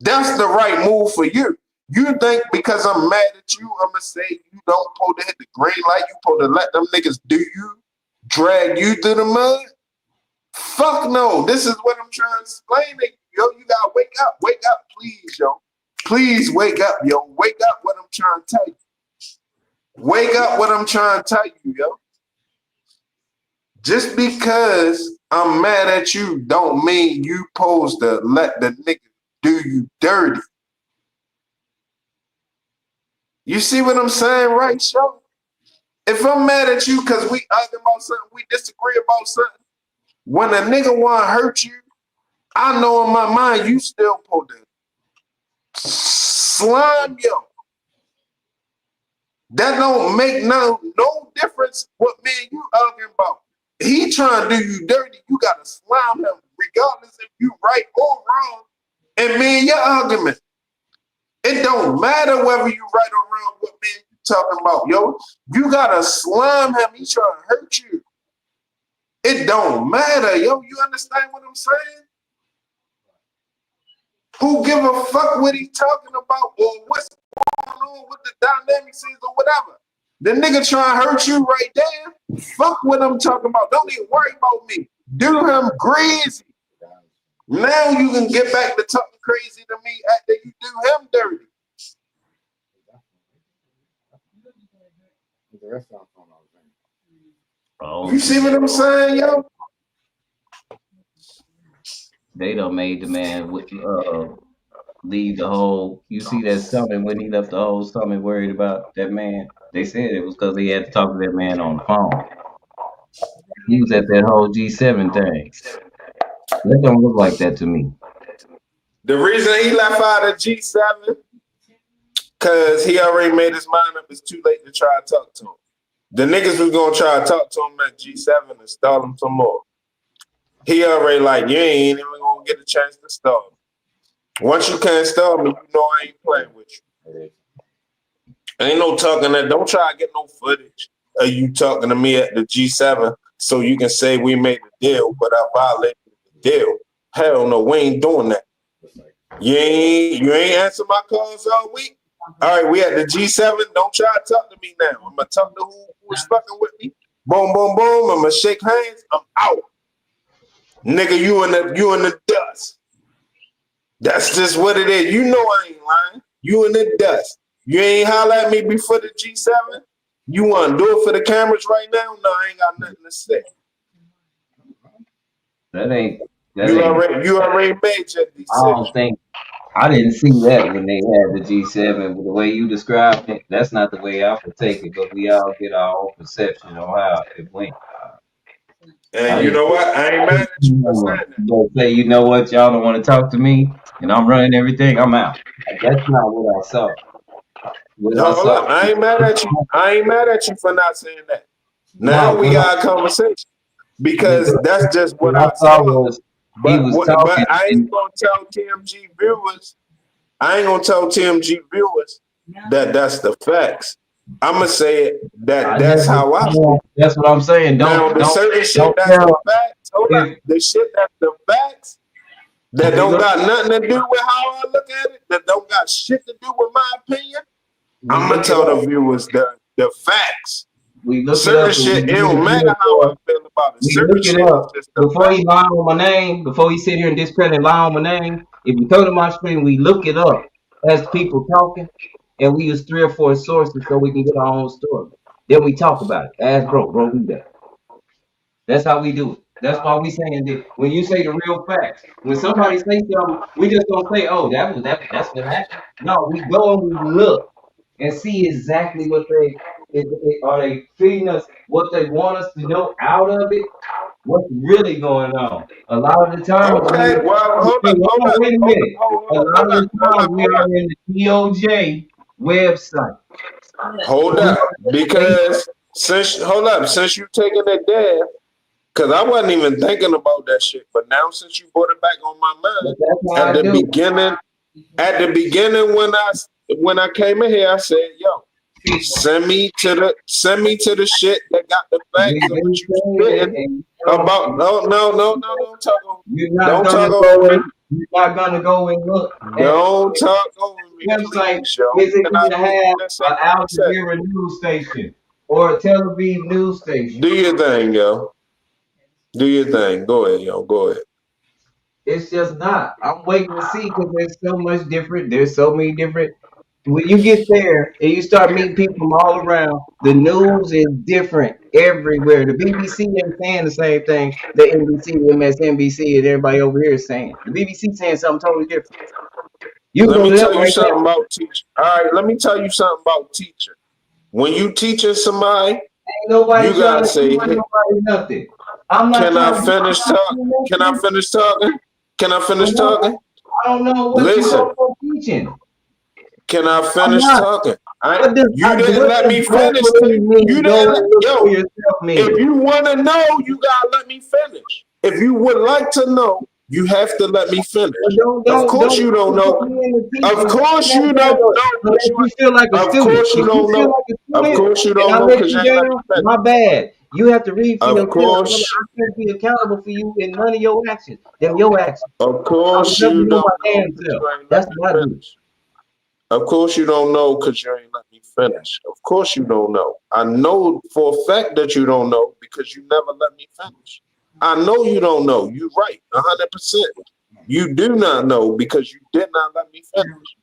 That's the right move for you. You think because I'm mad at you, I'm gonna say you don't supposed to hit the green light, you supposed to let them niggas do you, drag you through the mud? Fuck no. This is what I'm trying to explain to you. Yo, you gotta wake up, please, yo. Please wake up, yo. Wake up what I'm trying to tell you. Wake up what I'm trying to tell you, yo. Just because I'm mad at you don't mean you supposed to let the nigga do you dirty. You see what I'm saying, right, yo? If I'm mad at you because we argue about something, we disagree about something, when a nigga want to hurt you, I know in my mind you still supposed to slime, yo. That don't make no difference what me and you arguing about. He trying to do you dirty, you gotta slime him, regardless if you right or wrong. And me and your argument, it don't matter whether you right or wrong. What me and you talking about, yo? You gotta slime him. He trying to hurt you. It don't matter, yo. You understand what I'm saying? Who give a fuck what he talking about or what's going on with the dynamics is or whatever? The nigga trying to hurt you right there. Fuck what I'm talking about. Don't even worry about me. Do him crazy. Now you can get back to talking crazy to me after you do him dirty. Oh, You see what I'm saying, yo? they done made the man with leave the whole. You see that summit when he left the whole summit worried about that man. They said it was because he had to talk to that man on the phone. He was at that whole G7 thing. That don't look like that to me. The reason he left out of G7, because he already made his mind up. It's too late to try to talk to him. The niggas was gonna try to talk to him at G7 and stall him some more. He already like, you ain't even gonna get a chance to stall me. Once you can't stall me, you know I ain't playing with you. Ain't no talking that. Don't try to get no footage of you talking to me at the G7 so you can say we made a deal, but I violated the deal. Hell no, we ain't doing that. You ain't answer my calls all week. All right, we at the G7. Don't try to talk to me now. I'm gonna talk to who was fucking with me. Boom, boom, boom. I'm gonna shake hands. I'm out. Nigga, you in the dust. That's just what it is. You know I ain't lying. You in the dust. You ain't holler at me before the G7. You want to do it for the cameras right now? No, I ain't got nothing to say. You already made your decision. I don't think. I didn't see that when they had the G7. The way you described it, that's not the way I would take it. But we all get our own perception on how it went. And you know what? I ain't mad at you for saying that. Don't say, you know what, y'all don't want to talk to me, and I'm running everything. I'm out. That's not what I saw. Hold up. I ain't mad at you. I ain't mad at you for not saying that. Now we got a conversation because that's just what I saw. But I ain't gonna tell TMG viewers. I ain't gonna tell TMG viewers that that's the facts. I'm gonna say it that's how I feel. That's what I'm saying. Don't certain shit that's the facts. Hold up. The shit that's the facts that don't got nothing to do with how I look at it, that don't got shit to do with my opinion. I'm gonna tell the viewers the facts. Certain shit, it don't matter how I feel about it. Certain shit is just the before he lie on my name, before he sit here and discredit and lie on my name. If you come to my screen, we look it up as people talking, and we use 3 or 4 sources so we can get our own story. Then we talk about it. Ask bro, do that. That's how we do it. That's why we saying that when you say the real facts, when somebody say something, we just don't say, "Oh, that's what happened." No, we go and we look and see exactly what are they feeding us, what they want us to know out of it, what's really going on. A lot of the time, okay. Well, hold up. Wait a minute. A lot of the time, we are in the DOJ website. Hold up, because since you taking it there, because I wasn't even thinking about that shit, but now since you brought it back on my mind, at the beginning when I came in here, I said, "Yo, send me to the shit that got the facts of what you spitting about." No, don't talk over me. Don't talk over me. You're not gonna go and look. Don't talk over me, Website please, yo. is it Can going to have just an Al Jazeera news station or a Tel Aviv news station? Do your thing, yo. Do your thing. Go ahead, yo. Go ahead. It's just not. I'm waiting to see because there's so much different. There's so many different. When you get there and you start meeting people from all around, the news is different everywhere. The BBC ain't saying the same thing the NBC, MSNBC, and everybody over here is saying. The BBC saying something totally different. Let me tell you something about teaching. All right, let me tell you something about teaching. When you teaching somebody, ain't nobody you gotta say, nobody nothing. I'm not Can I finish talking? Can I finish talking? Can I finish talking? I don't know what Listen. you're teaching. Can I finish talking? You didn't let me finish. If you want to know, you gotta let me finish. If you would like to know, you have to let me finish. Of course you don't know. Of course you don't know. You feel like a student. Of course you don't know. Of course you don't know because you ain't let me finish. My bad. You have to read for yourself. Course. I can't be accountable for you in none of your actions. Them your actions. Of course you don't know. That's what I do. Of course you don't know because you ain't let me finish. Of course you don't know. I know for a fact that you don't know because you never let me finish. I know you don't know. You're right, 100%. You do not know because you did not let me finish.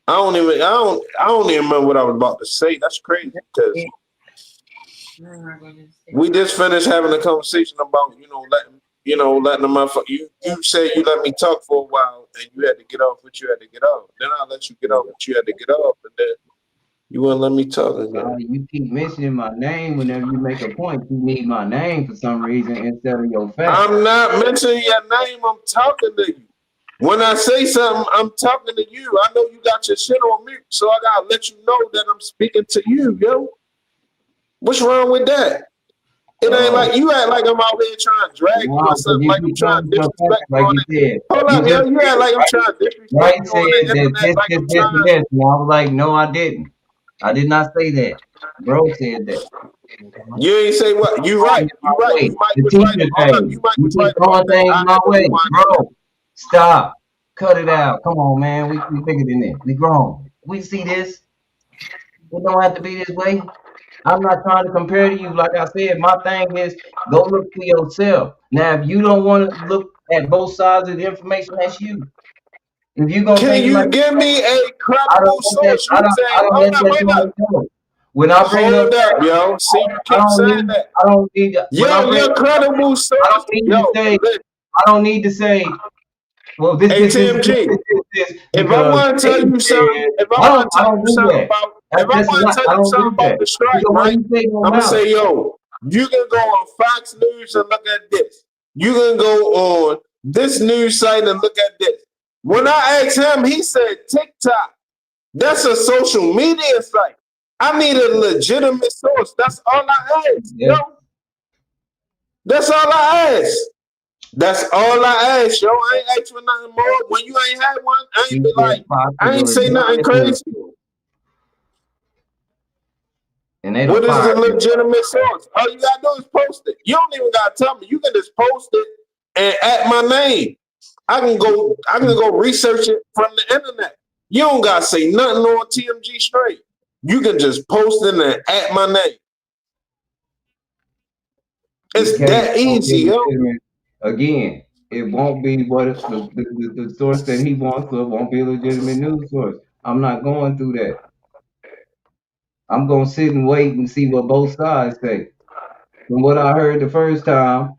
I don't even remember what I was about to say. That's crazy because we just finished having a conversation about, letting you know, letting the motherfucker. You said you let me talk for a while, and you had to get off what you had to get off. Then I let you get off what you had to get off, and then you wouldn't let me talk again. You keep mentioning my name whenever you make a point. You need my name for some reason instead of your facts. I'm not mentioning your name. I'm talking to you. When I say something, I'm talking to you. I know you got your shit on mute, so I gotta let you know that I'm speaking to you, yo. What's wrong with that? It ain't like you act like I'm out here trying to drag you Wow, or because something, you like I'm keep trying going to to your facts, disrespect you like on you it. said. Hold You up, yo. just You act like I'm trying to disrespect right you said on the that internet, like I'm this, trying. and I was like, no, I didn't. I did not say that. Bro said that. You ain't say what? You right. You right. Way. You might The was right. teacher Hold up. thing. You might You was keep right about throwing that. things I my had to way. rewind on that. Bro, stop. Cut it out. Come on, man. We bigger than this. We grown. We see this. It don't have to be this way. I'm not trying to compare to you. Like I said, my thing is go look for yourself. Now, if you don't want to look at both sides of the information, that's you. If you gonna Can think like you give me a I credible don't let that source? You I saying, don't hold let up, that hold up. go. When I bring up Hold that, up, yo. See, you keep saying that. I don't need when I Yo, bring your up credible I don't source. need to Yo, say listen. I don't need to say well Hey, TMG. this If I because want to they tell you something, said if I want to I tell don't you do something that. about, if I That's want to not tell I you don't something do about that. the strike, Because what right? you say don't I'm gonna matter. say, yo, you can go on Fox News and look at this. You can go on this news site and look at this. When I asked him, he said TikTok. That's a social media site. I need a legitimate source. That's all I ask, yo. Yeah. That's all I ask. That's all I ask, yo. I ain't ask for nothing more. When you ain't had one, I ain't He be said like, I ain't possible say nothing crazy. and they What don't is the fire you. legitimate source? All you gotta do is post it. You don't even gotta tell me. You can just post it and at my name. I can go research it from the internet. You don't gotta say nothing on TMG straight. You can just post it and at my name. The It's case that won't be easy, yo. legitimate. Again, it won't be what the source that he wants, so it won't be a legitimate news source. I'm not going through that. I'm gonna sit and wait and see what both sides say. From what I heard the first time,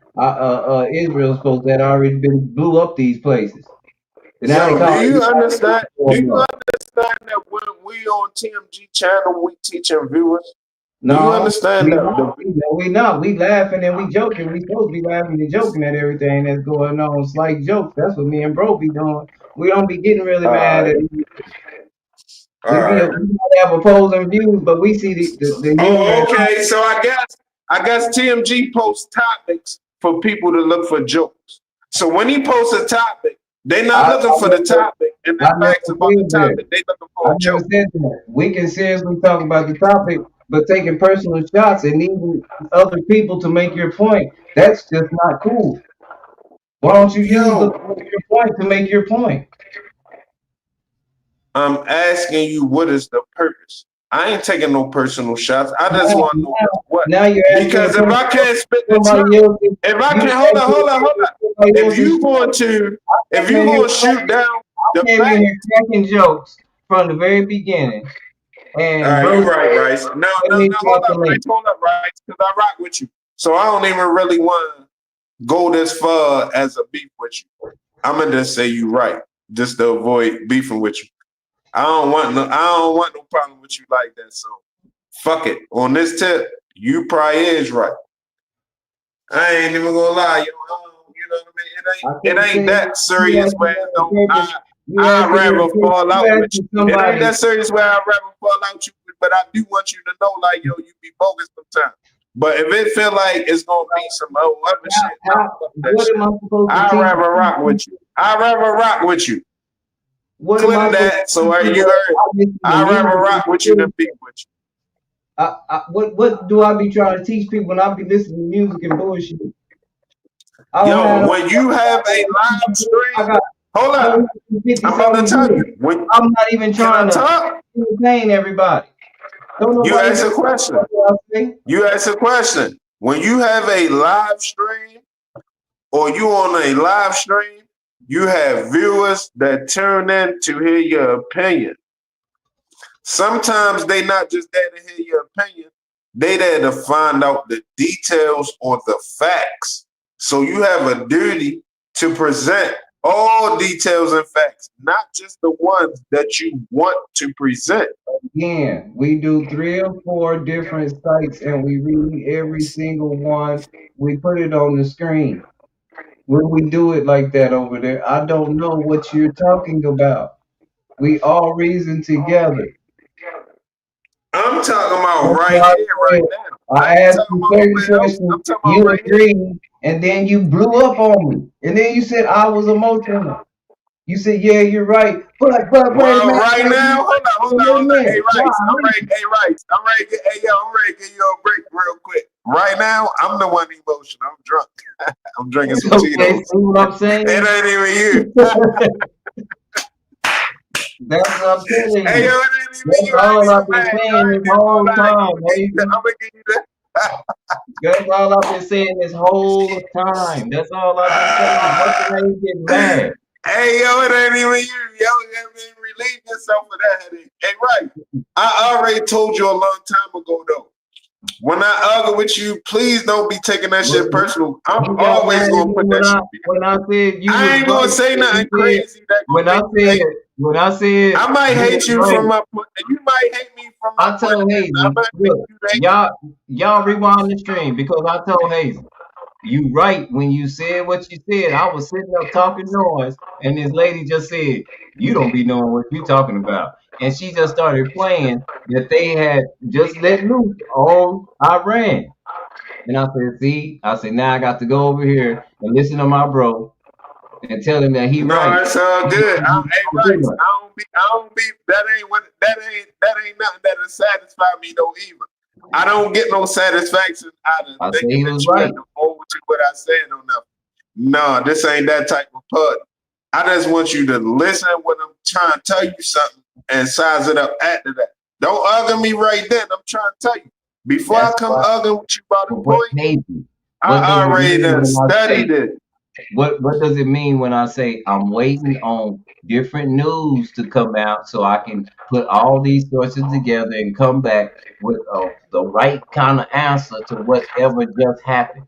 Israel's supposed to have already been blew up these places. And now they Yo, do call you understand? Do you it. understand that when we on TMG channel, we teaching viewers? Do you No, understand we that? not. We not. We laughing and we joking. We supposed to be laughing and joking at everything that's going on. Slight jokes. That's what me and bro be doing. We don't be getting really All mad right, at. all right. We might have opposing views, but we see the humor. Oh, okay. So I guess TMG posts topics for people to look for jokes. So when he posts a topic, they're not looking for the topic and the I never facts about the said that. topic. They looking I for a never joke. said that. We can seriously talk about the topic, but taking personal shots and needing other people to make your point, that's just not cool. Why don't you use Yo, your point to make your point? I'm asking you, what is the purpose? I ain't taking no personal shots. I just Now, want to know what's what. now you're asking a Because if question I can't spit the somebody truth, else. if I You can asking hold up. somebody If else's. you going to, if Came you in here, going to shoot down the came in fact, here cracking jokes from the very beginning, all and right, bro you right, said, Rice. No, "Let no, me no, check the link." hold up, Rice, because I rock with you. So I don't even really want to go this far as a beef with you. I'm gonna just say you right, just to avoid beefing with you. I don't want no problem with you like that. So fuck it. On this tip, you probably is right. I ain't even gonna lie, yo. You know what I I mean? It can't ain't say that you serious where asking it on don't. purpose. You I'd asking rather fall you out with asking you. It ain't somebody. that serious where I'd rather fall out with you, but I do want you to know, like, yo, you be bogus sometimes. But if it feel like it's gonna be some other shit, no, fuck that What shit. am I supposed to I'd teach? rather rock with you. I'd rather rock with you. What am I Clip supposed that, to so teach you people? heard. I listen to I'd rather rock with you than music. beef with you. What do I be trying to teach people when I be listening to music and bullshit? I don't have Yo, no. when you have a live I stream, got hold up. 250 I'm about to something tell views. you. When I'm not even can I trying to talk? entertain everybody. Don't You nobody ask give a a question. fuck what I say. You ask a question. When you have a live stream or you on a live stream, you have viewers that tune in to hear your opinion. Sometimes they not just there to hear your opinion. They there to find out the details or the facts. So you have a duty to present all details and facts, not just the ones that you want to present. Again, we do 3 or 4 different sites and we read every single one. We put it on the screen. When we do it like that over there, I don't know what you're talking about. We all reason together. I'm talking about That's right why here, right now. I I ain't asked talking you about certain nowhere else. questions, I'm talking about you right here. agreed, and then you blew up on me. And then you said I was emotional. You said, yeah, you're right. But wait a Well, minute. right now, hold Wait a on. Hey, minute. Why? Rice, I'm ready. Hey, Rice, I'm ready. Hey, yo, I'm ready to give you a break real quick. Right now, I'm the one emotional. I'm drunk. I'm drinking some Okay, Cheetos. see what I'm saying? It ain't even you. That's what I'm telling Hey, yo, you. it ain't even That's you. I ain't all I've even been mad. Yo, saying I this ain't even whole gonna lie. time. I'm gonna give you that. That's all I've been saying this whole time. That's all I've been saying. Nothing ain't getting mad. Hey, yo, it ain't even you. Yo, you been relieve yourself of that headache. Hey, right. I already told you a long time ago, though. When I argue with you, please don't be taking that shit personal. I'm You got always mad at gonna me put that shit when I said you I was ain't gonna right. say nothing You said, crazy that gonna make you hate. when I said I might you was hate you right, from my point. You might hate me from my I point of told view. I Hazel, might hate look, you to hate. y'all rewind the stream because I told Hazel, you right when you said what you said. I was sitting up talking noise, and this lady just said, "You don't be knowing what you talking about," and she just started playing that they had just let loose on Iran. And I said, "See," I said, "Now I got to go over here and listen to my bro and tell him that he No, right." it's all good. Hey, Rice, I don't be. That ain't what. That ain't nothing that'll satisfy me though either. I don't get no satisfaction out of I said thinking he that was you right. have to hold to what I said or nothing. No, this ain't that type of party. I just want you to listen when I'm trying to tell you something and size it up after that. Don't argue me right then. I'm trying to tell you. Before I That's come why. arguing with you about a But what point, Hazy? What does I it already mean done when I say? studied it. What does it mean when I say I'm waiting on different news to come out so I can put all these sources together and come back with the right kind of answer to whatever just happened?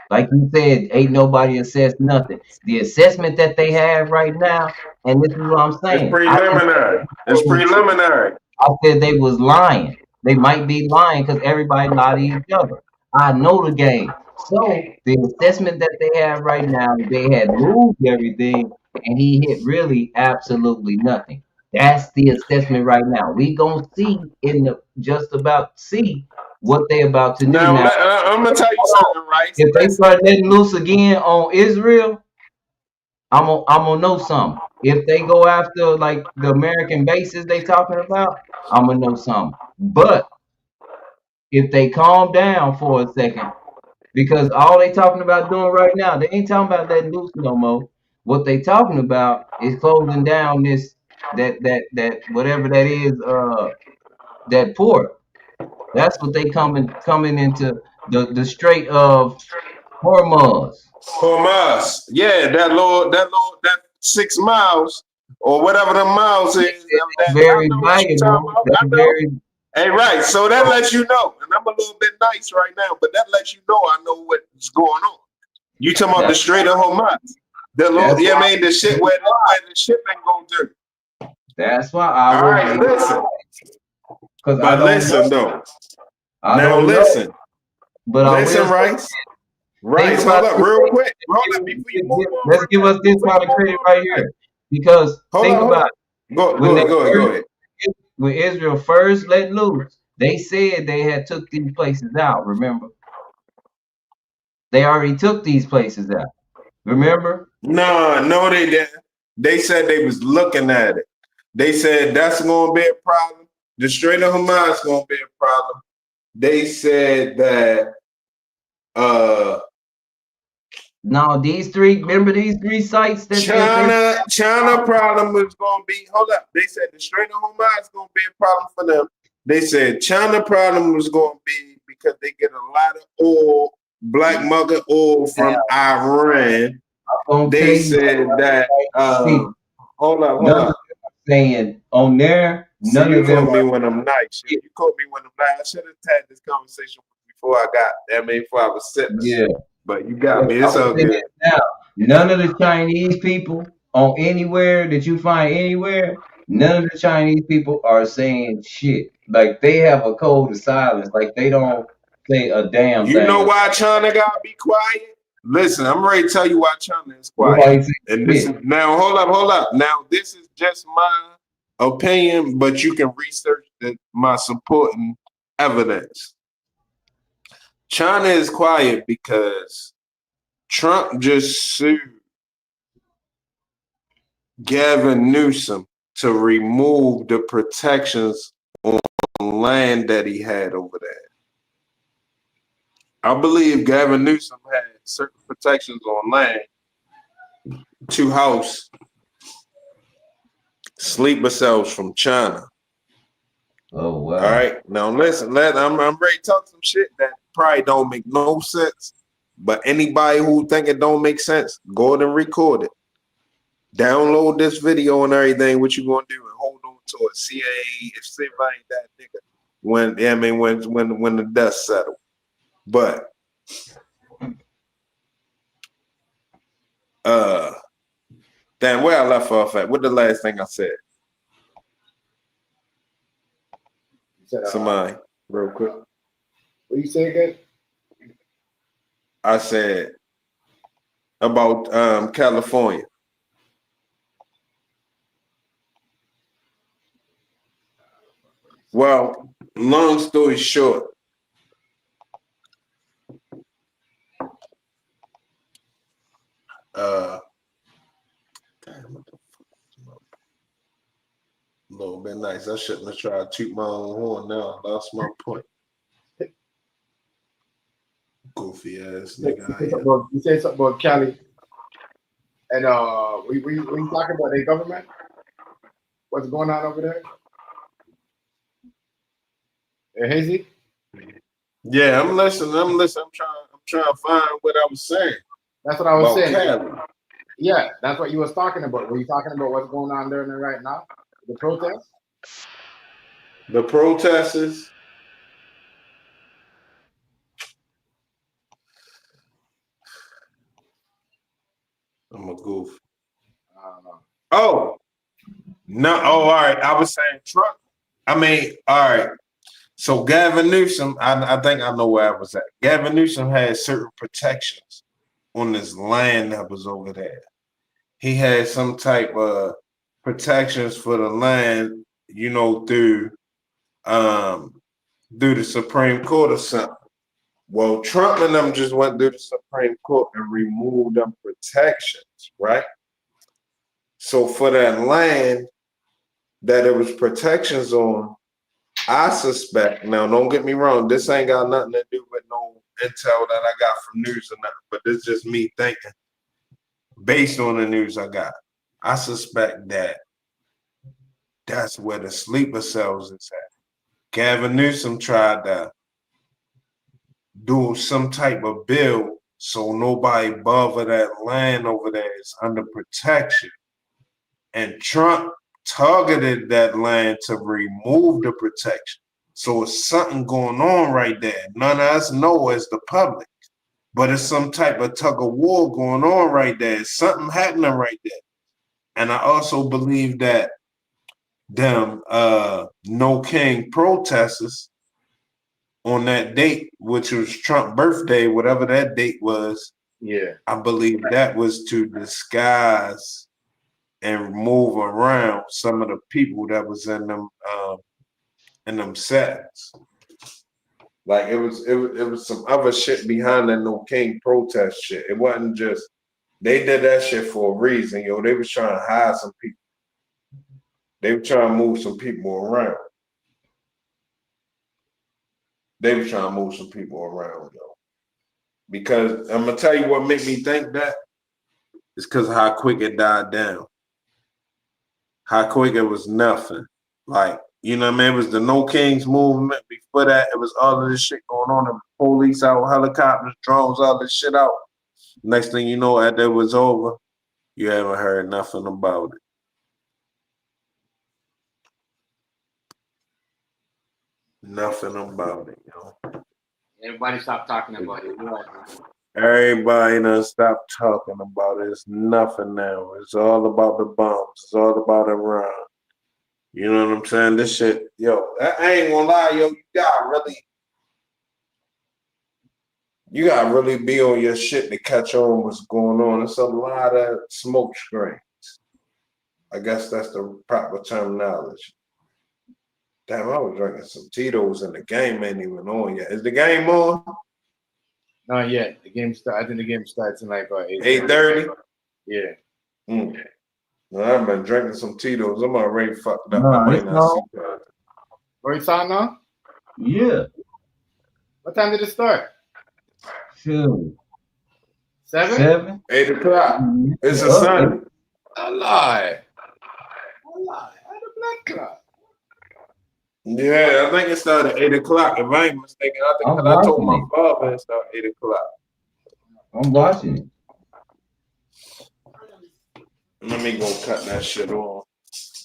Like you said, ain't nobody assessed nothing. The assessment that they have right now, and this is what I'm It's saying. I didn't say preliminary. It's it was true. preliminary. I said they was lying. They might be lying because everybody lie to each other. I know the game. So the assessment that they have right now, they had moved everything, and he hit really absolutely nothing. That's the assessment right now. We gonna see in the just about see what they about to do Now, now. I'm gonna tell you Hold on. something, Rice. If they Listen, start letting loose again on Israel, I'm gonna know something. If they go after like the American bases they talking about, I'm gonna know something. But if they calm down for a second, because all they talking about doing right now, they ain't talking about letting loose no more. What they talking about is closing down this that whatever that is, that port. That's what they coming into the Strait of Hormuz. Hamas. Yeah, that 6 miles or whatever the miles They is. said That that's I very know what you talking valuable. about. That's I know. very Hey, right. So that lets you know, and I'm a little bit nice right now, but that lets you know I know what's going on. You talking about the that's Strait of Hamas? The little, that's yeah, why man, the shit where the ship ain't going through. that's why I All will right, wait listen. because I But don't listen know. though. I Now don't know, listen. but I will Listen, say, Rice. think Rice, hold about up this. real quick. Hold up before you move on Let's from give that. us this Before you kind of move credit on right from that. here, because think Hold about up. it. Go When they ahead. first, when Israel first let loose, they said they had took these places out. Remember, they already took these places out. Remember, No, they didn't. They said they was looking at it. They said that's gonna be a problem. The Strait of Hamas gonna be a problem. They said that now these three. Remember these three sites that they. China problem was gonna be hold up. They said the Strait of Hamas is gonna be a problem for them. They said China problem was gonna be because they get a lot of oil, black market oil Now, from Iran. I'm gonna tell They you said that something. hold None of up. them are saying on there. See, None you of them caught me are. when I'm nice. You caught me when I'm nice. I should have had this conversation before I got. I mean, before I was sentenced. Yeah. But you got me. I It's was all saying good. now, none of the Chinese people on anywhere that you find anywhere, none of the Chinese people are saying shit. Like they have a code of silence. Like they don't say a damn You know thing. why China gotta be quiet? Listen, I'm ready to tell you why China is quiet. Nobody say And this is shit. now hold up. Now this is just my opinion, but you can research my supporting evidence. China is quiet because Trump just sued Gavin Newsom to remove the protections on land that he had over there. I believe Gavin Newsom had certain protections on land to house sleeper cells from China. Oh All wow. right. Now listen, I'm ready to talk some shit that probably don't make no sense. But anybody who think it don't make sense, go ahead and record it. Download this video and everything. What you gonna do and hold on to it. CIA, if somebody ain't that nigga. When the dust settle. But damn, where I left off at? What the last thing I said? Somebody, real quick. What you say again? I said about California. Well, long story short, damn, what the fuck? A little bit nice. I shouldn't have tried to toot my own horn now. I lost my point. Goofy ass nigga. You said something about Cali, and we talking about the government. What's going on over there? Hazy? Yeah, I'm listening. I'm trying to find what I was saying That's what I was about saying. Cali. Yeah, that's what you was talking about. Were you talking about what's going on there right now? The protests? The protesters. I'm a goof. I don't know. Oh, no. Oh, all right. I was saying Trump. I mean, all right. So Gavin Newsom, I think I know where I was at. Gavin Newsom had certain protections on this land that was over there. He had some type of protections for the land, through the Supreme Court or something. Well, Trump and them just went through the Supreme Court and removed them protections, right? So for that land that there was protections on, I suspect, now don't get me wrong, this ain't got nothing to do with no intel that I got from news or nothing, but this is just me thinking based on the news I got. I suspect that that's where the sleeper cells is at. Gavin Newsom tried to do some type of bill so nobody bother that land over there is under protection. And Trump targeted that land to remove the protection. So it's something going on right there. None of us know as the public, but it's some type of tug of war going on right there. It's something happening right there. And I also believe that them No King protesters on that date, which was Trump's birthday, whatever that date was, Yeah. I believe that was to disguise and move around some of the people that was in them settings. Like it was some other shit behind that No King protest shit. It wasn't just they did that shit for a reason, yo. They was trying to hide some people. They were trying to move some people around. They were trying to move some people around, yo. Because I'm gonna tell you what made me think that is because of how quick it died down. How quick it was nothing. Like, you know what I mean? It was the No Kings movement. Before that, it was all of this shit going on. The police out, helicopters, drones, all this shit out. Next thing you know, after it was over, you haven't heard nothing about it. Nothing about it, yo. Everybody stop talking about it. Everybody done stop talking about it. It's nothing now. It's all about the bombs. It's all about Iran. You know what I'm saying? This shit, yo, I ain't gonna lie, yo, you gotta really be on your shit to catch on what's going on. It's a lot of smoke screens. I guess that's the proper terminology. Damn, I was drinking some Tito's and the game ain't even on yet. Is the game on? Not yet. The game I think the game starts in like 8:30? Yeah. Well, I've been drinking some Tito's. I'm already fucked up. I No, might it's not see not. that. Where you starting now? Yeah. What time did it start? Sure. 7? 7? 8 o'clock. It's a Up Sunday. A lie. At a black clock. Yeah, I think it started at 8 o'clock. If I ain't mistaken, I think I'm because I told my watching it. father it started 8 o'clock. I'm watching it. Let me go cut that shit off.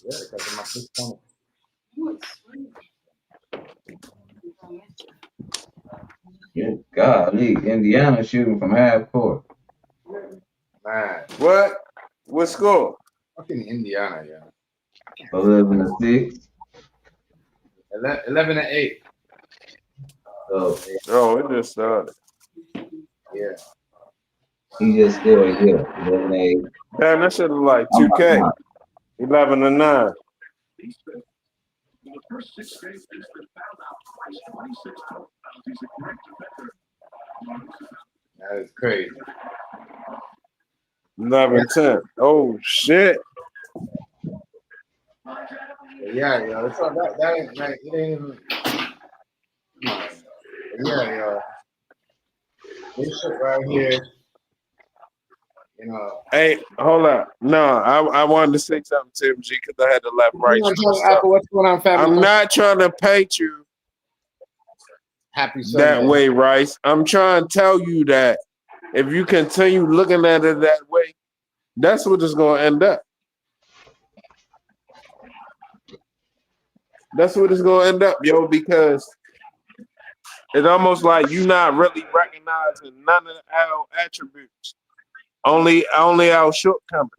Yeah, because of my first phone. Good golly, Indiana shooting from half court. Man, What? What score? fucking Indiana, yeah. 11-6. 11-8. So Oh, it just started. Yeah. he just scored here. 11-8. Damn, that shit is like I'm 2K. 11-9. That is crazy. 11-10. Oh shit. Yeah, yo. So that ain't like it ain't even. Yeah, yo. This shit right here, you know. Hey, hold up. No, I wanted to say something to him, G, because I had to laugh right. What's going on, family? I'm not trying to paint you Happy Sunday. that way, Rice. I'm trying to tell you that if you continue looking at it that way, that's what it's going to end up. That's what it's going to end up, yo, because it's almost like you're not really recognizing none of our attributes, only our shortcomings.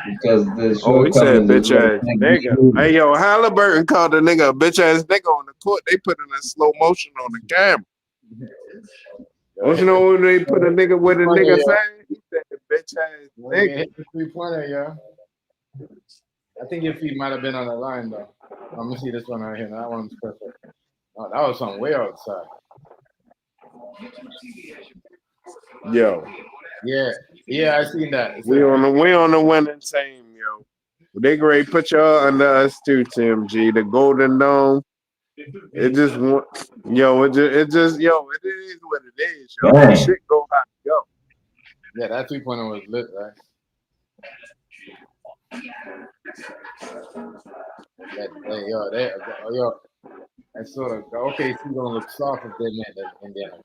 because the Oh, he said shortcomings is bitch what ass make nigga. you. Hey, yo, Halliburton called the nigga a bitch ass nigga on the court. They put it in slow motion on the camera. Don't you know when they put a nigga with a nigga saying? He said the bitch ass nigga. Hit the 3-pointer, yeah. I think your feet might have been on the line though. Let me see this one right here. That one's perfect. Oh, that was something way outside. Yo, yeah, I seen that. we on the winning team, yo. They great put y'all under us too, Tim G. The Golden Dome. It just yo, it just yo, it is what it is, yo. Dang. Shit go how it go. Yeah, that 3-pointer was lit, right? Yo, that's sort of okay. So gonna look soft if they met that Indiana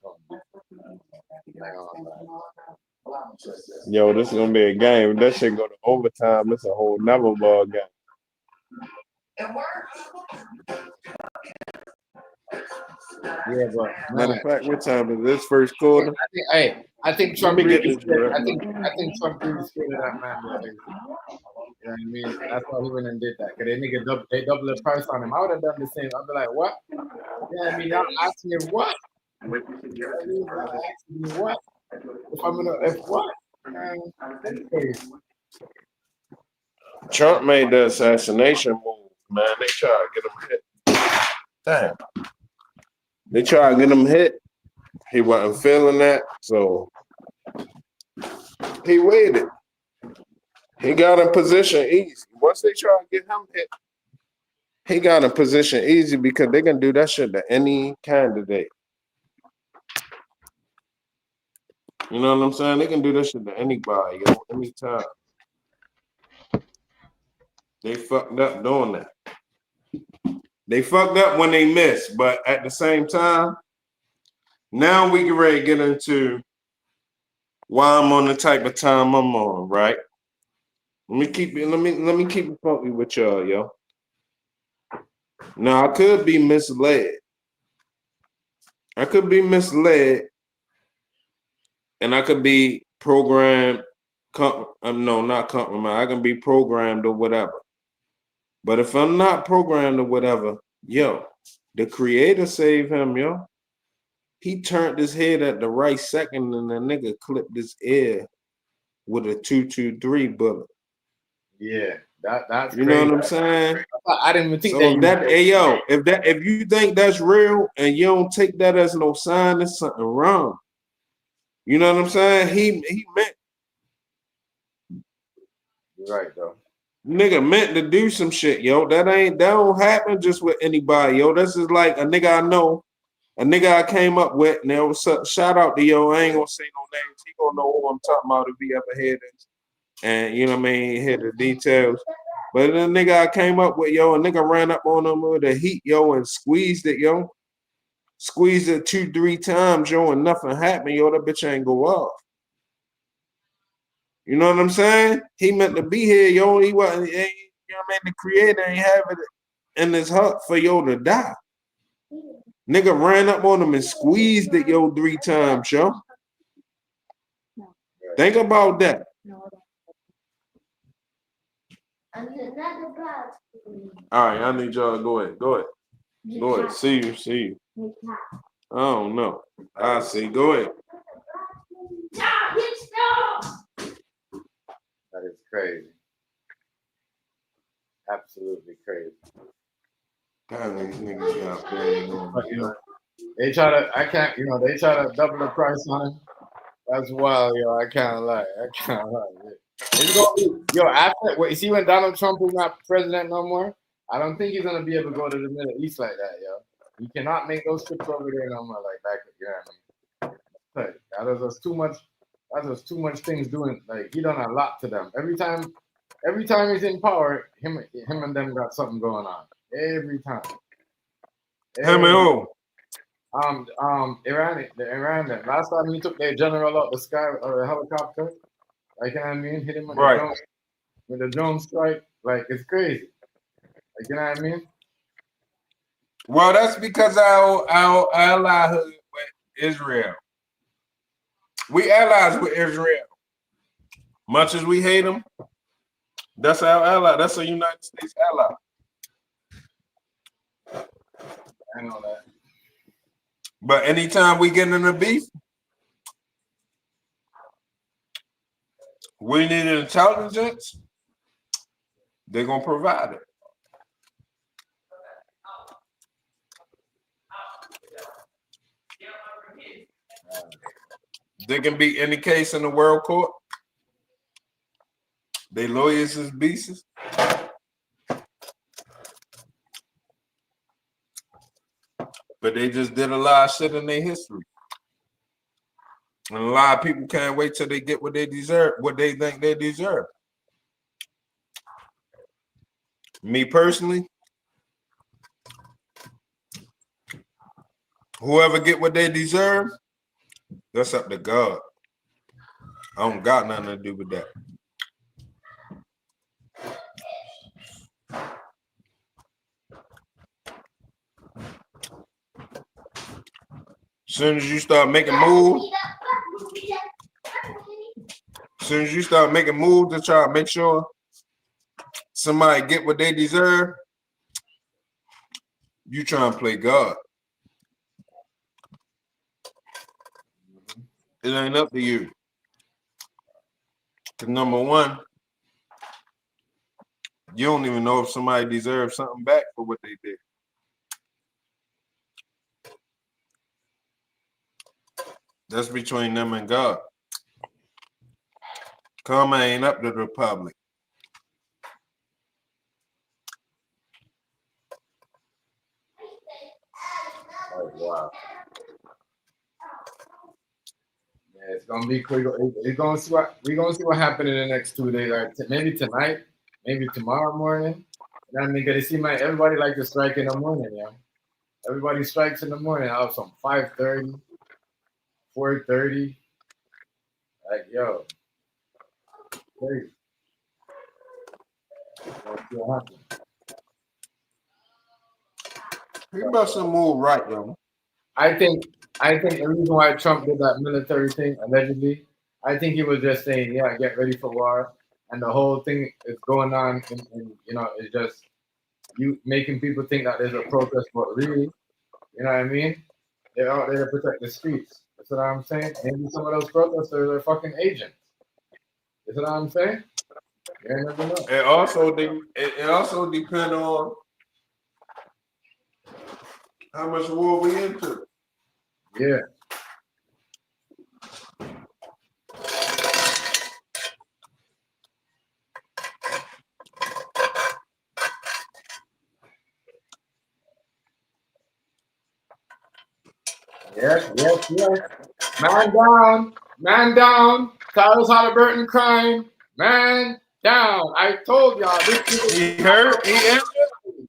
Yo, this is gonna be a game. If that shit go to overtime, it's a whole nother ball game. Yeah, but matter of fact, what time is this first quarter? I think Trump Let me really get this scared. right. I think Trump really scared of that man. Because, you know what I mean? That's why he went and did that. Cause they double the price on him. I would have done the same. I'd be like, what? Yeah, I mean, y'all asking me what? Y'all asking me what? If what? Man, that's crazy. Trump made the assassination move, man. They tried to get him hit. Damn. They tried to get him hit. He wasn't feeling that, so he waited. He got in position easy. Once they try to get him hit, he got in position easy because they can do that shit to any candidate. You know what I'm saying? They can do that shit to anybody, yo, anytime. They fucked up doing that. They fucked up when they missed, but at the same time, now we can ready to get into why I'm on the type of time I'm on, right? Let me keep it funky with y'all, yo. Now I could be misled. I could be misled, and I could be programmed. No, not compromised. I can be programmed or whatever. But if I'm not programmed or whatever, yo, the creator saved him, yo. He turned his head at the right second, and the nigga clipped his ear with a 223 bullet. Yeah, that's You know crazy. what I'm saying? I didn't even think So that. hey yo, if you think that's real and you don't take that as no sign, there's something wrong. You know what I'm saying? He meant You're right, though. nigga meant to do some shit, yo. That don't happen just with anybody, yo. This is like a nigga I know, a nigga I came up with. And there was shout out to yo. I ain't gonna say no names. He gonna know who I'm talking about if he ever hear this. And you know what I mean, hear the details. But the nigga I came up with, yo, a nigga ran up on him with the heat, yo, and squeezed it, yo. Squeezed it 2-3 times, yo, and nothing happened, yo. That bitch ain't go off. You know what I'm saying? He meant to be here, yo. He wasn't, you know what I mean? The creator ain't have it in his heart for yo to die. Nigga ran up on him and squeezed it, yo, 3 times, yo. Think about that. All right, I need y'all to go ahead. Go ahead. See you. I don't know. I see. Go ahead. That is crazy. Absolutely crazy. God, these niggas got paid. They try to, they try to double the price on it. That's wild, yo. I can't lie. It's gonna be, yo, after, see when Donald Trump is not president no more, I don't think he's gonna be able to go to the Middle East like that, yo. You cannot make those trips over there no more like that. You know what I mean? That was just too much. That's just too much things doing. Like he done a lot to them. Every time he's in power, him and them got something going on. Every time. Him and who? Iran. Last time he took their general out the sky or a helicopter. Like, you know what I mean? Hit him with the drone strike. Like, it's crazy. Like, you know what I mean? Well, that's because our allyhood with Israel. We allies with Israel. Much as we hate them, that's our ally. That's a United States ally. I know that. But anytime we get in a beef, we need intelligence. They're gonna provide it. There can be any case in the world court. They lawyers is beasts. But they just did a lot of shit in their history. And a lot of people can't wait till they get what they deserve, what they think they deserve. Me personally, whoever get what they deserve, that's up to God. I don't got nothing to do with that. Soon as you start making moves, to try to make sure somebody get what they deserve, you try and play God. It ain't up to you. Because number one, you don't even know if somebody deserves something back for what they did. That's between them and God. Karma ain't up to the public. Oh, wow. Yeah, it's gonna be quick. We're gonna see what happens in the next 2 days. Like maybe tonight, maybe tomorrow morning. You know what I mean? Cause everybody like to strike in the morning, yeah. Everybody strikes in the morning. I was from 5:30, 4:30. Like, yo, crazy. What You about to move right, yo. I think the reason why Trump did that military thing allegedly, I think he was just saying, yeah, get ready for war, and the whole thing is going on, and you know, it's just you making people think that there's a protest, but really, you know what I mean? They're out there to protect the streets. That's what I'm saying. Maybe some of those protesters are fucking agents. That's what I'm saying. You never know. It also it also depends on how much war we into. Yeah. Yes, yes, yes. Man down, man down. Tyrus Halliburton crying, man down. I told y'all this nigga. He hurt. He injured.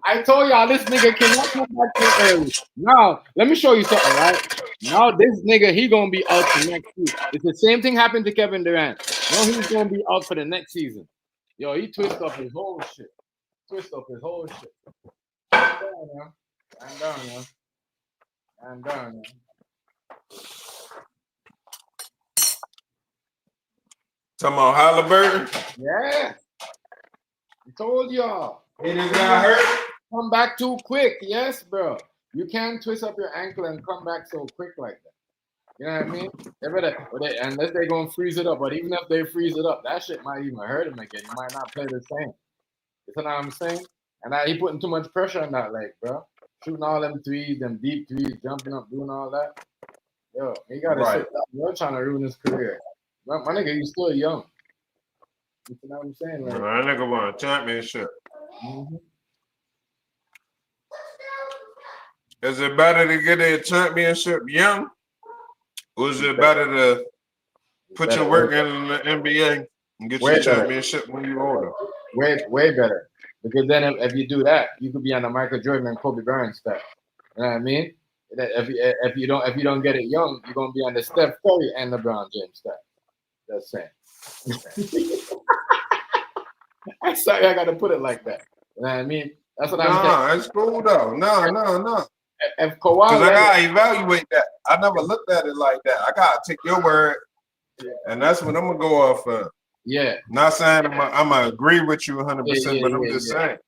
I told y'all this nigga cannot come back too early. Now, let me show you something, right? Now this nigga, he gonna be out for next week. It's the same thing happened to Kevin Durant. Now he's gonna be out for the next season. Yo, he twist up his whole shit. Twist up his whole shit. Man down, man. Man down, man. Man down, man. Talking about Halliburton. Yeah. I told y'all. He just got hurt. Come back too quick. Yes, bro. You can't twist up your ankle and come back so quick like that. You know what I mean? They better, unless they're going to freeze it up. But even if they freeze it up, that shit might even hurt him again. He might not play the same. You know what I'm saying? And he putting too much pressure on that leg, bro. Shooting all them threes, them deep threes, jumping up, doing all that. Yo, he got to sit down. You're trying to ruin his career. My nigga, he's still young. You know what I'm saying? Like, That nigga won a championship. mm-hmm. Is it better to get a championship young? Or is it better to put your work in the NBA and get your championship when you're older? Way better. Because then if you do that, you could be on the Michael Jordan and Kobe Bryant staff. You know what I mean? If you don't get it young, you're gonna be on the Steph Curry and LeBron James staff. That's saying. I'm sorry, I gotta put it like that. You know what I mean? That's what I'm saying. Nah, it's cool though. No. If Kawhi, because I gotta evaluate that. I never looked at it like that. I gotta take your word, and that's what I'm gonna go off of. Yeah. Not saying I'm gonna agree with you 100%, but I'm just saying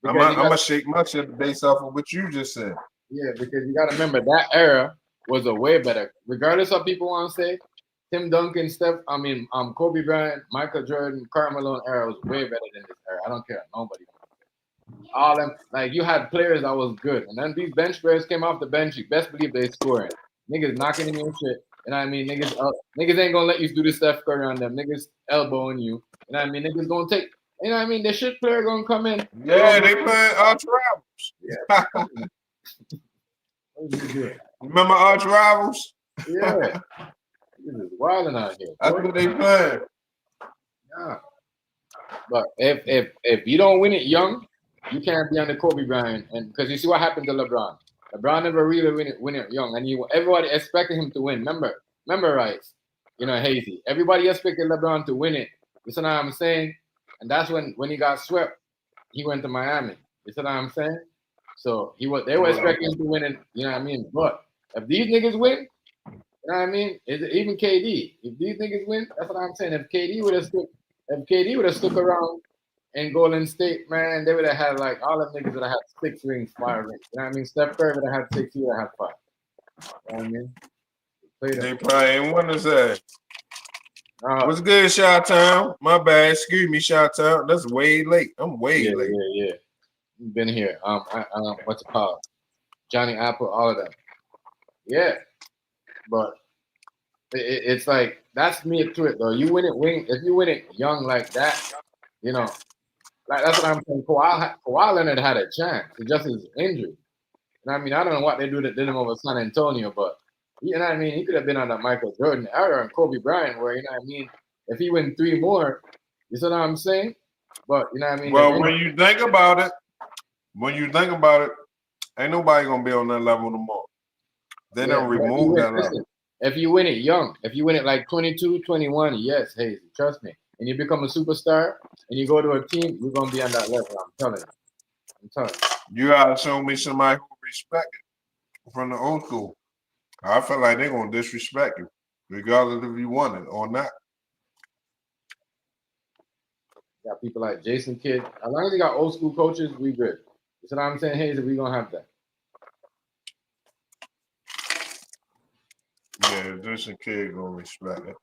I'm gonna shake my shit based off of what you just said. Yeah, because you gotta remember that era was a way better. Regardless of people want to say, Tim Duncan, Kobe Bryant, Michael Jordan, Karl Malone era was way better than this era. I don't care. Nobody. All them, like, you had players that was good, and then these bench players came off the bench. You best believe they scoring. Niggas knocking in your shit. You know what I mean? Niggas ain't gonna let you do the Steph Curry on them. Niggas elbowing you. You know what I mean? Niggas gonna take. You know what I mean? The shit player gonna come in. Yeah, they playing Arch Rivals. Yeah. Remember Arch Rivals? Yeah. This is wilding out here. That's what they playing. Yeah. But if you don't win it young, you can't be on the Kobe Bryant, and because you see what happened to LeBron. LeBron never really win it young, and everybody expected him to win. Remember, Rice, Hazy. Everybody expected LeBron to win it. You see what I'm saying? And that's when he got swept. He went to Miami. You see what I'm saying? So they were expecting him to win it. You know what I mean? But if these niggas win, you know what I mean? Even KD. If these niggas win, that's what I'm saying. If KD would have stuck around in Golden State, man, they would have had like all them niggas would have had 6 rings, 5 rings. You know what I mean? Steph Curry would have had 6, he would have had 5. You know what I mean? They probably ain't won his ass. What's good, Shot Town? My bad. Excuse me, Shot Town. That's way late. I'm way late. Yeah. Been here. What's it called? Johnny Apple, all of them. Yeah. But it's like that's me to it though. If you win it young like that, like that's what I'm saying. Kawhi Leonard had a chance. It's just his injury. I mean, I don't know what they did him over San Antonio, but you know what I mean? He could have been on that Michael Jordan era and Kobe Bryant, where, you know what I mean? If he win 3 more, you see what I'm saying? But, you know what I mean? Well, when you think about it, ain't nobody going to be on that level no more. They don't remove that level. If you win it young, if you win it like 22, 21, yes, Hazy, trust me. And you become a superstar and you go to a team, you're going to be on that level. I'm telling you. You got to show me somebody who respect it. from the old school. I feel like they're gonna disrespect you, regardless if you want it or not. Got people like Jason Kidd. As long as you got old school coaches, we good. You see what I'm saying? Hey, we gonna have that. Yeah, Jason Kidd gonna respect it.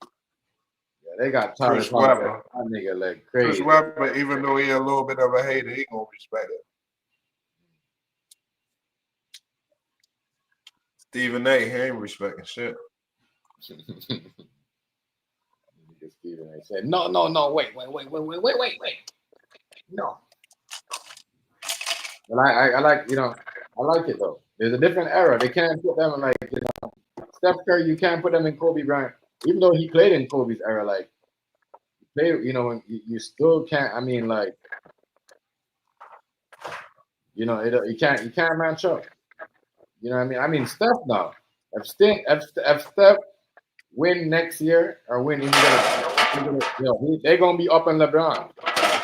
Yeah, they got Tyler Chris Clark. Webber. That nigga like Chris crazy. Webber, even though he a little bit of a hater, he gonna respect it. Stephen A. He ain't respecting shit. Stephen A. said, no, wait. No. But I like, I like it though. There's a different era. They can't put them in like, Steph Curry, you can't put them in Kobe Bryant. Even though he played in Kobe's era, like, when you still can't, I mean, like, you can't match up. You know what I mean? I mean, Steph now. If Steph win next year or win, they're gonna be up on LeBron.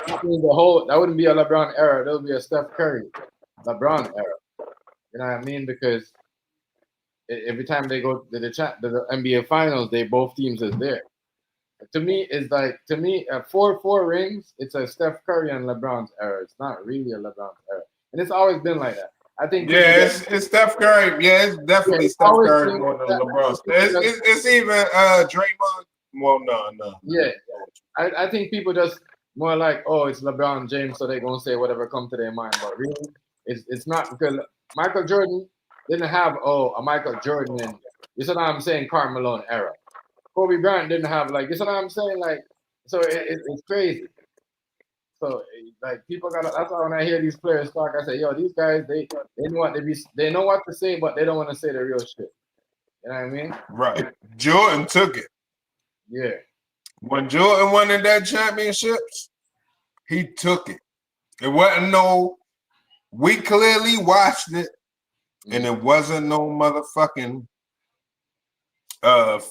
That means that wouldn't be a LeBron era. That'll be a Steph Curry, LeBron era. You know what I mean? Because every time they go to the NBA Finals, both teams is there. To me, at 4 rings, it's a Steph Curry and LeBron's era. It's not really a LeBron's era, and it's always been like that. I think. Yeah, it's Steph Curry. Yeah, it's definitely Steph Curry more than LeBron. It's even Draymond. Well, no. Yeah, I think people just more like, oh, it's LeBron James, so they're gonna say whatever come to their mind. But really, it's not, because Michael Jordan didn't have a Michael Jordan and you see what I'm saying, Karl Malone era. Kobe Bryant didn't have, like, you see what I'm saying, like, so it's crazy. So like people that's why when I hear these players talk, I say, yo, these guys they know what to say, but they don't want to say the real shit. You know what I mean? Right. Jordan took it. Yeah. When Jordan won in that championships, he took it. It wasn't no. We clearly watched it, and it wasn't no motherfucking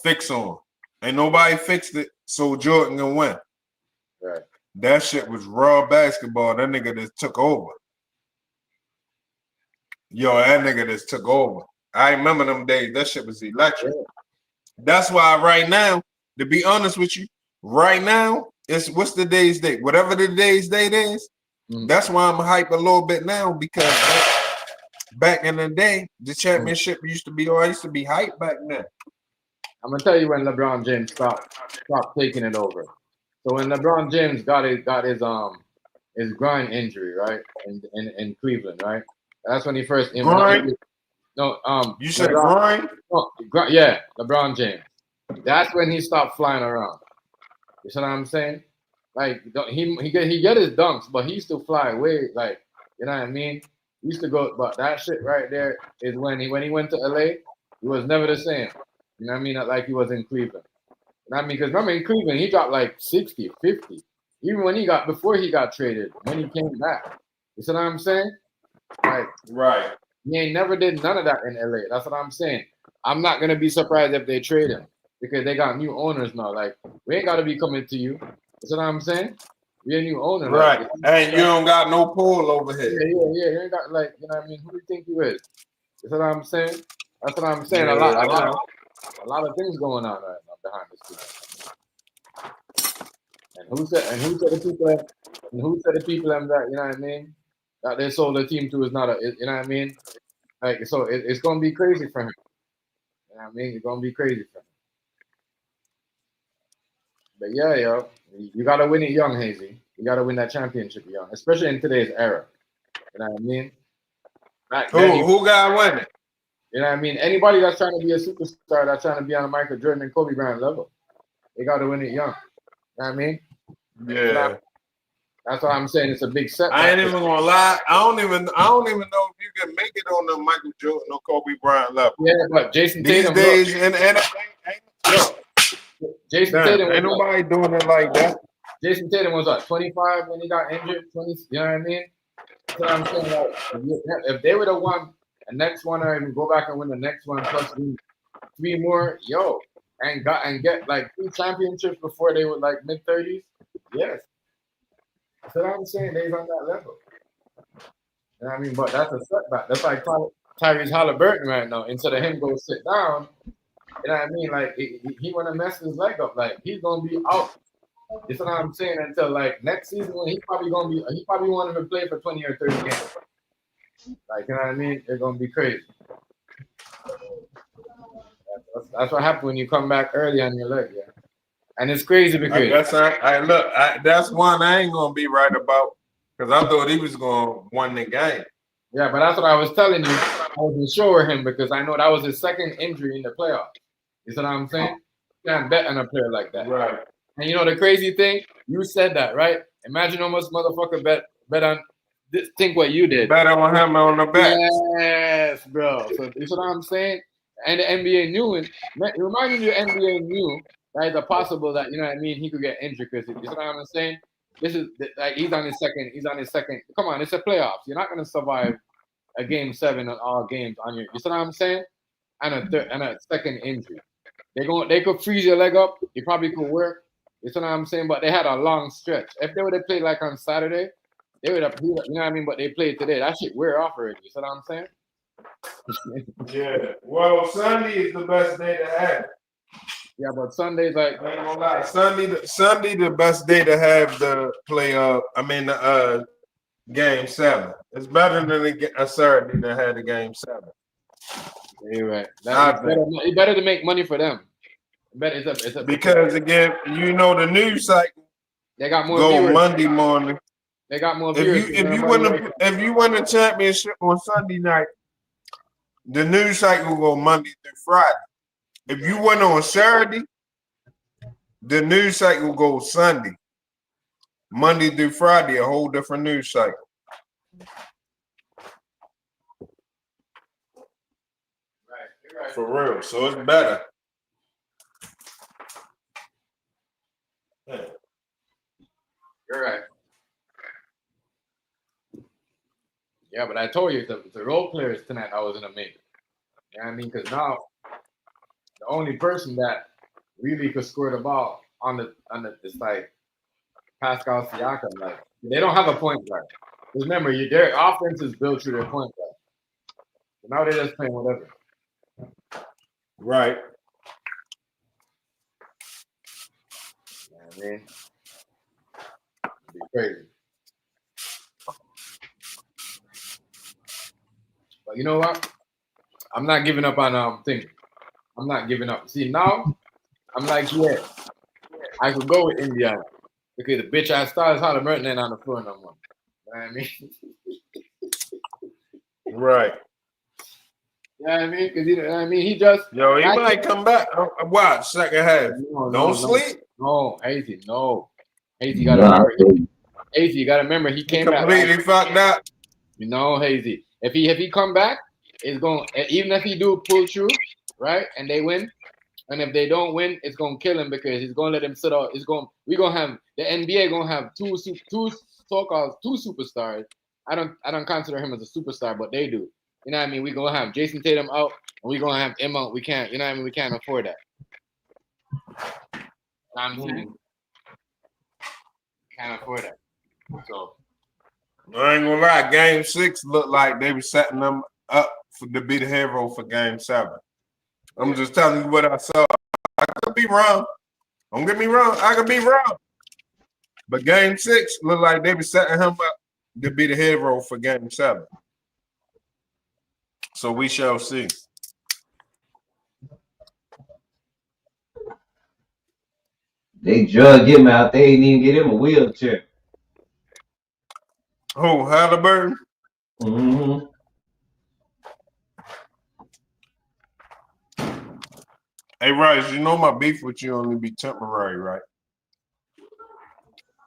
fix on. Ain't nobody fixed it, so Jordan can win. Right. That shit was raw basketball. That nigga just took over. Yo, that nigga just took over. I remember them days. That shit was electric. Yeah. That's why right now, to be honest with you, right now, what's the day's date? Whatever the day's date is, that's why I'm hype a little bit now, because back in the day, the championship used to be hype back then. I'm gonna tell you when LeBron James stopped taking it over. So when LeBron James got his groin injury, right, in Cleveland, right, that's when he first. Groin? No, you said groin? No, yeah, LeBron James. That's when he stopped flying around. You see what I'm saying? Like he get his dunks, but he used to fly way, like, you know what I mean? He used to go, but that shit right there is when he went to LA, he was never the same. You know what I mean? Not like he was in Cleveland. You know what I mean? Because remember in Cleveland, he dropped like 60, 50. Even when before he got traded, when he came back. You see what I'm saying? Like, right. He ain't never did none of that in LA. That's what I'm saying. I'm not gonna be surprised if they trade him, because they got new owners now. Like, we ain't gotta be coming to you. That's what I'm saying. We a new owner, right? Like, and you don't got no pull over here. Yeah. You ain't got, like, you know what I mean. Who do you think you is? That's what I'm saying. That's what I'm saying. Yeah, a lot of things going on right now behind the scenes. And who said the people that, you know what I mean, that they sold the team to is not you know what I mean? Like, so it's gonna be crazy for him. You know what I mean? It's gonna be crazy for him. But yeah, yo, you gotta win it young, Hazy. You gotta win that championship young, especially in today's era. You know what I mean? Who got win it? You know what I mean? Anybody that's trying to be a superstar, that's trying to be on a Michael Jordan and Kobe Bryant level, they gotta win it young. You know what I mean? Yeah. That's what I'm saying. It's a big setback. I ain't even gonna lie. I don't even know if you can make it on the Michael Jordan or Kobe Bryant level. Yeah, but Jason Tatum. These days, and Jason Tatum. Ain't nobody doing it like that. Jason Tatum was what, 25 when he got injured? 20. You know what I mean? That's what I'm saying. Like, if they would have won the next one, or even go back and win the next one plus 3 more, and get like 3 championships before they were like mid-30s. Yes. That's what I'm saying. They's on that level. You know what I mean? But that's a setback. That's like Tyrese Halliburton right now, instead of him go sit down, you know what I mean? Like he want to mess his leg up. Like he's gonna be out. You know what I'm saying? Until like next season when he probably wanted to play for 20 or 30 games. Like you know what I mean? It's gonna be crazy. That's what happens when you come back early on your leg, yeah. And it's crazy because I guess that's one I ain't gonna be right about because I thought he was gonna win the game. yeah, but that's what I was telling you. I wasn't sure with him because I know that was his second injury in the playoffs. You see what I'm saying? You can't bet on a player like that. Right. And you know the crazy thing? You said that, right? Imagine how much motherfucker bet on this, think what you did. Bet on him on the bet. Yes, bro. So you see what I'm saying? And the NBA knew it. Reminding you, the NBA knew that it's possible that you know what I mean he could get injured because you see what I'm saying. This is like he's on his second. He's on his second. Come on, it's a playoffs. You're not gonna survive a game 7 on all games on your. You see what I'm saying? And a second injury. They could freeze your leg up. You probably could work. You see what I'm saying? But they had a long stretch. If they would have played like on Saturday, they would have. You know what I mean? But they played today. That shit wear off already. You see what I'm saying? Yeah. Well, Sunday is the best day to have. Yeah, but Sunday's like I ain't gonna lie. Sunday the best day to have the game 7. It's better than a Saturday to have the game 7. you're right. It's better to make money for them. Because again, you know the news cycle. They got more go viewers. Monday morning. They got more viewers. If you win a championship on Sunday night, the news cycle go Monday through Friday. If you win on Saturday, the news cycle goes Sunday. Monday through Friday, a whole different news cycle. Right. For real. So it's better. You're right. Yeah, but I told you the role players tonight I was gonna make. You know what I mean? Because now the only person that really could score the ball on the it's like Pascal Siakam. Like they don't have a point guard. Remember, their offense is built through their point guard. So now they're just playing whatever. Right. You know what I mean? It'd be crazy. But you know what? I'm not giving up on things. I'm not giving up. See, now I'm like, yeah, I could go with Indiana because the bitch I started Halliburton ain't on the floor no more. You know what I mean? Right. You know what I mean? Because you know what I mean? He just he might come back. Watch second half. Don't sleep. No, Hazy, no. Hazy gotta remember. Hazy, you gotta remember he came back. Completely fucked up. You know, Hazy. If he come back, it's going even if he do pull through, right? And they win. And if they don't win, it's gonna kill him because he's gonna let him sit out. We're gonna have the NBA gonna have two so-called two superstars. I don't consider him as a superstar, but they do. You know what I mean? We're gonna have Jason Tatum out and we're gonna have him out. We can't, you know what I mean? We can't afford that. You know what I'm saying? Can't afford that. So I ain't gonna lie, game 6 looked like they were setting them up to be the hero for game 7. I'm just telling you what I saw. I could be wrong. Don't get me wrong. I could be wrong. But game 6 looked like they were setting him up to be the hero for game 7. So we shall see. They drug him out. They ain't even get him a wheelchair. Who, Halliburton? Mm-hmm. Hey, Rice, you know my beef with you only be temporary, right?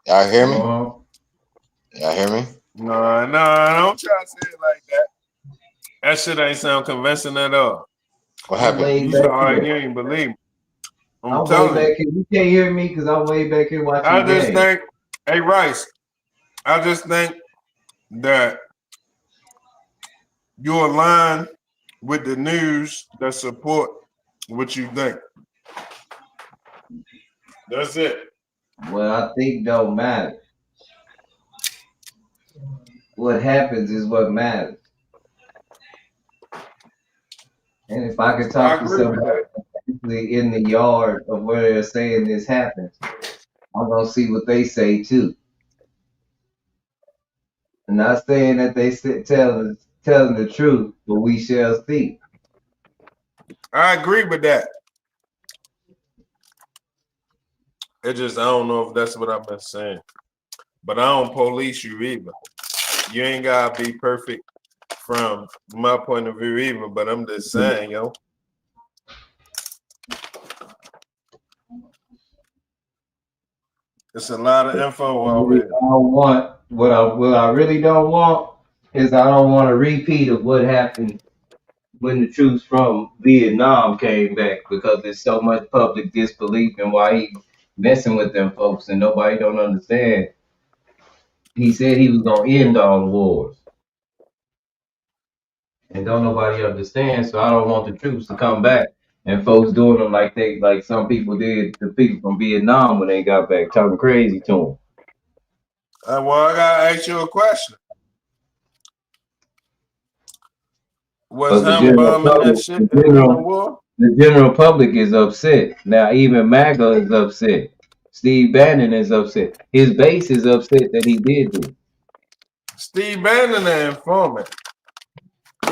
Y'all hear me? Uh-huh. Y'all hear me? No, don't try to say it like that. That shit ain't sound convincing at all. What happened? You ain't believe me. I'm way back here. You can't hear me because I'm way back here watching I just think, hey, Rice, I just think that you align with the news that support what you think. That's it. Well, I think don't matter. What happens is what matters. And if I could I talk to agree with somebody that. actually in the yard of where they're saying this happens, I'm gonna see what they say too. I'm not saying that they telling the truth, but we shall see. I agree with that. It just I don't know if that's what I've been saying. But I don't police you either. You ain't gotta be perfect from my point of view either. But I'm just saying, yo. It's a lot of info out Really, here. I don't want what I really don't want is I don't want a repeat of what happened when the troops from Vietnam came back because there's so much public disbelief in why he messing with them folks and nobody don't understand. He said he was gonna end all the wars. And don't nobody understand, so I don't want the troops to come back and folks doing them like some people did the people from Vietnam when they got back talking crazy to them. Well, I gotta ask you a question. Was But him bombing that shit during the war? the general public is upset. Now even MAGA is upset. Steve Bannon is upset. His base is upset that he did this. Steve Bannon, the informant.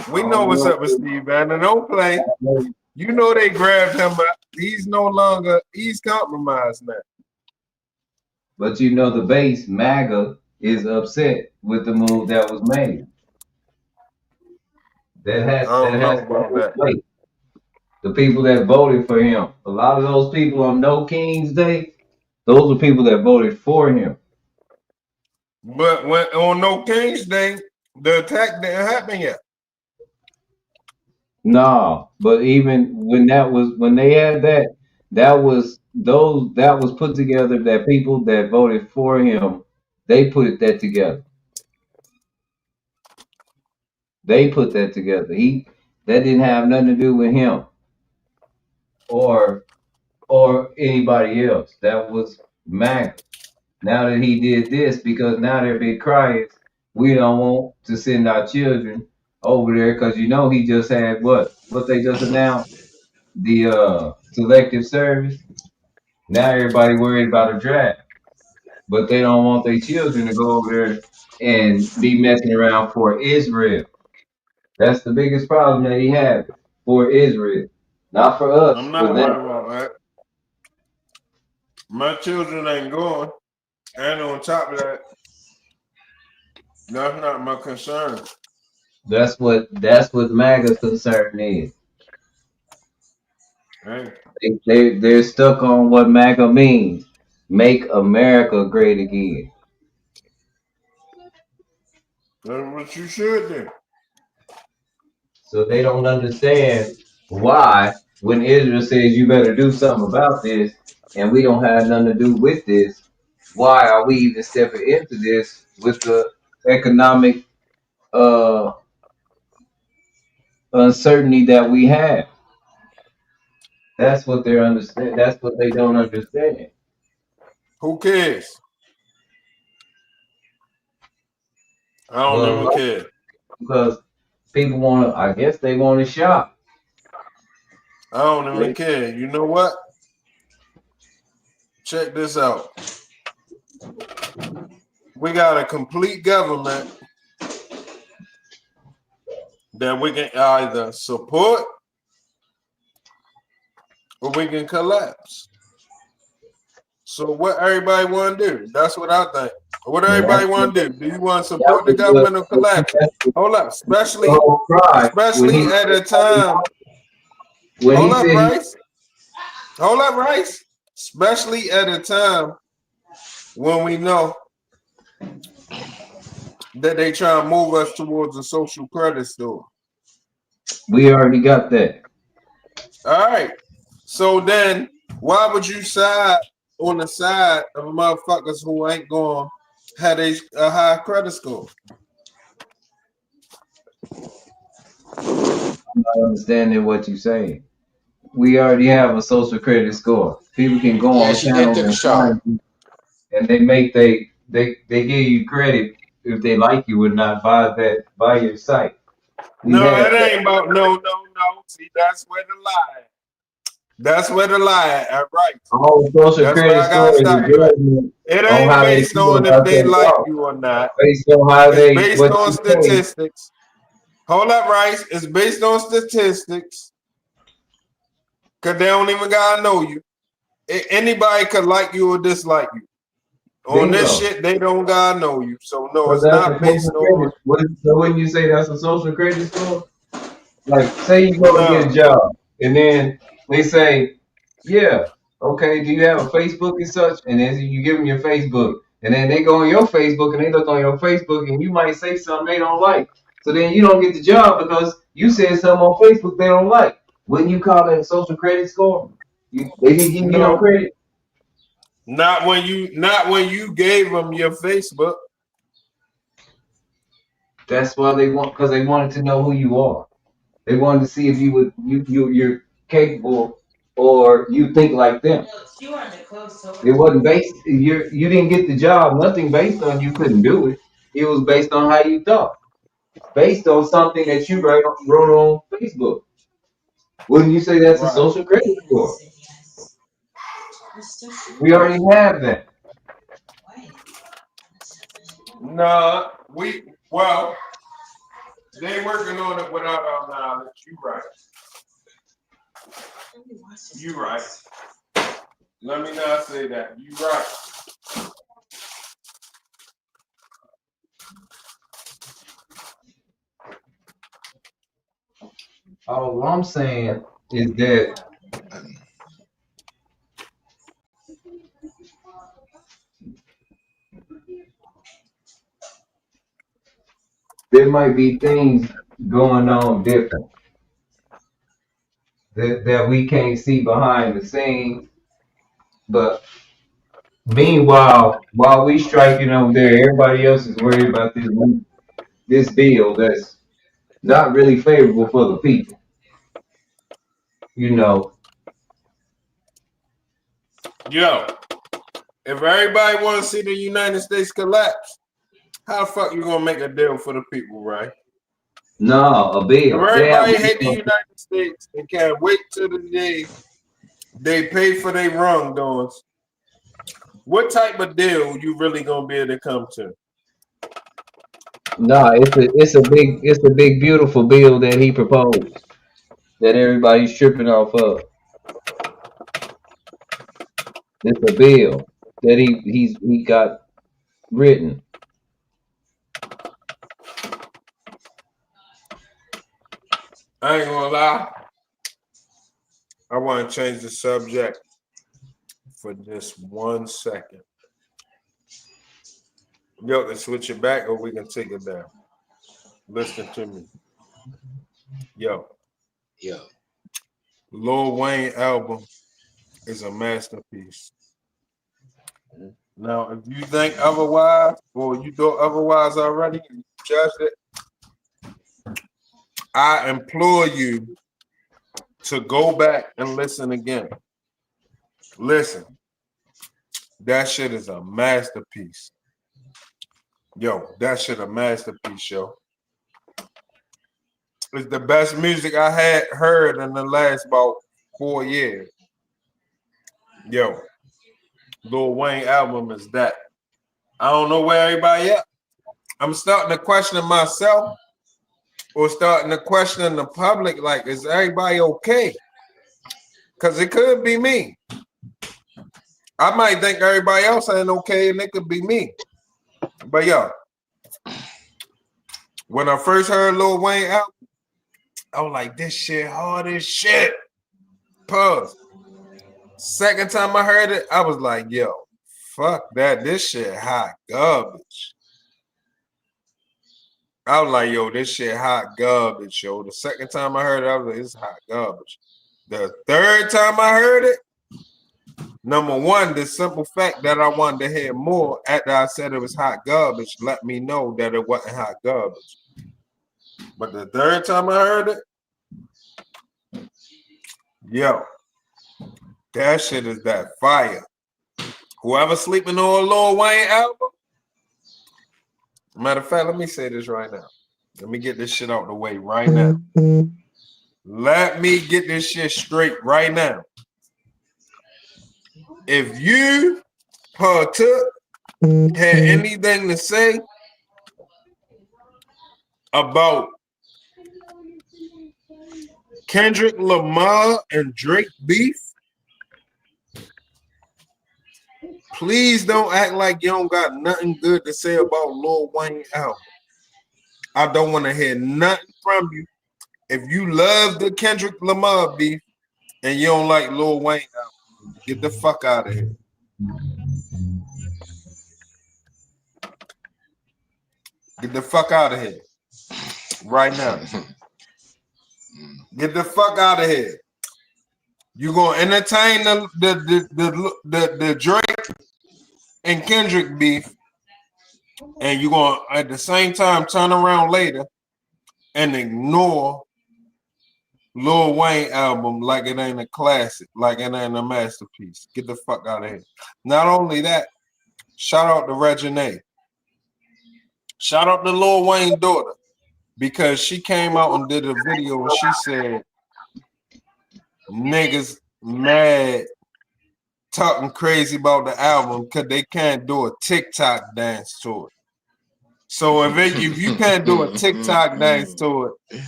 We I know don't what's know. up with Steve Bannon. Don't play. I know. You know they grabbed him, but he's no longer. He's compromised now. But you know the base, MAGA, is upset with the move that was made. I That don't know has to about that. wait. The people that voted for him. A lot of those people on No King's Day, those are people that voted for him. But when on No King's Day, the attack didn't happen yet. No, but even when they had that was put together that people that voted for him, they put that together. They put that together. That didn't have nothing to do with him or anybody else. That was MAGA. Now that he did this, because now their big cry is we don't want to send our children over there because you know he just had what they just announced the selective service. Now everybody worried about a draft, but they don't want their children to go over there and be messing around for Israel. That's the biggest problem that he had for Israel, not for us, I'm for not them. worried about that. My children ain't going. And on top of that, that's not my concern. That's what MAGA's concern is. Hey, They're stuck on what MAGA means. Make America great again. that's what you should do. So they don't understand why when Israel says you better do something about this and we don't have nothing to do with this, why are we even stepping into this with the economic uh uncertainty that we have? That's what they're understand. That's what they don't understand. Who cares? I don't Well, even care. because people want to, I guess they want to shop. I don't even care. You know what? Check this out. We got a complete government that we can either support or we can collapse. So what everybody want to do? That's what I think. What And everybody want to do? Do you want to support the government or collapse it? that's Hold up, the whole cry especially at a time. when he Hold up, said Rice. Hold up, Rice. Especially at a time when we know that they try to move us towards a social credit store. we already got that. All right. So then, why would you side on the side of motherfuckers who ain't going to have a high credit score? I'm not understanding what you're saying. We already have a social credit score. People can go Yeah, on she did channels take a and shower. find you, and they give you credit if they like you or not by your site. No, it ain't about no. See, that's where the lie. That's where the lie at, right? All social That's where credit I gotta score is a stop you at. judgment It on ain't how they based feel on if about they their like job, you or not. based on how It's they based what on you say. statistics. Hold up, Rice. It's based on statistics. Cause they don't even gotta know you. Anybody could like you or dislike you. On this Bingo. shit, they don't gotta know you. So no, So it's that's a not based social credit. on So wouldn't you say that's a social credit score? Like, say you go to get a no. job, and then they say, "Yeah, okay, do you have a Facebook and such?" And then you give them your Facebook, and then they go on your Facebook and they look on your Facebook, and you might say something they don't like. So then you don't get the job because you said something on Facebook they don't like. Wouldn't you call that a social credit score? They didn't give you no No. credit. Not when you gave them your Facebook. That's why they want, because they wanted to know who you are. They wanted to see if you're capable or you think like them. It wasn't based. You didn't get the job. Nothing based on you couldn't do it. It was based on how you thought, based on something that you wrote on Facebook. Wouldn't you say that's a Right. social credit score? We already have that. Nah, they working on it without our knowledge. You right. You right. Let me not say that. You right. All I'm saying is that there might be things going on different that we can't see behind the scenes, but meanwhile, while we striking over there, everybody else is worried about this bill that's not really favorable for the people. You know, Yo, if everybody want to see the United States collapse, how the fuck you gonna make a deal for the people, right? no, a If bill. everybody hate the United States and can't wait till the day they pay for their wrongdoings, what type of deal you really gonna be able to come to? No, it's a big beautiful bill that he proposed that everybody's tripping off of. It's a bill that he got written. I ain't gonna lie. I want to change the subject for just 1 second. Yo, can switch it back or we can take it down. Listen to me. Yo, Lil Wayne album is a masterpiece. Now, if you think otherwise, or you thought otherwise already, and you judged it, I implore you to go back and listen again. Listen, that shit is a masterpiece. Yo, that shit a masterpiece, yo. It's the best music I had heard in the last about 4 years. Yo, Lil Wayne album is that. I don't know where everybody at. I'm starting to question myself or starting to question the public, like, is everybody okay? Because it could be me. I might think everybody else ain't okay and it could be me. But yo, when I first heard Lil Wayne album, I was like, this shit hard as shit. Pause. Second time I heard it, I was like, yo, fuck that. This shit hot garbage. I was like, yo, this shit hot garbage, yo. The second time I heard it, I was like, it's hot garbage. The third time I heard it, number one, the simple fact that I wanted to hear more after I said it was hot garbage let me know that it wasn't hot garbage. But the third time I heard it, yo, that shit is that fire. Whoever sleeping on Lil Wayne album, matter of fact, let me say this right now. Let me get this shit out the way right now. Let me get this shit straight right now. If you partook, had anything to say about Kendrick Lamar and Drake beef, please don't act like you don't got nothing good to say about Lil Wayne album. I don't want to hear nothing from you. If you love the Kendrick Lamar beef and you don't like Lil Wayne album, get the fuck out of here. Get the fuck out of here. Right now. Get the fuck out of here. You gonna entertain the Drake and Kendrick beef, and you gonna at the same time turn around later and ignore Lil Wayne album like it ain't a classic, like it ain't a masterpiece. Get the fuck out of here. Not only that, shout out to Regine. Shout out to Lil Wayne's daughter, because she came out and did a video and she said niggas mad talking crazy about the album because they can't do a TikTok dance to it. So if you can't do a TikTok dance to it,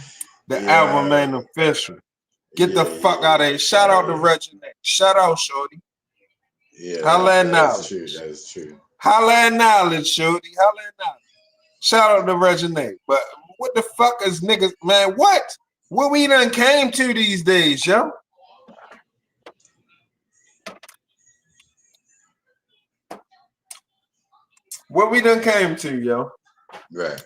the album ain't official. Get the fuck out of here. Shout out to Regine. Shout out, shorty. Yeah, Holla at knowledge. That is true. Holla at knowledge, shorty. Holla at knowledge. Shout out to Regine. But what the fuck is niggas, man? What we done came to these days, yo? What we done came to, yo? Right.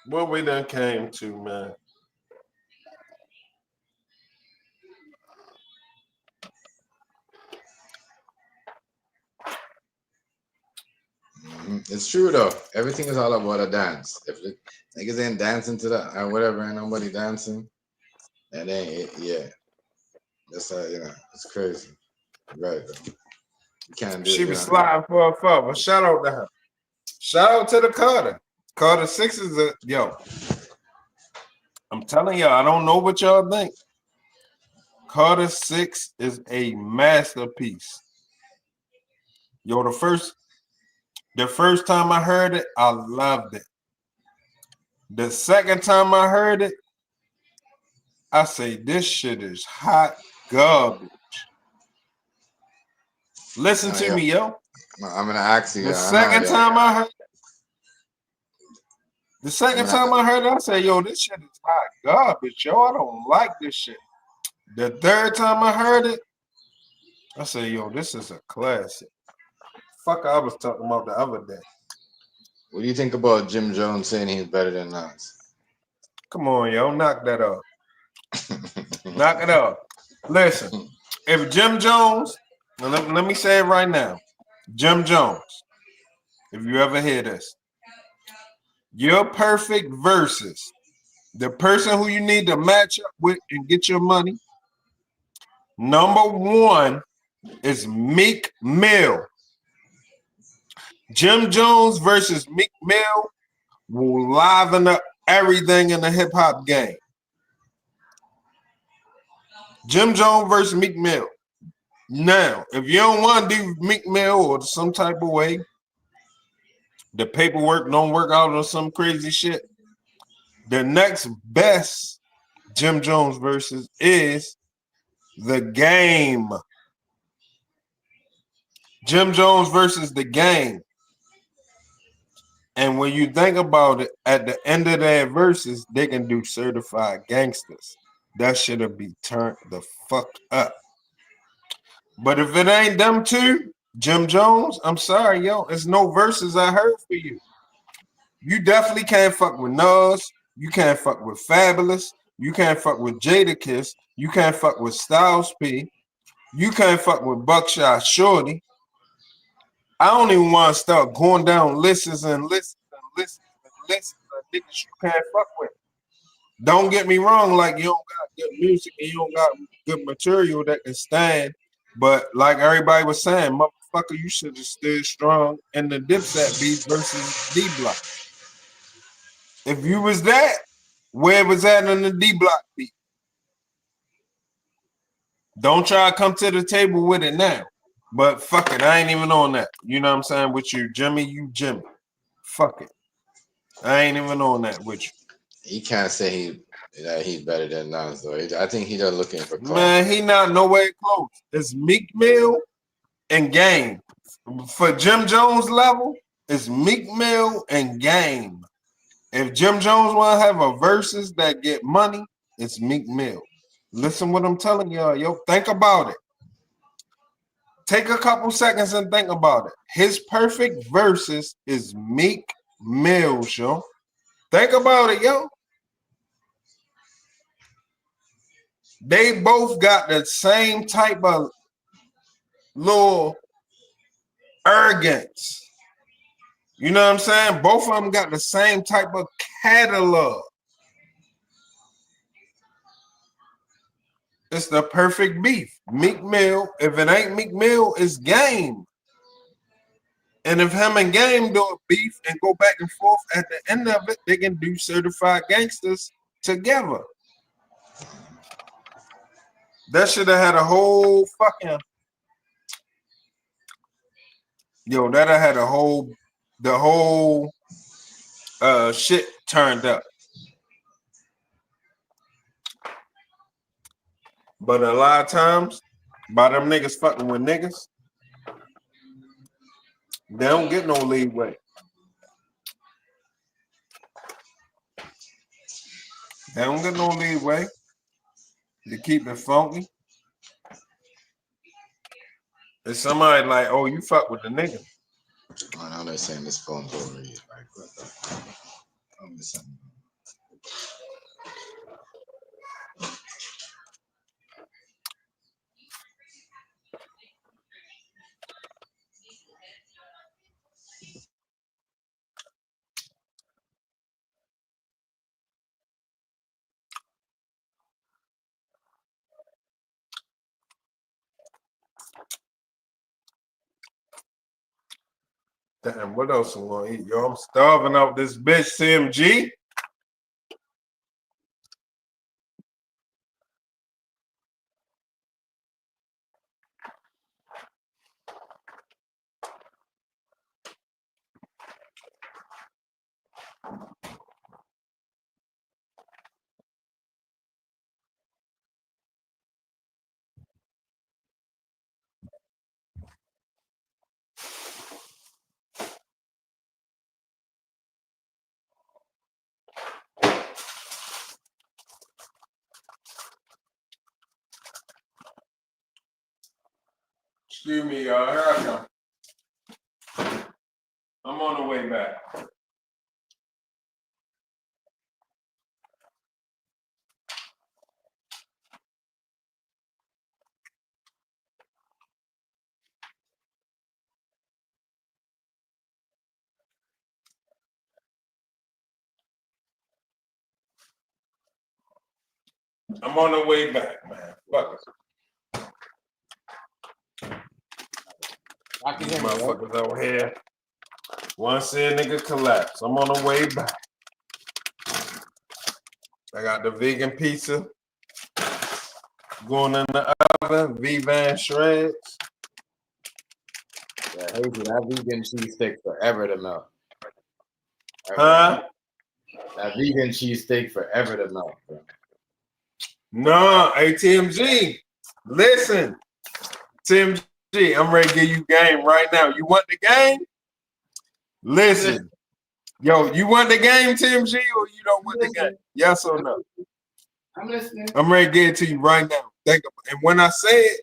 What we done came to, man. It's true though. Everything is all about a dance. If the niggas ain't dancing to that or whatever, ain't nobody dancing, and then that's it's crazy. Right though. You can't do She it. was sliding for a fuck. Shout out to her. Shout out to the Carter. Carter 6 is a yo. I'm telling y'all, I don't know what y'all think. Carter 6 is a masterpiece. Yo, the first time I heard it, I loved it. The second time I heard it, I say this shit is hot garbage. Listen to me, yo. I'm gonna ask you. The second time I heard it, I said, yo, this shit is hot garbage, yo. I don't like this shit. The third time I heard it, I said, yo, this is a classic. Fuck, I was talking about the other day. What do you think about Jim Jones saying he's better than us? Come on, yo, knock that up. Knock it up. Listen, if Jim Jones, let me say it right now. Jim Jones, if you ever hear this, your perfect versus the person who you need to match up with and get your money, number one is Meek Mill. Jim Jones versus Meek Mill will liven up everything in the hip-hop game. Jim Jones versus Meek Mill. Now, if you don't want to do Meek Mill or some type of way, the paperwork don't work out or some crazy shit, the next best Jim Jones versus is The Game. Jim Jones versus The Game. And when you think about it, at the end of their verses, they can do Certified Gangsters. That shit'll be turned the fuck up. But if it ain't them two, Jim Jones, I'm sorry, yo. There's no verses I heard for you. You definitely can't fuck with Nas. You can't fuck with Fabulous. You can't fuck with Jadakiss. You can't fuck with Styles P. You can't fuck with Buckshot Shorty. I don't even want to start going down lists and lists of niggas you can't fuck with. Don't get me wrong, like you don't got good music and you don't got good material that can stand. But like everybody was saying, motherfuckers motherfucker, you should have stood strong in the Dipset beef versus D Block. If you was that, where was that in the D Block beef? Don't try to come to the table with it now. But fuck it, I ain't even on that. You know what I'm saying? With you, Jimmy, you Jimmy. Fuck it. I ain't even on that with you. He can't say he's better than Nas though. I think he's just looking for clout. Man, he not nowhere close. It's Meek Mill and Game. For Jim Jones level, it's Meek Mill and Game. If Jim Jones want to have a verses that get money, it's Meek Mill. Listen what I'm telling y'all, yo. Think about it. Take a couple seconds and think about it. His perfect verses is Meek Mill, yo. Think about it, yo. They both got the same type of little arrogance. You know what I'm saying? Both of them got the same type of catalog. It's the perfect beef. Meek Mill. If it ain't Meek Mill, it's Game. And if him and Game do a beef and go back and forth, at the end of it, they can do Certified Gangsters together. That should have had a whole fucking... Yo, that had a whole... The whole shit turned up. But a lot of times, by them niggas fucking with niggas, they don't get no leeway. They don't get no leeway to keep it funky. If somebody like, oh, you fuck with the nigga. Oh, now they're saying this phone's over here. Like, what the? I'm missing. Damn, what else I want to eat? Yo, I'm starving out this bitch, CMG. Excuse me, y'all. Here I come. I'm on the way back. I'm on the way back, man. Fuck it. These motherfuckers over here. Want to see a nigga collapse. I'm on the way back. I got the vegan pizza going in the oven. V-Van shreds. Yeah, Hazy, that vegan cheese takes forever to melt. Huh? That vegan cheese takes forever to melt, bro. No, ATMG. Listen, TMG, I'm ready to give you game right now. You want the game? Listen. Yo, you want the game, TMG, or you don't want the game? Yes or no? I'm listening. I'm ready to get it to you right now. Think about it. And when I say it,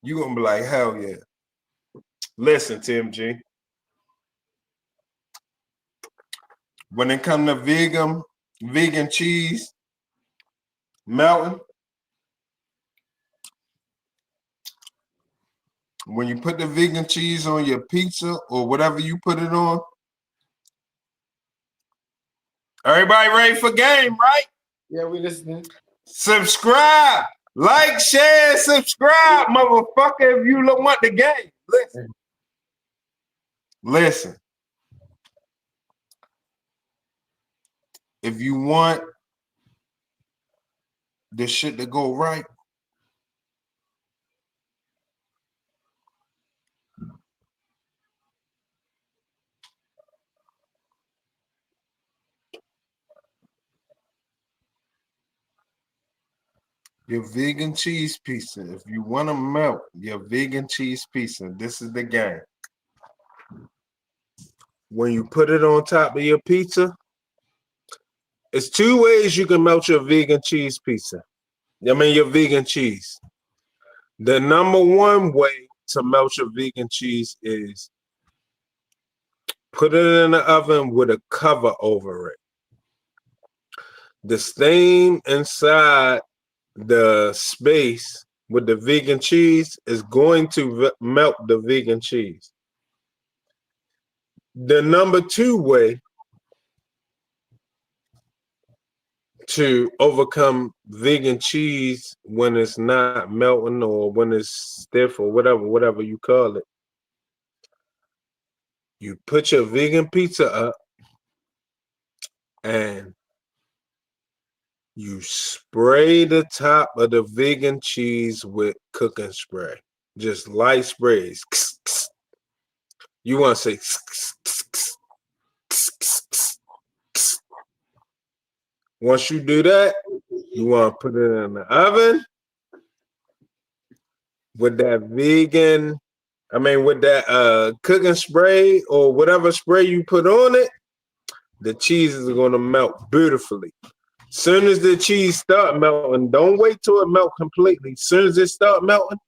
you're going to be like, hell yeah. Listen, TMG. When it comes to vegan cheese melting, when you put the vegan cheese on your pizza or whatever you put it on, everybody ready for game, right? Yeah, we listening. Subscribe, like, share, subscribe, motherfucker, if you want the game. Listen. Listen, if you want this shit to go right, your vegan cheese pizza. If you want to melt your vegan cheese pizza, this is the game. When you put it on top of your pizza, it's two ways you can melt your vegan cheese pizza. I mean, your vegan cheese. The number one way to melt your vegan cheese is put it in the oven with a cover over it. The steam inside the space with the vegan cheese is going to melt the vegan cheese. The number two way to overcome vegan cheese when it's not melting or when it's stiff or whatever you call it, you put your vegan pizza up and you spray the top of the vegan cheese with cooking spray. Just light sprays. You want to say once you do that, you want to put it in the oven with that with that cooking spray or whatever spray you put on it. The cheese is going to melt beautifully. Soon as the cheese start melting, don't wait till it melt completely. Soon as it start melting,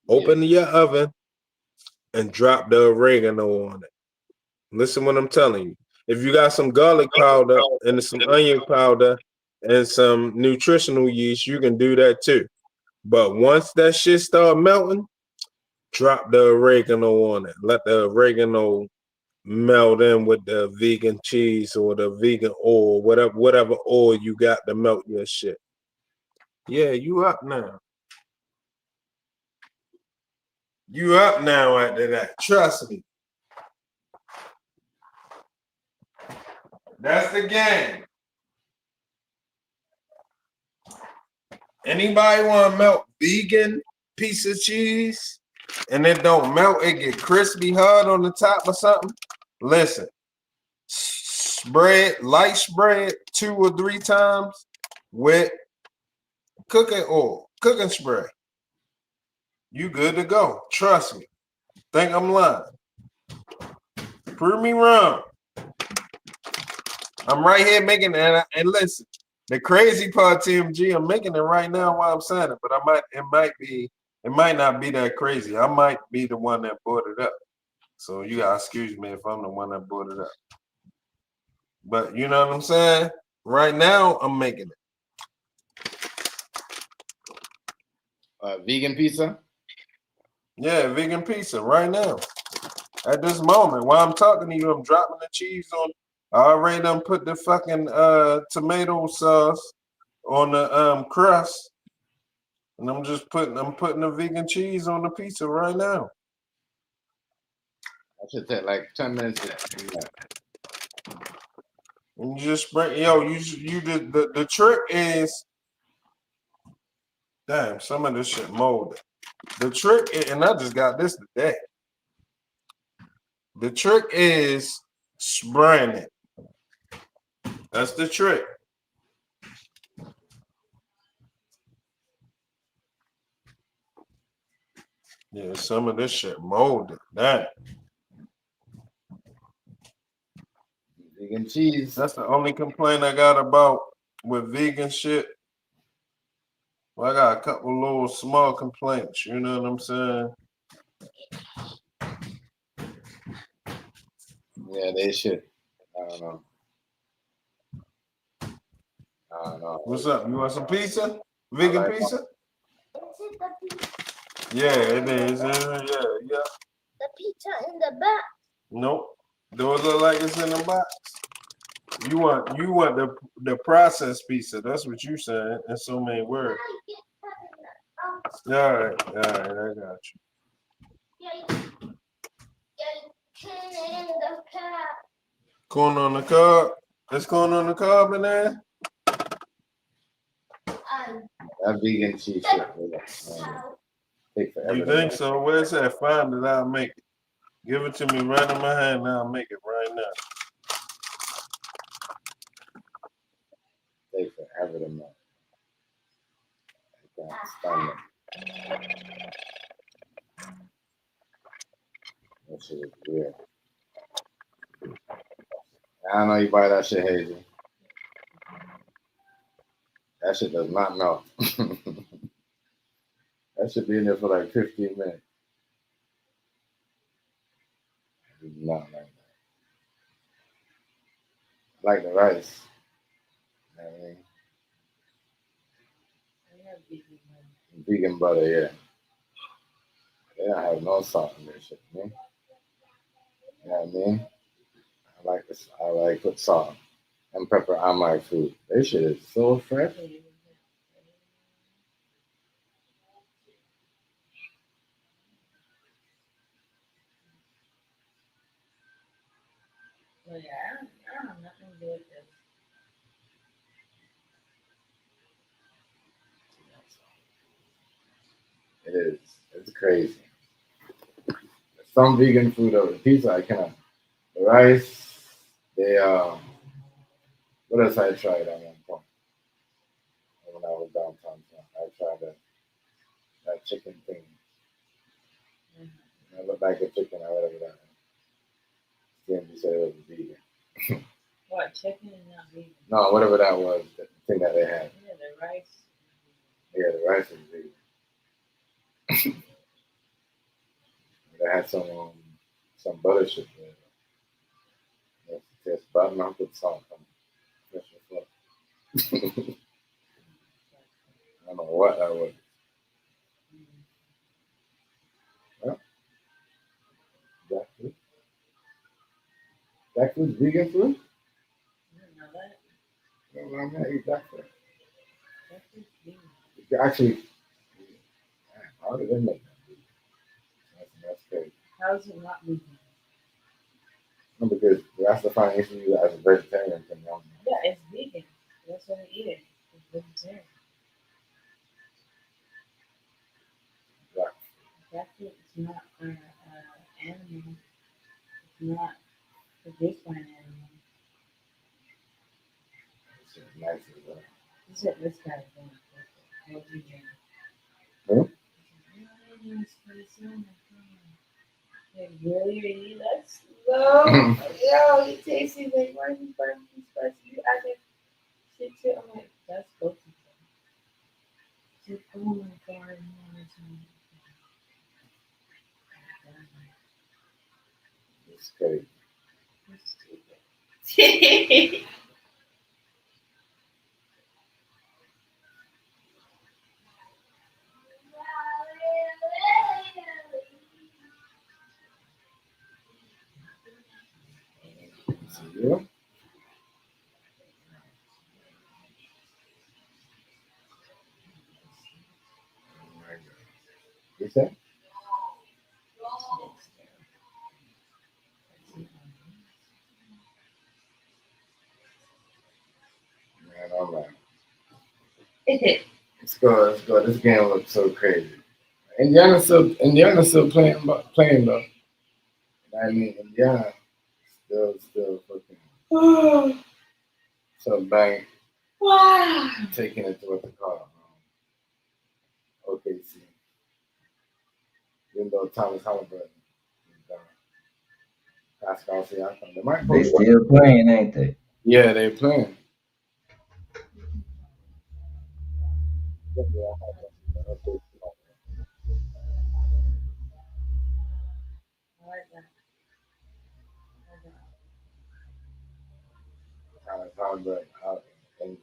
open your oven and drop the oregano on it. Listen what I'm telling you. If you got some garlic powder and some onion powder and some nutritional yeast, you can do that too. But once that shit start melting, drop the oregano on it. Let the oregano melt in with the vegan cheese or the vegan oil, whatever oil you got to melt your shit. Yeah, you up now. You up now after that. Trust me. That's the game. Anybody want to melt vegan piece of cheese and it don't melt, it get crispy hard on the top or something? Listen, light spray it 2 or 3 times with cooking oil, cooking spray. You good to go. Trust me. Think I'm lying. Prove me wrong. I'm right here making it. And listen, the crazy part, TMG, I'm making it right now while I'm saying it, but it might not be that crazy. I might be the one that brought it up. So you gotta excuse me if I'm the one that brought it up. But you know what I'm saying? Right now, I'm making it. Vegan pizza? Yeah, vegan pizza right now. At this moment, while I'm talking to you, I'm dropping the cheese on. I already done put the fucking tomato sauce on the crust, and I'm putting the vegan cheese on the pizza right now. That should take like 10 minutes. And you just spray. The trick is, damn, some of this shit molded. The trick is, and I just got this today. The trick is spraying it. That's the trick. Yeah, some of this shit molded. That. Vegan cheese. That's the only complaint I got about with vegan shit. Well, I got a couple little small complaints. You know what I'm saying? Yeah, they should. I don't know. What's up? You want some pizza? Vegan pizza? Yeah, it is. Yeah. The pizza in the box. Nope. Do it look like it's in the box? You want the processed pizza. That's what you saying in so many words. All right, I got you. Corn on the cob. There's corn on the cob in there. That vegan cheese shit. Take forever. You think so? Where's that? Find it. I'll make it. Give it to me right in my hand. Now I'll make it right now. Take forever to make. I can't stand it. That shit is weird. I know you buy that shit, Hazy. That shit does not melt. That should be in there for like 15 minutes. I do not like that. I like the rice. You know what I mean? Vegan butter, yeah. They don't have no salt in their shit, man. You know what I mean? I like put salt and pepper on my food. This shit is so fresh. Well, yeah, I don't have nothing to do with this. It is. It's crazy. Some vegan food over pizza I cannot. The rice, they what else I tried at one point? When I was downtown, I tried that chicken thing. I looked like a chicken or whatever that. CMG said it was vegan. What, chicken is not vegan? No, whatever that was, the thing that they had. Yeah, the rice. Yeah, the rice is vegan. They had some butter shit there. Yes, it tastes bad, not with salt. That's what's up. I don't know what that was. Well, jackfruit. Jackfruit's vegan food? I didn't know that. No, I'm not eat jackfruit. Jackfruit's vegan. Actually, how did they make that? That's crazy. How is it not vegan? No, because that's the fine issue you as a vegetarian can know. Yeah, it's vegan. That's what I eat it. It's vegetarian. Right. Jackfruit is not animal. It's not produced by an animal. It's just nice as well. You said this guy's going to what you drink? Huh? Like, really? Are you that slow? Yo, it tastes like, why are you burning spicy? You added shit to it. I'm like, that's both of them. She's like, oh my god, It's crazy. stupid. Yeah. You say? Man, I'm like, it's good. It's good. This game looks so crazy. Indiana's still playing though. I mean, Indiana still fucking so bang Wow. taking it to what they call OKC. Even though Thomas Halliburton is done. Pascal Siakam, they might They post. still playing, ain't they? Yeah, they're playing. I like that. Thomas Halliburton out injured.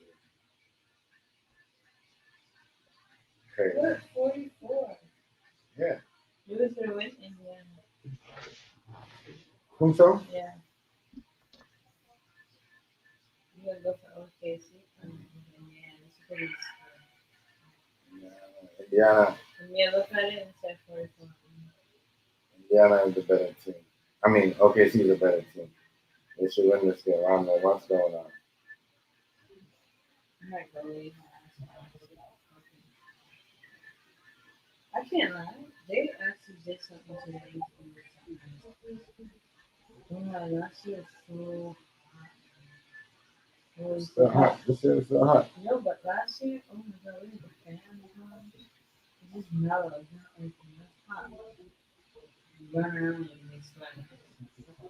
Crazy. Look, 44. Yeah. Who was there with Indiana? Think so? Yeah. You gotta go for OKC. Yeah, it's pretty scary. Indiana. Yeah, look at it and say 44. Indiana is the better team. I mean, OKC is a better team. They should win this game. I don't know what's going on. I can't lie. They actually did something today. Last year was so It's still hot. This year is still hot. no, but last year, oh my god, we had the fan on. It just mellowed, not like that's hot. You run around and it's like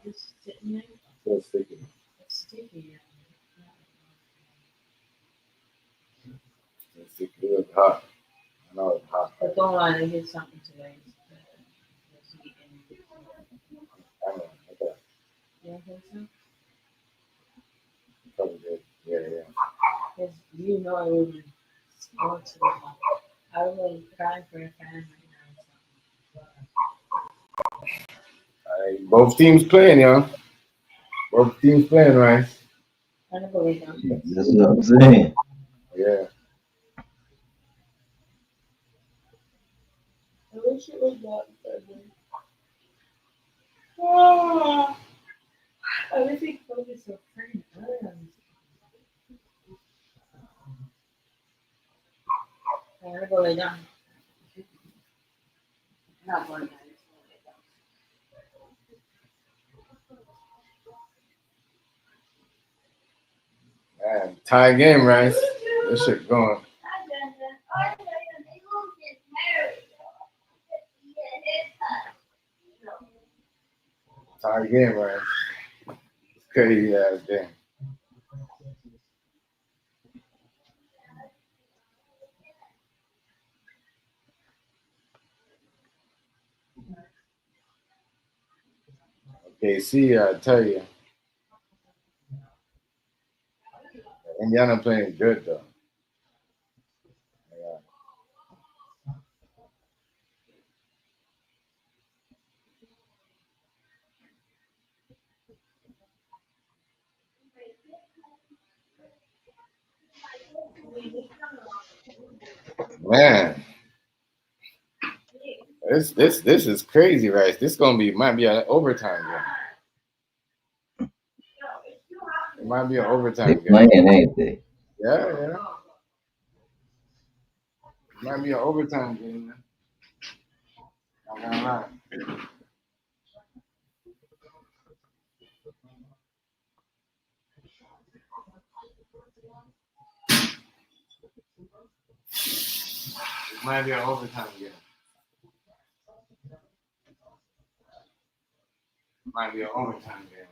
just sitting there. Still sticky. It's sticky. It's sticky. It was hot. I know it's hot. But don't lie, they did something today. I know. Okay. You don't think so? Probably did. Yeah. Because you know I would be going to I would be crying for a fan right now. Both teams playing, y'all. Both teams playing, right? I don't believe them. That's what I'm saying. Yeah. I wish it was not Thursday. Oh, I wish we could be so friend. I'm gonna go lay down. Not going down. Man, tie game, right? This shit going. Tie game, right? Crazy ass game. Okay, see, I tell you, Indiana playing good though. Yeah. Man, this is crazy, right? This might be an overtime game. It might be an They overtime game. playing, ain't they? Yeah. It might be an overtime game, man. Not gonna lie. It might be an overtime game. It might be an overtime game.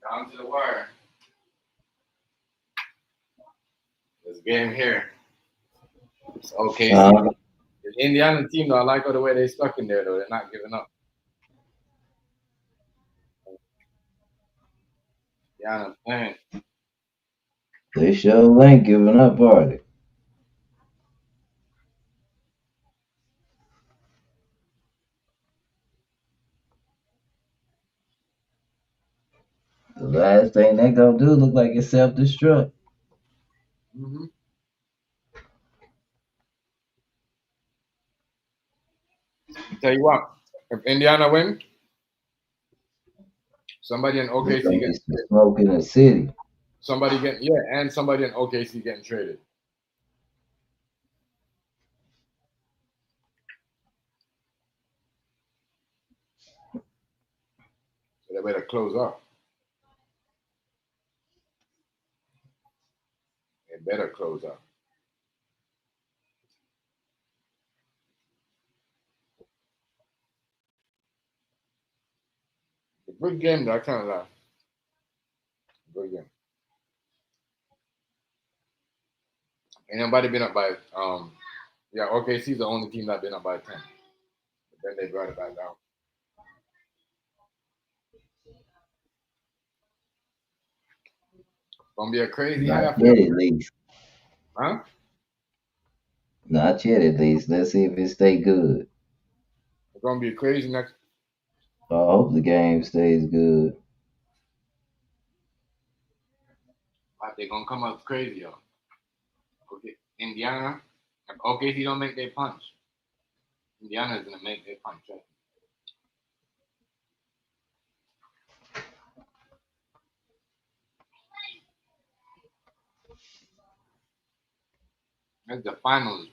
Down to the wire. This game here. It's okay. The Indiana team, though, I like the way they stuck in there, though. They're not giving up. Indiana playing. They sure ain't giving up, are they? The last thing they gonna do look like it's self-destruct. Mm-hmm. Tell you what, if Indiana win, somebody in There's OKC gonna be getting some smoke in the city. somebody in OKC getting traded. So they better close up. They better close up. Good game, though. I can't lie. Good game. Ain't nobody been up by yeah, OKC's the only team that been up by 10. But then they brought it back down. Gonna be a crazy Not half, yet, yo. at least. Huh? Not yet, at least. Let's see if it stay good. It's gonna be crazy next. I hope the game stays good. They're gonna come up crazy, yo. Okay, Indiana. If OKC don't make their punch, Indiana's gonna make their punch. Right? That's the finals.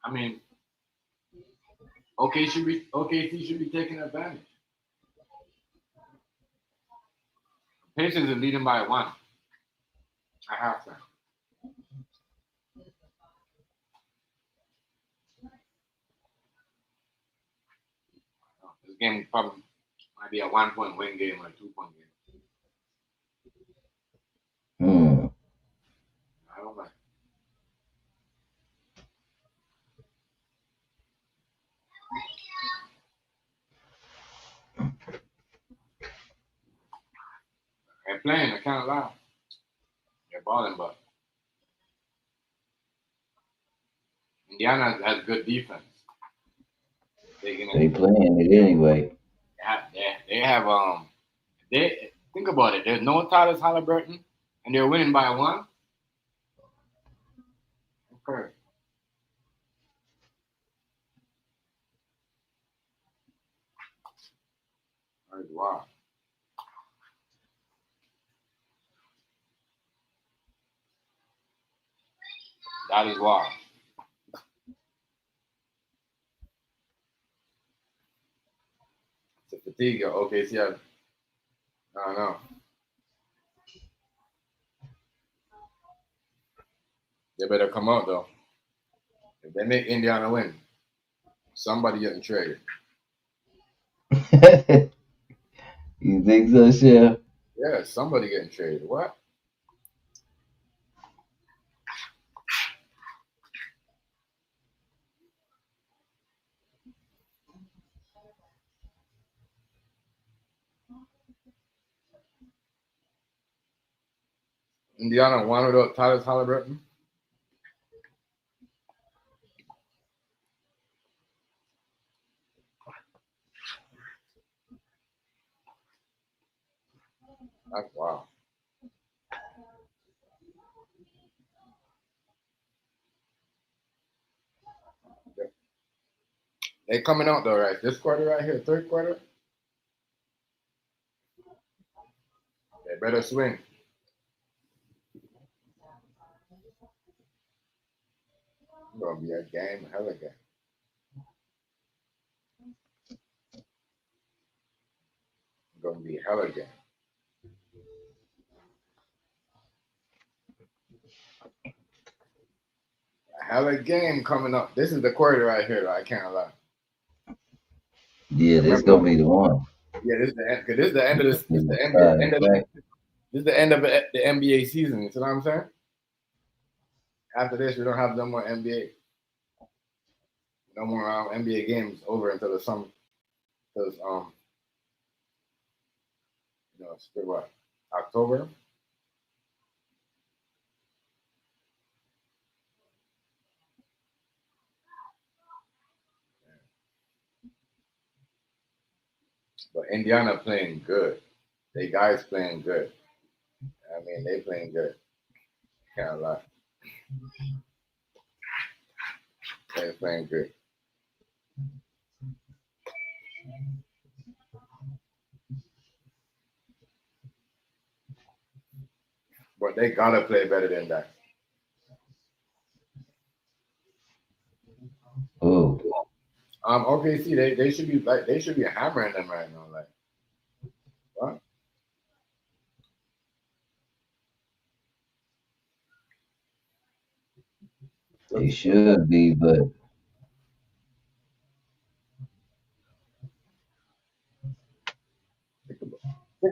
I mean, OKC should be taking advantage. Pacers are leading by one at halftime. This game probably might be a 1 point win game or a 2 point game. I don't know. They're playing. I can't lie. They're balling, but Indiana has good defense. They playing it anyway. They have they think about it. There's no Tyler Halliburton, and they're winning by one. Okay. Wow. That is wild. It's a fatigue. Okay, see, I don't know. They better come out though. If they make Indiana win, somebody getting traded. You think so, Chef? Yeah, somebody getting traded. What? Indiana won without Tyler Halliburton. That's wow. They coming out though, right? This quarter right here, third quarter. They better swing. It's gonna be a game, hell of a game. It's gonna be a hell of a game. A hell of a game coming up. This is the quarter right here, though. I can't lie. Yeah, this gonna be the one. Yeah, this is the end. Cause this is the end of this. This is the end. This is the end of the NBA season. You see what I'm saying? After this, we don't have no more NBA. No more NBA games over until the summer. Because it's what, October. But Indiana playing good. They guys playing good. I mean, they playing good. Can't lie. They playing good. But they gotta play better than that. Oh. OKC, they should be hammering them right now. Like, what? They should be, but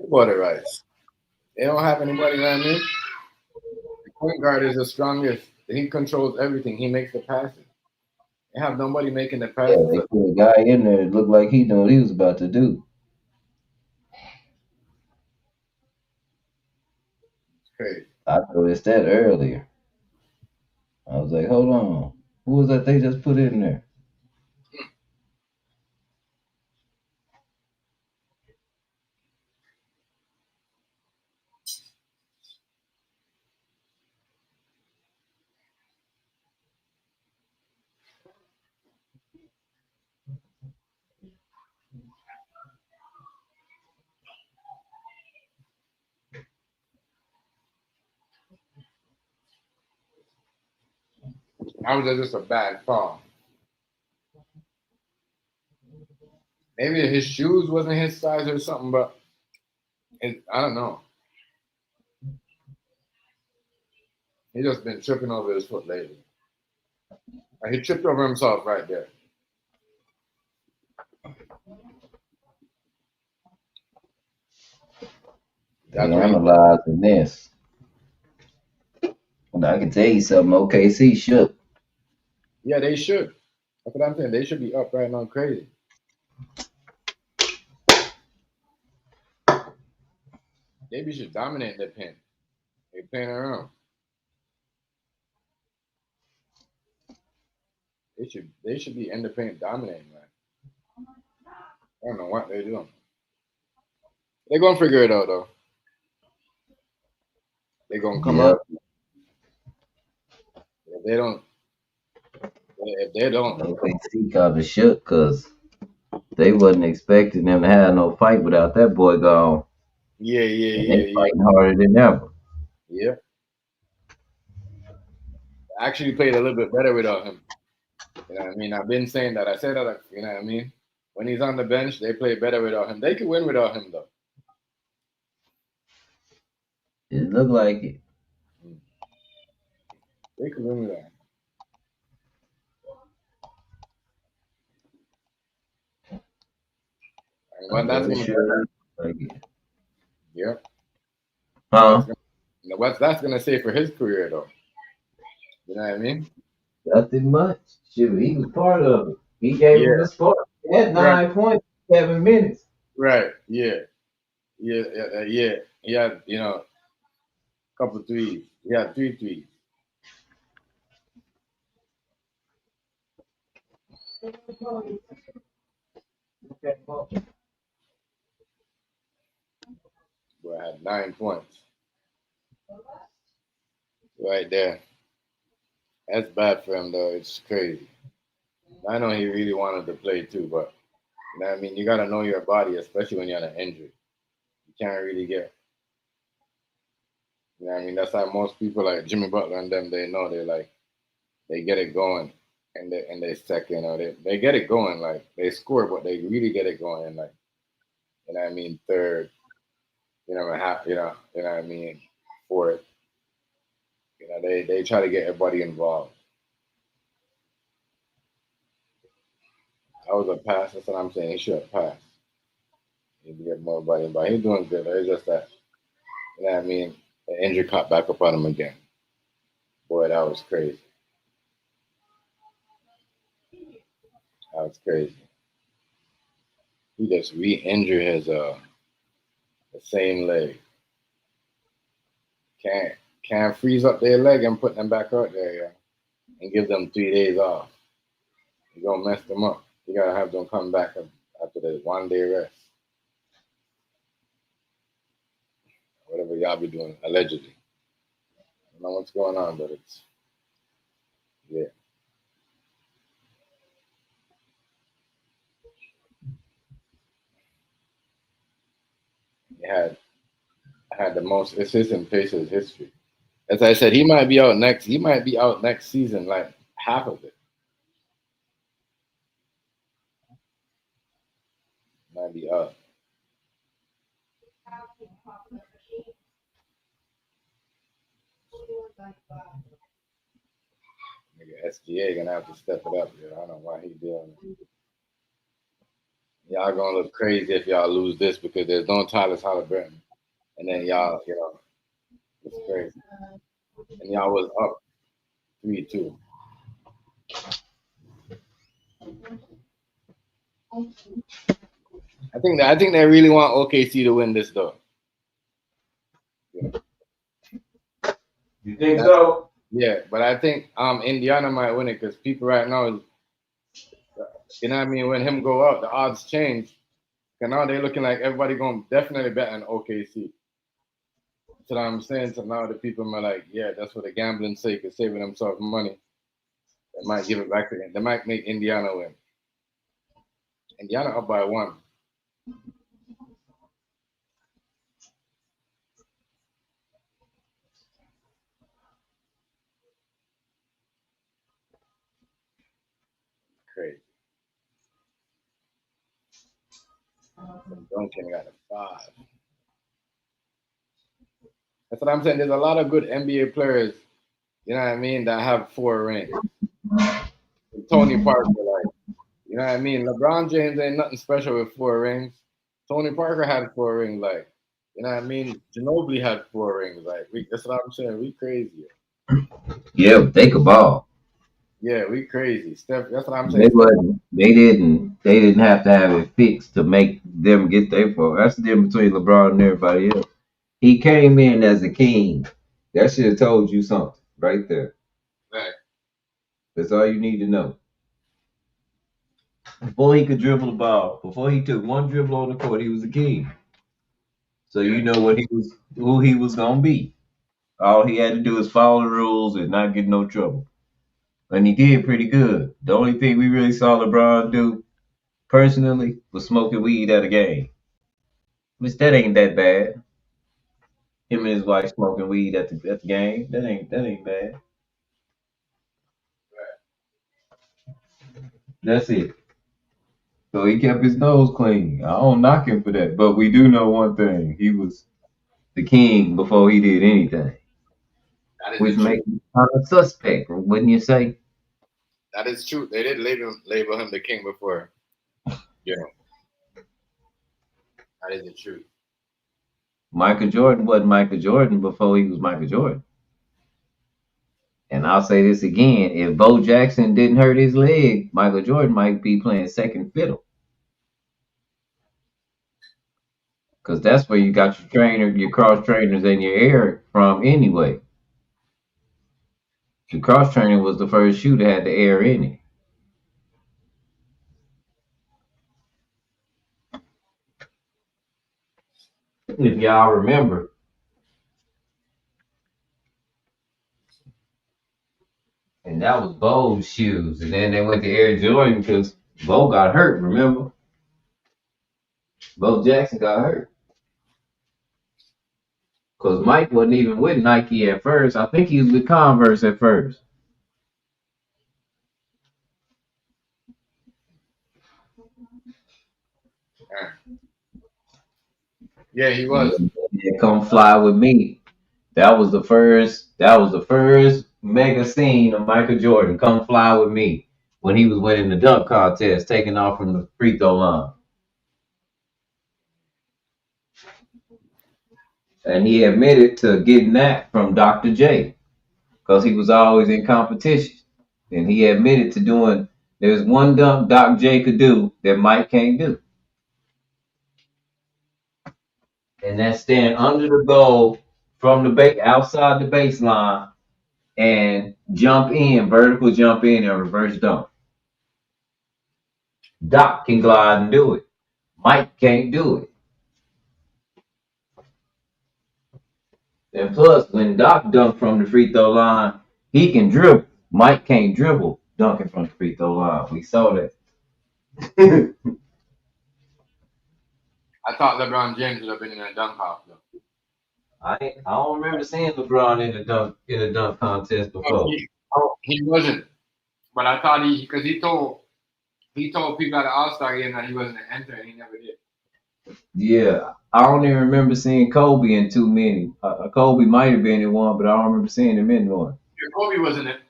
Water rights. They don't have anybody around me. The point guard is the strongest. He controls everything. He makes the passes. They have nobody making the Yeah, passes. they It's put a guy in there that looked like he knew what he was about to do. crazy. I noticed that earlier. I was like, hold on. Who was that they just put in there? How was that just a bad fall? Maybe his shoes wasn't his size or something, but I don't know. He just been tripping over his foot lately. Like, he tripped over himself right there. They That's what he did. analyzing this. And I can tell you something, OKC shook. Yeah, they should. That's what I'm saying. They should be up right now, crazy. They should dominate the paint. They playing around. They should be in the paint dominating, man. I don't know what they're doing. They're gonna figure it out though. They're gonna come Yep. out. If they don't, if they don't, OKC kind of shook because they wasn't expecting them to have no fight without that boy gone. yeah, yeah, And they yeah, yeah, fighting harder than ever. yeah. Actually played a little bit better without him. You know what I mean? I've been saying that. I said that. You know what I mean? When he's on the bench, they play better without him. They could win without him though. It looked like it. They could win without him. And I'm what that's pretty gonna, sure. Like it. yeah, that's Huh? gonna, what that's gonna say for his career though. You know what I mean? Nothing much. Shoot, he was part of it. He gave him Yeah. the spark. He had Right. 9 points, 7 minutes. Right. Yeah. Yeah. Yeah. He had a couple of threes. He had three threes. But had 9 points right there. That's bad for him though. It's crazy. I know he really wanted to play too, but you know what I mean? You gotta know your body, especially when you're an injury. You can't really get. You know what I mean? That's how most people like Jimmy Butler and them. They know they get it going, and they second or they get it going. Like they score, but they really get it going. And like you know what I mean? Third, half. You know what I mean? Fourth. They try to get everybody involved. That was a pass. That's what I'm saying. He should have passed. He need to get more body involved. He's doing good. It's just that you know what I mean? The injury caught back up on him again. Boy, that was crazy. That was crazy. He just re-injured his the same leg. Can't can't freeze up their leg and put them back out there, yeah, and give them 3 days off. You're gonna mess them up. You gotta have them come back after the 1 day rest. Whatever y'all be doing, allegedly. I don't know what's going on, but it's yeah. He had the most assists in Pacers history. As I said, he might be out next. He might be out next season, like half of it. Might be out. Nigga, SGA gonna have to step it up. Yeah, I don't know why he doing it. Y'all gonna look crazy if y'all lose this because there's no Tyler Halliburton, and then y'all, it's crazy. And y'all was up 3-2. I think they really want OKC to win this though. You think so? Yeah, but I think Indiana might win it because people right now, you know what I mean, when him go out, the odds change. And now they're looking like everybody going to definitely bet on OKC. That's what I'm saying. So now the people are like, yeah, that's for the gambling sake of saving themselves money. They might give it back to them. They might make Indiana win. Indiana up by 1. Crazy. Duncan got a 5. That's what I'm saying. There's a lot of good NBA players, you know what I mean, that have 4 rings. Tony Parker, like, you know what I mean? LeBron James ain't nothing special with 4 rings. Tony Parker had 4 rings, like, you know what I mean? Ginobili had 4 rings, like, that's what I'm saying. We crazy. Yeah, but they could ball. Yeah, we crazy. Steph, that's what I'm They saying. wasn't. They didn't have to have it fixed to make them get their vote. That's the difference between LeBron and everybody else. He came in as a king. That should have told you something right there. Right. That's all you need to know. Before he could dribble the ball, before he took one dribble on the court, he was a king. So you know who he was gonna be. All he had to do is follow the rules and not get no trouble. And he did pretty good. The only thing we really saw LeBron do personally was smoking weed at a game. Which that ain't that bad. Him and his wife smoking weed at the game. That ain't bad. That's it. So he kept his nose clean. I don't knock him for that. But we do know one thing. He was the king before he did anything. That is Which the makes truth. him kind of suspect, wouldn't you say? That is true. They did label him the king before. Yeah. That is the truth. Michael Jordan wasn't Michael Jordan before he was Michael Jordan. And I'll say this again, if Bo Jackson didn't hurt his leg, Michael Jordan might be playing second fiddle. Because that's where you got your trainer, your cross trainers, and your air from anyway. The cross trainer was the first shoe that had the air in it. If y'all remember. And that was Bo's shoes. And then they went to Air Jordan because Bo got hurt, remember? Bo Jackson got hurt. Because Mike wasn't even with Nike at first. I think he was with Converse at first. Yeah, he was. Yeah, come fly with me. That was the first mega scene of Michael Jordan. Come fly with me when he was winning the dunk contest, taking off from the free throw line. And he admitted to getting that from Dr. J because he was always in competition. And he admitted to doing, there's one dunk Dr. J could do that Mike can't do. And that's stand under the goal from the outside the baseline and jump in, vertical jump in and reverse dunk. Doc can glide and do it. Mike can't do it. And plus, when Doc dunked from the free throw line, he can dribble. Mike can't dribble dunking from the free throw line. We saw that. I thought LeBron James would have been in a dunk off though. I don't remember seeing LeBron in a dunk contest before. He wasn't. But I thought because he told people at the All-Star game that he wasn't an enter and he never did. Yeah, I don't even remember seeing Kobe in too many. Kobe might have been in one, but I don't remember seeing him in one. Yeah, Kobe wasn't it.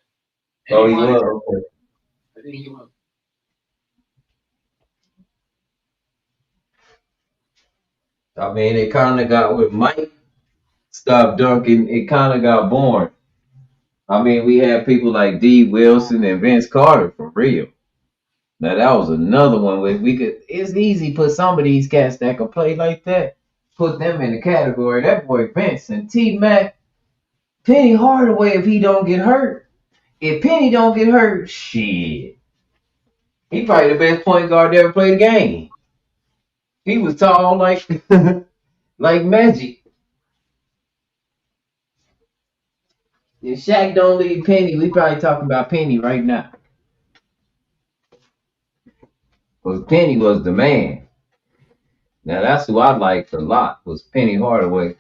Oh, he was. Okay. I think he was. I mean, it kind of got with Mike stopped dunking. It kind of got boring. I mean, we had people like D. Wilson and Vince Carter for real. Now that was another one where we could. It's easy put some of these cats that could play like that. Put them in the category. That boy Vince and T Mac, Penny Hardaway. If he don't get hurt, if Penny don't get hurt, shit, he probably the best point guard to ever play the game. He was tall like like Magic. If Shaq don't leave Penny, we probably talking about Penny right now. Because Penny was the man. Now that's who I liked a lot was Penny Hardaway.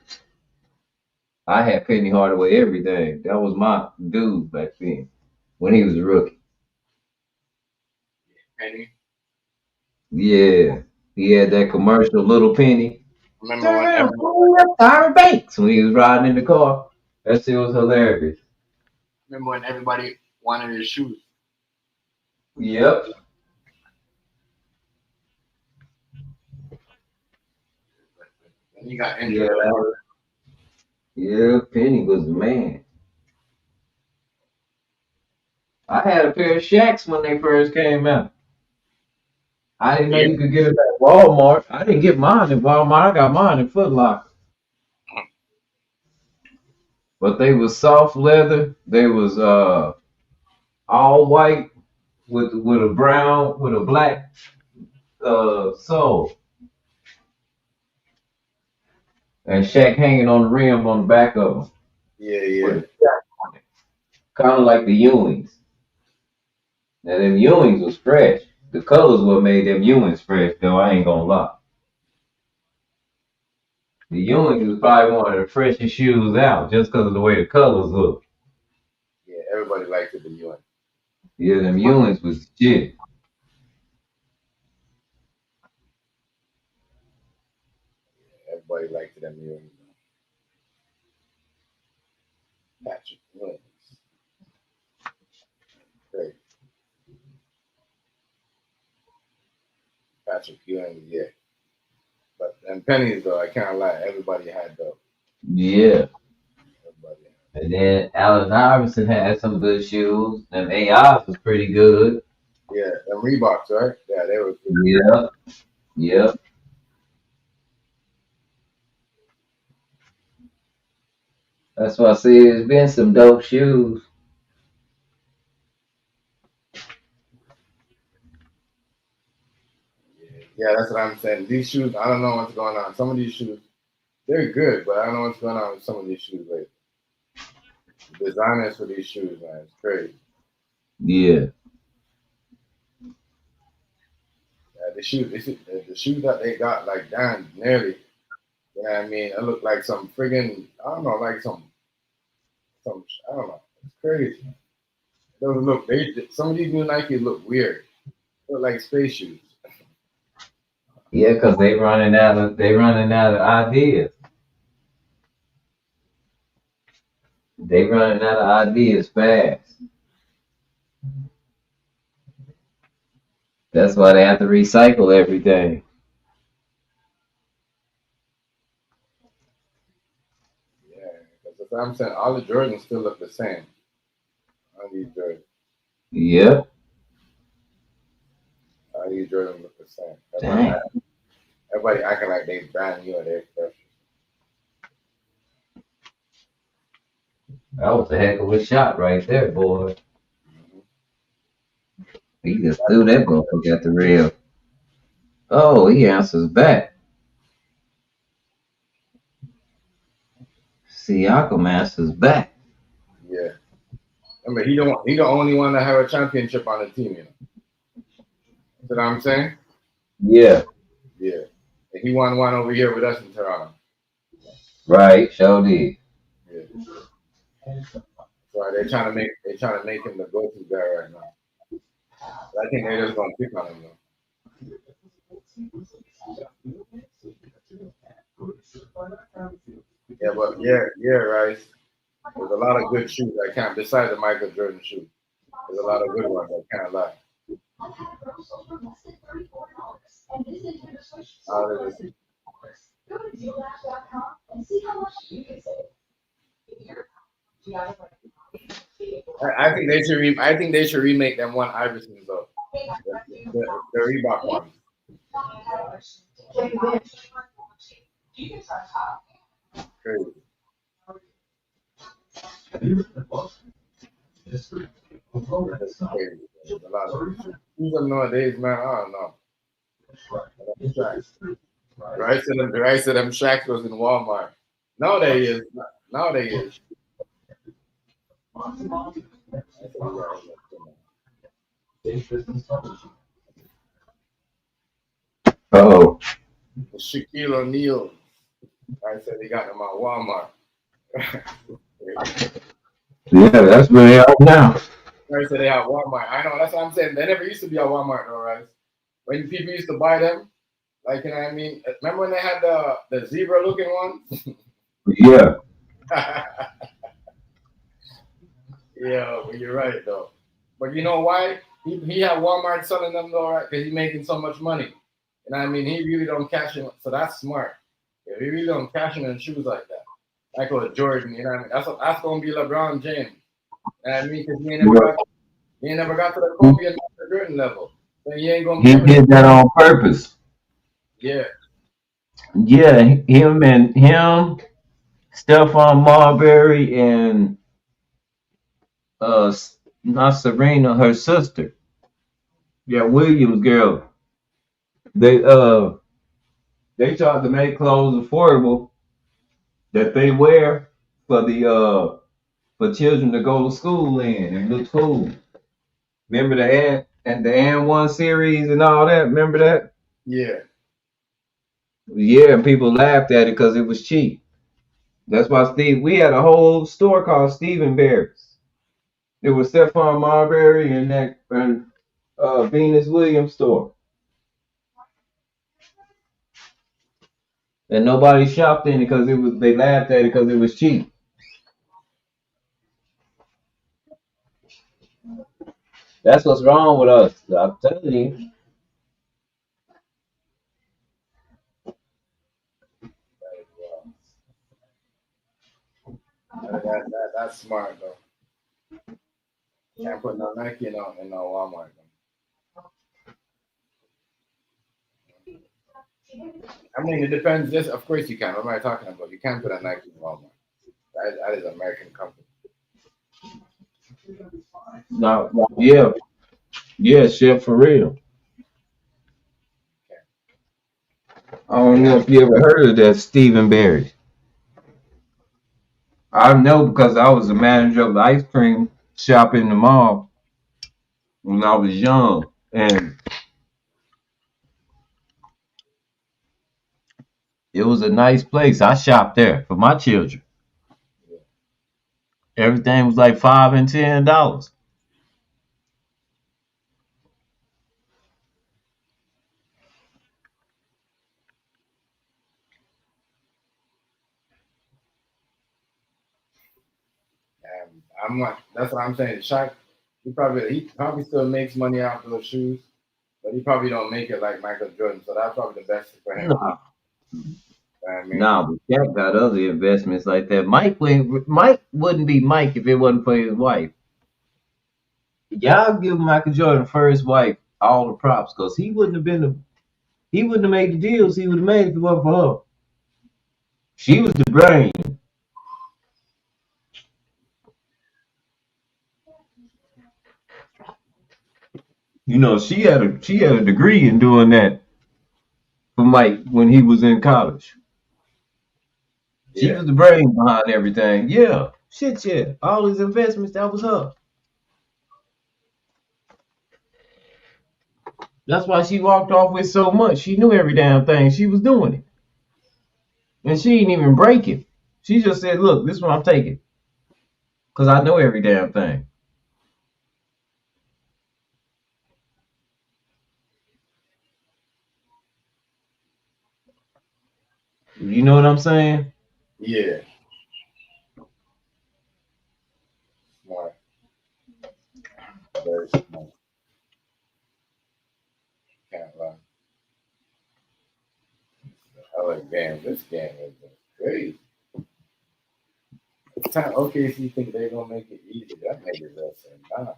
I had Penny Hardaway every day. That was my dude back then when he was a rookie. Penny. Yeah, he had that commercial, Little Penny. Remember when every, Tyra Banks when he was riding in the car. That shit was hilarious. remember when everybody wanted his shoes? Yep. And he got Yeah, injured. yeah, Penny was the man. I had a pair of Shaqs when they first came out. I didn't know Yeah. you could get them at Walmart. I didn't get mine at Walmart. I got mine in Foot Locker. But they was soft leather. They was all white with a brown with a black sole. And Shaq hanging on the rim on the back of them. Yeah, With yeah. a Shaq on it. Kind of like the Ewings. Now them Ewings was fresh. The colors what made them Ewings fresh though, I ain't gonna lie. The Ewings was probably one of the freshest shoes out just because of the way the colors look. Yeah, everybody liked it, the UN. Yeah, them Ewings was shit. Everybody liked them UN. Patrick Williams. Great. Patrick Ewing, yeah. But them pennies though, I can't lie. Everybody had those. Yeah. Everybody had. And then Allen Iverson had some good shoes. Them AIs was pretty good. Yeah, them Reeboks, right? Yeah, they were good. Yeah. Yep. That's why I say it's been some dope shoes. Yeah, that's what I'm saying. These shoes, I don't know what's going on. Some of these shoes, they're good, but I don't know what's going on with some of these shoes. Like the designers for these shoes, man, it's crazy. Yeah. Yeah, the shoes that they got, like damn, nearly. You know what I mean? It looked like some friggin', I don't know, like some, I don't know. It's crazy. It doesn't look. Some of these new Nike look weird. They look like space shoes. Yeah, because they running out of ideas. They running out of ideas fast. That's why they have to recycle everything. Yeah, because I'm saying all the Jordans still look the same. All these Jordans. Yep. All these Jordans look the same. Dang. Everybody acting like they brand new or they're fresh. That was a heck of a shot right there, boy. He just threw that motherfucker at the rail. Oh, he answers back. Siakam answers back. Yeah. I mean, he the only one that have a championship on the team, you know. You know what I'm saying? Yeah. Yeah. And he won one over here with us in Toronto. Right, sure did. Yeah. So they're trying to make him the go-to guy right now. But I think they're just gonna pick on him though. Yeah, but yeah, right. There's a lot of good shoes I can't besides the Michael Jordan shoe. There's a lot of good ones I can't lie. I think they should. I think they should remake them one Iversons though. The Reebok ones. Crazy. That's crazy. There's a lot of shoes nowadays, man. I don't know. The rice of them shacks was in Walmart. Now they is. Now they is. Oh, The Shaquille O'Neal. I said they got them at Walmart. yeah, that's where they are now. I said they have Walmart. I know, that's what I'm saying. They never used to be at Walmart though, right? When people used to buy them, like, you know what I mean? Remember when they had the zebra looking ones? Yeah, Yeah, well, you're right though. But you know why? He had Walmart selling them though, right? Because he's making so much money. You know what I mean? He really don't cash in. So that's smart. Yeah, he really don't cash in shoes like that. Like with Jordan, you know what I mean? That's gonna be LeBron James. You know what I mean? Because he ain't never got to the Kobe and Michael Jordan level. So he ain't gonna be he able to. did that on purpose. Yeah, Yeah, him, Stephon Marbury, and uh, not Serena, her sister. Yeah, Williams girl. They they tried to make clothes affordable that they wear for for children to go to school in and look cool. Remember the and one series and all that? Remember that? yeah. Yeah, and people laughed at it because it was cheap. That's why we had a whole store called Stephen Barry's. It was Stephon Marbury and that and Venus Williams store. And nobody shopped in it because they laughed at it because it was cheap. That's what's wrong with us. I'm telling you. That's smart though. Can't put no Nike in no Walmart. I mean, it depends. Yes, of course you can. What am I talking about? You can't put a Nike in Walmart. That is an American company. No, yeah, yeah, shit for real. I don't know if you ever heard of that Stephen Barry. I know because I was the manager of the ice cream shop in the mall when I was young, and it was a nice place. I shopped there for my children. Everything was like $5 and $10. I'm not. That's what I'm saying. Shaq, he probably still makes money off those shoes, but he probably don't make it like Michael Jordan. So that's probably the best for him. Nah, You know what I mean, nah, but Jack got other investments like that. Mike wouldn't be Mike if it wasn't for his wife. Y'all give Michael Jordan for his wife all the props because he wouldn't have made the deals he would have made if it wasn't for her. She was the brain. You know, she had a degree in doing that for Mike when he was in college. She yeah, was the brain behind everything. Yeah. Shit, yeah. All his investments, that was her. That's why she walked off with so much. She knew every damn thing. She was doing it. And she didn't even break it. She just said, look, this is what I'm taking. Because I know every damn thing. You know what I'm saying? yeah. Smart, very smart. Can't lie. I like This game is just crazy. It's time OKC think they're gonna make it easy. That nigga just said, nah.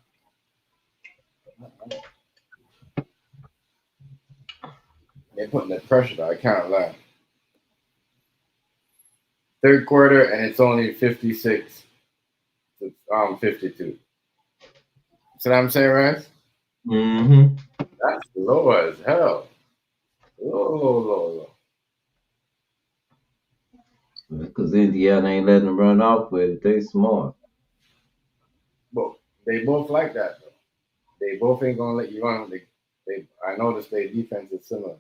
They're putting the pressure though, I can't lie. Third quarter and it's only 56 to 52. See what I'm saying, right? Mm-hmm. That's low as hell. Low. Because Indiana ain't letting them run off with it. They smart. But they both like that though. They both ain't gonna let you run. I noticed their defense is similar.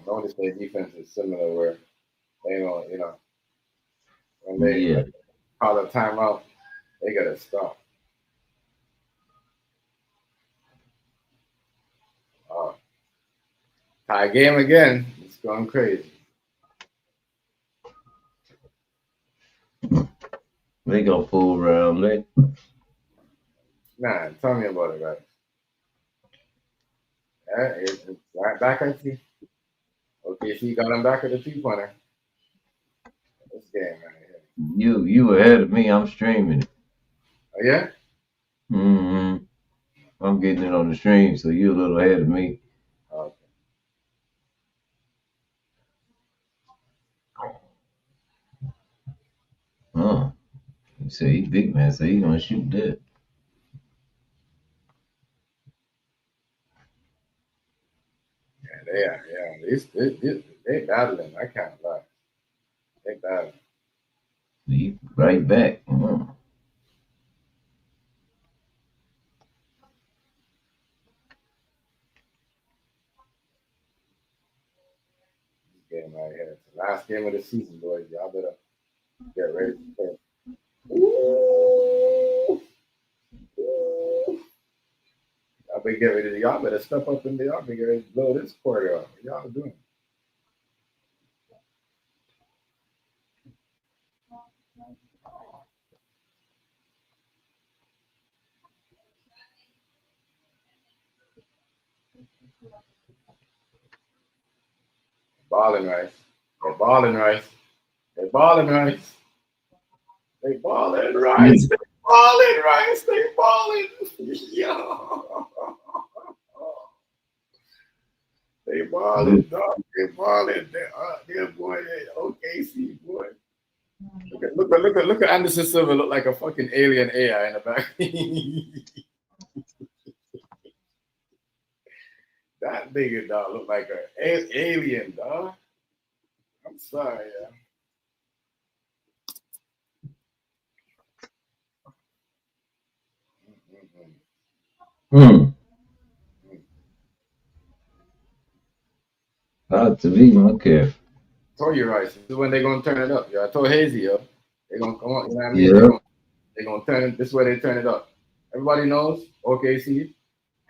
Where they don't, when they call a timeout, they gotta stop. Tie game again. It's going crazy. They gonna fool around. Man, tell me about it, guys. It's right back at you. Okay, so you got him back at the 2-pointer. This game, man. You ahead of me. I'm streaming it. Oh yeah? Mm-hmm. I'm getting it on the stream, so you a little ahead of me. Okay. You say he big man, so he gonna shoot that. Yeah, they battling. I can't lie. They battling. He right back. This game right here. It's the last game of the season, boys. Y'all better get ready to play. Ooh. Y'all better step up in the y'all better get ready to blow this quarter up. What y'all doing? Balling rice. They're balling rice. They're balling rice. They balling rice. They balling rice. They balling. Yo. They balling, dog. They balling. They're boy. They OKC boy. Look at Anderson Silva. Look like a fucking alien AI in the back. That nigga dog look like an alien dog. I'm sorry, yeah. Hard to be, okay. Told you right. This is when they're gonna turn it up. Yeah, I told Hazy, yo. They're gonna come on, you know what I mean? Yeah. They're gonna turn it. This is where they turn it up. Everybody knows OKC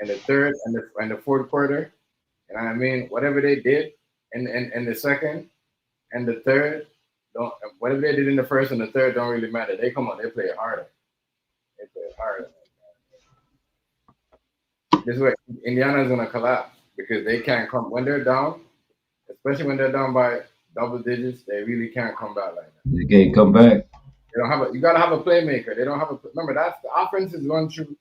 and the third and the fourth quarter. You know what I mean? Whatever they did in the second and the third, don't whatever they did in the first and the third don't really matter. They come on, they play harder. They play harder. This is where Indiana's gonna collapse because they can't come when they're down, especially when they're down by double digits. They really can't come back like that. They can't come back. They don't have you gotta have a playmaker. They don't have a remember that's the offense is going through.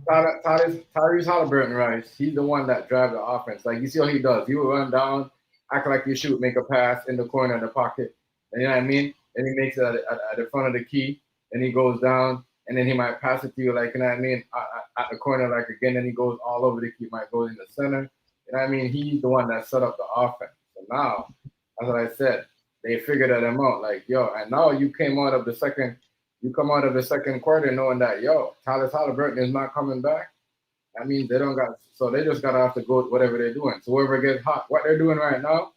Tyrese Halliburton, right? He's the one that drives the offense. Like you see how he does. He will run down, act like you shoot, make a pass in the corner of the pocket. And you know what I mean? And he makes it at the front of the key. And he goes down, and then he might pass it to you, like you know what I mean, at the corner, like again. Then he goes all over the key. Might go in the center. You know what I mean? He's the one that set up the offense. So now, that's what I said. They figured that out. Like yo, and now you came out of the second. You come out of the second quarter knowing that Tyrese Halliburton is not coming back. That means they don't got so they just gotta have to go with whatever they're doing. So whoever gets hot, what they're doing right now,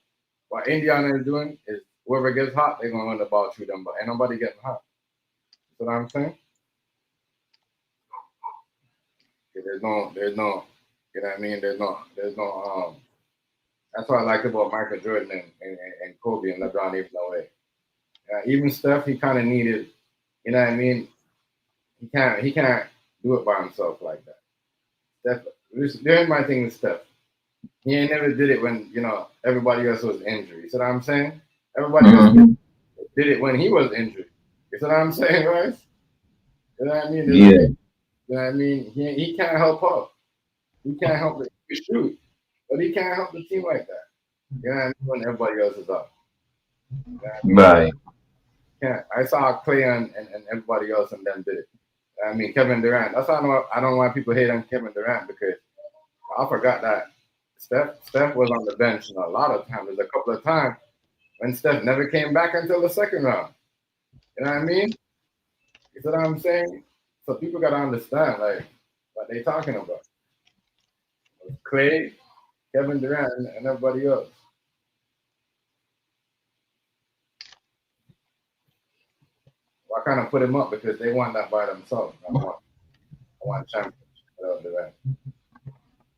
what Indiana is doing is whoever gets hot, they're gonna run the ball through them, but ain't nobody getting hot. You know what I'm saying? There's no, you know what I mean? There's no that's what I like about Michael Jordan and Kobe and LeBron even away. Even Steph, he kind of needed, you know what I mean? He can't do it by himself like that. Steph, here's my thing with Steph. He ain't never did it when everybody else was injured. You see what I'm saying? Everybody else did it when he was injured. You see what I'm saying, right? You know what I mean? Yeah. You know what I mean? He can't help up. He can't help it. He can shoot, but he can't help the team like that. You know what I mean? When everybody else is up. You know what I mean? Right. Can't. I saw Clay and everybody else and them did it. I mean Kevin Durant. That's why I don't know why people hate on Kevin Durant because I forgot that Steph was on the bench a lot of times. There's a couple of times when Steph never came back until the second round. You know what I mean? You see what I'm saying? So people gotta understand like what they talking about. Clay, Kevin Durant, and everybody else. Well, I kind of put them up because they won that by themselves. I want championship without Durant. I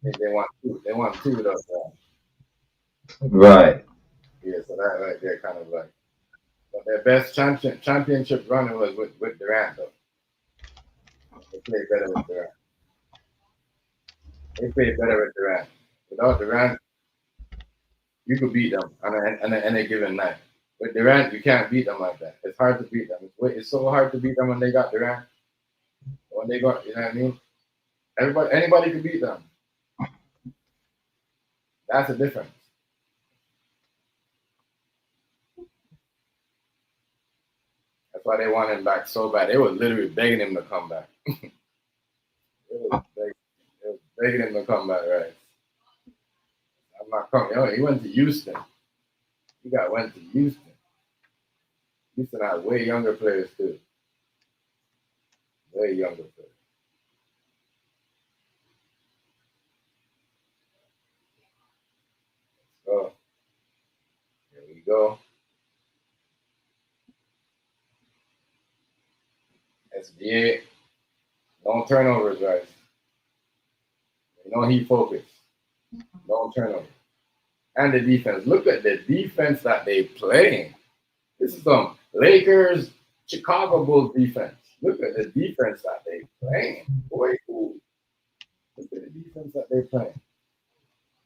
think they won two. They won two without Durant. Right. Yeah, so that right there kind of like. But their best championship run was with Durant though. They played better with Durant. They played better with Durant. Without Durant, you could beat them on any given night. With Durant, you can't beat them like that. It's hard to beat them. It's so hard to beat them when they got Durant. When they got, you know what I mean? Anybody could beat them. That's the difference. That's why they want him back so bad. They were literally begging him to come back. They was begging him to come back, right? I'm not coming. He went to Houston. Went to Houston. Houston had way younger players too. Way younger players. So here we go. SBA, no turnovers, guys. He focused. No turnovers. And the defense. Look at the defense that they playing. This is some Lakers, Chicago Bulls defense. Look at the defense that they playing. Boy, ooh. Look at the defense that they playing.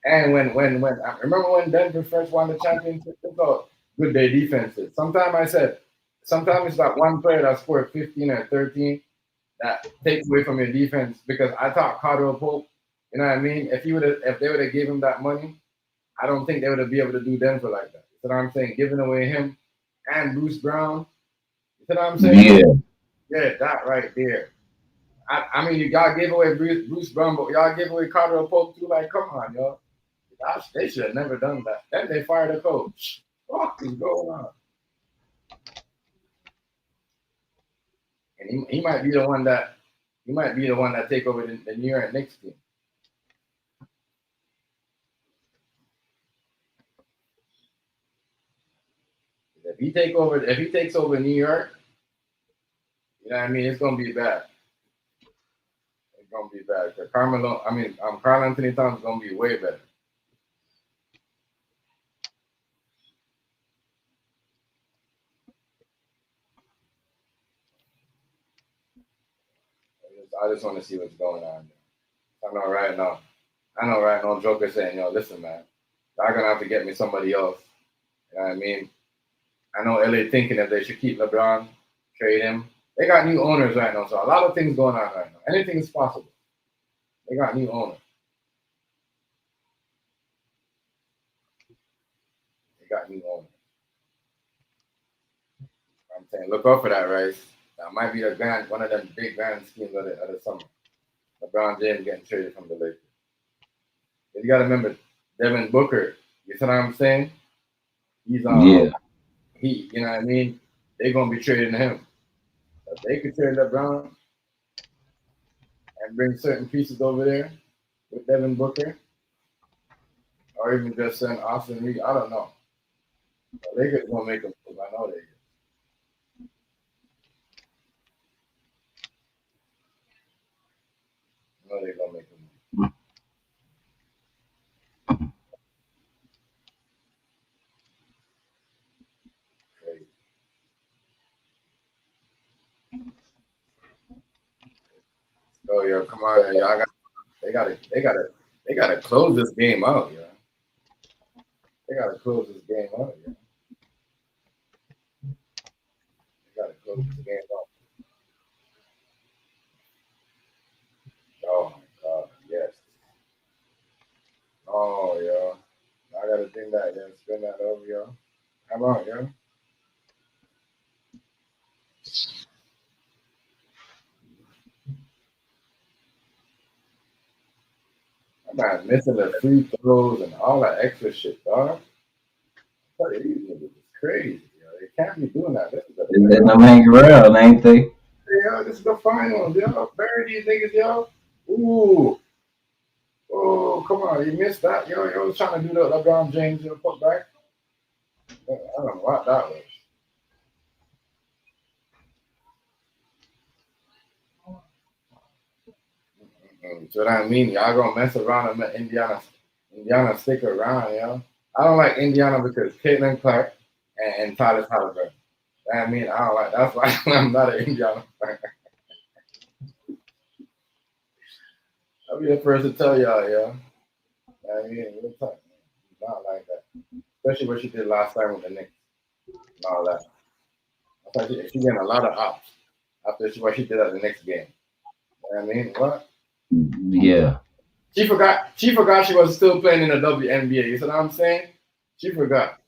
And when I remember when Denver first won the championship, look how good their defense is. Sometimes it's that one player that scored 15 or 13 that takes away from your defense because I thought Caldwell Pope, you know what I mean? If they would have gave him that money, I don't think they would have been able to do Denver like that. You know what I'm saying? Giving away him and Bruce Brown. You know what I'm saying? Yeah. Yeah, that right there. I mean, y'all gave away Bruce Brown, but y'all gave away Caldwell Pope too. Like, come on, y'all. Gosh, they should have never done that. Then they fired the coach. What is going on? And he might be the one that take over the New York Knicks team. If he takes over New York, you know what I mean, it's gonna be bad. It's gonna be bad. Karl Anthony Towns is gonna be way better. I just want to see what's going on. I know right now, Joker saying, yo, listen, man, y'all gonna have to get me somebody else. You know what I mean? I know LA thinking that they should keep LeBron, trade him. They got new owners right now, so a lot of things going on right now. Anything is possible. They got new owners. They got new owners. I'm saying, look out for that, Rice. That might be one of them big grand schemes of the summer. LeBron James getting traded from the Lakers. But you got to remember, Devin Booker. You see what I'm saying? He's Yeah. you know what I mean? They're gonna be trading him. If they could trade LeBron and bring certain pieces over there with Devin Booker, or even just send Austin Reed, I don't know. The Lakers gonna make them move. I know they do. I know they're gonna make them move. Crazy. Oh yeah, come on, y'all. They gotta close this game out, yeah. They gotta close this game up. Yeah. They gotta close this game up. Oh my God, yes. Oh, yo. I gotta think that, then spin that over, yo. How about, yo? I'm not missing the free throws and all that extra shit, dog. Tell you, these niggas is crazy, yo. They can't be doing that. This is the They letting them hang around, ain't they? yo, this is the finals, yo. Bury these niggas, yo. Ooh. Oh, come on. You missed that, yo. You was trying to do the LeBron James put back. I don't know what that was. So what I mean, y'all gonna mess around and let Indiana stick around, yo. I don't like Indiana because Caitlin Clark and Tyler Halliburton. I mean, I don't like. That's why I'm not an Indiana fan. I'll be the first to tell y'all, yo. I mean, real talk, not like that. Especially what she did last time with the Knicks and all that. I thought she getting a lot of ops after what she did at the next game. You know what I mean? What? Yeah. She forgot she was still playing in the WNBA. You see what I'm saying? She forgot.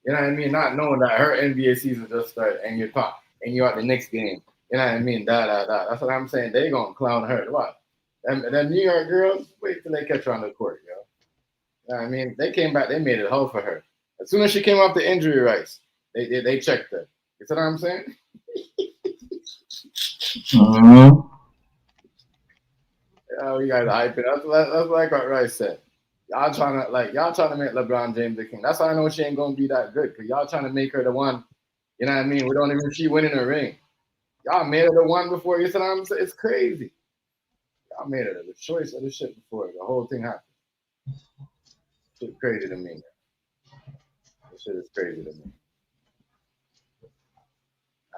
You know what I mean? Not knowing that her NBA season just started and you're at the next game. You know what I mean? That's what I'm saying. They gonna clown her. What? Them New York girls, wait till they catch her on the court, yo. You know what I mean? They came back, they made it hard for her. As soon as she came off the injury rights, they checked her. You see what I'm saying? Mm-hmm. Oh, you guys are hyping. That's like what Rice said. Y'all trying to make LeBron James the king. That's why I know she ain't gonna be that good. Cause y'all trying to make her the one. You know what I mean? We don't even she winning a ring. Y'all made her the one before. You see what I'm saying? It's crazy. Y'all made her the choice of the shit before the whole thing happened. Shit crazy to me. This shit is crazy to me.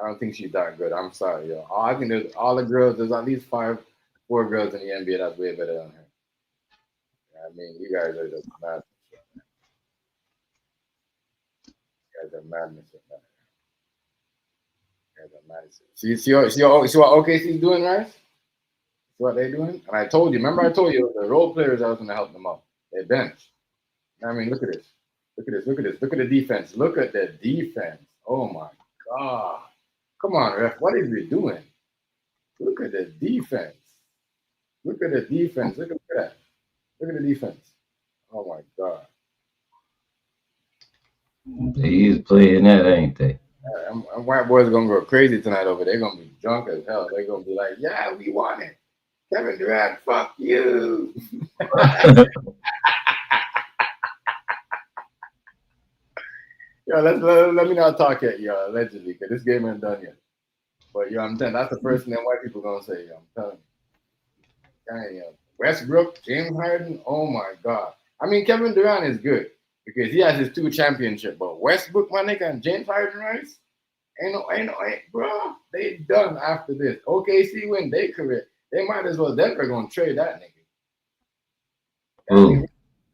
I don't think she's that good. I'm sorry, yo. I think there's all the girls. There's at least 4 girls in the NBA that's way better than her. I mean, you guys are just mad. You guys are madness with that. You guys are madness. See what OKC's doing, right? See what they're doing? And I told you. Remember, I told you the role players I was going to help them out. They bench. I mean, look at this. Look at this. Look at this. Look at the defense. Look at the defense. Oh my God. Come on, ref. What is we doing? Look at the defense. Look at the defense. Look at that. Look at the defense. Oh my God. They is playing that, ain't they? And white boys are gonna go crazy tonight over there. They're gonna be drunk as hell. They're gonna be like, yeah, we won it. Kevin Durant, fuck you. Yo, let me not talk yet, yo, allegedly, because this game ain't done yet. But yo, I'm telling you, that's the first thing that white people gonna say, yo. I'm telling you. Yo. Westbrook, James Harden, oh my God. I mean, Kevin Durant is good because he has his 2 championships. But Westbrook, my nigga, and James Harden, right? Ain't bro. They done after this. OKC win their career. They might as well Denver gonna trade that nigga. I mean,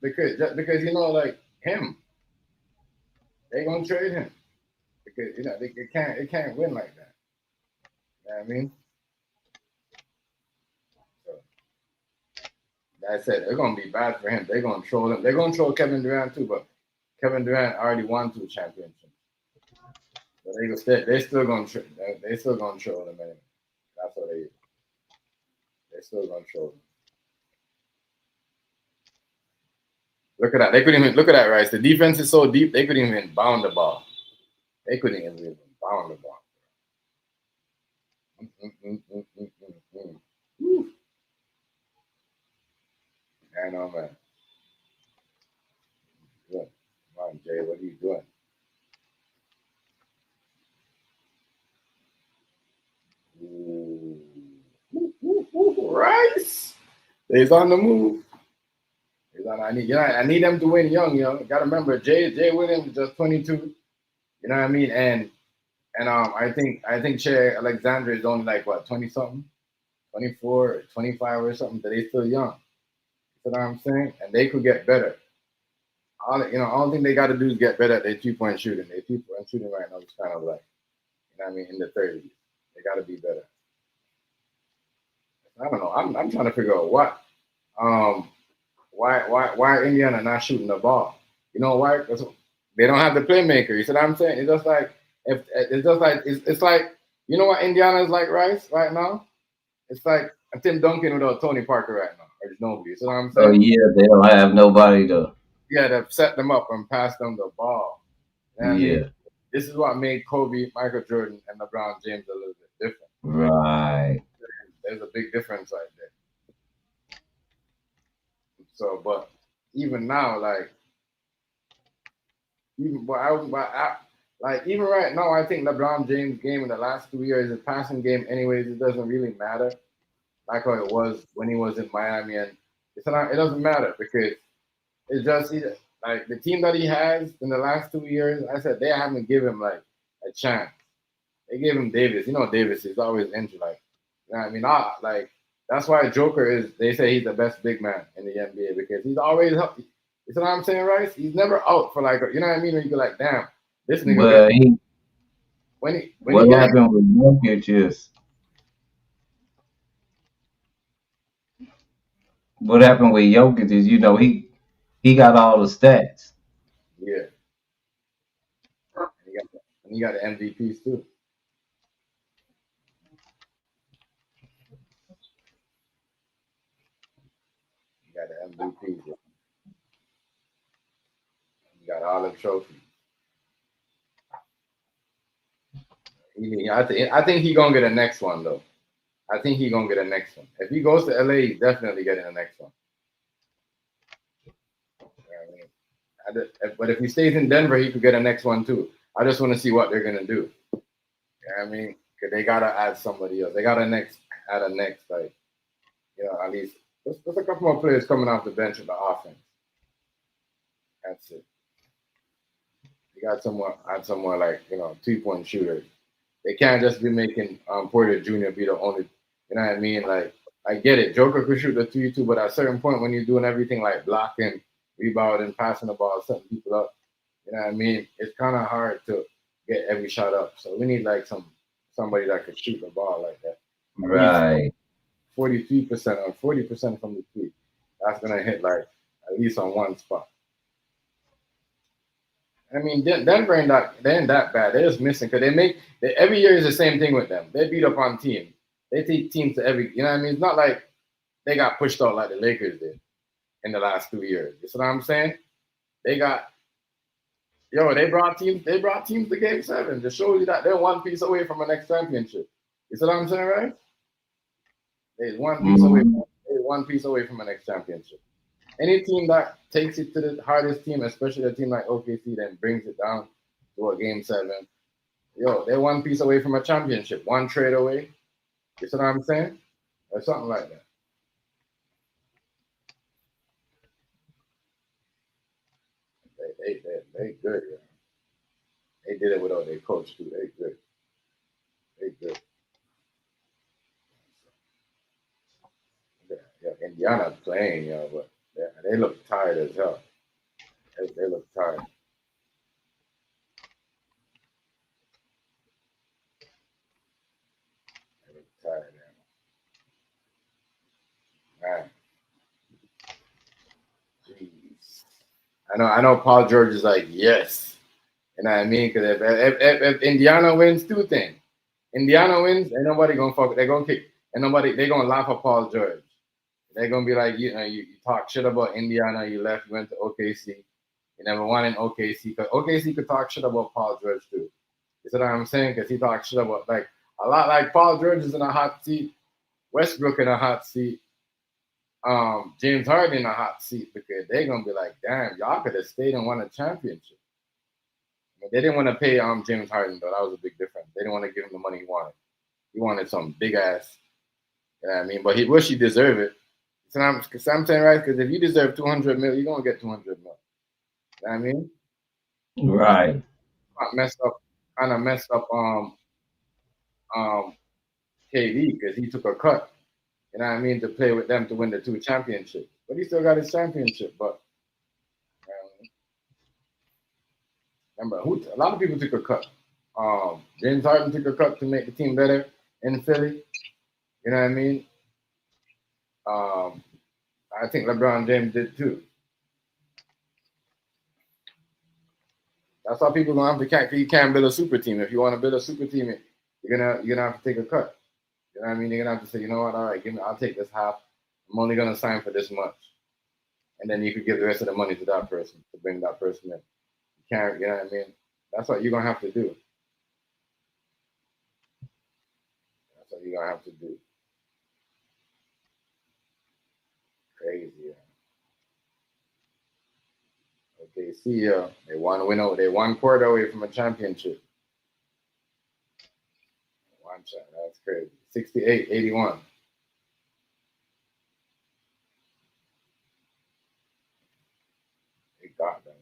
because you know, like him, they gonna trade him because you know they can't win like that. You know what I mean? So that said, they're gonna be bad for him. They're gonna troll him. They're gonna troll Kevin Durant too, but Kevin Durant already won 2 championships. So they still gonna troll him anyway. That's what they still gonna troll him. Look at that. They couldn't even look at that, Rice. The defense is so deep they couldn't even bound the ball. They couldn't even bound the ball. I know, man. Good. Come on, Jay. What are you doing? Rice. He's on the move. I need them to win young, yo. Gotta remember, Jay Williams is just 22. You know what I mean? And I think Shea Alexander is only like what 20 something, 24, 25 or something. But they still young. You know what I'm saying? And they could get better. All thing they got to do is get better at their 3-point shooting. Their 3-point shooting right now is kind of like, in the 30s. They got to be better. I don't know. I'm trying to figure out why Indiana not shooting the ball. You know why? Because they don't have the playmaker. You see what I'm saying? It's just like it's like you know what Indiana is like Rice right now. It's like a Tim Duncan without Tony Parker right now. There's nobody. You see what I'm saying? Oh yeah, they don't have nobody to. Yeah, to set them up and pass them the ball. You know what I mean? Yeah, This is what made Kobe, Michael Jordan, and LeBron James a little bit different. right. There's a big difference right there. So, but even now, like even right now, I think LeBron James' game in the last 2 years, his passing game, anyways, it doesn't really matter like how it was when he was in Miami, and it doesn't matter because it's just like the team that he has in the last 2 years. I said they haven't given him like a chance. They gave him Davis. You know Davis is always injured. Like, you know what I mean? Like that's why Joker is. They say he's the best big man in the NBA because he's always healthy. You know what I'm saying, Rice? He's never out for like, you know what I mean? When you go like, damn, this nigga. But When what he gets happened with Jokic is what happened with Jokic is he got all the stats. yeah, and he got the MVPs too. He got the MVPs. He got all the trophies. I think he gonna get a next one though. I think he gonna get a next one. If he goes to LA, he's definitely getting the next one. You know what I mean? But if he stays in Denver, he could get a next one too. I just want to see what they're gonna do. You know what I mean? Because they gotta add somebody else. They gotta add a next, like at least there's a couple more players coming off the bench in the offense. That's it. You got add somewhere like 2-point shooters. They can't just be making Porter Jr. be the only. You know what I mean? Like I get it. Joker could shoot the 3 too, but at a certain point when you're doing everything like blocking, rebounding, passing the ball, setting people up, you know what I mean? It's kind of hard to get every shot up. So we need like somebody that could shoot the ball like that. Right. 43% or 40% from the three. That's gonna hit like at least on one spot. I mean, Denver ain't that bad. They're just missing because every year is the same thing with them. They beat up on teams. They take teams to every. You know what I mean? It's not like they got pushed out like the Lakers did in the last 2 years. You see what I'm saying? They brought teams to Game 7 to show you that they're one piece away from a next championship. You see what I'm saying, right? They're one piece away. They're one piece away from a next championship. Any team that takes it to the hardest team, especially a team like OKC, then brings it down to a Game 7, they're one piece away from a championship, one trade away. You see what I'm saying? Or something like that. They good. Yeah. They did it without their coach too. They good. They good. Yeah. Indiana's playing, but they look tired as hell. They look tired. They look tired, man. Jeez. I know Paul George is like, yes. You know what I mean? Because if Indiana wins, two things. Indiana wins, ain't nobody gonna fuck. They're gonna kick. And nobody, they're gonna laugh at Paul George. They're gonna be like, you talk shit about Indiana. You left, you went to OKC. You never won in OKC because OKC could talk shit about Paul George too. You see what I'm saying? Because he talks shit about like a lot. Like Paul George is in a hot seat, Westbrook in a hot seat, James Harden in a hot seat because they're gonna be like, damn, y'all could have stayed and won a championship. They didn't want to pay James Harden though. That was a big difference. They didn't want to give him the money he wanted. He wanted some big ass. You know what I mean? But he wish he deserved it. So I'm saying right because if you deserve 200 mil, you're gonna get 200 mil. You know what I mean? Right. Kind of messed up KD because he took a cut. You know what I mean? To play with them to win the 2 championships. But he still got his championship. But Remember, a lot of people took a cut. James Harden took a cut to make the team better in Philly. You know what I mean? I think LeBron James did too. That's why people gonna have to you can't build a super team. If you want to build a super team, you're gonna have to take a cut. You know what I mean? You're gonna have to say, you know what, all right, I'll take this half. I'm only gonna sign for this much. And then you could give the rest of the money to that person to bring that person in. You can't, you know what I mean? That's what you're gonna have to do. That's what you're gonna have to do. Crazy, yeah. Okay, see ya. They one quarter away from a championship. One shot, that's crazy. 68-81. They got them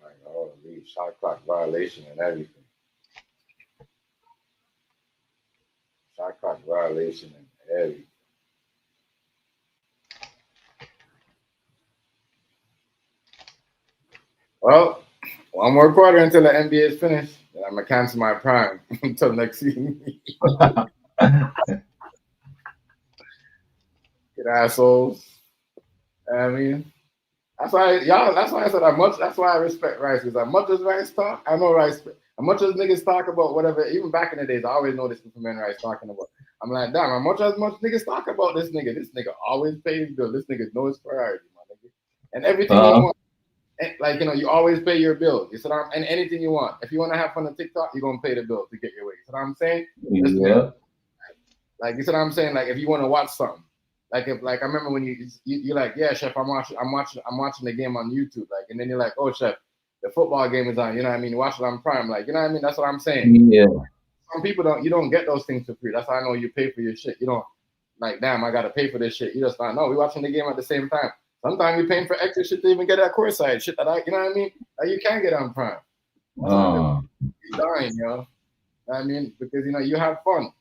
like holy shot clock violation and everything. Shot clock violation and everything. Well, one more quarter until the NBA is finished. Then I'm gonna cancel my prime until next season. Get assholes. I mean, that's why I said that's why I respect Rice, because as much as Rice talk, I know Rice. As much as niggas talk about whatever, even back in the days, I always noticed this man Rice talking about. I'm like, damn, as much niggas talk about this nigga always pays bill. This nigga knows priority, my nigga. And everything you want. Like, you always pay your bills. You said, and anything you want. If you want to have fun on TikTok, you're gonna pay the bill to get your way. You said what I'm saying? Yeah. Like, you said what I'm saying? Like, if you want to watch something, like I remember when you're like, yeah, chef, I'm watching the game on YouTube, like, and then you're like, oh, chef, the football game is on. You know what I mean? Watch it on Prime, like, you know what I mean? That's what I'm saying. Yeah. Some people don't get those things for free. That's how I know you pay for your shit. You don't like, damn, I gotta pay for this shit. You just not know. We're watching the game at the same time. Sometimes you're paying for extra shit to even get that courtside shit that you know what I mean? That you can't get on Prime. You're dying, yo. I mean, because you have fun.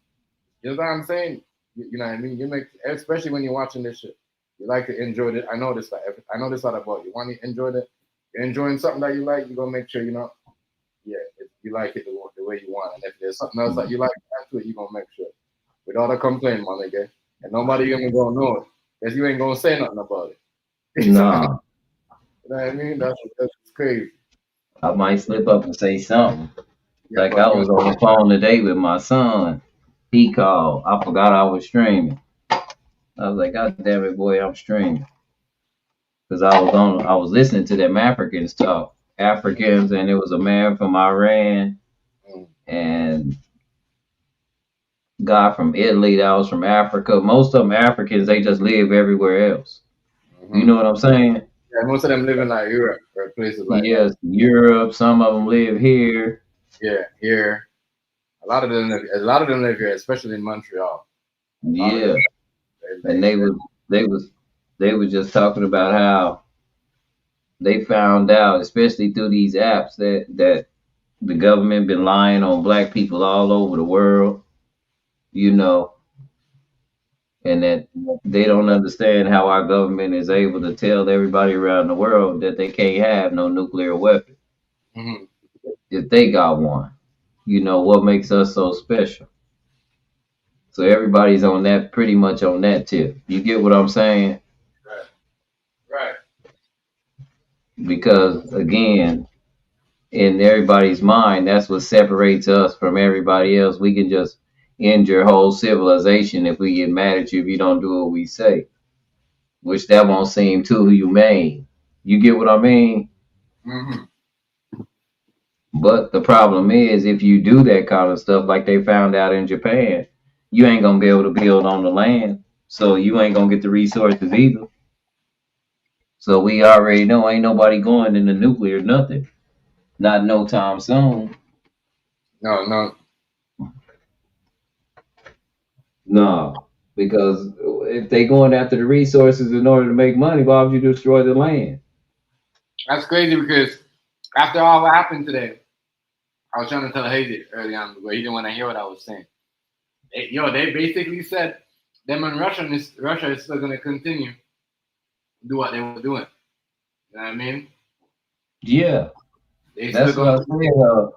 You know what I'm saying? You know what I mean? You make, especially when you're watching this shit, you like to enjoy it. I know this about you. Want to enjoy it? You're enjoying something that you like. You're gonna make sure you like it the way you want. And if there's something else that you like to it, you're gonna make sure. Without a complaint, my nigga. And nobody gonna know it, because you ain't gonna say nothing about it. Nah. You know what I mean? That's crazy. I might slip up and say something. Yeah, like I was on the phone today with my son. He called. I forgot I was streaming. I was like, God damn it, boy, I'm streaming. Because I was listening to them Africans talk. Africans, and it was a man from Iran and guy from Italy that was from Africa. Most of them Africans, they just live everywhere else. You know what I'm saying? Yeah, most of them live in like Europe or places like that. Yes, Europe. Some of them live here. Yeah, here. A lot of them live here, especially in Montreal. Yeah, and they was just talking about how they found out, especially through these apps, that the government been lying on black people all over the world, and that they don't understand how our government is able to tell everybody around the world that they can't have no nuclear weapon if they got one. What makes us so special? So everybody's on that, pretty much on that tip. You get what I'm saying? Right. Because again, in everybody's mind, that's what separates us from everybody else. We can just end your whole civilization if we get mad at you if you don't do what we say, which that won't seem too humane. You get what I mean? But the problem is, if you do that kind of stuff like they found out in Japan, you ain't gonna be able to build on the land, so you ain't gonna get the resources either. So we already know ain't nobody going into nuclear, nothing. Not no time soon. No. No, because if they going after the resources in order to make money, why would you destroy the land? That's crazy, because after all what happened today, I was trying to tell Hazy early on, but he didn't want to hear what I was saying. They basically said them and Russia is still going to continue to do what they were doing. You know what I mean? Yeah, They still that's what I going. said.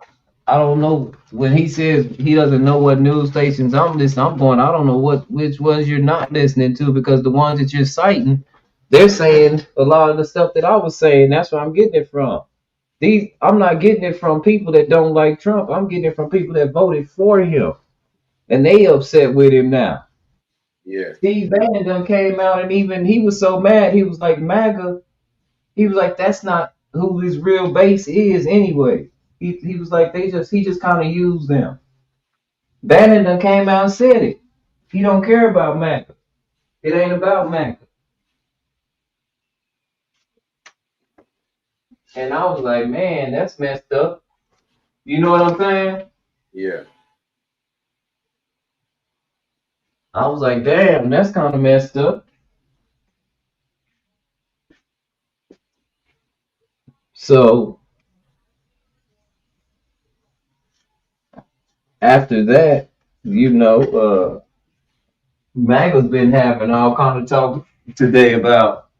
I don't know when he says he doesn't know what news stations I'm listening. I'm going. I don't know which ones you're not listening to because the ones that you're citing, they're saying a lot of the stuff that I was saying. That's where I'm getting it from. I'm not getting it from people that don't like Trump. I'm getting it from people that voted for him and they upset with him now. Yeah. Steve Bannon done came out and even he was so mad. He was like MAGA. He was like, that's not who his real base is anyway. He was like, he just kind of used them. Bannon done came out and said it. He don't care about MAGA. It ain't about MAGA. And I was like, man, that's messed up. You know what I'm saying? Yeah. I was like, damn, that's kind of messed up. So after that, MAGA's been having all kind of talk today about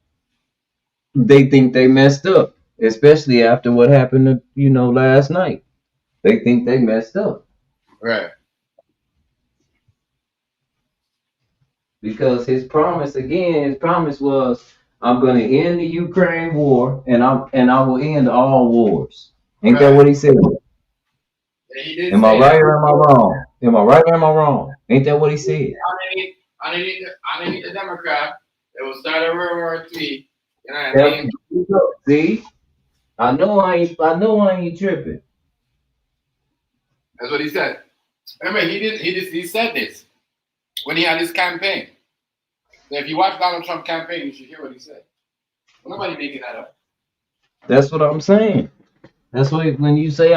they think they messed up, especially after what happened, last night. They think they messed up Right. because his promise was, I'm going to end the Ukraine war and I will end all wars. Ain't that Right. what he said? Yeah, he did Am I say right that. or am I wrong? Am I right or am I wrong? Ain't that what he said? Underneath the Democrat, it will start a World War III. You know what I Yep. mean? See, I know I ain't tripping. That's what he said. Remember, he said this when he had his campaign. So if you watch Donald Trump campaign, you should hear what he said. Nobody making that up. That's what I'm saying. That's what when you say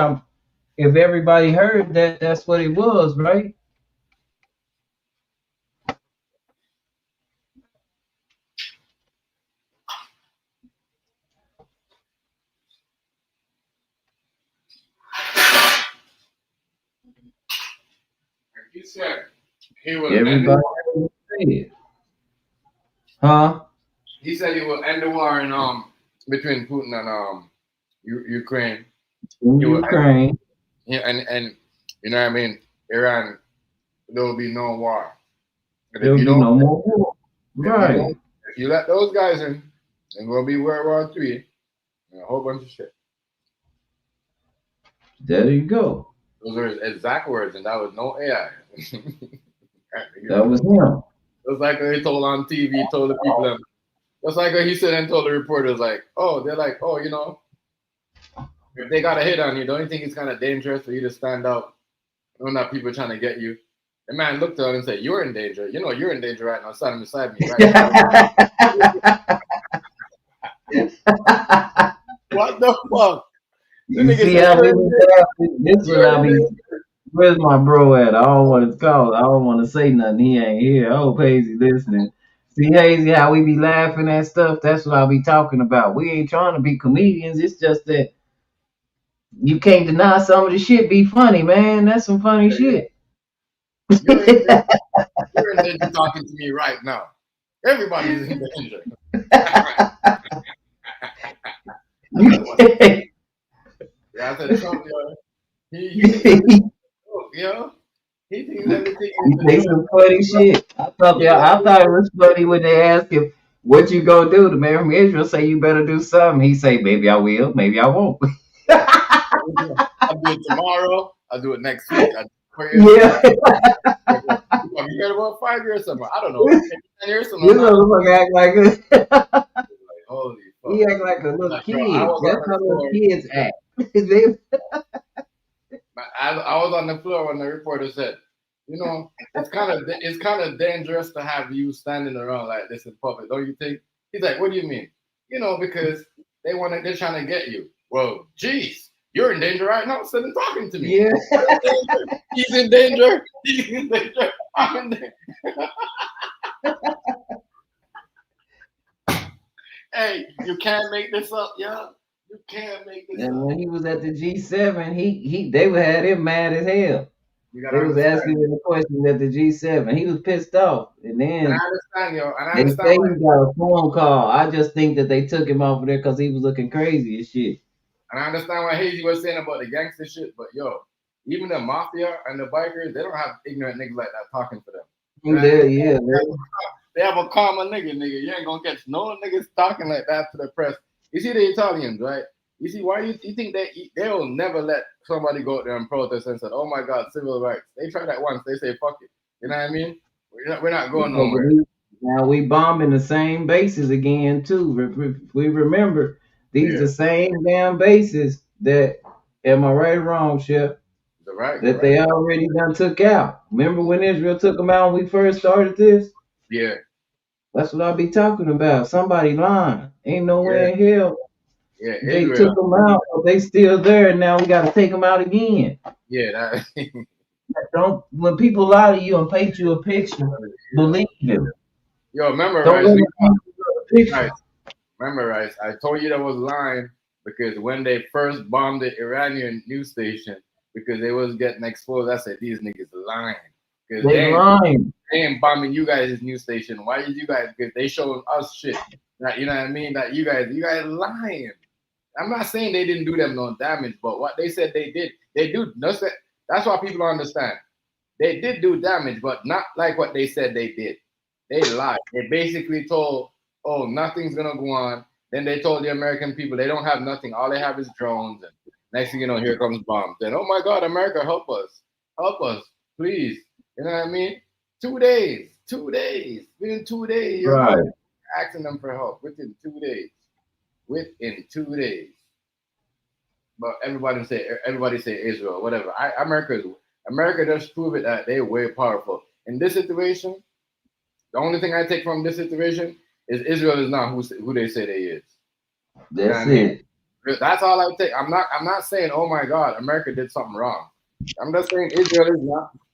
if everybody heard that, that's what it was, right? He said he will end the Everybody war. heard it. Huh? He said he will end the war in between Putin and Ukraine. In He will end, Ukraine, yeah, and you know what I mean. Iran, there will be no war. And there'll be no more war. Right. if you let those guys in, there's gonna be World War III and a whole bunch of shit. There you go. Those are his exact words, and that was no AI. That was him. That's like he told on TV, told the people. That's like he said and told the reporters, like, oh, they're like, oh, if they got a hit on you, don't you think it's kind of dangerous for you to stand up when that people trying to get you? The man looked at him and said, you're in danger. You know, you're in danger right now, standing beside me right now. What the fuck? The You nigga see said, how you're we in was danger. laughing? This You're what I in be. danger. Where's my bro at? I don't want to call. I don't want to say nothing. He ain't here. I hope Hazy listening. See, Hazy, how we be laughing at stuff? That's what I be talking about. We ain't trying to be comedians. It's just that you can't deny some of the shit be funny, man. That's some funny shit. You're in danger. You're in danger talking to me right now. Everybody's in danger. Yeah, I said Trump, he thinks everything, he thinks everything You is a say joke. some funny shit. I thought it was funny when they asked him, what you gonna do? The man from Israel say you better do something. He say, maybe I will, maybe I won't. I'll do it tomorrow. I'll do it next week. I'll do it 4 years from now. Yeah. You probably heard about 5 years from now. I don't know. Maybe 10 years from now. This Not motherfucker act like like, holy he fuck. act like a little Like, bro, I kid. was on That's the how little floor. kids act. I was on the floor when the reporter said, it's kind of dangerous to have you standing around like this in public, don't you think? He's like, what do you mean? Because they're trying to get you. Well, geez, you're in danger right now. Instead of talking to me. Yeah. He's in danger. He's in danger. I'm in danger. Hey, you can't make this up, yo. You can't make this And up. when he was at the G7, they had him mad as hell. You gotta They was understand. asking him the question at the G7. He was pissed off, and And I then understand, yo. And I they understand say why. he got a phone call. I just think that they took him off of there because he was looking crazy as shit. And I understand what Hazy was saying about the gangster shit. But yo, even the mafia and the bikers, they don't have ignorant niggas like that talking for them. You know what I mean? Yeah, They have a common nigga. You ain't gonna catch no niggas talking like that to the press. You see the Italians, right? You see why you think they will never let somebody go out there and protest and say, "Oh my God, civil rights." They try that once. They say, "Fuck it." You know what I mean? We're not going nowhere. now we bombing the same bases again too. We remember these Yeah, the same damn bases that. Am I right or wrong, Chef? you're right. You're That right. they already done took out. Remember when Israel took them out when we first started this? Yeah, That's what I be talking about. Somebody lying. Ain't no yeah, way in hell yeah. they Israel. took them out, but they still there, and now we got to take them out again. Yeah, that. Don't when people lie to you and paint you a picture, believe them. Yo, Don't memorize. let them paint you a Right. picture. Memorize. I told you that was lying because when they first bombed the Iranian news station because they was getting exposed, I said these niggas lying because They lying. they ain't bombing you guys' news station. Why did you guys? Because they showing us shit. That you know what I mean? That you guys lying. I'm not saying they didn't do them no damage, but what they said they did, they do. That's why people don't understand. They did do damage, but not like what they said they did. They lied. They basically told, oh, nothing's gonna go on. Then they told the American people they don't have nothing. All they have is drones. And next thing you know, here comes bombs. Then, oh my God, America, help us, please. You know what I mean? 2 days, 2 days. Within 2 days, you're Right. asking them for help. Within 2 days. Within 2 days. But everybody say Israel, whatever. America just prove it that they're way powerful. In this situation, the only thing I take from this situation is Israel is not who they say they is. You know what That's I mean? it. That's all I take. I'm not saying, oh my God, America did something wrong. I'm just saying Israel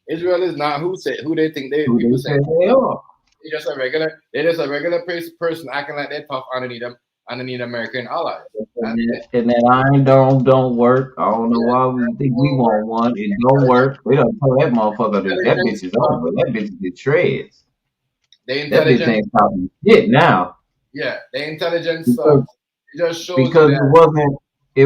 is not who they think they Who people they say. say they are. They're just a regular person acting like they're tough underneath American allies. That's it. And that Iron Dome don't work. I don't know Yeah. why we think we Don't work. want one. It don't work. We don't tell that motherfucker that Intelligence, bitch is over. That bitch is in shreds. the That bitch intelligence, ain't stopping shit now. yeah, the intelligence Because sucks. It just shows you because that. it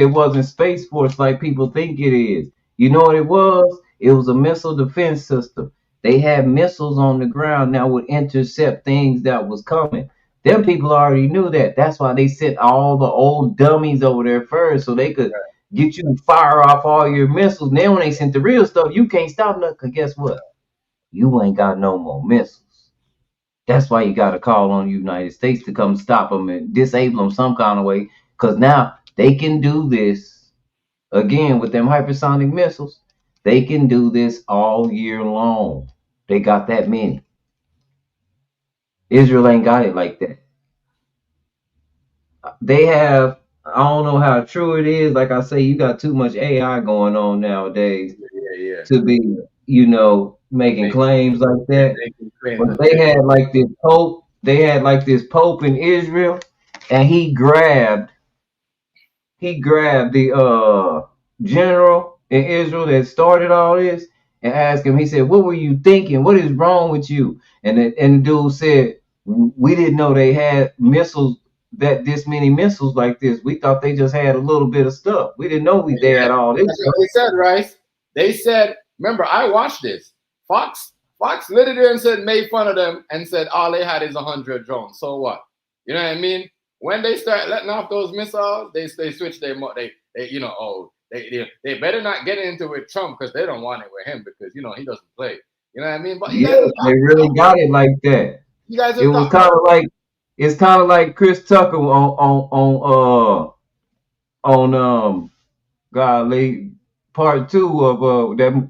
wasn't Space Force like people think it is. You know what it was? It was a missile defense system. They had missiles on the ground that would intercept things that was coming. Them people already knew that. That's why they sent all the old dummies over there first, so they could get you to fire off all your missiles. Then when they sent the real stuff, you can't stop nothing. 'Cause guess what? You ain't got no more missiles. That's why you got to call on the United States to come stop them and disable them some kind of way. Because now they can do this again with them hypersonic missiles. They can do this all year long. They got that many. Israel ain't got it like that. They have, I don't know how true it is. Like I say, you got too much AI going on nowadays Yeah. to be, making Make, claims like that. making claims But and they had like this pope. They had like this pope in Israel, and he grabbed the general in Israel that started all this and asked him. He said, "What were you thinking? What is wrong with you?" And the dude said, "We didn't know they had missiles this many missiles like this. We thought they just had a little bit of stuff. We didn't know they Yeah, had all this that's what stuff." they said, Rice. They said, remember, I watched this. Fox literally and said, made fun of them and said all they had is 100 drones. So what? You know what I mean? When they start letting off those missiles, they switch they better not get into it with Trump because they don't want it with him because he doesn't play. You know what I mean? But you Yeah, guys are they really got it like that. you guys It are was talking kind about of like it's kind of like Chris Tucker on golly part two of that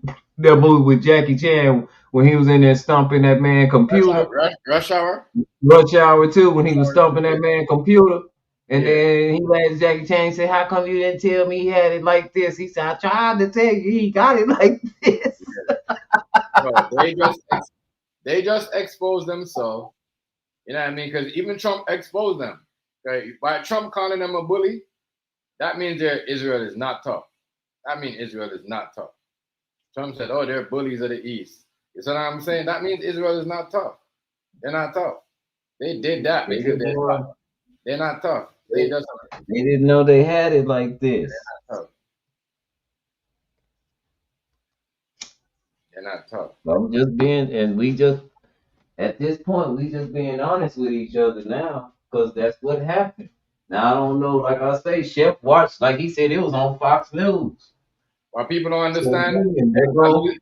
movie with Jackie Chan when he was in there stomping that man computer. rush hour. Rush Hour 2 when he Rush was hour. stomping that man computer. And Yeah. then he asked Jackie Chan, he said, "How come you didn't tell me he had it like this?" He said, "I tried to tell you he got it like this." Bro, they just expose themselves. You know what I mean? Because even Trump exposed them. Okay? By Trump calling them a bully, that means Israel is not tough. That means Israel is not tough. Trump said, "Oh, they're bullies of the East." You see what I'm saying? That means Israel is not tough. They're not tough. They did that They because didn't know, they're not tough. They just they didn't know they had it like this. not tough. They're not tough. I'm just being, and we just, at this point, we just being honest with each other now, because that's what happened. Now, I don't know, like I say, Chef watched, like he said, it was on Fox News. What people don't So understand, again,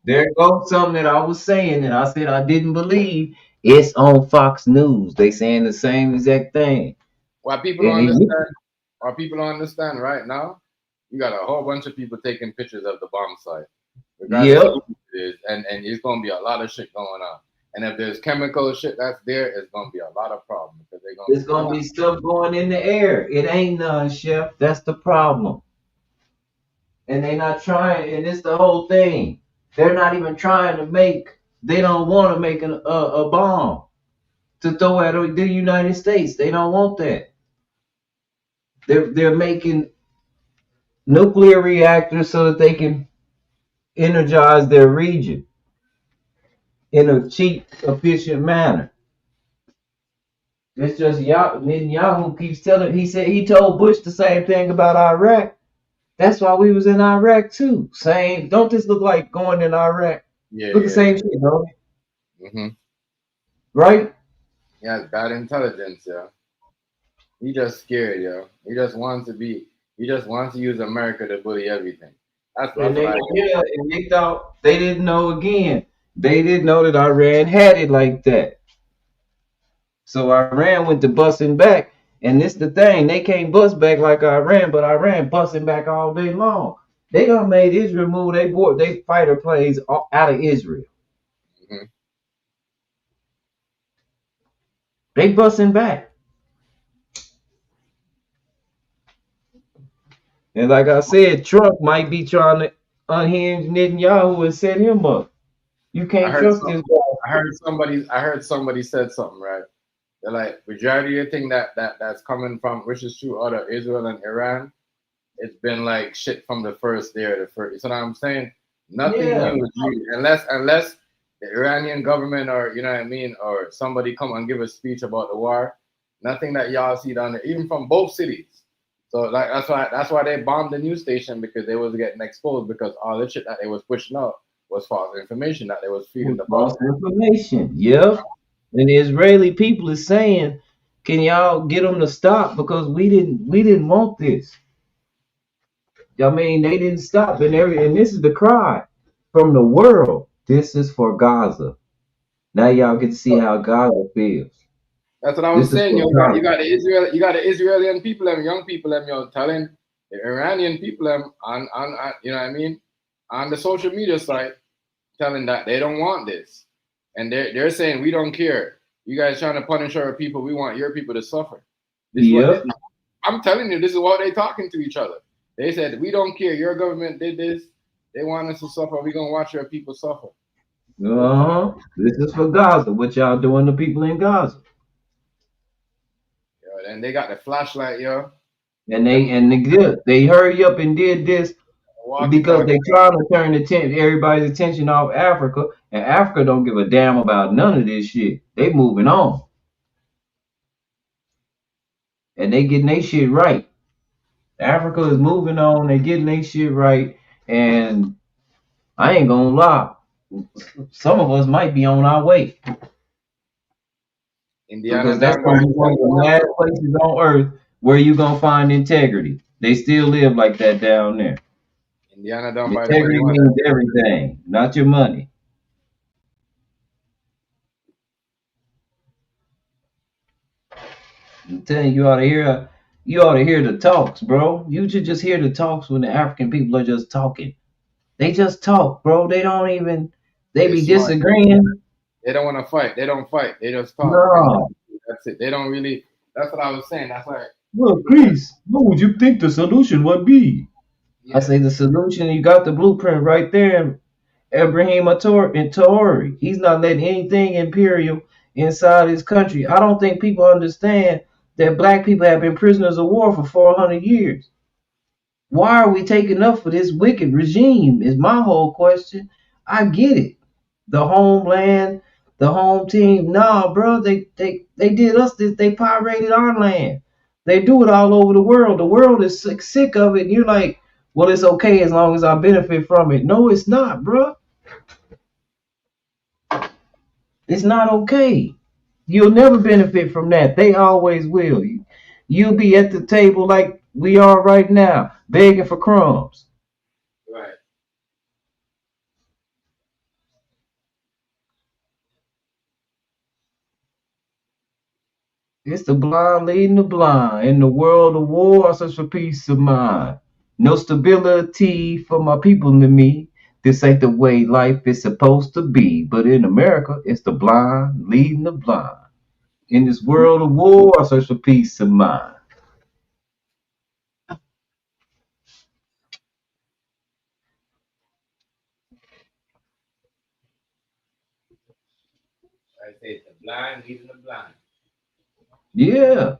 there goes something that I was saying that I said I didn't believe. It's on Fox News. They saying the same exact thing. what people don't understand, what people don't understand right now, you got a whole bunch of people taking pictures of the bomb site, regardless Yep. of who it is, and it's gonna be a lot of shit going on. And if there's chemical shit that's there, it's gonna be a lot of problems because they're gonna There's gonna be stuff going in the air. It ain't none, Chef. That's the problem. And they not trying, and it's the whole thing. They're not even trying to make. They don't want to make a bomb to throw at the United States. They don't want that. They're making nuclear reactors so that they can energize their region in a cheap, efficient manner. It's just Netanyahu keeps telling. He told Bush the same thing about Iraq. That's why we was in Iraq too. Same. Don't this look like going in Iraq? yeah, Look the same shit, bro. mm-hmm. Right? Yeah, it's bad intelligence, yeah. He just scared, yo. He just wants to use America to bully everything. That's And what I and they thought they didn't know again. They didn't know that Iran had it like that. So Iran went to busting back, and this the thing. They can't bust back like Iran, but Iran busting back all day long. They done made Israel move they fighter planes out of Israel. mm-hmm. They busting back. And like I said, Trump might be trying to unhinge Netanyahu and set him up. You can't trust this guy. I heard somebody said something, right? They're like, majority of the thing that's coming from, which is true, out of Israel and Iran, it's been like shit from the first day or the first. You know what I'm saying? Nothing new is really, unless the Iranian government or you know what I mean, or somebody come and give a speech about the war. Nothing that y'all see down there, even from both cities. So like that's why they bombed the news station because they was getting exposed because all the shit that they was pushing out was false information that they was feeding the False public. information. Yep. And the Israeli people is saying, "Can y'all get them to stop because we didn't want this." I mean, they didn't stop, and this is the cry from the world. This is for Gaza. Now y'all get to see how Gaza feels. That's what I was saying. You got the Israeli people, them young people, them yo telling the Iranian people, them on you know what I mean, on the social media site, telling that they don't want this, and they're saying we don't care. You guys trying to punish our people. We want your people to suffer. I'm telling you, this is what they talking to each other. They said we don't care. Your government did this. They want us to suffer. We're gonna watch our people suffer. This is for Gaza. What y'all doing to people in Gaza? Yo, and they got the flashlight, yo. And they hurry up and did this because they trying to turn everybody's attention off Africa, and Africa don't give a damn about none of this shit. They moving on, and they getting their shit right. Africa is moving on. They getting their shit right, and I ain't gonna lie. Some of us might be on our way. Because that's gonna be one of the last places on earth where you gonna find integrity. They still live like that down there. Indiana down by integrity means everything, not your money. I'm telling you, you ought to hear the talks, bro. You should just hear the talks when the African people are just talking. They just talk, bro. They don't even they be disagreeing. They don't want to fight. They don't fight. They just talk. No. That's it. They don't really. That's what I was saying. That's why. Well, please, what would you think the solution would be? Yeah. I say the solution. You got the blueprint right there. Ibrahim Traore. He's not letting anything imperial inside his country. I don't think people understand that black people have been prisoners of war for 400 years. Why are we taking up for this wicked regime? Is my whole question. I get it. The homeland, the home team. Nah, bro, they did us this. They pirated our land. They do it all over the world. The world is sick of it. And you're like, well, it's okay as long as I benefit from it. No, it's not, bro. It's not okay. You'll never benefit from that. They always will. You'll be at the table like we are right now, begging for crumbs. Right. It's the blind leading the blind. In the world of war, I search for peace of mind. No stability for my people and me. This ain't the way life is supposed to be. But in America, it's the blind leading the blind. In this world of war, I search for peace of mind. I say the blind leading the blind. Yeah.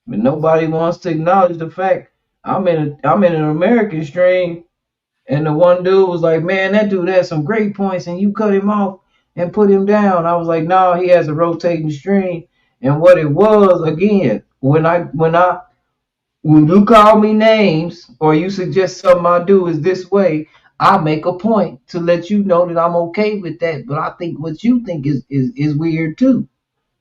But nobody wants to acknowledge the fact I'm in an American stream, and the one dude was like, "Man, that dude has some great points, and you cut him off and put him down." I was like, "No, he has a rotating stream." And what it was, again, when you call me names or you suggest something I do is this way, I make a point to let you know that I'm okay with that. But I think what you think is weird too.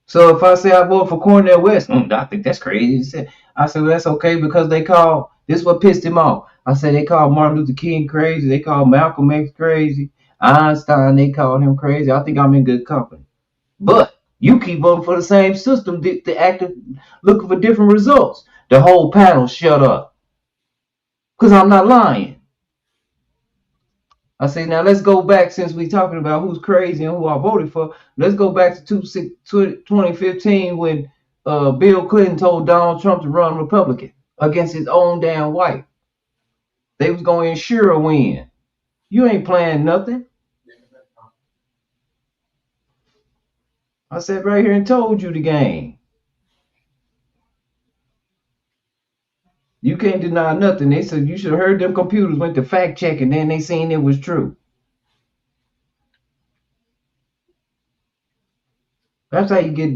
So if I say I vote for Cornel West, I think that's crazy. I said, well, that's okay because they call, this is what pissed him off. I said they called Martin Luther King crazy. They called Malcolm X crazy. Einstein, they called him crazy. I think I'm in good company. But you keep voting for the same system, the active, looking for different results. The whole panel shut up because I'm not lying. I say, now let's go back since we talking about who's crazy and who I voted for. Let's go back to 2015 when Bill Clinton told Donald Trump to run Republican against his own damn wife. They was going to ensure a win. You ain't playing nothing. I sat right here and told you the game. You can't deny nothing. They said you should have heard them computers went to fact check and then they seen it was true. That's how you get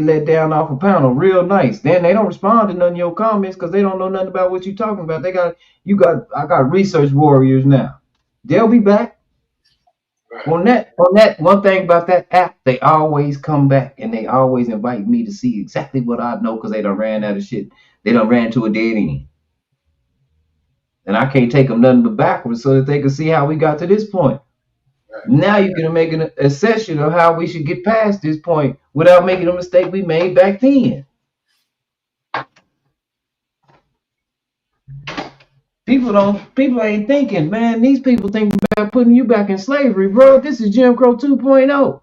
let down off a panel real nice. Then they don't respond to none of your comments because they don't know nothing about what you're talking about. I got research warriors now. They'll be back. Right. On that one thing about that app, they always come back and they always invite me to see exactly what I know because they done ran out of shit. They done ran to a dead end. And I can't take them nothing but backwards so that they can see how we got to this point. Right. Now you're going to make a session of how we should get past this point without making a mistake we made back then. People ain't thinking, man. These people think about putting you back in slavery, bro. This is Jim Crow 2.0.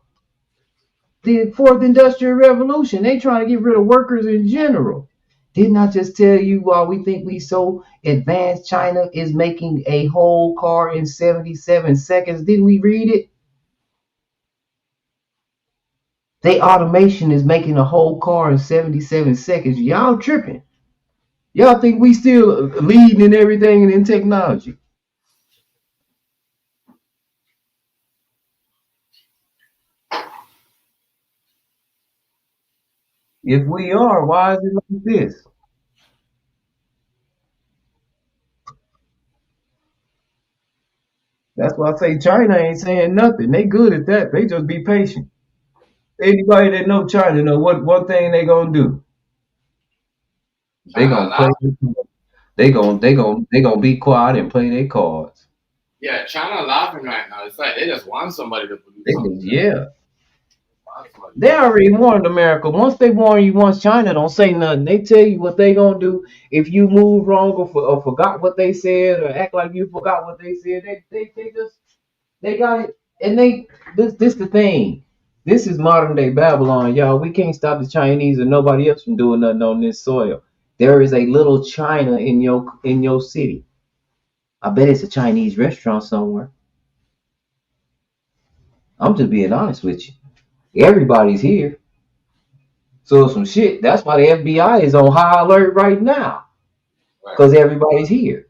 The fourth industrial revolution. They trying to get rid of workers in general. Didn't I just tell you why we think we so advanced? China is making a whole car in 77 seconds. Didn't we read it? They automation is making a whole car in 77 seconds. Y'all tripping. Y'all think we still leading in everything and in technology. If we are, why is it like this? That's why I say China ain't saying nothing. They good at that. They just be patient. Anybody that know China know what one thing they gonna do. They China gonna play. laughing. They gonna be quiet and play their cards. Yeah, China laughing right now. It's like they just want somebody to produce They something. yeah. They already warned America. Once they warn you, once China don't say nothing, they tell you what they gonna do if you move wrong or forgot what they said or act like you forgot what they said. They got it, and this the thing. This is modern day Babylon, y'all. We can't stop the Chinese or nobody else from doing nothing on this soil. There is a little China in your city. I bet it's a Chinese restaurant somewhere. I'm just being honest with you. Everybody's here. So some shit. That's why the FBI is on high alert right now. Because everybody's here.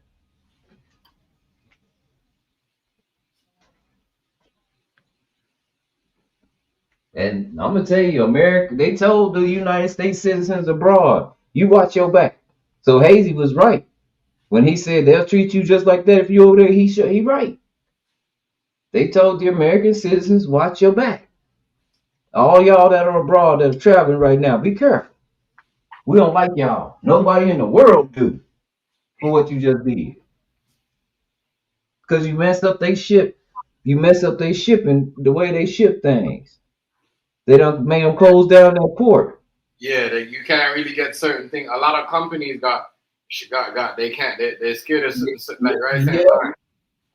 And I'm gonna tell you, America, they told the United States citizens abroad, you watch your back. So Hazy was right when he said they'll treat you just like that if you over there. He right. They told the American citizens, watch your back. All y'all that are abroad that are traveling right now, be careful. We don't like y'all. Nobody in the world do for what you just did. Because you messed up they ship. You messed up they shipping the way they ship things. They don't made them close down that port. Yeah, you can't really get certain things. A lot of companies they can't. They're scared of like right Yeah. saying like,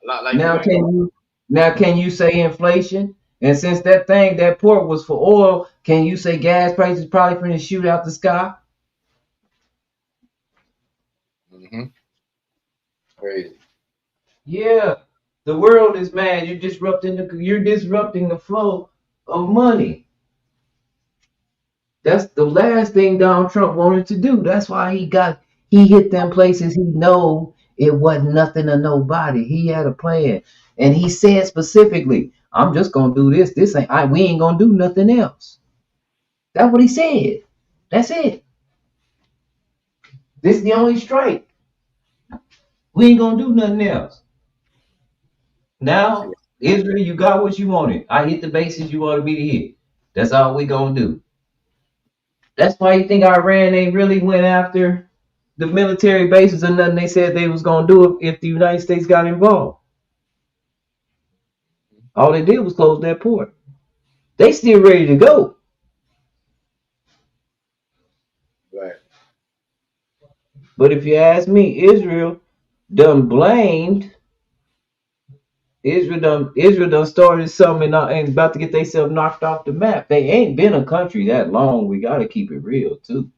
a lot like Now you ain't. can you say inflation? And since that port was for oil, can you say gas prices probably finna shoot out the sky? Mm-hmm. Crazy. Yeah. The world is mad. You're disrupting the flow of money. That's the last thing Donald Trump wanted to do. That's why he hit them places he know it wasn't nothing or nobody. He had a plan. And he said specifically, I'm just gonna do this. We ain't gonna do nothing else. That's what he said. That's it. This is the only strike. We ain't gonna do nothing else. Now, Israel, you got what you wanted. I hit the bases you wanted me to hit. That's all we gonna do. That's why you think Iran ain't really went after the military bases or nothing they said they was gonna do if the United States got involved. All they did was close that port. They still ready to go. Right. But if you ask me, done blamed Israel done started something and about to get themselves knocked off the map. They ain't been a country that long. We gotta keep it real too.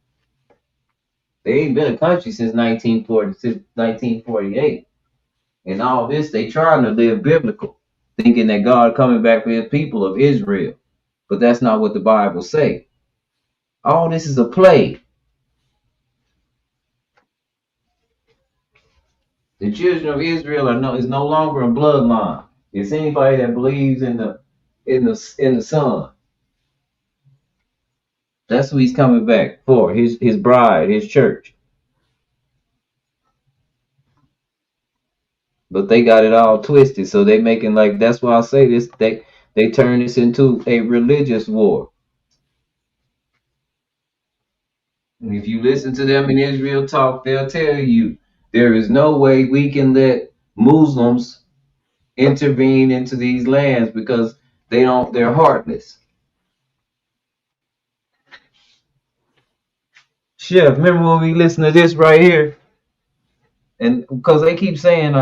They ain't been a country since 1948. And all this, they trying to live biblical, thinking that God coming back for his people of Israel. But that's not what the Bible say. All this is a play. The children of Israel is no longer a bloodline. It's anybody that believes in the Son. That's who he's coming back for. His bride, his church. But they got it all twisted, so they making like that's why I say this. They turn this into a religious war. And if you listen to them in Israel talk, they'll tell you there is no way we can let Muslims intervene into these lands because they're heartless. Chef, remember when we listen to this right here? And because they keep saying,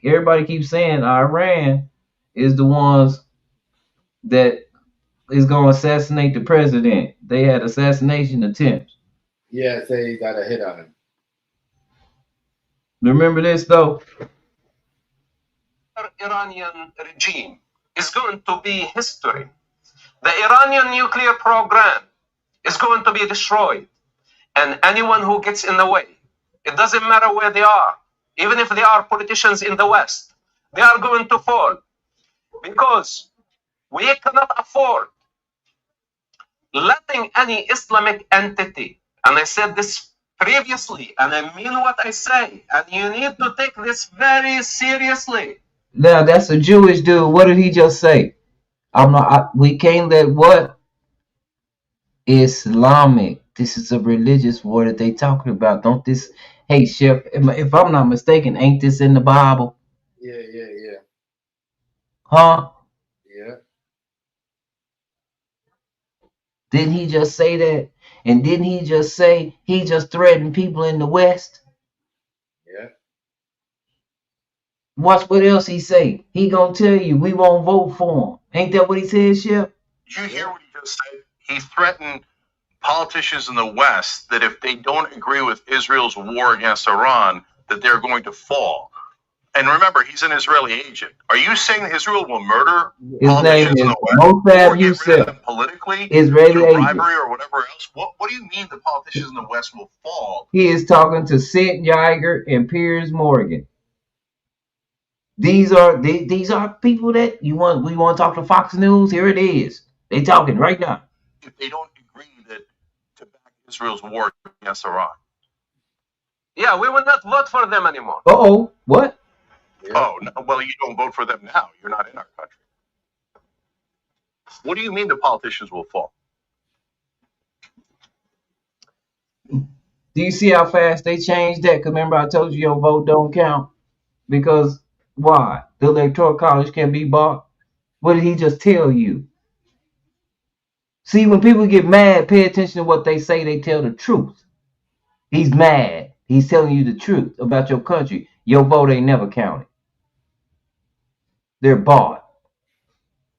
everybody keeps saying Iran is the ones that is going to assassinate the president. They had assassination attempts. Yeah, say he got a hit on him. Remember this though? Iranian regime is going to be history. The Iranian nuclear program is going to be destroyed. And anyone who gets in the way, it doesn't matter where they are, even if they are politicians in the West, they are going to fall because we cannot afford letting any Islamic entity, and I said this previously, and I mean what I say, and you need to take this very seriously. Now that's a Jewish dude. What did he just say? We can't let what? Islamic. This is a religious war that they talking about. Don't this? Hey, Chef, if I'm not mistaken, ain't this in the Bible? Yeah. Huh? Yeah. Didn't he just say that? And didn't he just say he just threatened people in the West? Yeah. Watch what else he say. He gonna tell you we won't vote for him. Ain't that what he said, Chef? Did you hear what he just said? He threatened politicians in the West that if they don't agree with Israel's war against Iran, that they're going to fall. And remember, he's an Israeli agent. Are you saying that Israel will murder His name politicians in is the West or Mossad get rid of Youssef, them politically Israeli through agent. bribery or whatever else? What do you mean the politicians in the West will fall? He is talking to Sid Yiger and Piers Morgan. These are people that we want to talk to Fox News. Here it is. They talking right now. If they don't agree that to back Israel's war against Iran. Yeah, we will not vote for them anymore. Uh-oh. What? Yeah. Oh, no, well, you don't vote for them now. You're not in our country. What do you mean the politicians will fall? Do you see how fast they changed that? Because remember I told you your vote don't count? Because why? The electoral college can be bought. What did he just tell you? See, when people get mad, pay attention to what they say. They tell the truth. He's mad. He's telling you the truth about your country. Your vote ain't never counted. They're bought.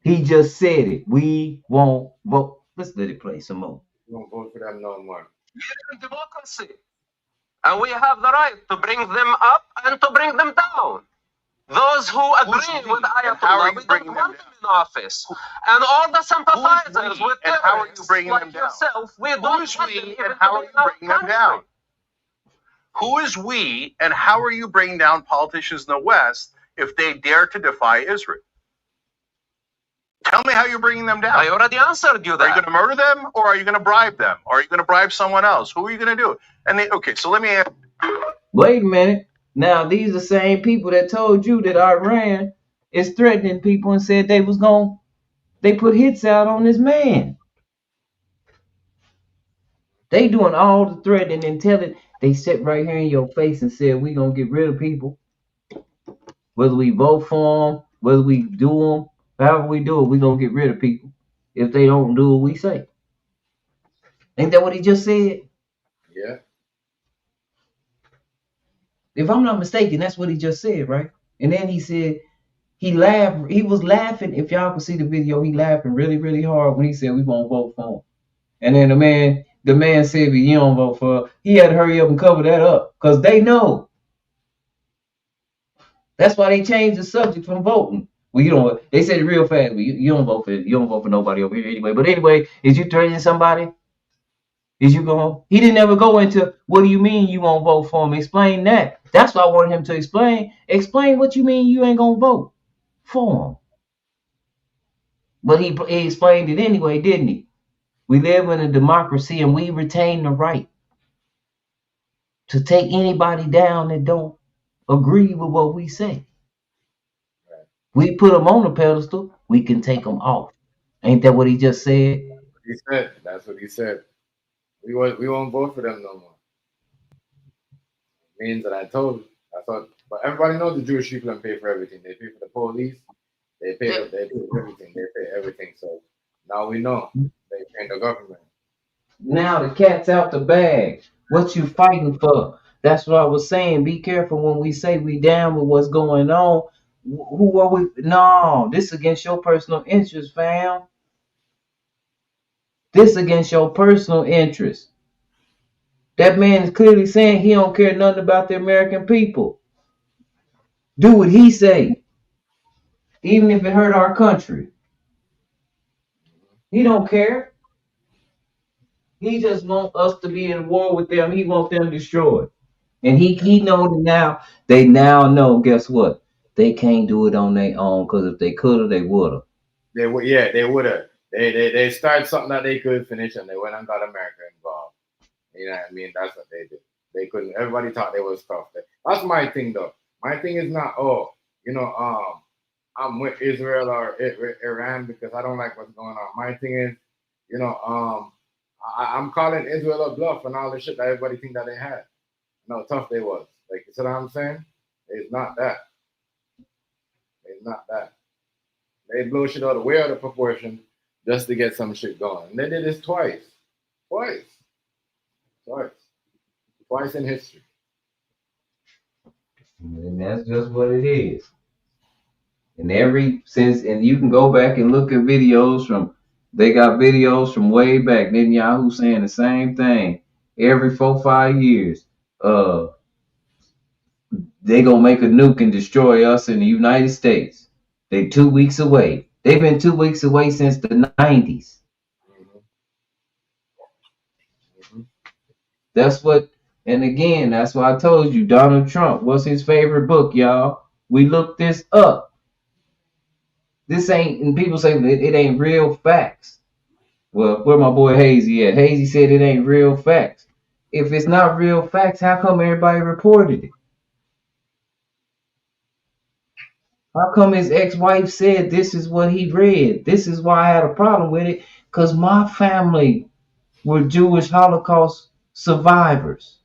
He just said it. We won't vote. Let's let it play some more. We won't vote for them no more. We're in democracy. And we have the right to bring them up and to bring them down. Those who agree with Ayatollah, we don't want them in office. And all the sympathizers with terrorists like yourself, we don't want them even and how are you bringing them down? Who is we and how are you bringing down politicians in the West if they dare to defy Israel? Tell me how you're bringing them down. I already answered you that. Are you going to murder them or are you going to bribe them? Or are you going to bribe someone else? Who are you going to do? And they, okay, so let me ask. Wait a minute. Now, these are the same people that told you that Iran is threatening people and said they put hits out on this man. They doing all the threatening and telling. They sit right here in your face and said, we going to get rid of people. Whether we vote for them, whether we do them, however we do it, we going to get rid of people if they don't do what we say. Ain't that what he just said? Yeah. If I'm not mistaken, that's what he just said, right? And then he said, he laughed. He was laughing. If y'all can see the video, he laughing really, really hard when he said we won't vote for him. And then the man said, if you don't vote for him, he had to hurry up and cover that up because they know. That's why they changed the subject from voting. Well, you don't. They said it real fast. Well, you don't vote for nobody over here anyway. But anyway, is you threatening somebody? Is you going? He didn't ever go into what do you mean you won't vote for him? Explain that. That's what I wanted him to explain. Explain what you mean you ain't gonna vote for him. But he explained it anyway, didn't he? We live in a democracy and we retain the right to take anybody down that don't agree with what we say. Right. We put them on a pedestal, we can take them off. Ain't that what he just said? He said. That's what he said. We won't vote for them no more. It means that I thought, but everybody knows the Jewish people don't pay for everything. They pay for the police. They pay for everything. They pay everything. So now we know they pay the government. Now the cat's out the bag. What you fighting for? That's what I was saying. Be careful when we say we down with what's going on. Who are we? No, this against your personal interest, fam. This against your personal interest. That man is clearly saying he don't care nothing about the American people. Do what he say. Even if it hurt our country. He don't care. He just wants us to be in war with them. He wants them destroyed. And he knows now. They now know, guess what? They can't do it on their own because if they could have, they would have. They would have. They started something that they could finish and they went and got America involved. You know what I mean? That's what they did. They couldn't. Everybody thought they was tough. That's my thing, though. My thing is not, I'm with Israel or Iran because I don't like what's going on. My thing is, I'm calling Israel a bluff and all the shit that everybody think that they had. You know how tough they was. Like, you see what I'm saying? It's not that. It's not that. They blow shit out of way out of proportion just to get some shit going. And they did this twice. Twice in history. And that's just what it is. And and you can go back and look at videos they got videos from way back. Netanyahu saying the same thing every 4-5 years. They gonna make a nuke and destroy us in the United States. They 2 weeks away. They've been 2 weeks away since the 90s. That's what, and again, that's why I told you Donald Trump, what's his favorite book, y'all? We looked this up. This ain't, and people say it ain't real facts. Well, where my boy Hazy at? Hazy said it ain't real facts. If it's not real facts, how come everybody reported it? How come his ex-wife said this is what he read? This is why I had a problem with it. Because my family were Jewish Holocaust survivors.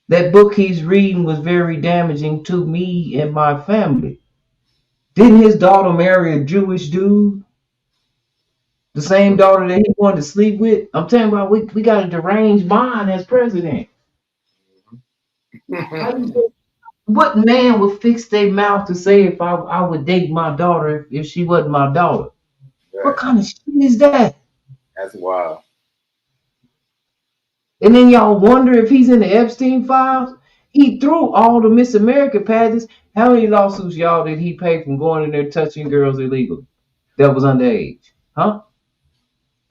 That book he's reading was very damaging to me and my family. Didn't his daughter marry a Jewish dude? The same daughter that he wanted to sleep with? I'm telling you about we got a deranged mind as president. How you say, what man would fix their mouth to say if I would date my daughter if she wasn't my daughter? What Right. kind of shit is that? That's wild. And then y'all wonder if he's in the Epstein files? He threw all the Miss America pageants. How many lawsuits y'all did he pay from going in there touching girls illegally that was underage? Huh?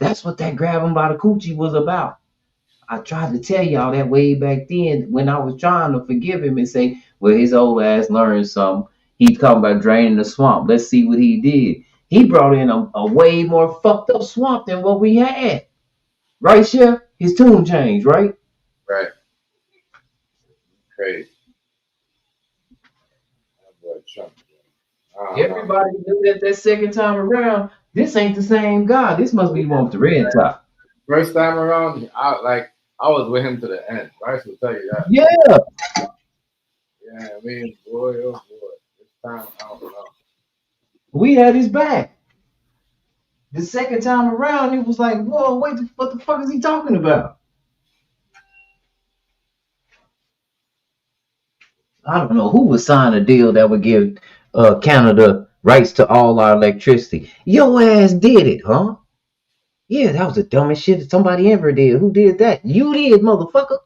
That's what that grab him by the coochie was about. I tried to tell y'all that way back then when I was trying to forgive him and say, well, his old ass learned something. He talking about draining the swamp. Let's see what he did. He brought in a way more fucked up swamp than what we had. Right, Chef? His tune changed, right? Right. Crazy. That boy Trump. Everybody knew that second time around, this ain't the same guy. This must be the one with the red top. First time around, I was with him to the end. Bryce will tell you that. Yeah. Yeah, I mean, boy, oh boy. This time, I don't know. We had his back. The second time around, it was like, whoa, wait, what the fuck is he talking about? I don't know who would sign a deal that would give Canada rights to all our electricity. Your ass did it, huh? Yeah, that was the dumbest shit that somebody ever did. Who did that? You did, motherfucker.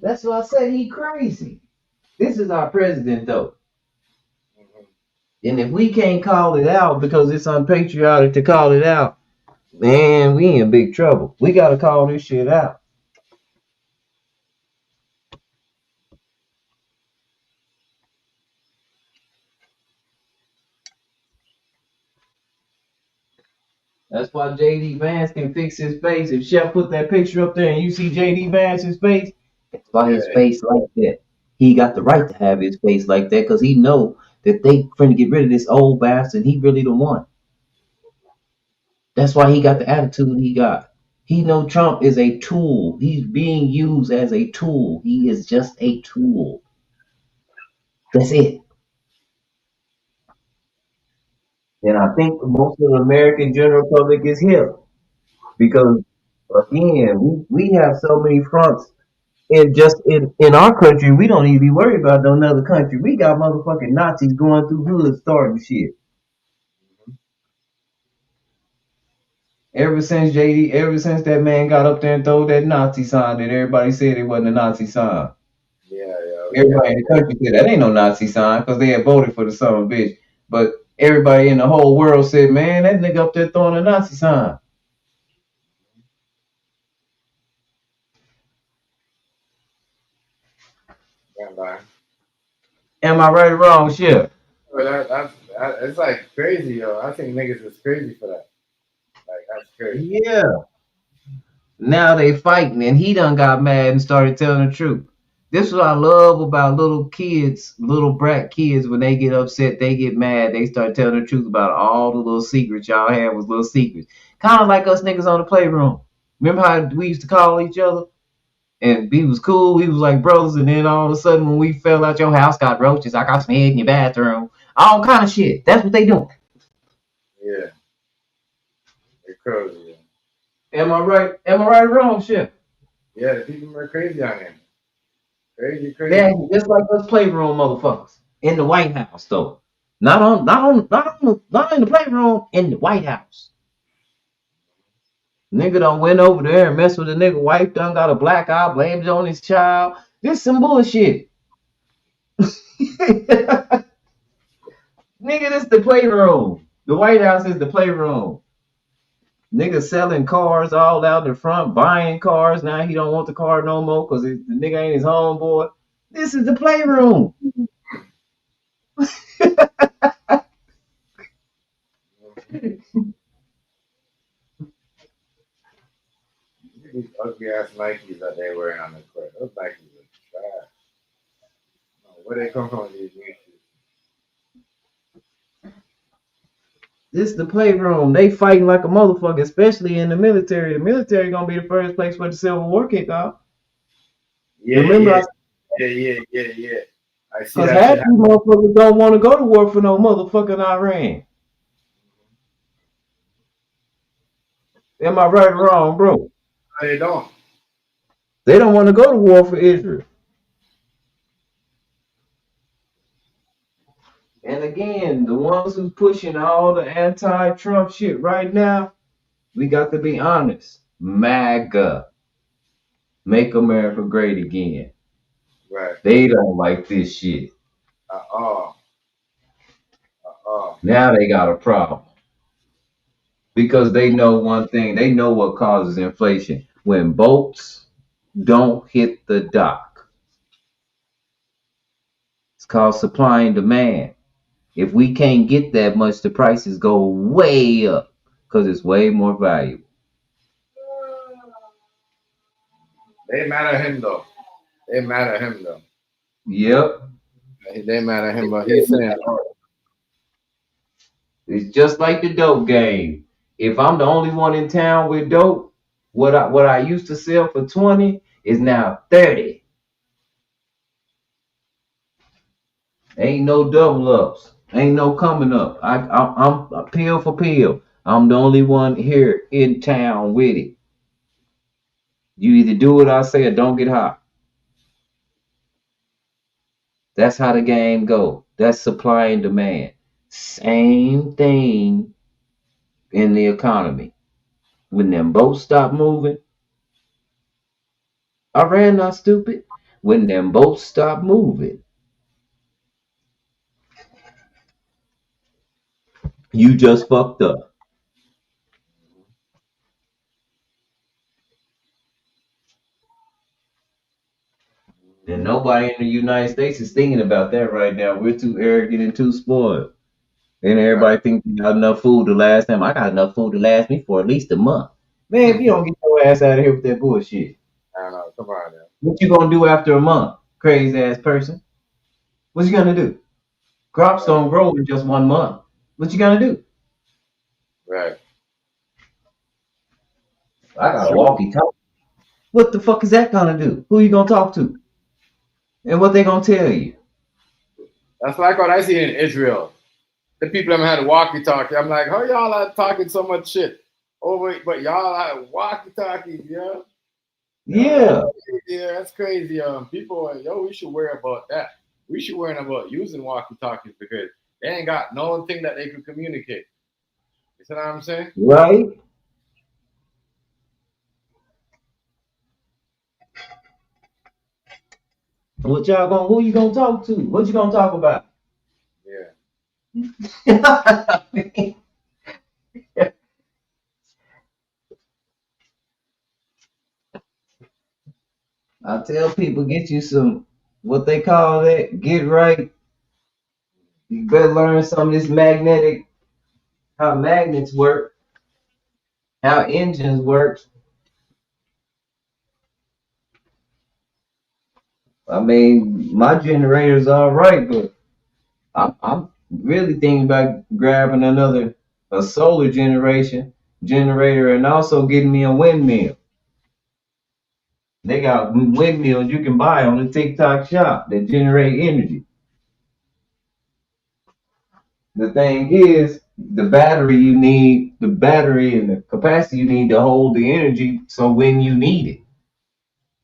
That's why I said he crazy. This is our president, though. And if we can't call it out because it's unpatriotic to call it out, man, we in big trouble. We got to call this shit out. That's why JD Vance can fix his face. If Chef put that picture up there and you see JD Vance's face, that's why his face like that. He got the right to have his face like that because he know that they finna get rid of this old bastard. He really the one. That's why he got the attitude he got. He know Trump is a tool. He's being used as a tool. He is just a tool. That's it. And I think most of the American general public is here because again, we have so many fronts. And just in our country, we don't even be worried about no other country. We got motherfucking Nazis going through hoods starting shit. Ever since that man got up there and threw that Nazi sign that everybody said it wasn't a Nazi sign. Yeah. Everybody in the country said that ain't no Nazi sign because they had voted for the son of a bitch. But everybody in the whole world said, man, that nigga up there throwing a Nazi sign. Am I right or wrong? Shit. It's like crazy, yo. I think niggas is crazy for that. Like, that's crazy. Yeah. Now they fighting, and he done got mad and started telling the truth. This is what I love about little kids, little brat kids. When they get upset, they get mad. They start telling the truth about all the little secrets y'all had was little secrets. Kind of like us niggas on the playroom. Remember how we used to call each other? And we was cool. We was like brothers. And then all of a sudden, when we fell out your house, got roaches. I got some egg in your bathroom. All kind of shit. That's what they doing. Yeah. They're crazy, yo. Am I right? Am I right or wrong, shit? Yeah, the people are crazy on him. Crazy. Yeah, just like us playroom motherfuckers in the White House, though. Not in the playroom, in the White House. Nigga done went over there and messed with the nigga wife. Done got a black eye, blamed it on his child. This some bullshit. Nigga, this the playroom. The White House is the playroom. Nigga selling cars all out the front, buying cars. Now he don't want the car no more because the nigga ain't his homeboy. This is the playroom. ugly ass Nikes that they wearing on the court. Those Nikes are trash. Where they come from? These new shoes. This is the playroom. They fighting like a motherfucker, especially in the military. The military gonna be the first place where the Civil War kick off. Yeah, Remember, yeah. I see because that half shit these motherfuckers don't want to go to war for no motherfucking Iran. Am I right or wrong, bro? They don't. They don't want to go to war for Israel. And again, the ones who's pushing all the anti-Trump shit right now, we got to be honest. MAGA, Make America Great Again. Right. They don't like this shit. Now they got a problem. Because they know one thing. They know what causes inflation. When boats don't hit the dock. It's called supply and demand. If we can't get that much, the prices go way up because it's way more valuable. They mad at him though. Yep. They mad at him, but he's saying, It's just like the dope game. If I'm the only one in town with dope, what I used to sell for 20 is now 30. Ain't no double ups. Ain't no coming up. I'm pill for pill. I'm the only one here in town with it. You either do what I say or don't get hot. That's how the game go. That's supply and demand. Same thing in the economy. When them boats stop moving, Iran not stupid. When them boats stop moving, you just fucked up. And nobody in the United States is thinking about that right now. We're too arrogant and too spoiled. And everybody thinks they got enough food to last them. I got enough food to last me for at least a month. Man, if you don't get your ass out of here with that bullshit, I don't know, come on, man. what you gonna do after a month? Crazy ass person. What you gonna do? Crops don't grow in just 1 month. What you gonna do? Right. I got a walkie-talkie. What the fuck is that gonna do? Who you gonna talk to? And what they gonna tell you? That's like what I see in Israel. The people that had a walkie-talkie. I'm like, how y'all are talking so much shit over, but y'all have walkie-talkies, yeah? Yeah. Yeah, that's crazy. People are, we should worry about that. We should worry about using walkie-talkies because they ain't got no thing that they could communicate. You see what I'm saying? Right? What y'all gonna? Who you gonna talk to? What you gonna talk about? Yeah. I tell people, get you some, what they call that, get right. You better learn some of this magnetic, how magnets work, how engines work. I mean, my generator's all right, but I'm really thinking about grabbing a solar generator, and also getting me a windmill. They got windmills you can buy on the TikTok shop that generate energy. The thing is, the battery and the capacity you need to hold the energy so when you need it.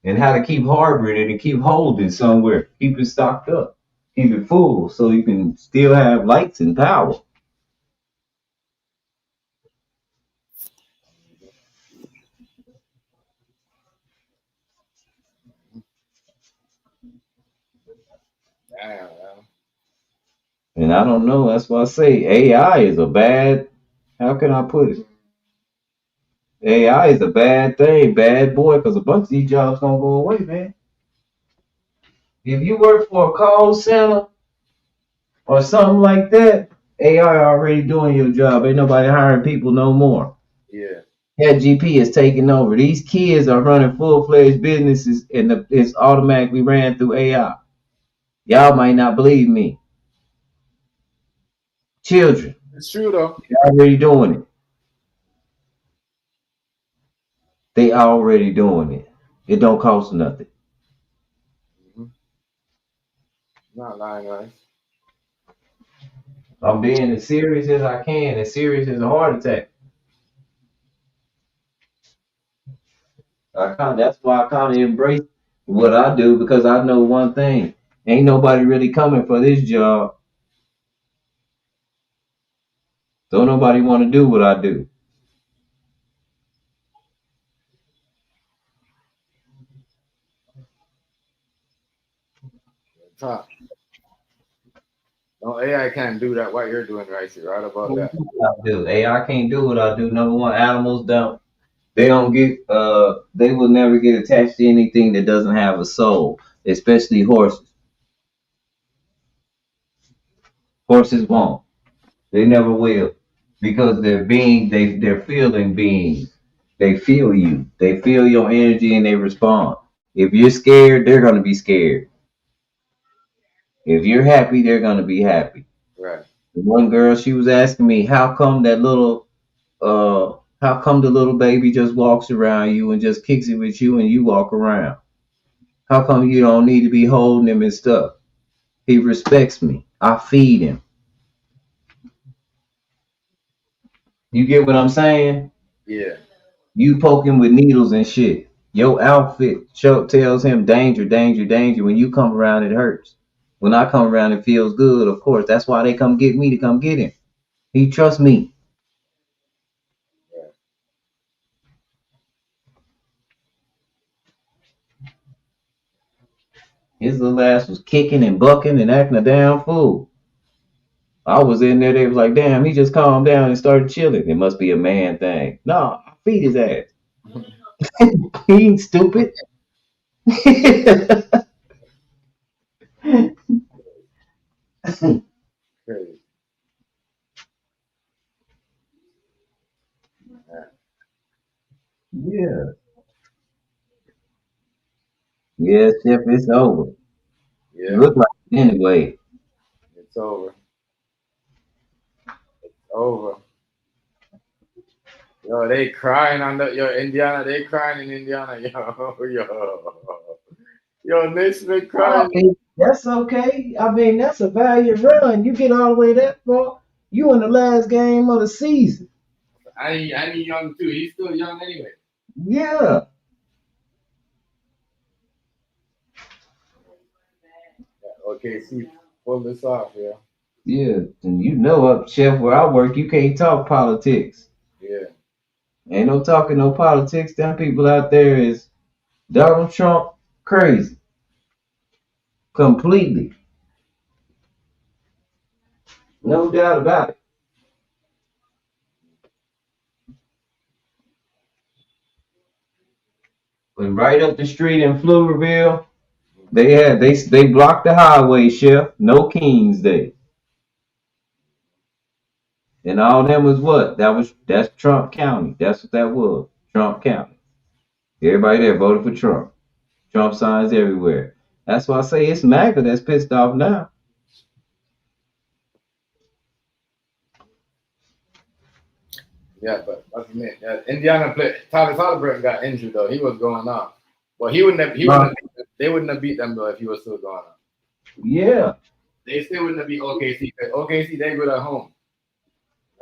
And how to keep harboring it and keep holding somewhere. Keep it stocked up. Keep it full so you can still have lights and power. Damn. And I don't know, that's why I say AI is a bad, how can I put it? AI is a bad thing, bad boy, because a bunch of these jobs gonna go away, man. If you work for a call center or something like that, AI already doing your job. Ain't nobody hiring people no more. Yeah. ChatGPT is taking over. These kids are running full-fledged businesses, and it's automatically ran through AI. Y'all might not believe me. Children, It's true though. they're already doing it. They already doing it. It don't cost nothing. Not lying, guys. I'm being as serious as I can, as serious as a heart attack. That's why I kind of embrace what I do, because I know one thing: ain't nobody really coming for this job. Don't nobody want to do what I do. Top. No, AI can't do that. What you're doing right here, right about that. I do. AI can't do what I do. Number one, animals don't. They don't get. They will never get attached to anything that doesn't have a soul, especially horses. Horses won't. They never will, because they're feeling beings. They feel you. They feel your energy and they respond. If you're scared, they're gonna be scared. If you're happy, they're gonna be happy. Right. The one girl, she was asking me, how come the little baby just walks around you and just kicks it with you and you walk around? How come you don't need to be holding him and stuff? He respects me. I feed him. You get what I'm saying? Yeah. You poking with needles and shit. Your outfit tells him danger, danger, danger. When you come around, it hurts. When I come around, it feels good, of course. That's why they come get me, to come get him. He trusts me. His little ass was kicking and bucking and acting a damn fool. I was in there, they was like, damn, he just calmed down and started chilling. It must be a man thing. No, I feed his ass. He ain't stupid. Crazy. Yeah. Yeah, Chef, it's over. Yeah. Look like it anyway. It's over. It's over. Yo, they crying on the Indiana. They crying in Indiana. Yo, Nick's been crying. That's okay. I mean, that's a valiant run. You get all the way that far. You in the last game of the season. I need young too. He's still young anyway. Yeah. Okay, see, pull this off, yeah. Yeah. And you know, up Chef, where I work, you can't talk politics. Yeah. Ain't no talking no politics. Them people out there is Donald Trump crazy. Completely. No doubt about it. But right up the street in Pflugerville, they blocked the highway, Chef. No Kings Day. And all them was what? That's Trump County. That's what that was. Trump County. Everybody there voted for Trump. Trump signs everywhere. That's why I say it's MAGA that's pissed off now. Yeah, but what's his name? Indiana played. Tyler Halliburton got injured though. He was going off. Well, he wouldn't have. They wouldn't have beat them though if he was still going off. Yeah. They still wouldn't have beat OKC. OKC, they good at home.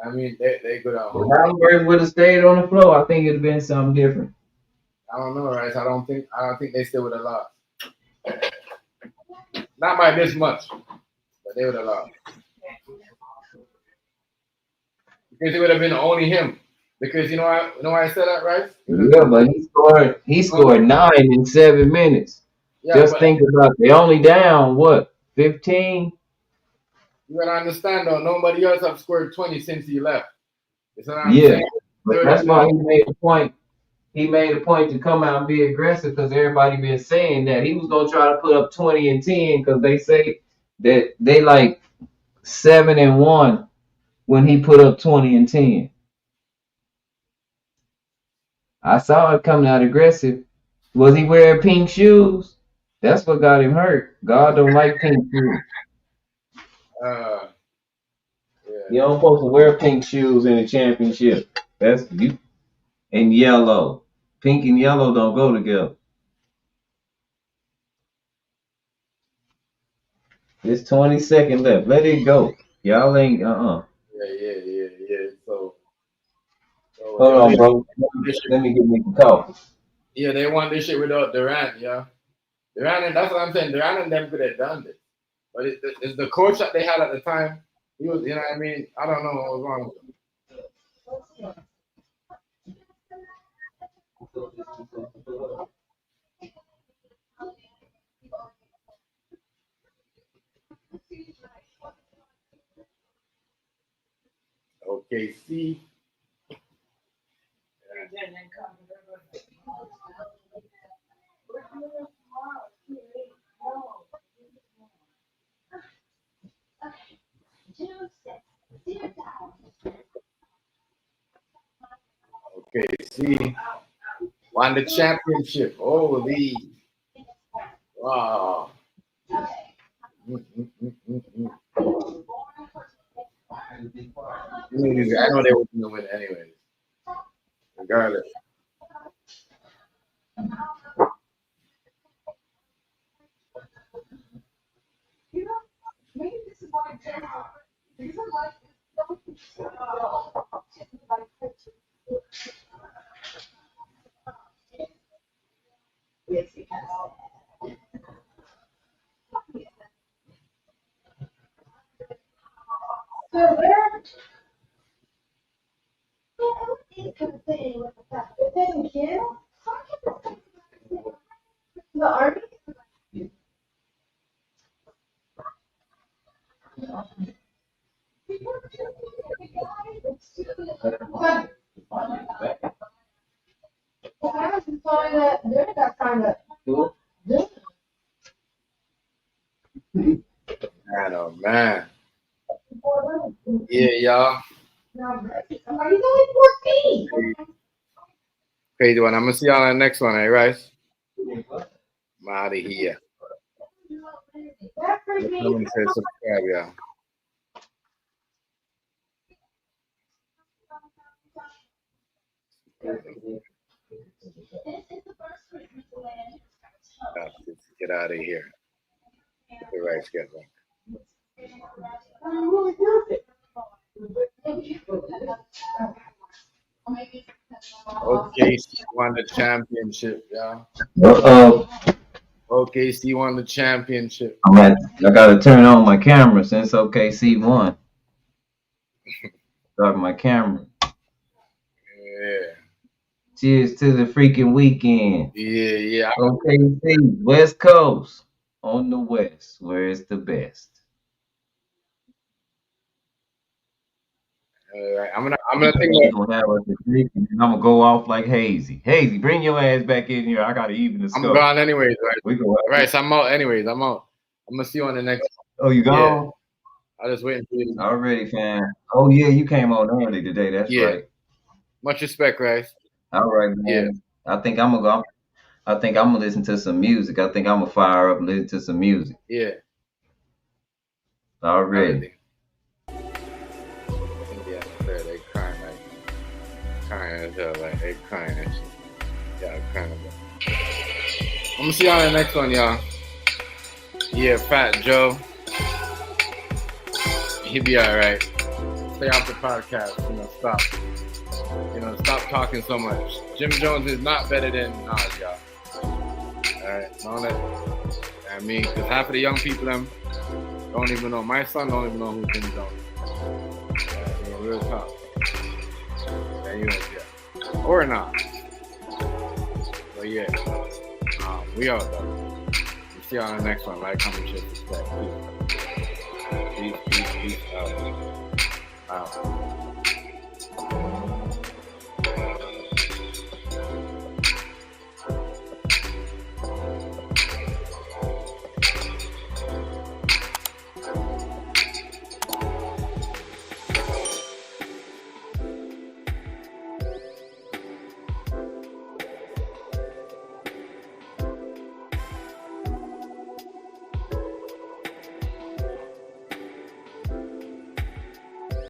I mean, they good at home. If Halliburton would have stayed on the floor, I think it'd have been something different. I don't know, right? I don't think they still would have lost. Not by this much, but they would have lost. Because it would have been only him. Because you know why I said that, right? Yeah, but he scored 9 in 7 minutes. Yeah, Just think about it. They only down what, 15? You gotta understand though, nobody else have scored 20 since he left. Yeah, but that's why he made a point. He made a point to come out and be aggressive, because everybody been saying that he was gonna try to put up 20 and 10, because they say that they like 7-1 when he put up 20 and 10. I saw it coming out aggressive. Was he wearing pink shoes? That's what got him hurt. God don't like pink shoes. Yeah, You don't supposed to wear pink shoes in the championship. That's you. And yellow. Pink and yellow don't go together. It's 20 seconds left. Let it go. Y'all ain't yeah. So Hold on, bro. Let me get me some coffee. yeah, they won this shit without Durant, yeah. Durant, and that's what I'm saying. Durant and them could have done this. But it's the coach that they had at the time. He was, you know what I mean? I don't know what was wrong with him. Okay, see. Okay, see. Won the championship. Holy. Wow. I know they were going to win anyways. Regardless. Man, oh man. Yeah, y'all. Crazy one. I'm gonna see y'all on the next one, eh, Rice? I'm out of here. Come and say subscribe, y'all. Get out of here. Get the Rice get back. OKC won the championship, y'all. OKC won the championship. I gotta turn on my camera since OKC won. Start my camera. Yeah. Cheers to the freaking weekend. Yeah. OKC, West Coast on the West, where it's the best. All right. I'm gonna think I'm gonna go off like Hazy. Hazy, bring your ass back in here. I gotta even the score. I'm gone anyways, right? We go Right, so I'm out anyways. I'm out. I'm gonna see you on the next. Oh, you gone? Yeah. I'll just wait for you. Already, fam. Oh yeah, you came on early today. That's right. Much respect, Rice. All right, man. Yeah. I think I'm gonna listen to some music. I think I'm gonna fire up and listen to some music. Yeah. Already. Yeah, they crying as hell, like they crying and shit. Yeah, crying about. I'm gonna see y'all in the next one, y'all. Yeah, Fat Joe. He'll be alright. Stay off the podcast, stop. Stop talking so much. Jim Jones is not better than Nas, y'all. Alright, know that. I mean, because half of the young people don't even know. My son don't even know who Jim Jones is. Real talk. Yeah. Or not. But yeah. We out though. We'll see y'all on the next one. Like, comment, share, subscribe. Peace. Peace out.